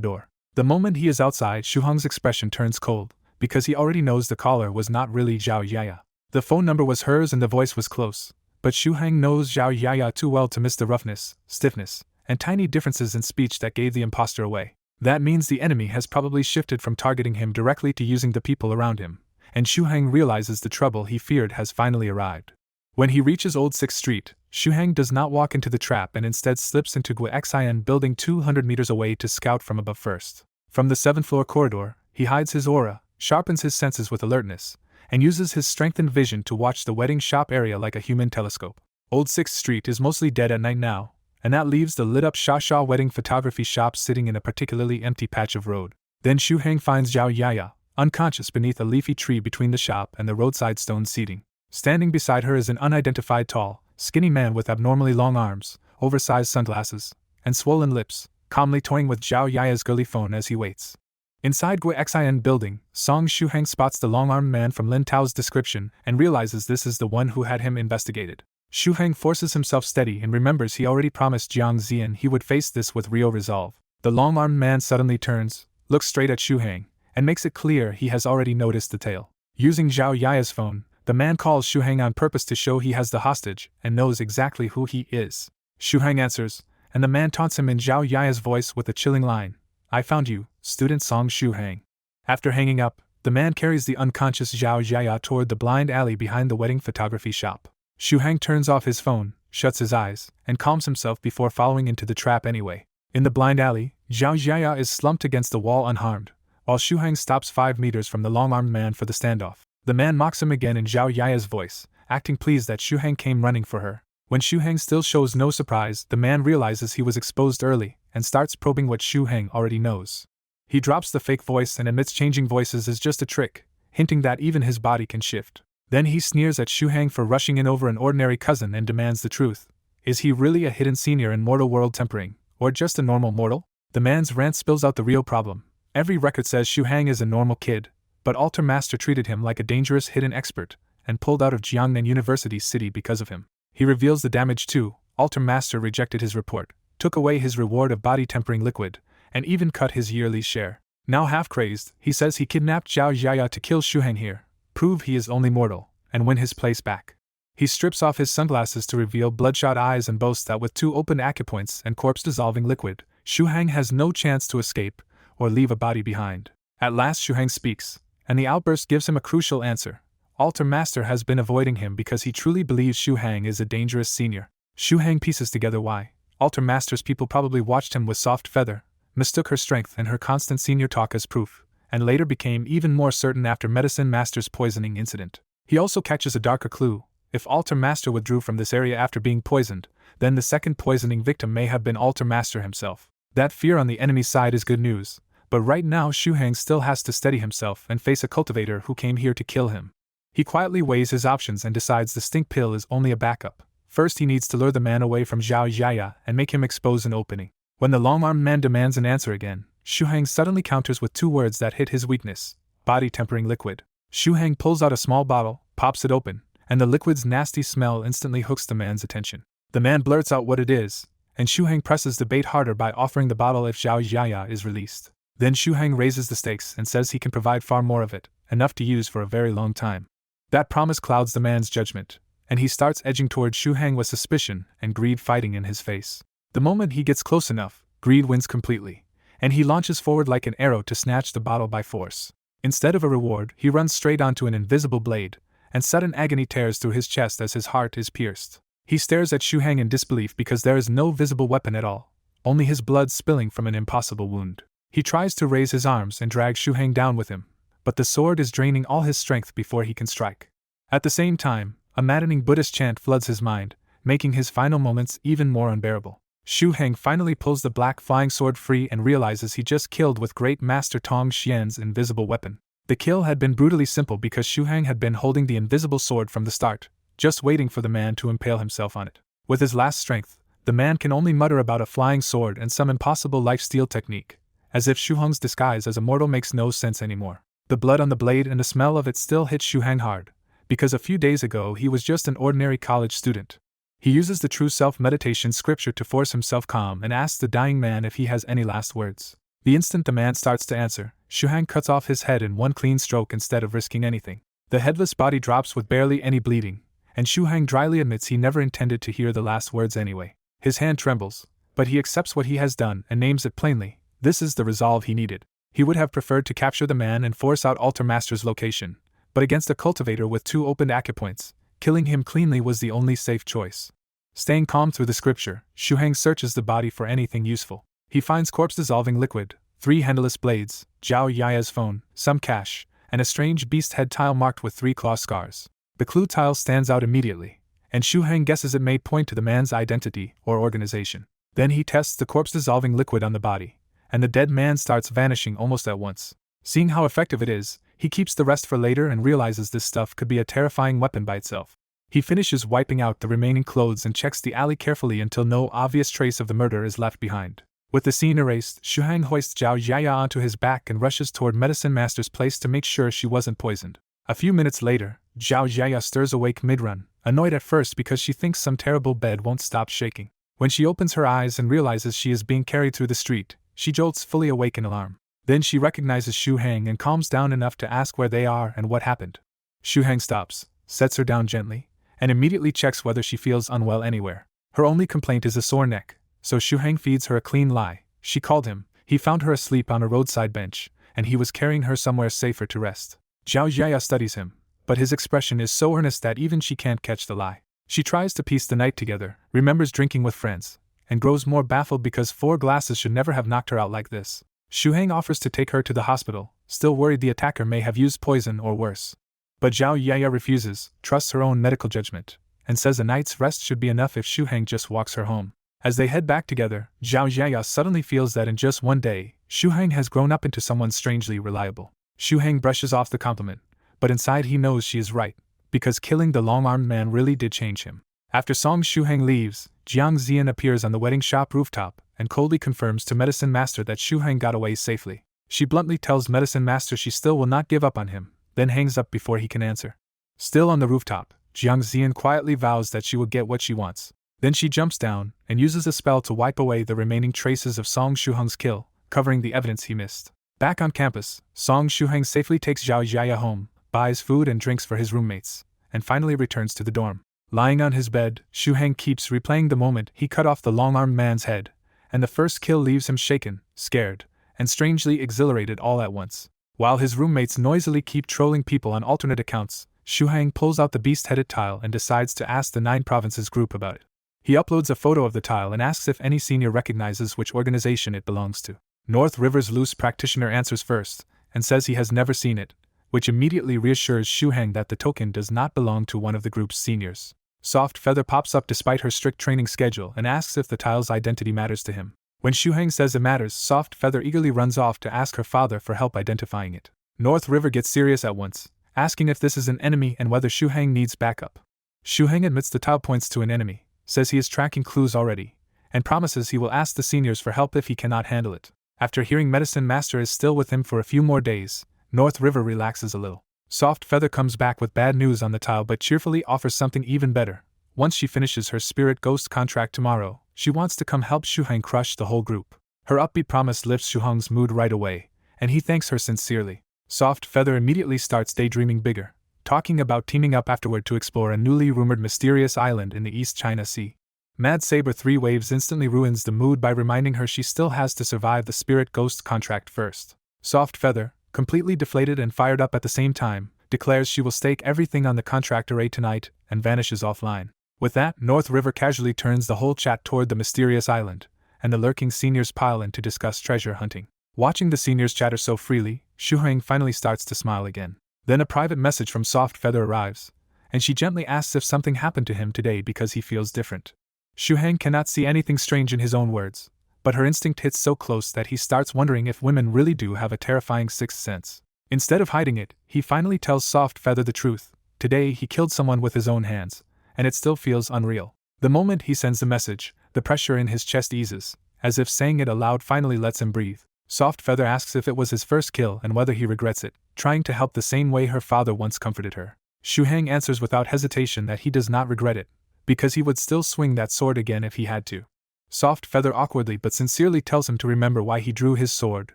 door. The moment he is outside, Xu Hang's expression turns cold, because he already knows the caller was not really Zhao Yaya. The phone number was hers and the voice was close, but Xu Hang knows Zhao Yaya too well to miss the roughness, stiffness, and tiny differences in speech that gave the imposter away. That means the enemy has probably shifted from targeting him directly to using the people around him, and Xu Hang realizes the trouble he feared has finally arrived. When he reaches Old 6th Street, Shuhang does not walk into the trap and instead slips into Gwaxian building 200 meters away to scout from above first. From the 7th floor corridor, he hides his aura, sharpens his senses with alertness, and uses his strengthened vision to watch the wedding shop area like a human telescope. Old 6th Street is mostly dead at night now, and that leaves the lit-up Shasha wedding photography shop sitting in a particularly empty patch of road. Then Shuhang finds Zhao Yaya, unconscious beneath a leafy tree between the shop and the roadside stone seating. Standing beside her is an unidentified tall, skinny man with abnormally long arms, oversized sunglasses, and swollen lips, calmly toying with Zhao Yaya's girly phone as he waits. Inside Gwaxian building, Song Shuhang spots the long-armed man from Lin Tao's description and realizes this is the one who had him investigated. Shuhang forces himself steady and remembers he already promised Jiang Zian he would face this with real resolve. The long-armed man suddenly turns, looks straight at Shuhang, and makes it clear he has already noticed the tale. Using Zhao Yaya's phone, the man calls Shuhang on purpose to show he has the hostage and knows exactly who he is. Shuhang answers, and the man taunts him in Zhao Yaya's voice with a chilling line, "I found you, student Song Shuhang." After hanging up, the man carries the unconscious Zhao Yaya toward the blind alley behind the wedding photography shop. Shuhang turns off his phone, shuts his eyes, and calms himself before following into the trap anyway. In the blind alley, Zhao Yaya is slumped against the wall unharmed, while Shuhang stops 5 meters from the long-armed man for the standoff. The man mocks him again in Zhao Yaya's voice, acting pleased that Shuhang came running for her. When Shuhang still shows no surprise, the man realizes he was exposed early and starts probing what Shuhang already knows. He drops the fake voice and admits changing voices is just a trick, hinting that even his body can shift. Then he sneers at Shuhang for rushing in over an ordinary cousin and demands the truth. Is he really a hidden senior in mortal world tempering, or just a normal mortal? The man's rant spills out the real problem. Every record says Shuhang is a normal kid, but Alter Master treated him like a dangerous hidden expert, and pulled out of Jiangnan University City because of him. He reveals the damage too. Alter Master rejected his report, took away his reward of body tempering liquid, and even cut his yearly share. Now half crazed, he says he kidnapped Zhao Yaya to kill Shuhang here, prove he is only mortal, and win his place back. He strips off his sunglasses to reveal bloodshot eyes and boasts that with 2 open acupoints and corpse-dissolving liquid, Shuhang has no chance to escape or leave a body behind. At last Shuhang speaks, and the outburst gives him a crucial answer. Alter Master has been avoiding him because he truly believes Shuhang is a dangerous senior. Shuhang pieces together why. Alter Master's people probably watched him with soft feather, mistook her strength and her constant senior talk as proof, and later became even more certain after Medicine Master's poisoning incident. He also catches a darker clue. If Alter Master withdrew from this area after being poisoned, then the second poisoning victim may have been Alter Master himself. That fear on the enemy side is good news, but right now Shuhang still has to steady himself and face a cultivator who came here to kill him. He quietly weighs his options and decides the stink pill is only a backup. First he needs to lure the man away from Zhao Yaya and make him expose an opening. When the long-armed man demands an answer again, Shuhang suddenly counters with 2 words that hit his weakness: body tempering liquid. Shuhang pulls out a small bottle, pops it open, and the liquid's nasty smell instantly hooks the man's attention. The man blurts out what it is, and Shuhang presses the bait harder by offering the bottle if Zhao Yaya is released. Then Shuhang raises the stakes and says he can provide far more of it, enough to use for a very long time. That promise clouds the man's judgment, and he starts edging toward Shuhang with suspicion and greed fighting in his face. The moment he gets close enough, greed wins completely, and he launches forward like an arrow to snatch the bottle by force. Instead of a reward, he runs straight onto an invisible blade, and sudden agony tears through his chest as his heart is pierced. He stares at Shuhang in disbelief because there is no visible weapon at all, only his blood spilling from an impossible wound. He tries to raise his arms and drag Shuhang down with him, but the sword is draining all his strength before he can strike. At the same time, a maddening Buddhist chant floods his mind, making his final moments even more unbearable. Shuhang finally pulls the black flying sword free and realizes he just killed with Great Master Tong Xian's invisible weapon. The kill had been brutally simple because Shuhang had been holding the invisible sword from the start, just waiting for the man to impale himself on it. With his last strength, the man can only mutter about a flying sword and some impossible life-steal technique, as if Shuhang's disguise as a mortal makes no sense anymore. The blood on the blade and the smell of it still hit Shuhang hard, because a few days ago he was just an ordinary college student. He uses the true self-meditation scripture to force himself calm and asks the dying man if he has any last words. The instant the man starts to answer, Shuhang cuts off his head in one clean stroke instead of risking anything. The headless body drops with barely any bleeding, and Shuhang dryly admits he never intended to hear the last words anyway. His hand trembles, but he accepts what he has done and names it plainly. This is the resolve he needed. He would have preferred to capture the man and force out Alter Master's location, but against a cultivator with 2 opened acupoints, Killing him cleanly was the only safe choice. Staying calm through the scripture, Shu Hang searches the body for anything useful. He finds corpse-dissolving liquid, 3 handleless blades, Zhao Yaya's phone, some cash, and a strange beast head tile marked with 3 claw scars. The clue tile stands out immediately, and Shu Hang guesses it may point to the man's identity or organization. Then he tests the corpse-dissolving liquid on the body, and the dead man starts vanishing almost at once. Seeing how effective it is, he keeps the rest for later and realizes this stuff could be a terrifying weapon by itself. He finishes wiping out the remaining clothes and checks the alley carefully until no obvious trace of the murder is left behind. With the scene erased, Shu Hang hoists Zhao Yaya onto his back and rushes toward Medicine Master's place to make sure she wasn't poisoned. A few minutes later, Zhao Yaya stirs awake mid-run, annoyed at first because she thinks some terrible bed won't stop shaking. When she opens her eyes and realizes she is being carried through the street, she jolts fully awake in alarm. Then she recognizes Shu Hang and calms down enough to ask where they are and what happened. Shu Hang stops, sets her down gently, and immediately checks whether she feels unwell anywhere. Her only complaint is a sore neck, so Shu Hang feeds her a clean lie. She called him, he found her asleep on a roadside bench, and he was carrying her somewhere safer to rest. Zhao Yaya studies him, but his expression is so earnest that even she can't catch the lie. She tries to piece the night together, remembers drinking with friends, and grows more baffled because 4 glasses should never have knocked her out like this. Shu Hang offers to take her to the hospital, still worried the attacker may have used poison or worse. But Zhao Yaya refuses, trusts her own medical judgment, and says a night's rest should be enough if Shu Hang just walks her home. As they head back together, Zhao Yaya suddenly feels that in just one day, Shu Hang has grown up into someone strangely reliable. Shu Hang brushes off the compliment, but inside he knows she is right, because killing the long-armed man really did change him. After Song Shu Hang leaves, Jiang Zian appears on the wedding shop rooftop and coldly confirms to Medicine Master that Shu Hang got away safely. She bluntly tells Medicine Master she still will not give up on him, then hangs up before he can answer. Still on the rooftop, Jiang Zian quietly vows that she will get what she wants. Then she jumps down and uses a spell to wipe away the remaining traces of Song Shu Hang's kill, covering the evidence he missed. Back on campus, Song Shu Hang safely takes Zhao Yaya home, buys food and drinks for his roommates, and finally returns to the dorm. Lying on his bed, Shu Hang keeps replaying the moment he cut off the long-armed man's head, and the first kill leaves him shaken, scared, and strangely exhilarated all at once. While his roommates noisily keep trolling people on alternate accounts, Shu Hang pulls out the beast-headed tile and decides to ask the 9 Provinces group about it. He uploads a photo of the tile and asks if any senior recognizes which organization it belongs to. North River's loose practitioner answers first, and says he has never seen it, which immediately reassures Shu Hang that the token does not belong to one of the group's seniors. Soft Feather pops up despite her strict training schedule and asks if the tile's identity matters to him. When Shu Hang says it matters, Soft Feather eagerly runs off to ask her father for help identifying it. North River gets serious at once, asking if this is an enemy and whether Shu Hang needs backup. Shu Hang admits the tile points to an enemy, says he is tracking clues already, and promises he will ask the seniors for help if he cannot handle it. After hearing Medicine Master is still with him for a few more days, North River relaxes a little. Soft Feather comes back with bad news on the tile but cheerfully offers something even better. Once she finishes her Spirit Ghost contract tomorrow, she wants to come help Shu Hang crush the whole group. Her upbeat promise lifts Shu Hang's mood right away, and he thanks her sincerely. Soft Feather immediately starts daydreaming bigger, talking about teaming up afterward to explore a newly rumored mysterious island in the East China Sea. Mad Saber 3 Waves instantly ruins the mood by reminding her she still has to survive the Spirit Ghost contract first. Soft Feather, completely deflated and fired up at the same time, declares she will stake everything on the contract array tonight and vanishes offline. With that, North River casually turns the whole chat toward the mysterious island, and the lurking seniors pile in to discuss treasure hunting. Watching the seniors chatter so freely, Shu Hang finally starts to smile again. Then a private message from Soft Feather arrives, and she gently asks if something happened to him today because he feels different. Shu Hang cannot see anything strange in his own words, but her instinct hits so close that he starts wondering if women really do have a terrifying sixth sense. Instead of hiding it, he finally tells Soft Feather the truth. Today he killed someone with his own hands, and it still feels unreal. The moment he sends the message, the pressure in his chest eases, as if saying it aloud finally lets him breathe. Soft Feather asks if it was his first kill and whether he regrets it, trying to help the same way her father once comforted her. Shu Hang answers without hesitation that he does not regret it, because he would still swing that sword again if he had to. Soft Feather awkwardly but sincerely tells him to remember why he drew his sword,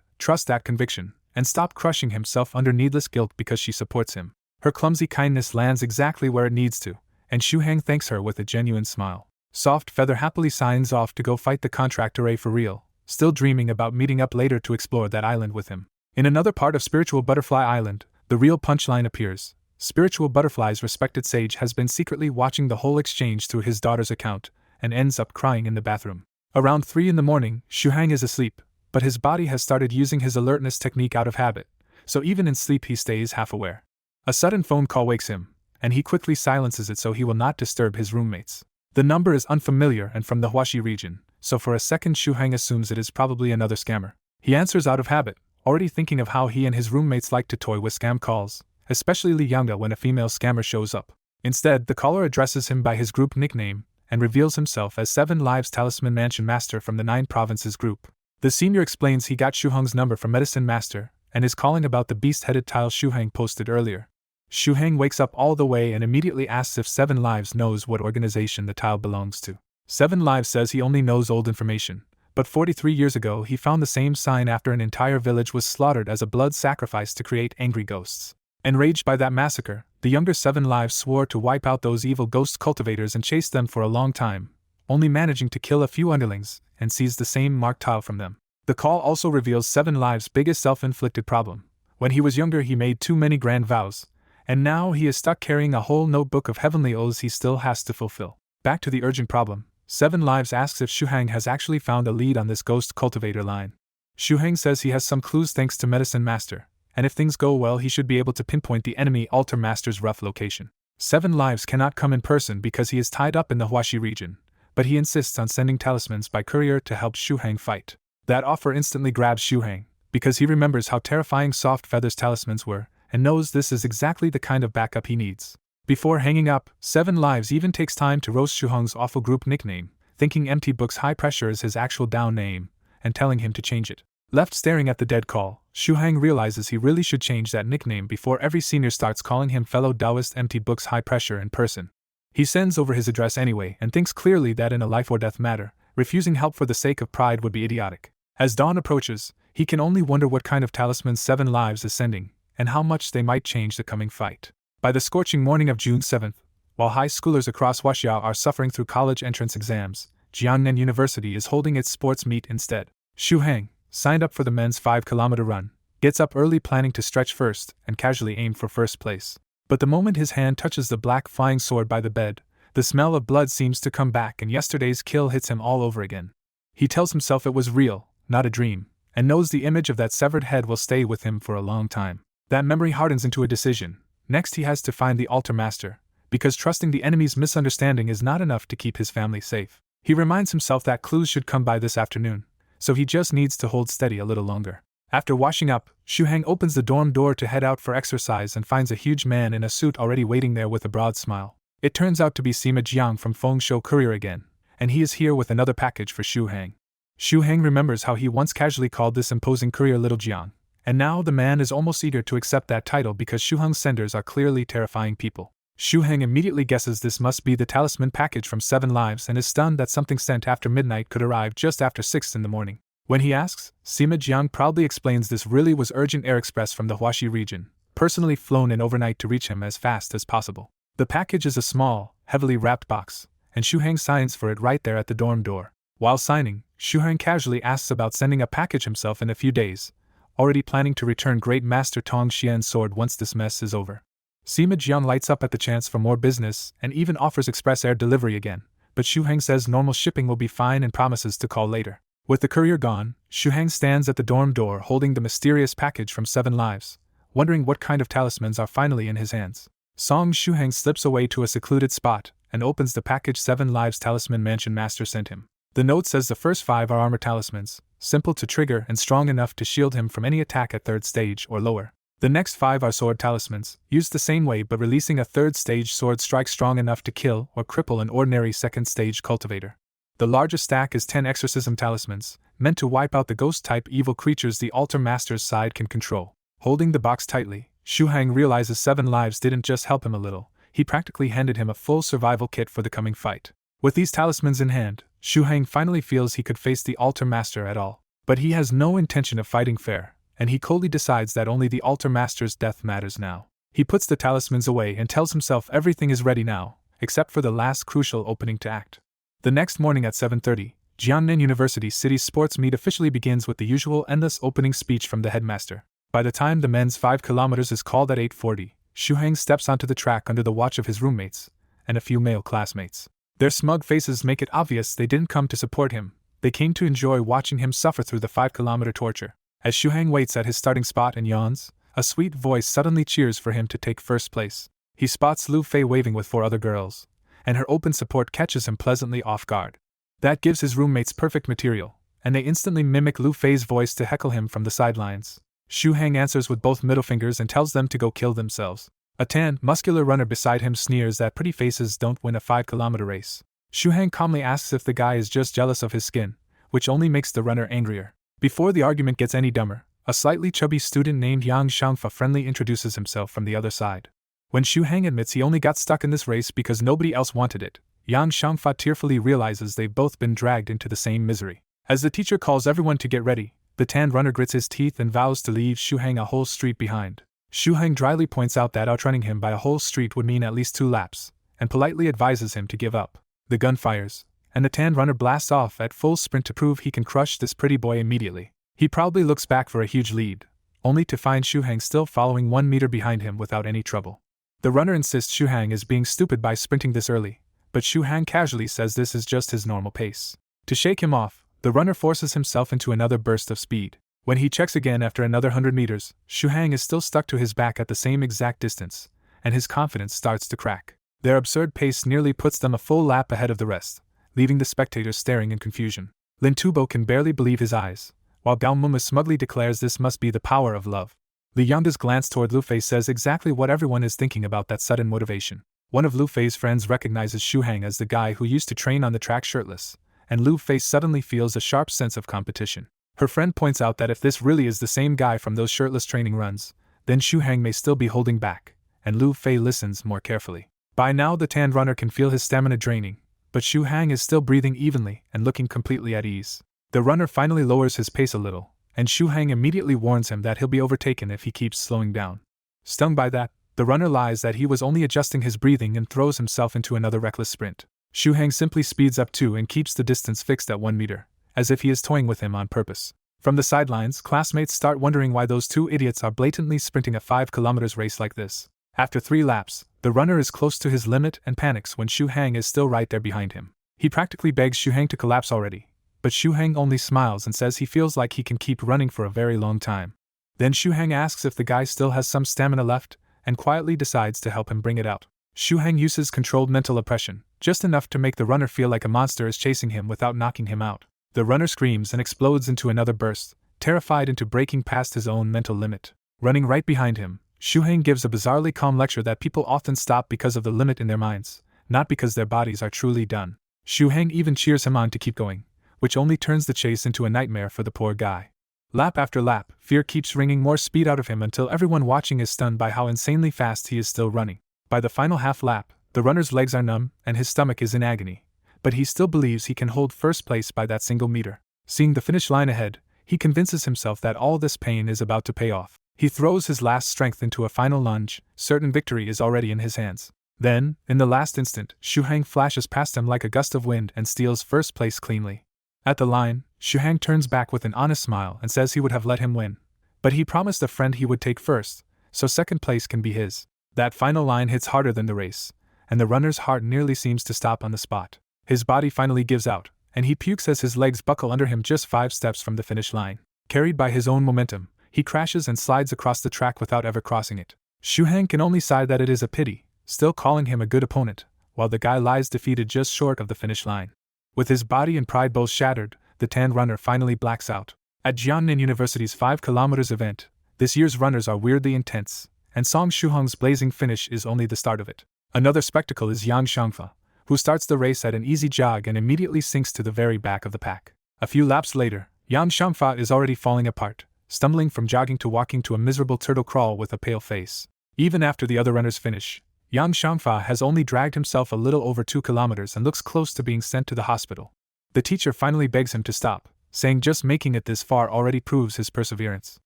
trust that conviction, and stop crushing himself under needless guilt because she supports him. Her clumsy kindness lands exactly where it needs to, and Shu Hang thanks her with a genuine smile. Soft Feather happily signs off to go fight the contract array for real, still dreaming about meeting up later to explore that island with him. In another part of Spiritual Butterfly Island, the real punchline appears. Spiritual Butterfly's respected sage has been secretly watching the whole exchange through his daughter's account, and ends up crying in the bathroom. Around 3 in the morning, Shuhang is asleep, but his body has started using his alertness technique out of habit, so even in sleep he stays half aware. A sudden phone call wakes him, and he quickly silences it so he will not disturb his roommates. The number is unfamiliar and from the Huaxi region, so for a second Shuhang assumes it is probably another scammer. He answers out of habit, already thinking of how he and his roommates like to toy with scam calls, especially Li Yanga when a female scammer shows up. Instead, the caller addresses him by his group nickname, and reveals himself as 7 Lives Talisman Mansion Master from the 9 Provinces group. The senior explains he got Shuhang's number from Medicine Master, and is calling about the beast-headed tile Shuhang posted earlier. Shuhang wakes up all the way and immediately asks if 7 Lives knows what organization the tile belongs to. 7 Lives says he only knows old information, but 43 years ago he found the same sign after an entire village was slaughtered as a blood sacrifice to create angry ghosts. Enraged by that massacre, the younger 7 Lives swore to wipe out those evil ghost cultivators and chase them for a long time, only managing to kill a few underlings, and seize the same marked tile from them. The call also reveals 7 Lives' biggest self-inflicted problem. When he was younger he made too many grand vows, and now he is stuck carrying a whole notebook of heavenly oaths he still has to fulfill. Back to the urgent problem, 7 Lives asks if Shuhang has actually found a lead on this ghost cultivator line. Shuhang says he has some clues thanks to Medicine Master, and if things go well he should be able to pinpoint the enemy Altar Master's rough location. 7 Lives cannot come in person because he is tied up in the Huaxi region, but he insists on sending talismans by courier to help Shuhang fight. That offer instantly grabs Shuhang, because he remembers how terrifying Soft Feather's talismans were, and knows this is exactly the kind of backup he needs. Before hanging up, 7 Lives even takes time to roast Shuhang's awful group nickname, thinking Empty Book's High Pressure is his actual down name, and telling him to change it. Left staring at the dead call, Shuhang realizes he really should change that nickname before every senior starts calling him fellow Taoist Empty Book's High Pressure in person. He sends over his address anyway and thinks clearly that in a life or death matter, refusing help for the sake of pride would be idiotic. As dawn approaches, he can only wonder what kind of talismans 7 Lives is sending, and how much they might change the coming fight. By the scorching morning of June 7th, while high schoolers across Huaxia are suffering through college entrance exams, Jiangnan University is holding its sports meet instead. Shuhang, signed up for the men's 5-kilometer run, gets up early planning to stretch first and casually aim for first place. But the moment his hand touches the black flying sword by the bed, the smell of blood seems to come back and yesterday's kill hits him all over again. He tells himself it was real, not a dream, and knows the image of that severed head will stay with him for a long time. That memory hardens into a decision. Next he has to find the Altar Master, because trusting the enemy's misunderstanding is not enough to keep his family safe. He reminds himself that clues should come by this afternoon, so he just needs to hold steady a little longer. After washing up, Shuhang opens the dorm door to head out for exercise and finds a huge man in a suit already waiting there with a broad smile. It turns out to be Sima Jiang from Fengshui Courier again, and he is here with another package for Shuhang. Shuhang remembers how he once casually called this imposing courier Little Jiang, and now the man is almost eager to accept that title because Shuhang's senders are clearly terrifying people. Shuhang immediately guesses this must be the talisman package from 7 Lives and is stunned that something sent after midnight could arrive just after 6 in the morning. When he asks, Sima Jiang proudly explains this really was urgent air express from the Huaxi region, personally flown in overnight to reach him as fast as possible. The package is a small, heavily wrapped box, and Shuhang signs for it right there at the dorm door. While signing, Shuhang casually asks about sending a package himself in a few days, already planning to return Great Master Tong Xian's sword once this mess is over. Sima Jiang lights up at the chance for more business and even offers express air delivery again, but Shuhang says normal shipping will be fine and promises to call later. With the courier gone, Shuhang stands at the dorm door holding the mysterious package from 7 Lives, wondering what kind of talismans are finally in his hands. Song Shuhang slips away to a secluded spot and opens the package 7 Lives Talisman Mansion Master sent him. The note says the first 5 are armor talismans, simple to trigger and strong enough to shield him from any attack at 3rd stage or lower. The next 5 are sword talismans, used the same way but releasing a 3rd stage sword strike strong enough to kill or cripple an ordinary 2nd stage cultivator. The largest stack is 10 exorcism talismans, meant to wipe out the ghost-type evil creatures the Altar Master's side can control. Holding the box tightly, Shuhang realizes 7 Lives didn't just help him a little, he practically handed him a full survival kit for the coming fight. With these talismans in hand, Shuhang finally feels he could face the Altar Master at all. But he has no intention of fighting fair, and he coldly decides that only the Altar Master's death matters now. He puts the talismans away and tells himself everything is ready now, except for the last crucial opening to act. The next morning at 7:30, Jiangnan University City's sports meet officially begins with the usual endless opening speech from the headmaster. By the time the men's 5 kilometers is called at 8:40, Shuhang steps onto the track under the watch of his roommates and a few male classmates. Their smug faces make it obvious they didn't come to support him, they came to enjoy watching him suffer through the 5-kilometer torture. As Shuhang waits at his starting spot and yawns, a sweet voice suddenly cheers for him to take first place. He spots Lu Fei waving with 4 other girls, and her open support catches him pleasantly off guard. That gives his roommates perfect material, and they instantly mimic Lu Fei's voice to heckle him from the sidelines. Shuhang answers with both middle fingers and tells them to go kill themselves. A tan, muscular runner beside him sneers that pretty faces don't win a 5-kilometer race. Shuhang calmly asks if the guy is just jealous of his skin, which only makes the runner angrier. Before the argument gets any dumber, a slightly chubby student named Yang Shangfa friendly introduces himself from the other side. When Shuhang admits he only got stuck in this race because nobody else wanted it, Yang Shangfa tearfully realizes they've both been dragged into the same misery. As the teacher calls everyone to get ready, the tanned runner grits his teeth and vows to leave Shuhang a whole street behind. Shuhang dryly points out that outrunning him by a whole street would mean at least 2 laps, and politely advises him to give up. The gun fires, and the tanned runner blasts off at full sprint to prove he can crush this pretty boy immediately. He proudly looks back for a huge lead, only to find Shuhang still following 1 meter behind him without any trouble. The runner insists Shuhang is being stupid by sprinting this early, but Shuhang casually says this is just his normal pace. To shake him off, the runner forces himself into another burst of speed. When he checks again after another 100 meters, Shuhang is still stuck to his back at the same exact distance, and his confidence starts to crack. Their absurd pace nearly puts them a full lap ahead of the rest, leaving the spectators staring in confusion. Lin Tubo can barely believe his eyes, while Gao Muma smugly declares this must be the power of love. Li Yangda's glance toward Lu Fei says exactly what everyone is thinking about that sudden motivation. One of Lu Fei's friends recognizes Shuhang as the guy who used to train on the track shirtless, and Lu Fei suddenly feels a sharp sense of competition. Her friend points out that if this really is the same guy from those shirtless training runs, then Shuhang may still be holding back, and Lu Fei listens more carefully. By now the tanned runner can feel his stamina draining, but Shuhang is still breathing evenly and looking completely at ease. The runner finally lowers his pace a little, and Shuhang immediately warns him that he'll be overtaken if he keeps slowing down. Stung by that, the runner lies that he was only adjusting his breathing and throws himself into another reckless sprint. Shuhang simply speeds up too and keeps the distance fixed at 1 meter, as if he is toying with him on purpose. From the sidelines, classmates start wondering why those 2 idiots are blatantly sprinting a 5 kilometers race like this. After 3 laps, the runner is close to his limit and panics when Shuhang is still right there behind him. He practically begs Shuhang to collapse already, but Shuhang only smiles and says he feels like he can keep running for a very long time. Then Shuhang asks if the guy still has some stamina left, and quietly decides to help him bring it out. Shuhang uses controlled mental oppression, just enough to make the runner feel like a monster is chasing him without knocking him out. The runner screams and explodes into another burst, terrified into breaking past his own mental limit. Running right behind him, Shuhang gives a bizarrely calm lecture that people often stop because of the limit in their minds, not because their bodies are truly done. Shuhang even cheers him on to keep going, which only turns the chase into a nightmare for the poor guy. Lap after lap, fear keeps wringing more speed out of him until everyone watching is stunned by how insanely fast he is still running. By the final half lap, the runner's legs are numb and his stomach is in agony, but he still believes he can hold first place by that single meter. Seeing the finish line ahead, he convinces himself that all this pain is about to pay off. He throws his last strength into a final lunge, certain victory is already in his hands. Then, in the last instant, Shuhang flashes past him like a gust of wind and steals first place cleanly. At the line, Shuhang turns back with an honest smile and says he would have let him win, but he promised a friend he would take first, so second place can be his. That final line hits harder than the race, and the runner's heart nearly seems to stop on the spot. His body finally gives out, and he pukes as his legs buckle under him just 5 steps from the finish line. Carried by his own momentum, he crashes and slides across the track without ever crossing it. Shuhang can only sigh that it is a pity, still calling him a good opponent, while the guy lies defeated just short of the finish line. With his body and pride both shattered, the tanned runner finally blacks out. At Jiangnan University's 5 kilometers event, this year's runners are weirdly intense, and Song Shuhong's blazing finish is only the start of it. Another spectacle is Yang Shangfa, who starts the race at an easy jog and immediately sinks to the very back of the pack. A few laps later, Yang Shangfa is already falling apart, stumbling from jogging to walking to a miserable turtle crawl with a pale face. Even after the other runners finish, Yang Shangfa has only dragged himself a little over 2 kilometers and looks close to being sent to the hospital. The teacher finally begs him to stop, saying just making it this far already proves his perseverance.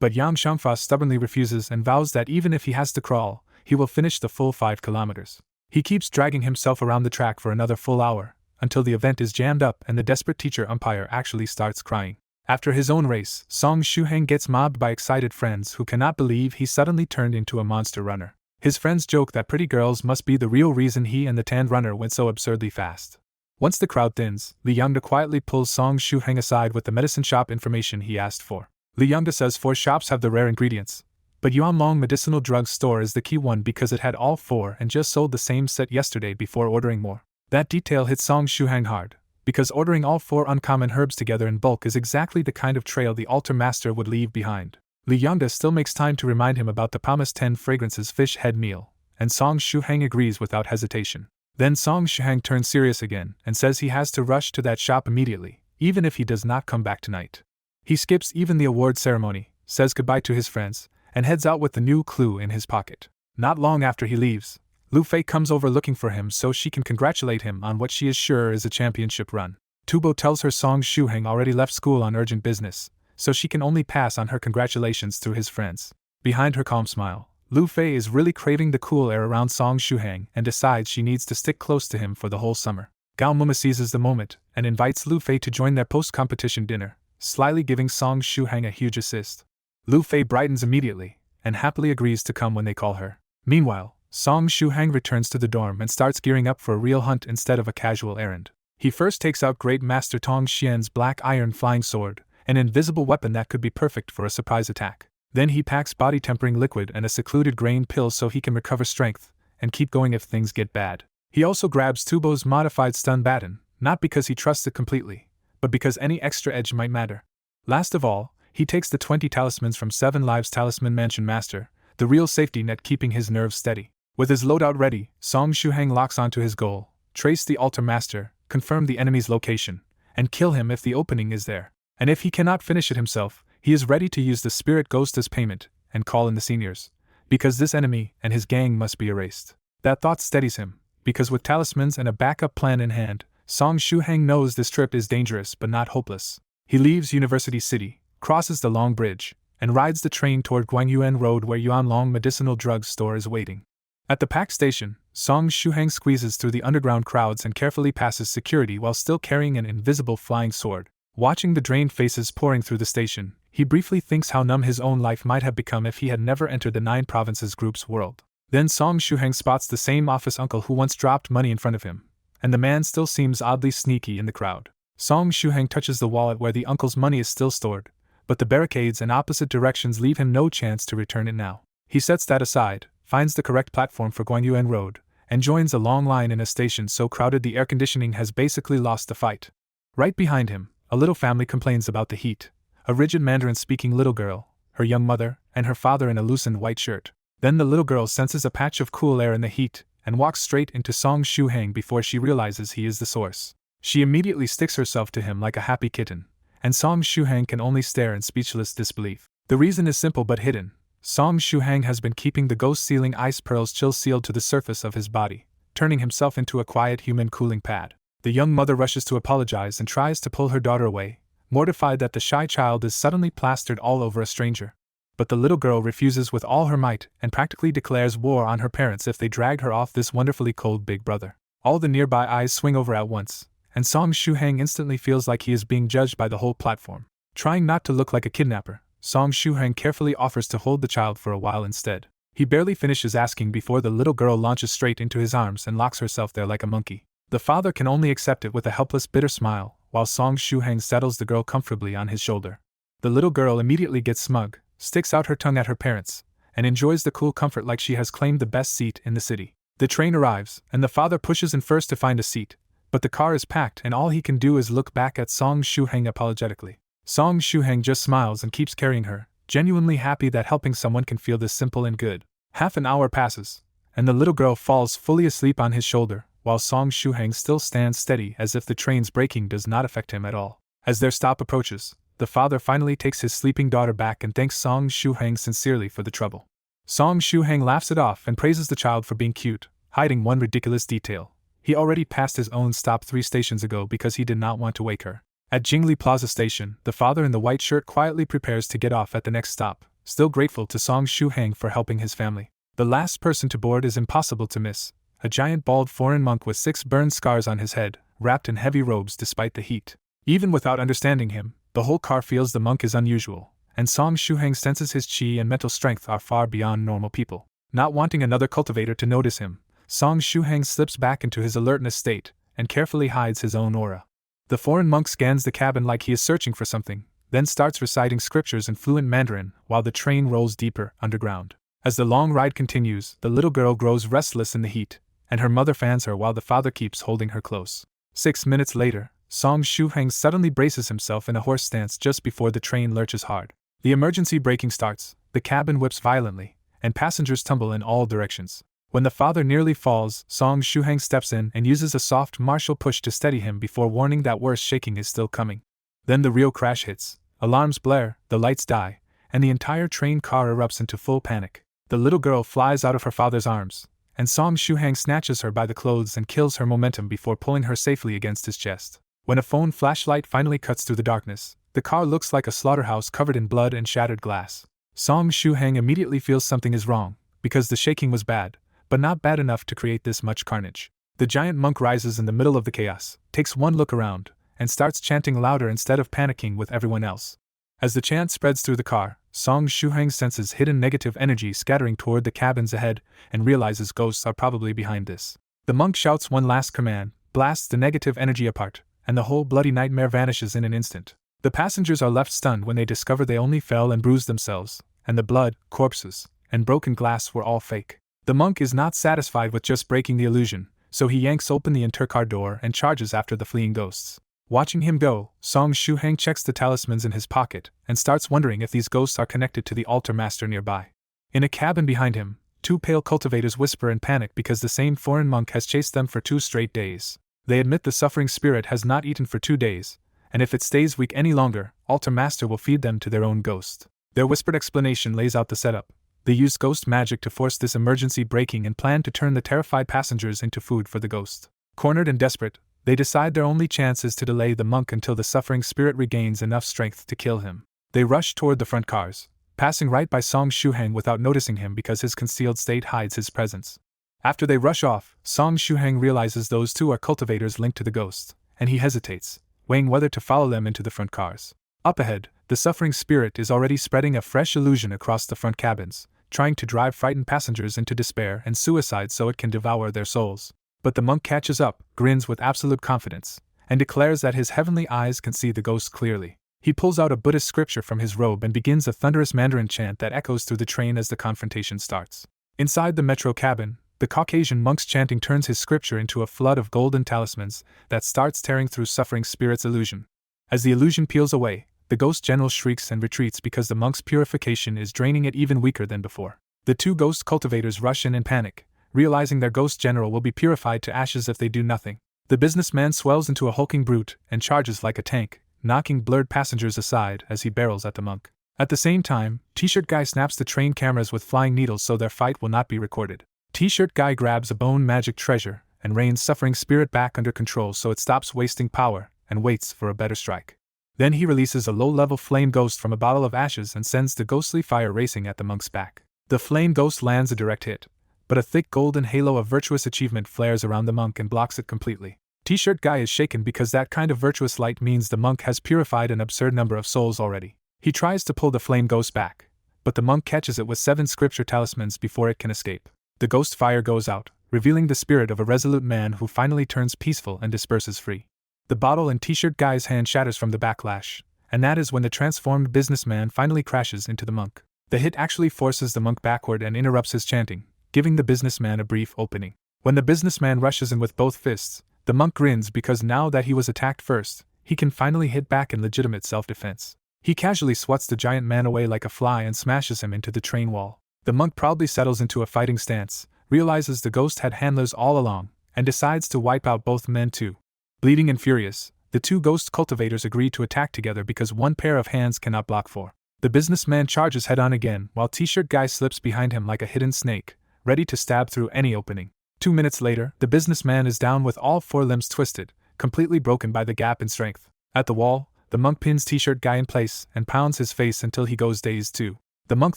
But Yang Shangfa stubbornly refuses and vows that even if he has to crawl, he will finish the full 5 kilometers. He keeps dragging himself around the track for another full hour, until the event is jammed up and the desperate teacher umpire actually starts crying. After his own race, Song Shuhang gets mobbed by excited friends who cannot believe he suddenly turned into a monster runner. His friends joke that pretty girls must be the real reason he and the tanned runner went so absurdly fast. Once the crowd thins, Li Yangda quietly pulls Song Shuheng aside with the medicine shop information he asked for. Li Yangda says 4 shops have the rare ingredients, but Yuanlong Medicinal Drug Store is the key one because it had all 4 and just sold the same set yesterday before ordering more. That detail hit Song Shuheng hard, because ordering all 4 uncommon herbs together in bulk is exactly the kind of trail the altar master would leave behind. Li Yangda still makes time to remind him about the promised 10 fragrances fish head meal, and Song Shuheng agrees without hesitation. Then Song Shuheng turns serious again and says he has to rush to that shop immediately, even if he does not come back tonight. He skips even the award ceremony, says goodbye to his friends, and heads out with the new clue in his pocket. Not long after he leaves, Lu Fei comes over looking for him so she can congratulate him on what she is sure is a championship run. Tubo tells her Song Shuheng already left school on urgent business, so she can only pass on her congratulations through his friends. Behind her calm smile, Lu Fei is really craving the cool air around Song Shuheng and decides she needs to stick close to him for the whole summer. Gao Muma seizes the moment and invites Lu Fei to join their post-competition dinner, slyly giving Song Shuheng a huge assist. Lu Fei brightens immediately and happily agrees to come when they call her. Meanwhile, Song Shuheng returns to the dorm and starts gearing up for a real hunt instead of a casual errand. He first takes out Great Master Tong Xian's black iron flying sword, an invisible weapon that could be perfect for a surprise attack. Then he packs body-tempering liquid and a secluded grain pill so he can recover strength and keep going if things get bad. He also grabs Tubo's modified stun baton, not because he trusts it completely, but because any extra edge might matter. Last of all, he takes the 20 talismans from 7 Lives Talisman Mansion Master, the real safety net keeping his nerves steady. With his loadout ready, Song Shuheng locks onto his goal, trace the altar master, confirm the enemy's location, and kill him if the opening is there. And if he cannot finish it himself, he is ready to use the spirit ghost as payment and call in the seniors, because this enemy and his gang must be erased. That thought steadies him, because with talismans and a backup plan in hand, Song Shuheng knows this trip is dangerous but not hopeless. He leaves University City, crosses the long bridge, and rides the train toward Guangyuan Road where Yuanlong Medicinal Drug Store is waiting. At the Pack Station, Song Shuheng squeezes through the underground crowds and carefully passes security while still carrying an invisible flying sword. Watching the drained faces pouring through the station, he briefly thinks how numb his own life might have become if he had never entered the 9 Provinces group's world. Then Song Shuheng spots the same office uncle who once dropped money in front of him, and the man still seems oddly sneaky in the crowd. Song Shuheng touches the wallet where the uncle's money is still stored, but the barricades in opposite directions leave him no chance to return it now. He sets that aside, finds the correct platform for Guangyuan Road, and joins a long line in a station so crowded the air conditioning has basically lost the fight. Right behind him, a little family complains about the heat. A rigid Mandarin-speaking little girl, her young mother, and her father in a loosened white shirt. Then the little girl senses a patch of cool air in the heat, and walks straight into Song Shuheng before she realizes he is the source. She immediately sticks herself to him like a happy kitten, and Song Shuheng can only stare in speechless disbelief. The reason is simple but hidden. Song Shuheng has been keeping the ghost sealing ice pearls chill sealed to the surface of his body, turning himself into a quiet human cooling pad. The young mother rushes to apologize and tries to pull her daughter away, mortified that the shy child is suddenly plastered all over a stranger. But the little girl refuses with all her might and practically declares war on her parents if they drag her off this wonderfully cold big brother. All the nearby eyes swing over at once, and Song Shuheng instantly feels like he is being judged by the whole platform. Trying not to look like a kidnapper, Song Shuheng carefully offers to hold the child for a while instead. He barely finishes asking before the little girl launches straight into his arms and locks herself there like a monkey. The father can only accept it with a helpless, bitter smile, while Song Shuheng settles the girl comfortably on his shoulder. The little girl immediately gets smug, sticks out her tongue at her parents, and enjoys the cool comfort like she has claimed the best seat in the city. The train arrives, and the father pushes in first to find a seat, but the car is packed and all he can do is look back at Song Shuheng apologetically. Song Shuheng just smiles and keeps carrying her, genuinely happy that helping someone can feel this simple and good. Half an hour passes, and the little girl falls fully asleep on his shoulder, while Song Shuheng still stands steady as if the train's braking does not affect him at all. As their stop approaches, the father finally takes his sleeping daughter back and thanks Song Shuheng sincerely for the trouble. Song Shuheng laughs it off and praises the child for being cute, hiding one ridiculous detail. He already passed his own stop 3 stations ago because he did not want to wake her. At Jingli Plaza Station, the father in the white shirt quietly prepares to get off at the next stop, still grateful to Song Shuheng for helping his family. The last person to board is impossible to miss. A giant bald foreign monk with 6 burn scars on his head, wrapped in heavy robes despite the heat. Even without understanding him, the whole car feels the monk is unusual, and Song Shuheng senses his chi and mental strength are far beyond normal people. Not wanting another cultivator to notice him, Song Shuhang slips back into his alertness state and carefully hides his own aura. The foreign monk scans the cabin like he is searching for something, then starts reciting scriptures in fluent Mandarin while the train rolls deeper underground. As the long ride continues, the little girl grows restless in the heat, and her mother fans her while the father keeps holding her close. 6 minutes later, Song Shuhang suddenly braces himself in a horse stance just before the train lurches hard. The emergency braking starts, the cabin whips violently, and passengers tumble in all directions. When the father nearly falls, Song Shuhang steps in and uses a soft martial push to steady him before warning that worse shaking is still coming. Then the real crash hits, alarms blare, the lights die, and the entire train car erupts into full panic. The little girl flies out of her father's arms, and Song Shuhang snatches her by the clothes and kills her momentum before pulling her safely against his chest. When a phone flashlight finally cuts through the darkness, the car looks like a slaughterhouse covered in blood and shattered glass. Song Shuhang immediately feels something is wrong, because the shaking was bad, but not bad enough to create this much carnage. The giant monk rises in the middle of the chaos, takes one look around, and starts chanting louder instead of panicking with everyone else. As the chant spreads through the car, Song Shuhang senses hidden negative energy scattering toward the cabins ahead and realizes ghosts are probably behind this. The monk shouts one last command, blasts the negative energy apart, and the whole bloody nightmare vanishes in an instant. The passengers are left stunned when they discover they only fell and bruised themselves, and the blood, corpses, and broken glass were all fake. The monk is not satisfied with just breaking the illusion, so he yanks open the intercar door and charges after the fleeing ghosts. Watching him go, Song Shuhang checks the talismans in his pocket and starts wondering if these ghosts are connected to the altar master nearby. In a cabin behind him, 2 pale cultivators whisper in panic because the same foreign monk has chased them for 2 straight days. They admit the suffering spirit has not eaten for 2 days, and if it stays weak any longer, Altar Master will feed them to their own ghost. Their whispered explanation lays out the setup. They use ghost magic to force this emergency braking and plan to turn the terrified passengers into food for the ghost. Cornered and desperate, they decide their only chance is to delay the monk until the suffering spirit regains enough strength to kill him. They rush toward the front cars, passing right by Song Shuhang without noticing him because his concealed state hides his presence. After they rush off, Song Shuhang realizes those 2 are cultivators linked to the ghost, and he hesitates, weighing whether to follow them into the front cars. Up ahead, the suffering spirit is already spreading a fresh illusion across the front cabins, trying to drive frightened passengers into despair and suicide so it can devour their souls. But the monk catches up, grins with absolute confidence, and declares that his heavenly eyes can see the ghost clearly. He pulls out a Buddhist scripture from his robe and begins a thunderous Mandarin chant that echoes through the train as the confrontation starts. Inside the metro cabin, the Caucasian monk's chanting turns his scripture into a flood of golden talismans that starts tearing through suffering spirit's illusion. As the illusion peels away, the ghost general shrieks and retreats because the monk's purification is draining it even weaker than before. The 2 ghost cultivators rush in panic, realizing their ghost general will be purified to ashes if they do nothing. The businessman swells into a hulking brute and charges like a tank, knocking blurred passengers aside as he barrels at the monk. At the same time, T-shirt guy snaps the train cameras with flying needles so their fight will not be recorded. T-shirt guy grabs a bone magic treasure and reins suffering spirit back under control so it stops wasting power and waits for a better strike. Then he releases a low-level flame ghost from a bottle of ashes and sends the ghostly fire racing at the monk's back. The flame ghost lands a direct hit, but a thick golden halo of virtuous achievement flares around the monk and blocks it completely. T-shirt guy is shaken because that kind of virtuous light means the monk has purified an absurd number of souls already. He tries to pull the flame ghost back, but the monk catches it with 7 scripture talismans before it can escape. The ghost fire goes out, revealing the spirit of a resolute man who finally turns peaceful and disperses free. The bottle in T-shirt guy's hand shatters from the backlash, and that is when the transformed businessman finally crashes into the monk. The hit actually forces the monk backward and interrupts his chanting, giving the businessman a brief opening. When the businessman rushes in with both fists, the monk grins because now that he was attacked first, he can finally hit back in legitimate self-defense. He casually swats the giant man away like a fly and smashes him into the train wall. The monk proudly settles into a fighting stance, realizes the ghost had handlers all along, and decides to wipe out both men too. Bleeding and furious, the 2 ghost cultivators agree to attack together because one pair of hands cannot block 4. The businessman charges head-on again while T-shirt guy slips behind him like a hidden snake, ready to stab through any opening. 2 minutes later, the businessman is down with all 4 limbs twisted, completely broken by the gap in strength. At the wall, the monk pins T-shirt guy in place and pounds his face until he goes dazed too. The monk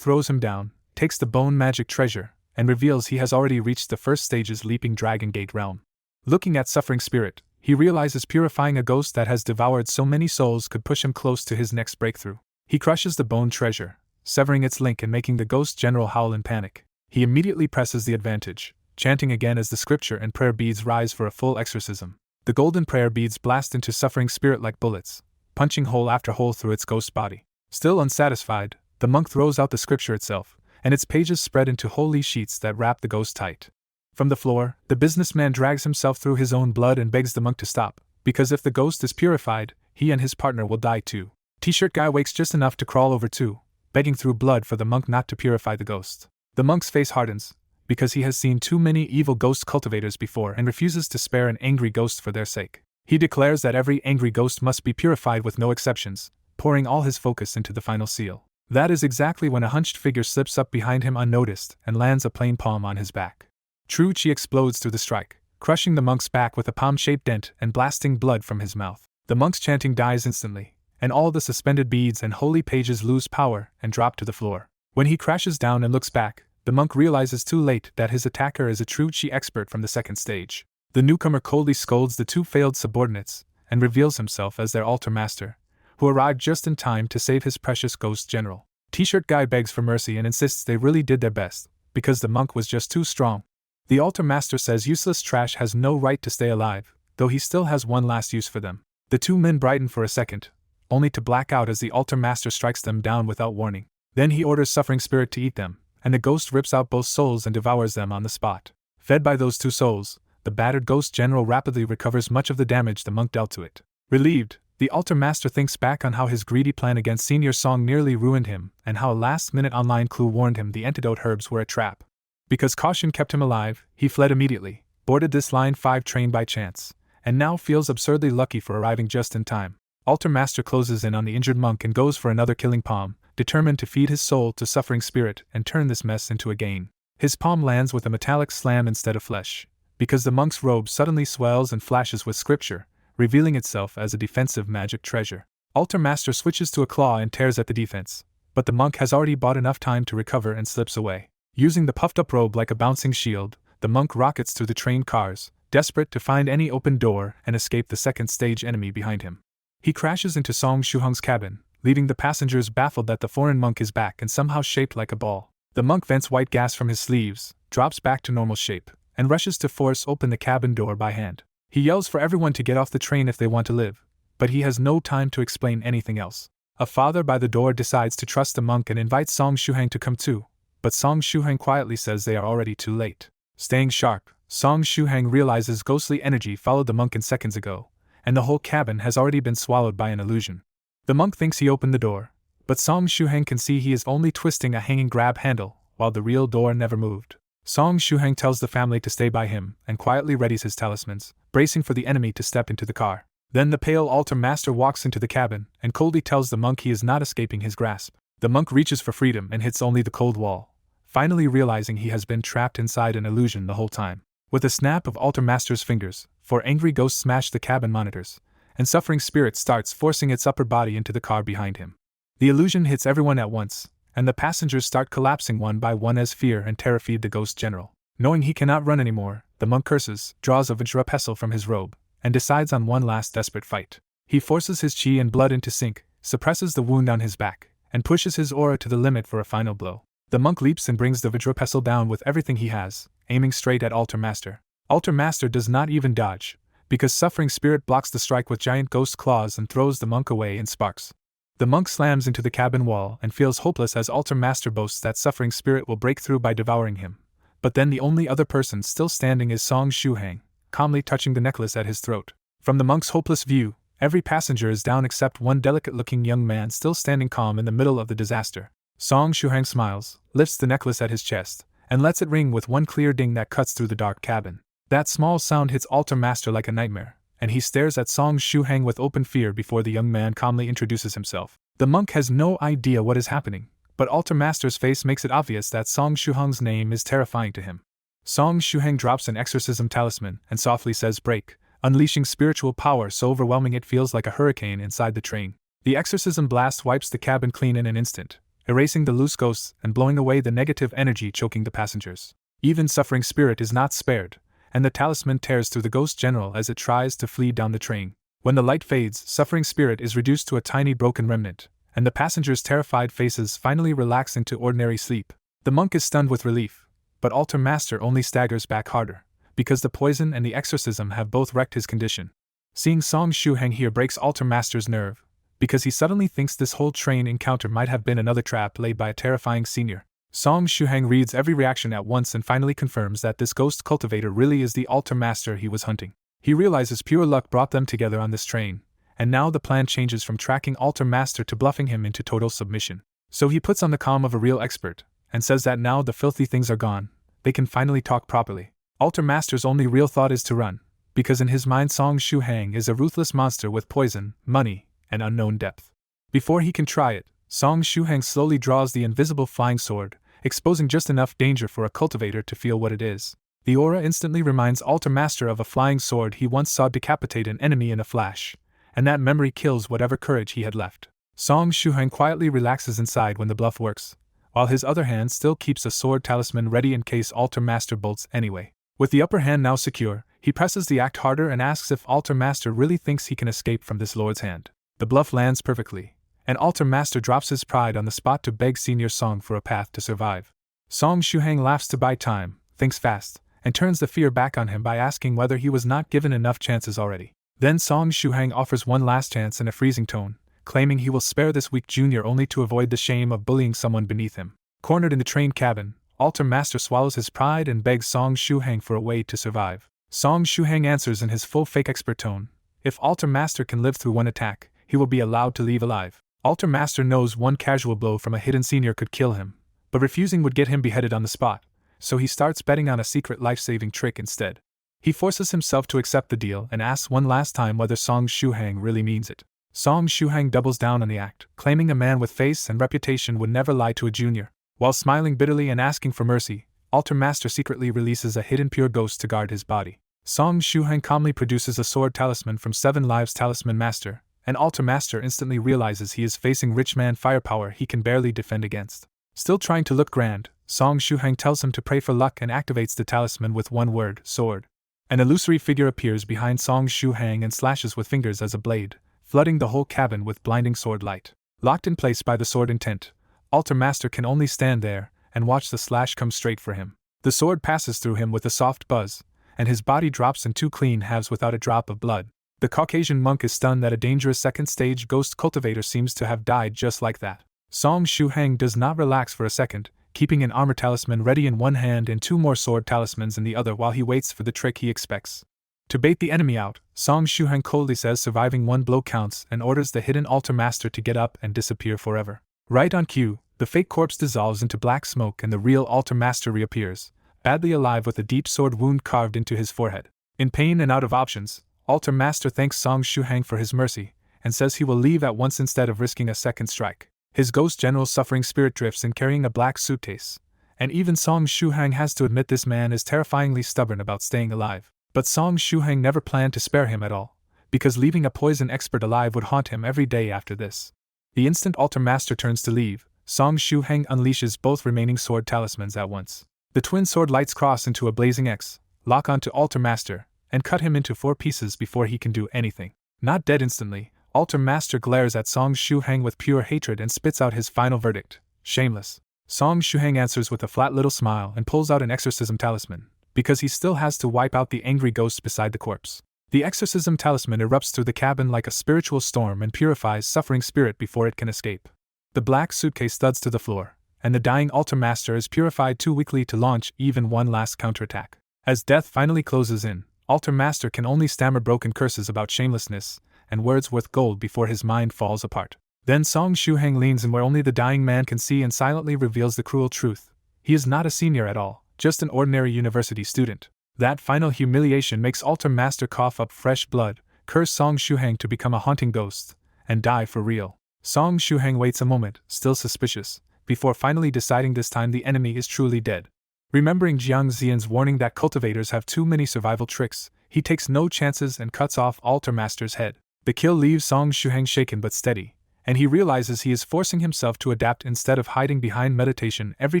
throws him down, takes the bone magic treasure, and reveals he has already reached the first stage's leaping dragon gate realm. Looking at suffering spirit, he realizes purifying a ghost that has devoured so many souls could push him close to his next breakthrough. He crushes the bone treasure, severing its link and making the ghost general howl in panic. He immediately presses the advantage, chanting again as the scripture and prayer beads rise for a full exorcism. The golden prayer beads blast into suffering spirit like bullets, punching hole after hole through its ghost body. Still unsatisfied, the monk throws out the scripture itself, and its pages spread into holy sheets that wrap the ghost tight. From the floor, the businessman drags himself through his own blood and begs the monk to stop, because if the ghost is purified, he and his partner will die too. T-shirt guy wakes just enough to crawl over too, begging through blood for the monk not to purify the ghost. The monk's face hardens, because he has seen too many evil ghost cultivators before and refuses to spare an angry ghost for their sake. He declares that every angry ghost must be purified with no exceptions, pouring all his focus into the final seal. That is exactly when a hunched figure slips up behind him unnoticed and lands a plain palm on his back. True chi explodes through the strike, crushing the monk's back with a palm-shaped dent and blasting blood from his mouth. The monk's chanting dies instantly, and all the suspended beads and holy pages lose power and drop to the floor. When he crashes down and looks back, the monk realizes too late that his attacker is a true chi expert from the second stage. The newcomer coldly scolds the two failed subordinates and reveals himself as their altar master, who arrived just in time to save his precious ghost general. T-shirt guy begs for mercy and insists they really did their best, because the monk was just too strong. The altar master says useless trash has no right to stay alive, though he still has one last use for them. The two men brighten for a second, only to black out as the altar master strikes them down without warning. Then he orders suffering spirit to eat them, and the ghost rips out both souls and devours them on the spot. Fed by those two souls, the battered ghost general rapidly recovers much of the damage the monk dealt to it. Relieved, the altar master thinks back on how his greedy plan against Senior Song nearly ruined him and how a last-minute online clue warned him the antidote herbs were a trap. Because caution kept him alive, he fled immediately, boarded this Line 5 train by chance, and now feels absurdly lucky for arriving just in time. Altar master closes in on the injured monk and goes for another killing palm, determined to feed his soul to suffering spirit and turn this mess into a gain. His palm lands with a metallic slam instead of flesh, because the monk's robe suddenly swells and flashes with scripture, revealing itself as a defensive magic treasure. Altar master switches to a claw and tears at the defense, but the monk has already bought enough time to recover and slips away. Using the puffed-up robe like a bouncing shield, the monk rockets through the train cars, desperate to find any open door and escape the second-stage enemy behind him. He crashes into Song Shuhong's cabin, leaving the passengers baffled that the foreign monk is back and somehow shaped like a ball. The monk vents white gas from his sleeves, drops back to normal shape, and rushes to force open the cabin door by hand. He yells for everyone to get off the train if they want to live, but he has no time to explain anything else. A father by the door decides to trust the monk and invites Song Shuhang to come too, but Song Shuhang quietly says they are already too late. Staying sharp, Song Shuhang realizes ghostly energy followed the monk in seconds ago, and the whole cabin has already been swallowed by an illusion. The monk thinks he opened the door, but Song Shuhang can see he is only twisting a hanging grab handle, while the real door never moved. Song Shuhang tells the family to stay by him and quietly readies his talismans, bracing for the enemy to step into the car. Then the pale altar master walks into the cabin and coldly tells the monk he is not escaping his grasp. The monk reaches for freedom and hits only the cold wall, finally realizing he has been trapped inside an illusion the whole time. With a snap of altar master's fingers, four angry ghosts smash the cabin monitors, and suffering spirit starts forcing its upper body into the car behind him. The illusion hits everyone at once, and the passengers start collapsing one by one as fear and terror feed the ghost general. Knowing he cannot run anymore, the monk curses, draws a Vajra pestle from his robe, and decides on one last desperate fight. He forces his chi and blood into sync, suppresses the wound on his back, and pushes his aura to the limit for a final blow. The monk leaps and brings the Vajra pestle down with everything he has, aiming straight at Altar Master. Altar Master does not even dodge, because Suffering Spirit blocks the strike with giant ghost claws and throws the monk away in sparks. The monk slams into the cabin wall and feels hopeless as Altar Master boasts that Suffering Spirit will break through by devouring him. But then the only other person still standing is Song Shuhang, calmly touching the necklace at his throat. From the monk's hopeless view, every passenger is down except one delicate-looking young man still standing calm in the middle of the disaster. Song Shuhang smiles, lifts the necklace at his chest, and lets it ring with one clear ding that cuts through the dark cabin. That small sound hits Altar Master like a nightmare, and he stares at Song Shuhang with open fear before the young man calmly introduces himself. The monk has no idea what is happening, but Altar Master's face makes it obvious that Song Shuhang's name is terrifying to him. Song Shuhang drops an exorcism talisman and softly says break, unleashing spiritual power so overwhelming it feels like a hurricane inside the train. The exorcism blast wipes the cabin clean in an instant, erasing the loose ghosts and blowing away the negative energy choking the passengers. Even Suffering Spirit is not spared, and the talisman tears through the ghost general as it tries to flee down the train. When the light fades, Suffering Spirit is reduced to a tiny broken remnant, and the passengers' terrified faces finally relax into ordinary sleep. The monk is stunned with relief, but Altar Master only staggers back harder, because the poison and the exorcism have both wrecked his condition. Seeing Song Shuheng here breaks Altar Master's nerve, because he suddenly thinks this whole train encounter might have been another trap laid by a terrifying senior. Song Shuheng reads every reaction at once and finally confirms that this ghost cultivator really is the Altar Master he was hunting. He realizes pure luck brought them together on this train, and now the plan changes from tracking Altar Master to bluffing him into total submission. So he puts on the calm of a real expert, and says that now the filthy things are gone, they can finally talk properly. Altar Master's only real thought is to run, because in his mind Song Shuheng is a ruthless monster with poison, money, and unknown depth. Before he can try it, Song Shuheng slowly draws the invisible flying sword, exposing just enough danger for a cultivator to feel what it is. The aura instantly reminds Altar Master of a flying sword he once saw decapitate an enemy in a flash, and that memory kills whatever courage he had left. Song Shuheng quietly relaxes inside when the bluff works, while his other hand still keeps a sword talisman ready in case Altar Master bolts anyway. With the upper hand now secure, he presses the act harder and asks if Altar Master really thinks he can escape from this lord's hand. The bluff lands perfectly, and Altar Master drops his pride on the spot to beg Senior Song for a path to survive. Song Shuheng laughs to buy time, thinks fast, and turns the fear back on him by asking whether he was not given enough chances already. Then Song Shuheng offers one last chance in a freezing tone, claiming he will spare this weak junior only to avoid the shame of bullying someone beneath him. Cornered in the train cabin, Altar Master swallows his pride and begs Song Shuheng for a way to survive. Song Shuheng answers in his full fake expert tone. If Altar Master can live through one attack, he will be allowed to leave alive. Altar Master knows one casual blow from a hidden senior could kill him, but refusing would get him beheaded on the spot, so he starts betting on a secret life-saving trick instead. He forces himself to accept the deal and asks one last time whether Song Shuheng really means it. Song Shuheng doubles down on the act, claiming a man with face and reputation would never lie to a junior. While smiling bitterly and asking for mercy, Altar Master secretly releases a hidden pure ghost to guard his body. Song Shuheng calmly produces a sword talisman from 7 Lives Talisman Master, and Altar Master instantly realizes he is facing rich man firepower he can barely defend against. Still trying to look grand, Song Shuheng tells him to pray for luck and activates the talisman with one word, sword. An illusory figure appears behind Song Shuheng and slashes with fingers as a blade, flooding the whole cabin with blinding sword light. Locked in place by the sword intent, Altar Master can only stand there and watch the slash come straight for him. The sword passes through him with a soft buzz, and his body drops in 2 clean halves without a drop of blood. The Caucasian monk is stunned that a dangerous second-stage ghost cultivator seems to have died just like that. Song Shuheng does not relax for a second, keeping an armor talisman ready in one hand and 2 more sword talismans in the other while he waits for the trick he expects. To bait the enemy out, Song Shuheng coldly says surviving 1 blow counts and orders the hidden Altar Master to get up and disappear forever. Right on cue, the fake corpse dissolves into black smoke and the real Altar Master reappears, badly alive with a deep sword wound carved into his forehead. In pain and out of options, Altar Master thanks Song Shuheng for his mercy, and says he will leave at once instead of risking a second strike. His ghost general's suffering spirit drifts in carrying a black suitcase, and even Song Shuheng has to admit this man is terrifyingly stubborn about staying alive. But Song Shuheng never planned to spare him at all, because leaving a poison expert alive would haunt him every day after this. The instant Altar Master turns to leave, Song Shuheng unleashes both remaining sword talismans at once. The twin sword lights cross into a blazing X, lock onto Altar Master, and cut him into 4 pieces before he can do anything. Not dead instantly, Altar Master glares at Song Shuheng with pure hatred and spits out his final verdict, shameless. Song Shuheng answers with a flat little smile and pulls out an exorcism talisman, because he still has to wipe out the angry ghost beside the corpse. The exorcism talisman erupts through the cabin like a spiritual storm and purifies suffering spirit before it can escape. The black suitcase thuds to the floor, and the dying Altar Master is purified too weakly to launch even one last counterattack. As death finally closes in, Altar Master can only stammer broken curses about shamelessness and words worth gold before his mind falls apart. Then Song Shuheng leans in where only the dying man can see and silently reveals the cruel truth. He is not a senior at all, just an ordinary university student. That final humiliation makes Altar Master cough up fresh blood, curse Song Shuheng to become a haunting ghost, and die for real. Song Shuheng waits a moment, still suspicious, before finally deciding this time the enemy is truly dead. Remembering Jiang Xian's warning that cultivators have too many survival tricks, he takes no chances and cuts off Altar Master's head. The kill leaves Song Shuheng shaken but steady, and he realizes he is forcing himself to adapt instead of hiding behind meditation every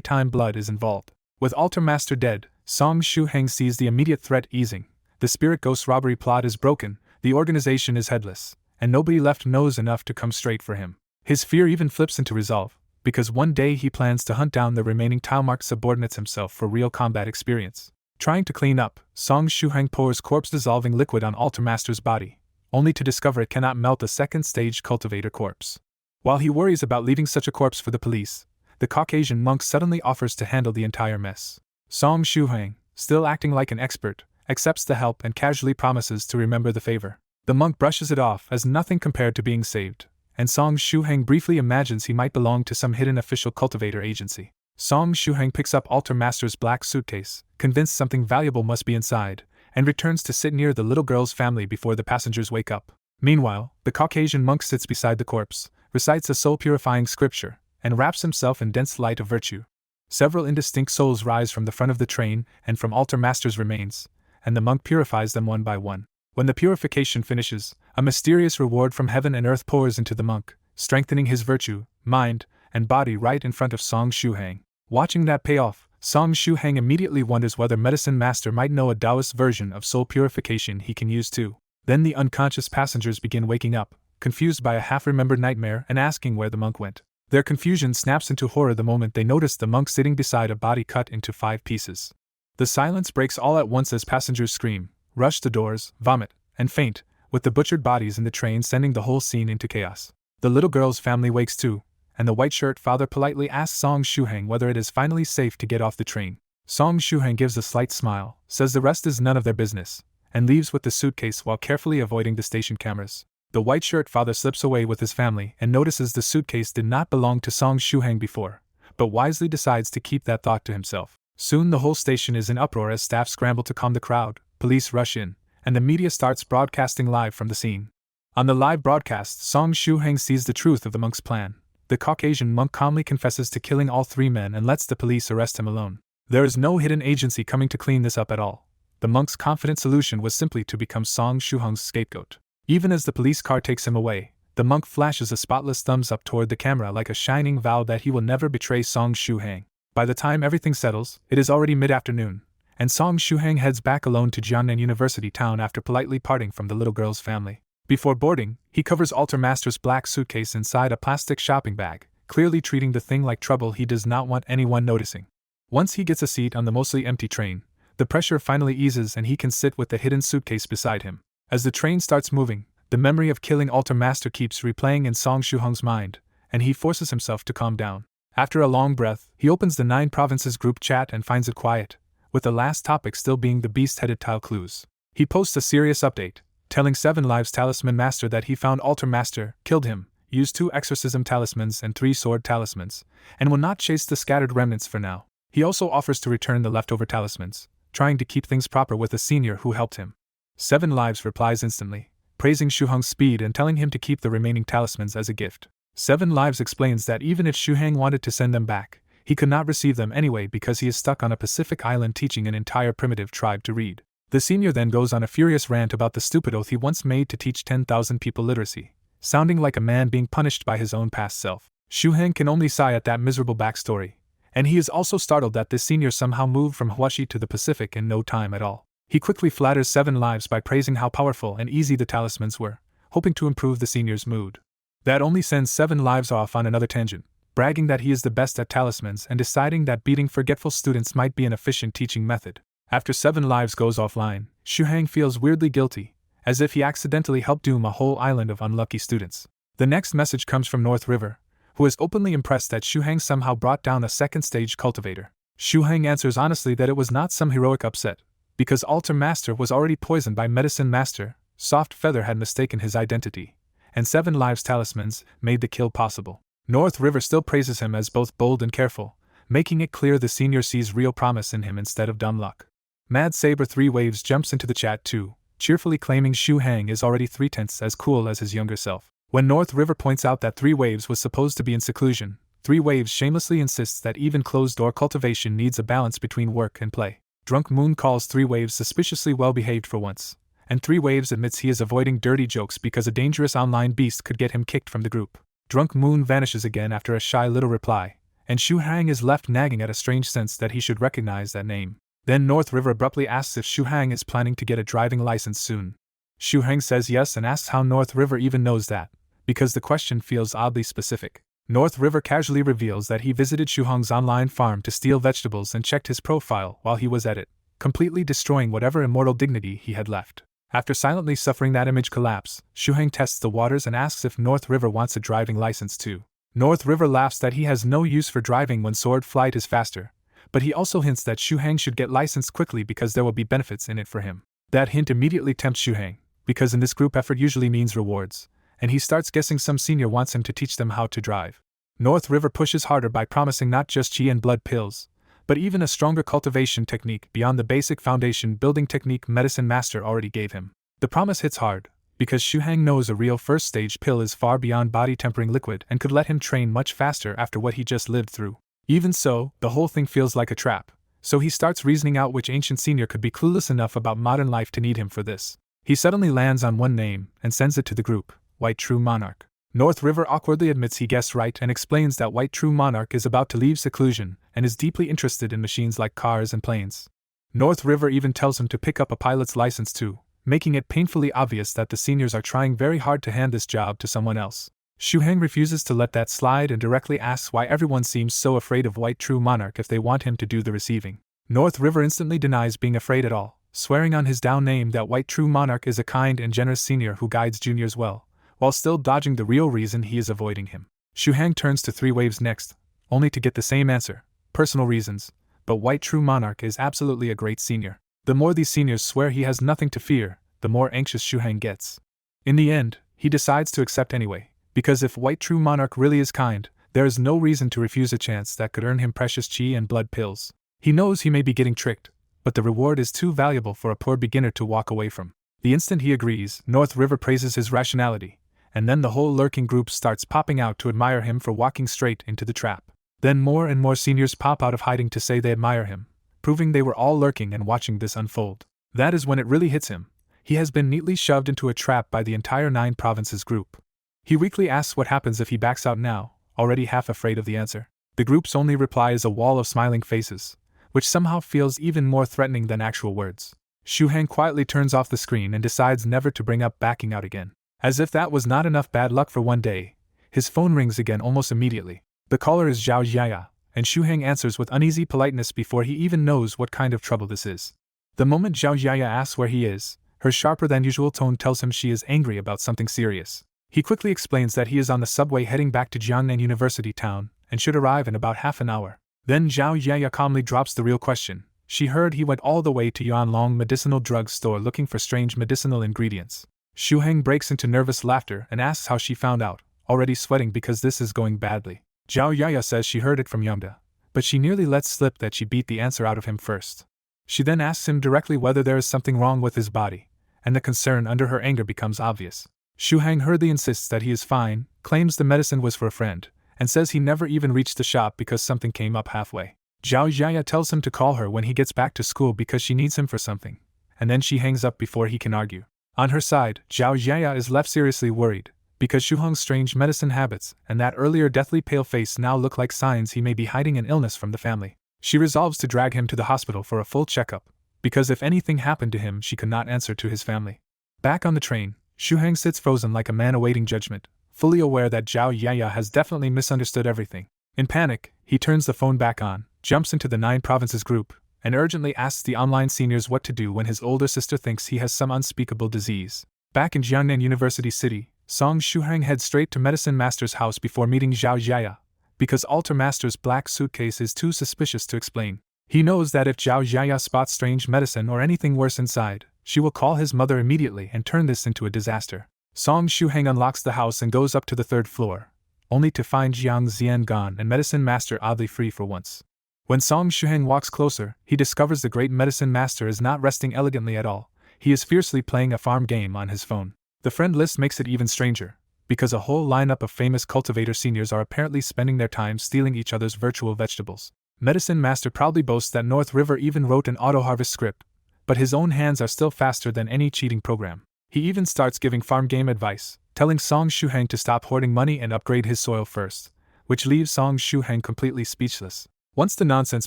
time blood is involved. With Altar Master dead, Song Shuheng sees the immediate threat easing. The spirit ghost robbery plot is broken, the organization is headless, and nobody left knows enough to come straight for him. His fear even flips into resolve, because one day he plans to hunt down the remaining Tao-marked subordinates himself for real combat experience. Trying to clean up, Song Shuhang pours corpse-dissolving liquid on Altar Master's body, only to discover it cannot melt a second-stage cultivator corpse. While he worries about leaving such a corpse for the police, the Caucasian monk suddenly offers to handle the entire mess. Song Shuhang, still acting like an expert, accepts the help and casually promises to remember the favor. The monk brushes it off as nothing compared to being saved, and Song Shuhang briefly imagines he might belong to some hidden official cultivator agency. Song Shuhang picks up Altar Master's black suitcase, convinced something valuable must be inside, and returns to sit near the little girl's family before the passengers wake up. Meanwhile, the Caucasian monk sits beside the corpse, recites a soul-purifying scripture, and wraps himself in dense light of virtue. Several indistinct souls rise from the front of the train and from Altar Master's remains, and the monk purifies them one by one. When the purification finishes, a mysterious reward from heaven and earth pours into the monk, strengthening his virtue, mind, and body right in front of Song Shuhang. Watching that payoff, Song Shuhang immediately wonders whether Medicine Master might know a Taoist version of soul purification he can use too. Then the unconscious passengers begin waking up, confused by a half-remembered nightmare and asking where the monk went. Their confusion snaps into horror the moment they notice the monk sitting beside a body cut into 5 pieces. The silence breaks all at once as passengers scream, rush to doors, vomit, and faint, with the butchered bodies in the train sending the whole scene into chaos. The little girl's family wakes too, and the white-shirt father politely asks Song Shuhang whether it is finally safe to get off the train. Song Shuhang gives a slight smile, says the rest is none of their business, and leaves with the suitcase while carefully avoiding the station cameras. The white-shirt father slips away with his family and notices the suitcase did not belong to Song Shuhang before, but wisely decides to keep that thought to himself. Soon the whole station is in uproar as staff scramble to calm the crowd, police rush in, and the media starts broadcasting live from the scene. On the live broadcast, Song Shuhang sees the truth of the monk's plan. The Caucasian monk calmly confesses to killing all 3 men and lets the police arrest him alone. There is no hidden agency coming to clean this up at all. The monk's confident solution was simply to become Song Shuhang's scapegoat. Even as the police car takes him away, the monk flashes a spotless thumbs up toward the camera like a shining vow that he will never betray Song Shuhang. By the time everything settles, it is already mid-afternoon, and Song Shuhang heads back alone to Jiangnan University town after politely parting from the little girl's family. Before boarding, he covers Altar Master's black suitcase inside a plastic shopping bag, clearly treating the thing like trouble he does not want anyone noticing. Once he gets a seat on the mostly empty train, the pressure finally eases and he can sit with the hidden suitcase beside him. As the train starts moving, the memory of killing Altar Master keeps replaying in Song Shuhang's mind, and he forces himself to calm down. After a long breath, he opens the 9 Provinces group chat and finds it quiet, with the last topic still being the beast-headed tile clues. He posts a serious update, telling 7 Lives Talisman Master that he found Altar Master, killed him, used 2 exorcism talismans and 3 sword talismans, and will not chase the scattered remnants for now. He also offers to return the leftover talismans, trying to keep things proper with the senior who helped him. 7 Lives replies instantly, praising Shuhang's speed and telling him to keep the remaining talismans as a gift. 7 Lives explains that even if Shuhang wanted to send them back, he could not receive them anyway because he is stuck on a Pacific island teaching an entire primitive tribe to read. The senior then goes on a furious rant about the stupid oath he once made to teach 10,000 people literacy, sounding like a man being punished by his own past self. Shuhang can only sigh at that miserable backstory, and he is also startled that this senior somehow moved from Huashi to the Pacific in no time at all. He quickly flatters 7 Lives by praising how powerful and easy the talismans were, hoping to improve the senior's mood. That only sends 7 Lives off on another tangent, bragging that he is the best at talismans and deciding that beating forgetful students might be an efficient teaching method. After 7 Lives goes offline, Shuhang feels weirdly guilty, as if he accidentally helped doom a whole island of unlucky students. The next message comes from North River, who is openly impressed that Shuhang somehow brought down a second-stage cultivator. Shuhang answers honestly that it was not some heroic upset, because Altar Master was already poisoned by Medicine Master, Soft Feather had mistaken his identity, and 7 Lives talismans made the kill possible. North River still praises him as both bold and careful, making it clear the senior sees real promise in him instead of dumb luck. Mad Saber 3 Waves jumps into the chat too, cheerfully claiming Shuhang is already 3/10 as cool as his younger self. When North River points out that 3 Waves was supposed to be in seclusion, 3 Waves shamelessly insists that even closed-door cultivation needs a balance between work and play. Drunk Moon calls 3 Waves suspiciously well-behaved for once, and 3 Waves admits he is avoiding dirty jokes because a dangerous online beast could get him kicked from the group. Drunk Moon vanishes again after a shy little reply, and Shuhang is left nagging at a strange sense that he should recognize that name. Then North River abruptly asks if Shuhang is planning to get a driving license soon. Shuhang says yes and asks how North River even knows that, because the question feels oddly specific. North River casually reveals that he visited Shuhong's online farm to steal vegetables and checked his profile while he was at it, completely destroying whatever immortal dignity he had left. After silently suffering that image collapse, Shuhong tests the waters and asks if North River wants a driving license too. North River laughs that he has no use for driving when sword flight is faster, but he also hints that Shuhong should get licensed quickly because there will be benefits in it for him. That hint immediately tempts Shuhong, because in this group effort usually means rewards, and he starts guessing some senior wants him to teach them how to drive. North River pushes harder by promising not just chi and blood pills, but even a stronger cultivation technique beyond the basic foundation building technique Medicine Master already gave him. The promise hits hard, because Shuhong knows a real first stage pill is far beyond body tempering liquid and could let him train much faster after what he just lived through. Even so, the whole thing feels like a trap, so he starts reasoning out which ancient senior could be clueless enough about modern life to need him for this. He suddenly lands on one name and sends it to the group, White True Monarch. North River awkwardly admits he guessed right and explains that White True Monarch is about to leave seclusion and is deeply interested in machines like cars and planes. North River even tells him to pick up a pilot's license too, making it painfully obvious that the seniors are trying very hard to hand this job to someone else. Shuhong refuses to let that slide and directly asks why everyone seems so afraid of White True Monarch if they want him to do the receiving. North River instantly denies being afraid at all, swearing on his down name that White True Monarch is a kind and generous senior who guides juniors well, while still dodging the real reason he is avoiding him. Shuhong turns to Three Waves next, only to get the same answer, personal reasons, but White True Monarch is absolutely a great senior. The more these seniors swear he has nothing to fear, the more anxious Shuhong gets. In the end, he decides to accept anyway, because if White True Monarch really is kind, there is no reason to refuse a chance that could earn him precious chi and blood pills. He knows he may be getting tricked, but the reward is too valuable for a poor beginner to walk away from. The instant he agrees, North River praises his rationality, and then the whole lurking group starts popping out to admire him for walking straight into the trap. Then more and more seniors pop out of hiding to say they admire him, proving they were all lurking and watching this unfold. That is when it really hits him. He has been neatly shoved into a trap by the entire 9 provinces group. He weakly asks what happens if he backs out now, already half afraid of the answer. The group's only reply is a wall of smiling faces, which somehow feels even more threatening than actual words. Shuhong quietly turns off the screen and decides never to bring up backing out again. As if that was not enough bad luck for one day, his phone rings again almost immediately. The caller is Zhao Yaya, and Shuhong answers with uneasy politeness before he even knows what kind of trouble this is. The moment Zhao Yaya asks where he is, her sharper-than-usual tone tells him she is angry about something serious. He quickly explains that he is on the subway heading back to Jiangnan University Town and should arrive in about half an hour. Then Zhao Yaya calmly drops the real question. She heard he went all the way to Yanlong Medicinal Drug Store looking for strange medicinal ingredients. Shuhong breaks into nervous laughter and asks how she found out, already sweating because this is going badly. Zhao Yaya says she heard it from Yamda, but she nearly lets slip that she beat the answer out of him first. She then asks him directly whether there is something wrong with his body, and the concern under her anger becomes obvious. Shuhong hurriedly insists that he is fine, claims the medicine was for a friend, and says he never even reached the shop because something came up halfway. Zhao Yaya tells him to call her when he gets back to school because she needs him for something, and then she hangs up before he can argue. On her side, Zhao Yaya is left seriously worried, because Shuhong's strange medicine habits and that earlier deathly pale face now look like signs he may be hiding an illness from the family. She resolves to drag him to the hospital for a full checkup, because if anything happened to him she could not answer to his family. Back on the train, Shuhong sits frozen like a man awaiting judgment, fully aware that Zhao Yaya has definitely misunderstood everything. In panic, he turns the phone back on, jumps into the 9 provinces group, and urgently asks the online seniors what to do when his older sister thinks he has some unspeakable disease. Back in Jiangnan University City, Song Shuhong heads straight to Medicine Master's house before meeting Zhao Yaya, because Altar Master's black suitcase is too suspicious to explain. He knows that if Zhao Yaya spots strange medicine or anything worse inside, she will call his mother immediately and turn this into a disaster. Song Shuhong unlocks the house and goes up to the 3rd floor, only to find Jiang Xian gone and Medicine Master oddly free for once. When Song Shuhong walks closer, he discovers the great Medicine Master is not resting elegantly at all. He is fiercely playing a farm game on his phone. The friend list makes it even stranger, because a whole lineup of famous cultivator seniors are apparently spending their time stealing each other's virtual vegetables. Medicine Master proudly boasts that North River even wrote an auto-harvest script, but his own hands are still faster than any cheating program. He even starts giving farm game advice, telling Song Shuhong to stop hoarding money and upgrade his soil first, which leaves Song Shuhong completely speechless. Once the nonsense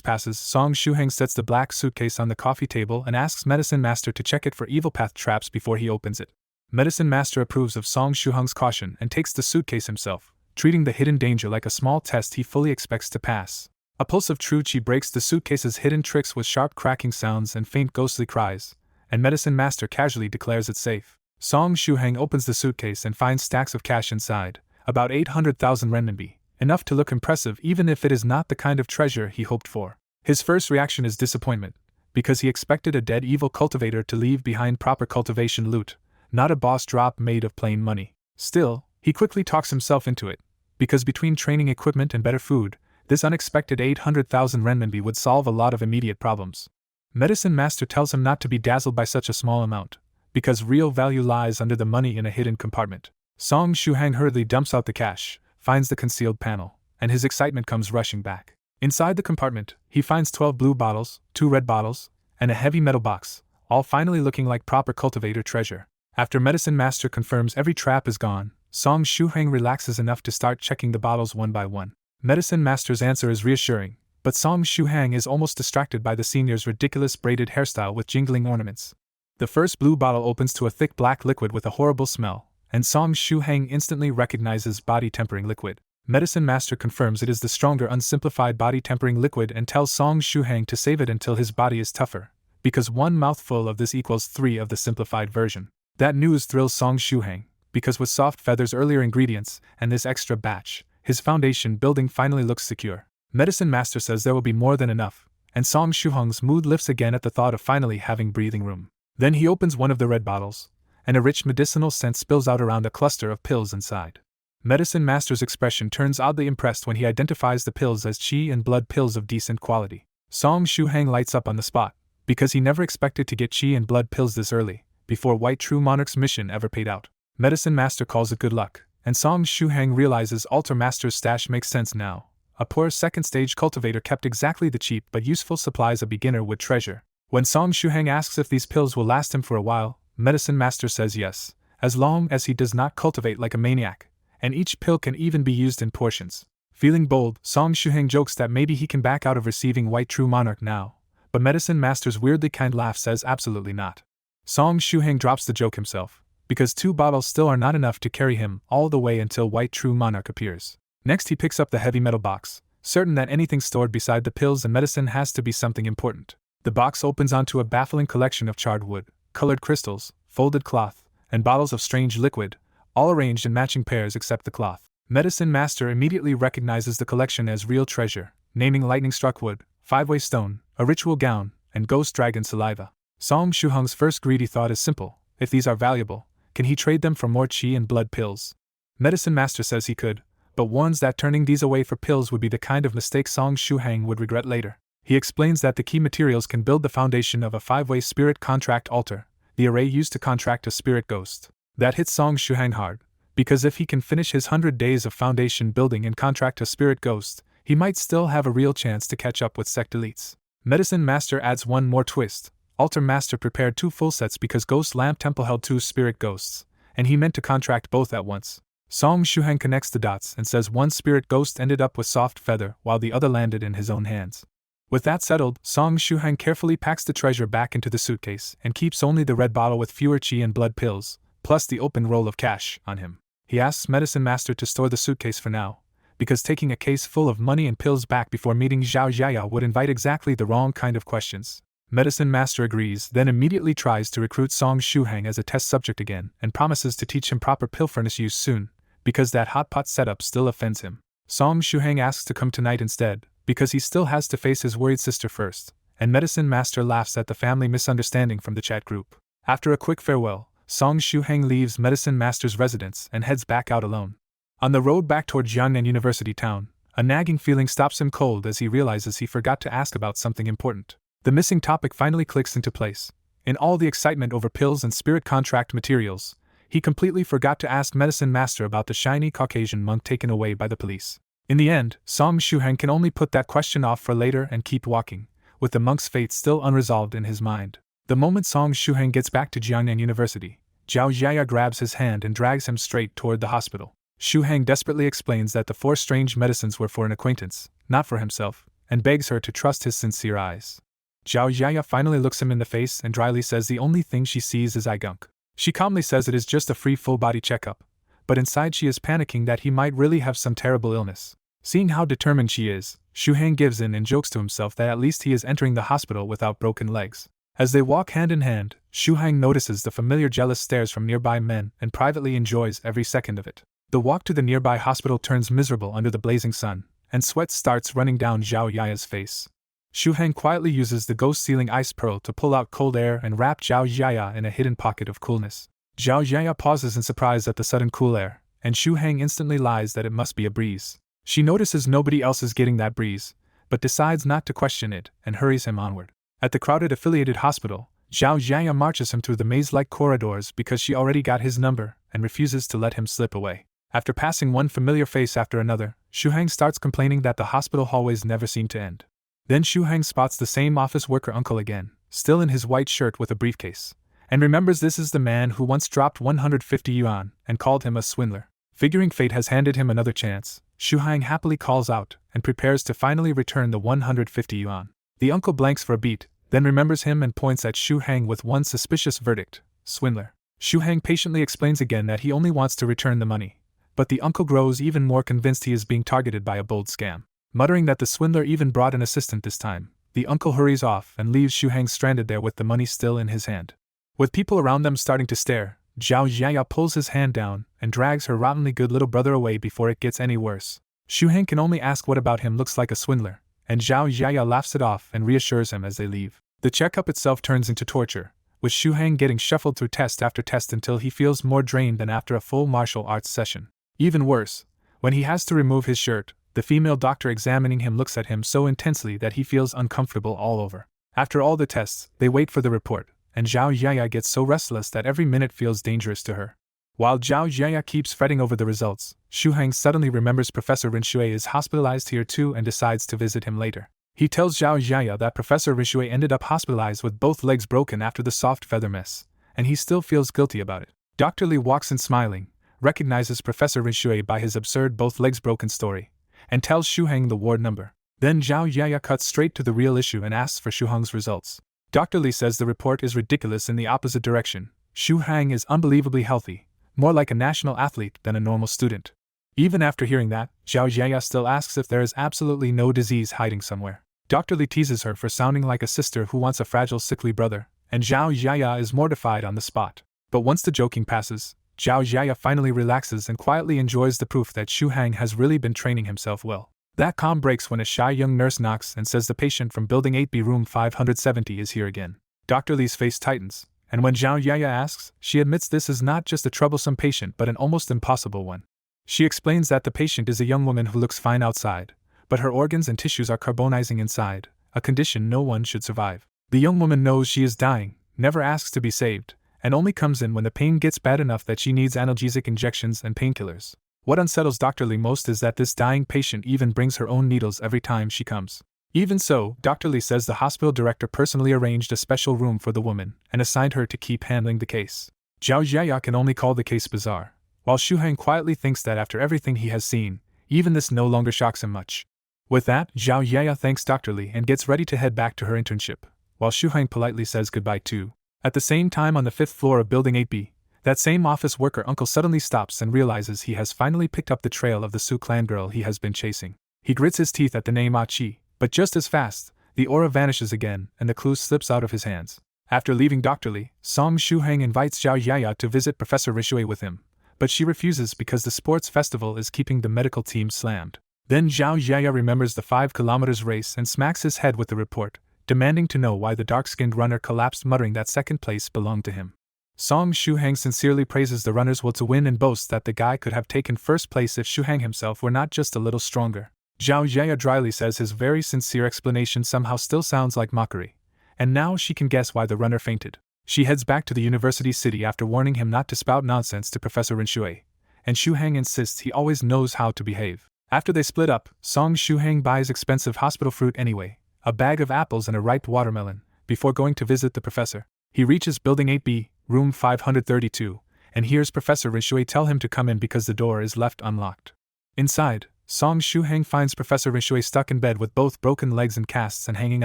passes, Song Shuhong sets the black suitcase on the coffee table and asks Medicine Master to check it for evil path traps before he opens it. Medicine Master approves of Song Shuhong's caution and takes the suitcase himself, treating the hidden danger like a small test he fully expects to pass. A pulse of true chi breaks the suitcase's hidden tricks with sharp cracking sounds and faint ghostly cries, and Medicine Master casually declares it safe. Song Shuhang opens the suitcase and finds stacks of cash inside, about 800,000 renminbi, enough to look impressive even if it is not the kind of treasure he hoped for. His first reaction is disappointment, because he expected a dead evil cultivator to leave behind proper cultivation loot, not a boss drop made of plain money. Still, he quickly talks himself into it, because between training equipment and better food, this unexpected 800,000 renminbi would solve a lot of immediate problems. Medicine Master tells him not to be dazzled by such a small amount, because real value lies under the money in a hidden compartment. Song Shuhang hurriedly dumps out the cash, finds the concealed panel, and his excitement comes rushing back. Inside the compartment, he finds 12 blue bottles, 2 red bottles, and a heavy metal box, all finally looking like proper cultivator treasure. After Medicine Master confirms every trap is gone, Song Shuhang relaxes enough to start checking the bottles one by one. Medicine Master's answer is reassuring, but Song Shuhang is almost distracted by the senior's ridiculous braided hairstyle with jingling ornaments. The first blue bottle opens to a thick black liquid with a horrible smell, and Song Shuhang instantly recognizes body-tempering liquid. Medicine Master confirms it is the stronger unsimplified body-tempering liquid and tells Song Shuhang to save it until his body is tougher, because 1 mouthful of this equals 3 of the simplified version. That news thrills Song Shuhang, because with Soft Feather's earlier ingredients and this extra batch, his foundation building finally looks secure. Medicine Master says there will be more than enough, and Song Shuhang's mood lifts again at the thought of finally having breathing room. Then he opens one of the red bottles, and a rich medicinal scent spills out around a cluster of pills inside. Medicine Master's expression turns oddly impressed when he identifies the pills as chi and blood pills of decent quality. Song Shuhang lights up on the spot, because he never expected to get chi and blood pills this early, before White True Monarch's mission ever paid out. Medicine Master calls it good luck, and Song Shuhang realizes Altar Master's stash makes sense now. A poor second-stage cultivator kept exactly the cheap but useful supplies a beginner would treasure. When Song Shuhang asks if these pills will last him for a while, Medicine Master says yes, as long as he does not cultivate like a maniac, and each pill can even be used in portions. Feeling bold, Song Shuhang jokes that maybe he can back out of receiving White True Monarch now, but Medicine Master's weirdly kind laugh says absolutely not. Song Shuhang drops the joke himself, because 2 bottles still are not enough to carry him all the way until White True Monarch appears. Next he picks up the heavy metal box, certain that anything stored beside the pills and medicine has to be something important. The box opens onto a baffling collection of charred wood, colored crystals, folded cloth, and bottles of strange liquid, all arranged in matching pairs except the cloth. Medicine Master immediately recognizes the collection as real treasure, naming lightning-struck wood, 5-way stone, a ritual gown, and ghost dragon saliva. Song Shuhang's first greedy thought is simple: if these are valuable, can he trade them for more chi and blood pills? Medicine Master says he could, but warns that turning these away for pills would be the kind of mistake Song Shuhang would regret later. He explains that the key materials can build the foundation of a 5-way spirit contract altar, the array used to contract a spirit ghost. That hits Song Shuhang hard, because if he can finish his 100 days of foundation building and contract a spirit ghost, he might still have a real chance to catch up with sect elites. Medicine Master adds one more twist. Altar Master prepared 2 full sets because Ghost Lamp Temple held 2 spirit ghosts, and he meant to contract both at once. Song Shuhang connects the dots and says one spirit ghost ended up with Soft Feather while the other landed in his own hands. With that settled, Song Shuhang carefully packs the treasure back into the suitcase and keeps only the red bottle with fewer chi and blood pills, plus the open roll of cash, on him. He asks Medicine Master to store the suitcase for now, because taking a case full of money and pills back before meeting Zhao Jiaya would invite exactly the wrong kind of questions. Medicine Master agrees, then immediately tries to recruit Song Shuhang as a test subject again and promises to teach him proper pill furnace use soon, because that hot pot setup still offends him. Song Shuhang asks to come tonight instead, because he still has to face his worried sister first, and Medicine Master laughs at the family misunderstanding from the chat group. After a quick farewell, Song Shuhang leaves Medicine Master's residence and heads back out alone. On the road back toward Jiangnan University town, a nagging feeling stops him cold as he realizes he forgot to ask about something important. The missing topic finally clicks into place. In all the excitement over pills and spirit contract materials, he completely forgot to ask Medicine Master about the shiny Caucasian monk taken away by the police. In the end, Song Shuhang can only put that question off for later and keep walking, with the monk's fate still unresolved in his mind. The moment Song Shuhang gets back to Jiangnan University, Zhao Jiaya grabs his hand and drags him straight toward the hospital. Shuhang desperately explains that the 4 strange medicines were for an acquaintance, not for himself, and begs her to trust his sincere eyes. Zhao Jiaya finally looks him in the face and dryly says the only thing she sees is eye gunk. She calmly says it is just a free full-body checkup, but inside she is panicking that he might really have some terrible illness. Seeing how determined she is, Shuhang gives in and jokes to himself that at least he is entering the hospital without broken legs. As they walk hand in hand, Shuhang notices the familiar jealous stares from nearby men and privately enjoys every second of it. The walk to the nearby hospital turns miserable under the blazing sun, and sweat starts running down Zhao Yaya's face. Shuhang quietly uses the ghost sealing ice pearl to pull out cold air and wrap Zhao Yaya in a hidden pocket of coolness. Zhao Yaya pauses in surprise at the sudden cool air, and Shuhang instantly lies that it must be a breeze. She notices nobody else is getting that breeze, but decides not to question it and hurries him onward. At the crowded affiliated hospital, Zhao Yaya marches him through the maze-like corridors because she already got his number and refuses to let him slip away. After passing one familiar face after another, Shuhang starts complaining that the hospital hallways never seem to end. Then Shuhang spots the same office worker uncle again, still in his white shirt with a briefcase, and remembers this is the man who once dropped 150 yuan and called him a swindler. Figuring fate has handed him another chance, Shuhang happily calls out and prepares to finally return the 150 yuan. The uncle blanks for a beat, then remembers him and points at Shuhang with one suspicious verdict: swindler. Shuhang patiently explains again that he only wants to return the money, but the uncle grows even more convinced he is being targeted by a bold scam. Muttering that the swindler even brought an assistant this time, the uncle hurries off and leaves Shuhang stranded there with the money still in his hand. With people around them starting to stare, Zhao Yaya pulls his hand down and drags her rottenly good little brother away before it gets any worse. Shuhang can only ask what about him looks like a swindler, and Zhao Yaya laughs it off and reassures him as they leave. The checkup itself turns into torture, with Shuhang getting shuffled through test after test until he feels more drained than after a full martial arts session. Even worse, when he has to remove his shirt, the female doctor examining him looks at him so intensely that he feels uncomfortable all over. After all the tests, they wait for the report, and Zhao Yaya gets so restless that every minute feels dangerous to her. While Zhao Yaya keeps fretting over the results, Shuhang suddenly remembers Professor Rinshui is hospitalized here too and decides to visit him later. He tells Zhao Yaya that Professor Rinshui ended up hospitalized with both legs broken after the soft feather mess, and he still feels guilty about it. Dr. Li walks in smiling, recognizes Professor Rinshui by his absurd both legs broken story, and tells Shuhang the ward number. Then Zhao Yaya cuts straight to the real issue and asks for Shuhang's results. Dr. Li says the report is ridiculous in the opposite direction. Shuhang is unbelievably healthy, more like a national athlete than a normal student. Even after hearing that, Zhao Yaya still asks if there is absolutely no disease hiding somewhere. Dr. Li teases her for sounding like a sister who wants a fragile sickly brother, and Zhao Yaya is mortified on the spot. But once the joking passes, Zhao Yaya finally relaxes and quietly enjoys the proof that Shuhang has really been training himself well. That calm breaks when a shy young nurse knocks and says the patient from Building 8B room 570 is here again. Dr. Li's face tightens, and when Zhao Yaya asks, she admits this is not just a troublesome patient but an almost impossible one. She explains that the patient is a young woman who looks fine outside, but her organs and tissues are carbonizing inside, a condition no one should survive. The young woman knows she is dying, never asks to be saved, and only comes in when the pain gets bad enough that she needs analgesic injections and painkillers. What unsettles Dr. Li most is that this dying patient even brings her own needles every time she comes. Even so, Dr. Li says the hospital director personally arranged a special room for the woman and assigned her to keep handling the case. Zhao Yaya can only call the case bizarre, while Shuhang quietly thinks that after everything he has seen, even this no longer shocks him much. With that, Zhao Yaya thanks Dr. Li and gets ready to head back to her internship, while Shuhang politely says goodbye too. At the same time on the 5th floor of Building 8B, that same office worker uncle suddenly stops and realizes he has finally picked up the trail of the Su clan girl he has been chasing. He grits his teeth at the name Achi, but just as fast, the aura vanishes again and the clue slips out of his hands. After leaving Dr. Li, Song Shuhang invites Zhao Yaya to visit Professor Rishui with him, but she refuses because the sports festival is keeping the medical team slammed. Then Zhao Yaya remembers the 5 kilometers race and smacks his head with the report, demanding to know why the dark-skinned runner collapsed, muttering that second place belonged to him. Song Shuhang sincerely praises the runner's will to win and boasts that the guy could have taken first place if Shuhang himself were not just a little stronger. Zhao Yaya dryly says his very sincere explanation somehow still sounds like mockery, and now she can guess why the runner fainted. She heads back to the university city after warning him not to spout nonsense to Professor Rinshui, and Shuhang insists he always knows how to behave. After they split up, Song Shuhang buys expensive hospital fruit anyway, a bag of apples and a ripe watermelon, before going to visit the professor. He reaches Building 8B, room 532, and hears Professor Rinshui tell him to come in because the door is left unlocked. Inside, Song Shuhang finds Professor Rinshui stuck in bed with both broken legs and casts and hanging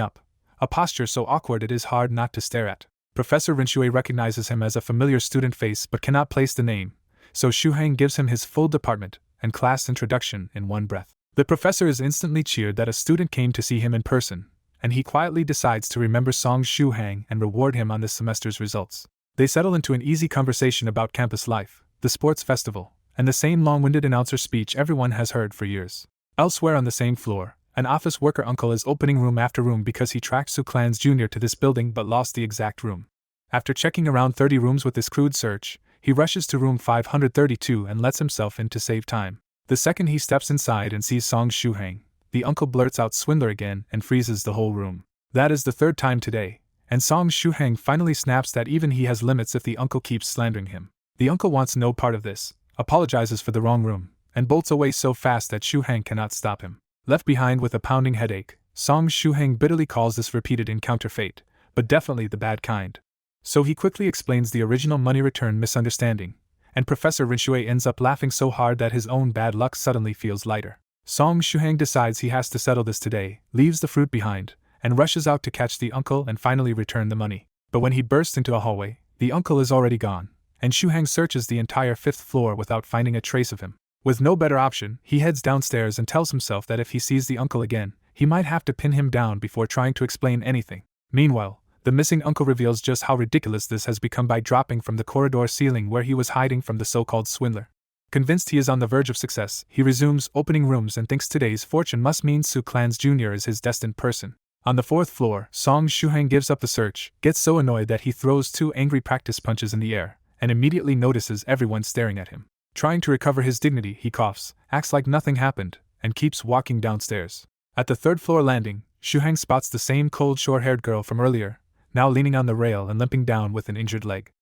up, a posture so awkward it is hard not to stare at. Professor Rinshui recognizes him as a familiar student face but cannot place the name, so Shuhang gives him his full department and class introduction in one breath. The professor is instantly cheered that a student came to see him in person, and he quietly decides to remember Song Shuhang and reward him on this semester's results. They settle into an easy conversation about campus life, the sports festival, and the same long-winded announcer speech everyone has heard for years. Elsewhere on the same floor, an office worker uncle is opening room after room because he tracked Su Clan's Jr. to this building but lost the exact room. After checking around 30 rooms with this crude search, he rushes to room 532 and lets himself in to save time. The second he steps inside and sees Song Shuhang, the uncle blurts out "swindler" again and freezes the whole room. That is the third time today, and Song Shuhang finally snaps that even he has limits if the uncle keeps slandering him. The uncle wants no part of this, apologizes for the wrong room, and bolts away so fast that Shuhang cannot stop him. Left behind with a pounding headache, Song Shuhang bitterly calls this repeated encounter fate, but definitely the bad kind. So he quickly explains the original money return misunderstanding, and Professor Rinshui ends up laughing so hard that his own bad luck suddenly feels lighter. Song Shuhang decides he has to settle this today, leaves the fruit behind, and rushes out to catch the uncle and finally return the money. But when he bursts into a hallway, the uncle is already gone, and Shuhang searches the entire 5th floor without finding a trace of him. With no better option, he heads downstairs and tells himself that if he sees the uncle again, he might have to pin him down before trying to explain anything. Meanwhile, the missing uncle reveals just how ridiculous this has become by dropping from the corridor ceiling where he was hiding from the so-called swindler. Convinced he is on the verge of success, he resumes opening rooms and thinks today's fortune must mean Su Clan's Jr. is his destined person. On the 4th floor, Song Shuhang gives up the search, gets so annoyed that he throws 2 angry practice punches in the air, and immediately notices everyone staring at him. Trying to recover his dignity, he coughs, acts like nothing happened, and keeps walking downstairs. At the 3rd floor landing, Shuhang spots the same cold short-haired girl from earlier, now leaning on the rail and limping down with an injured leg.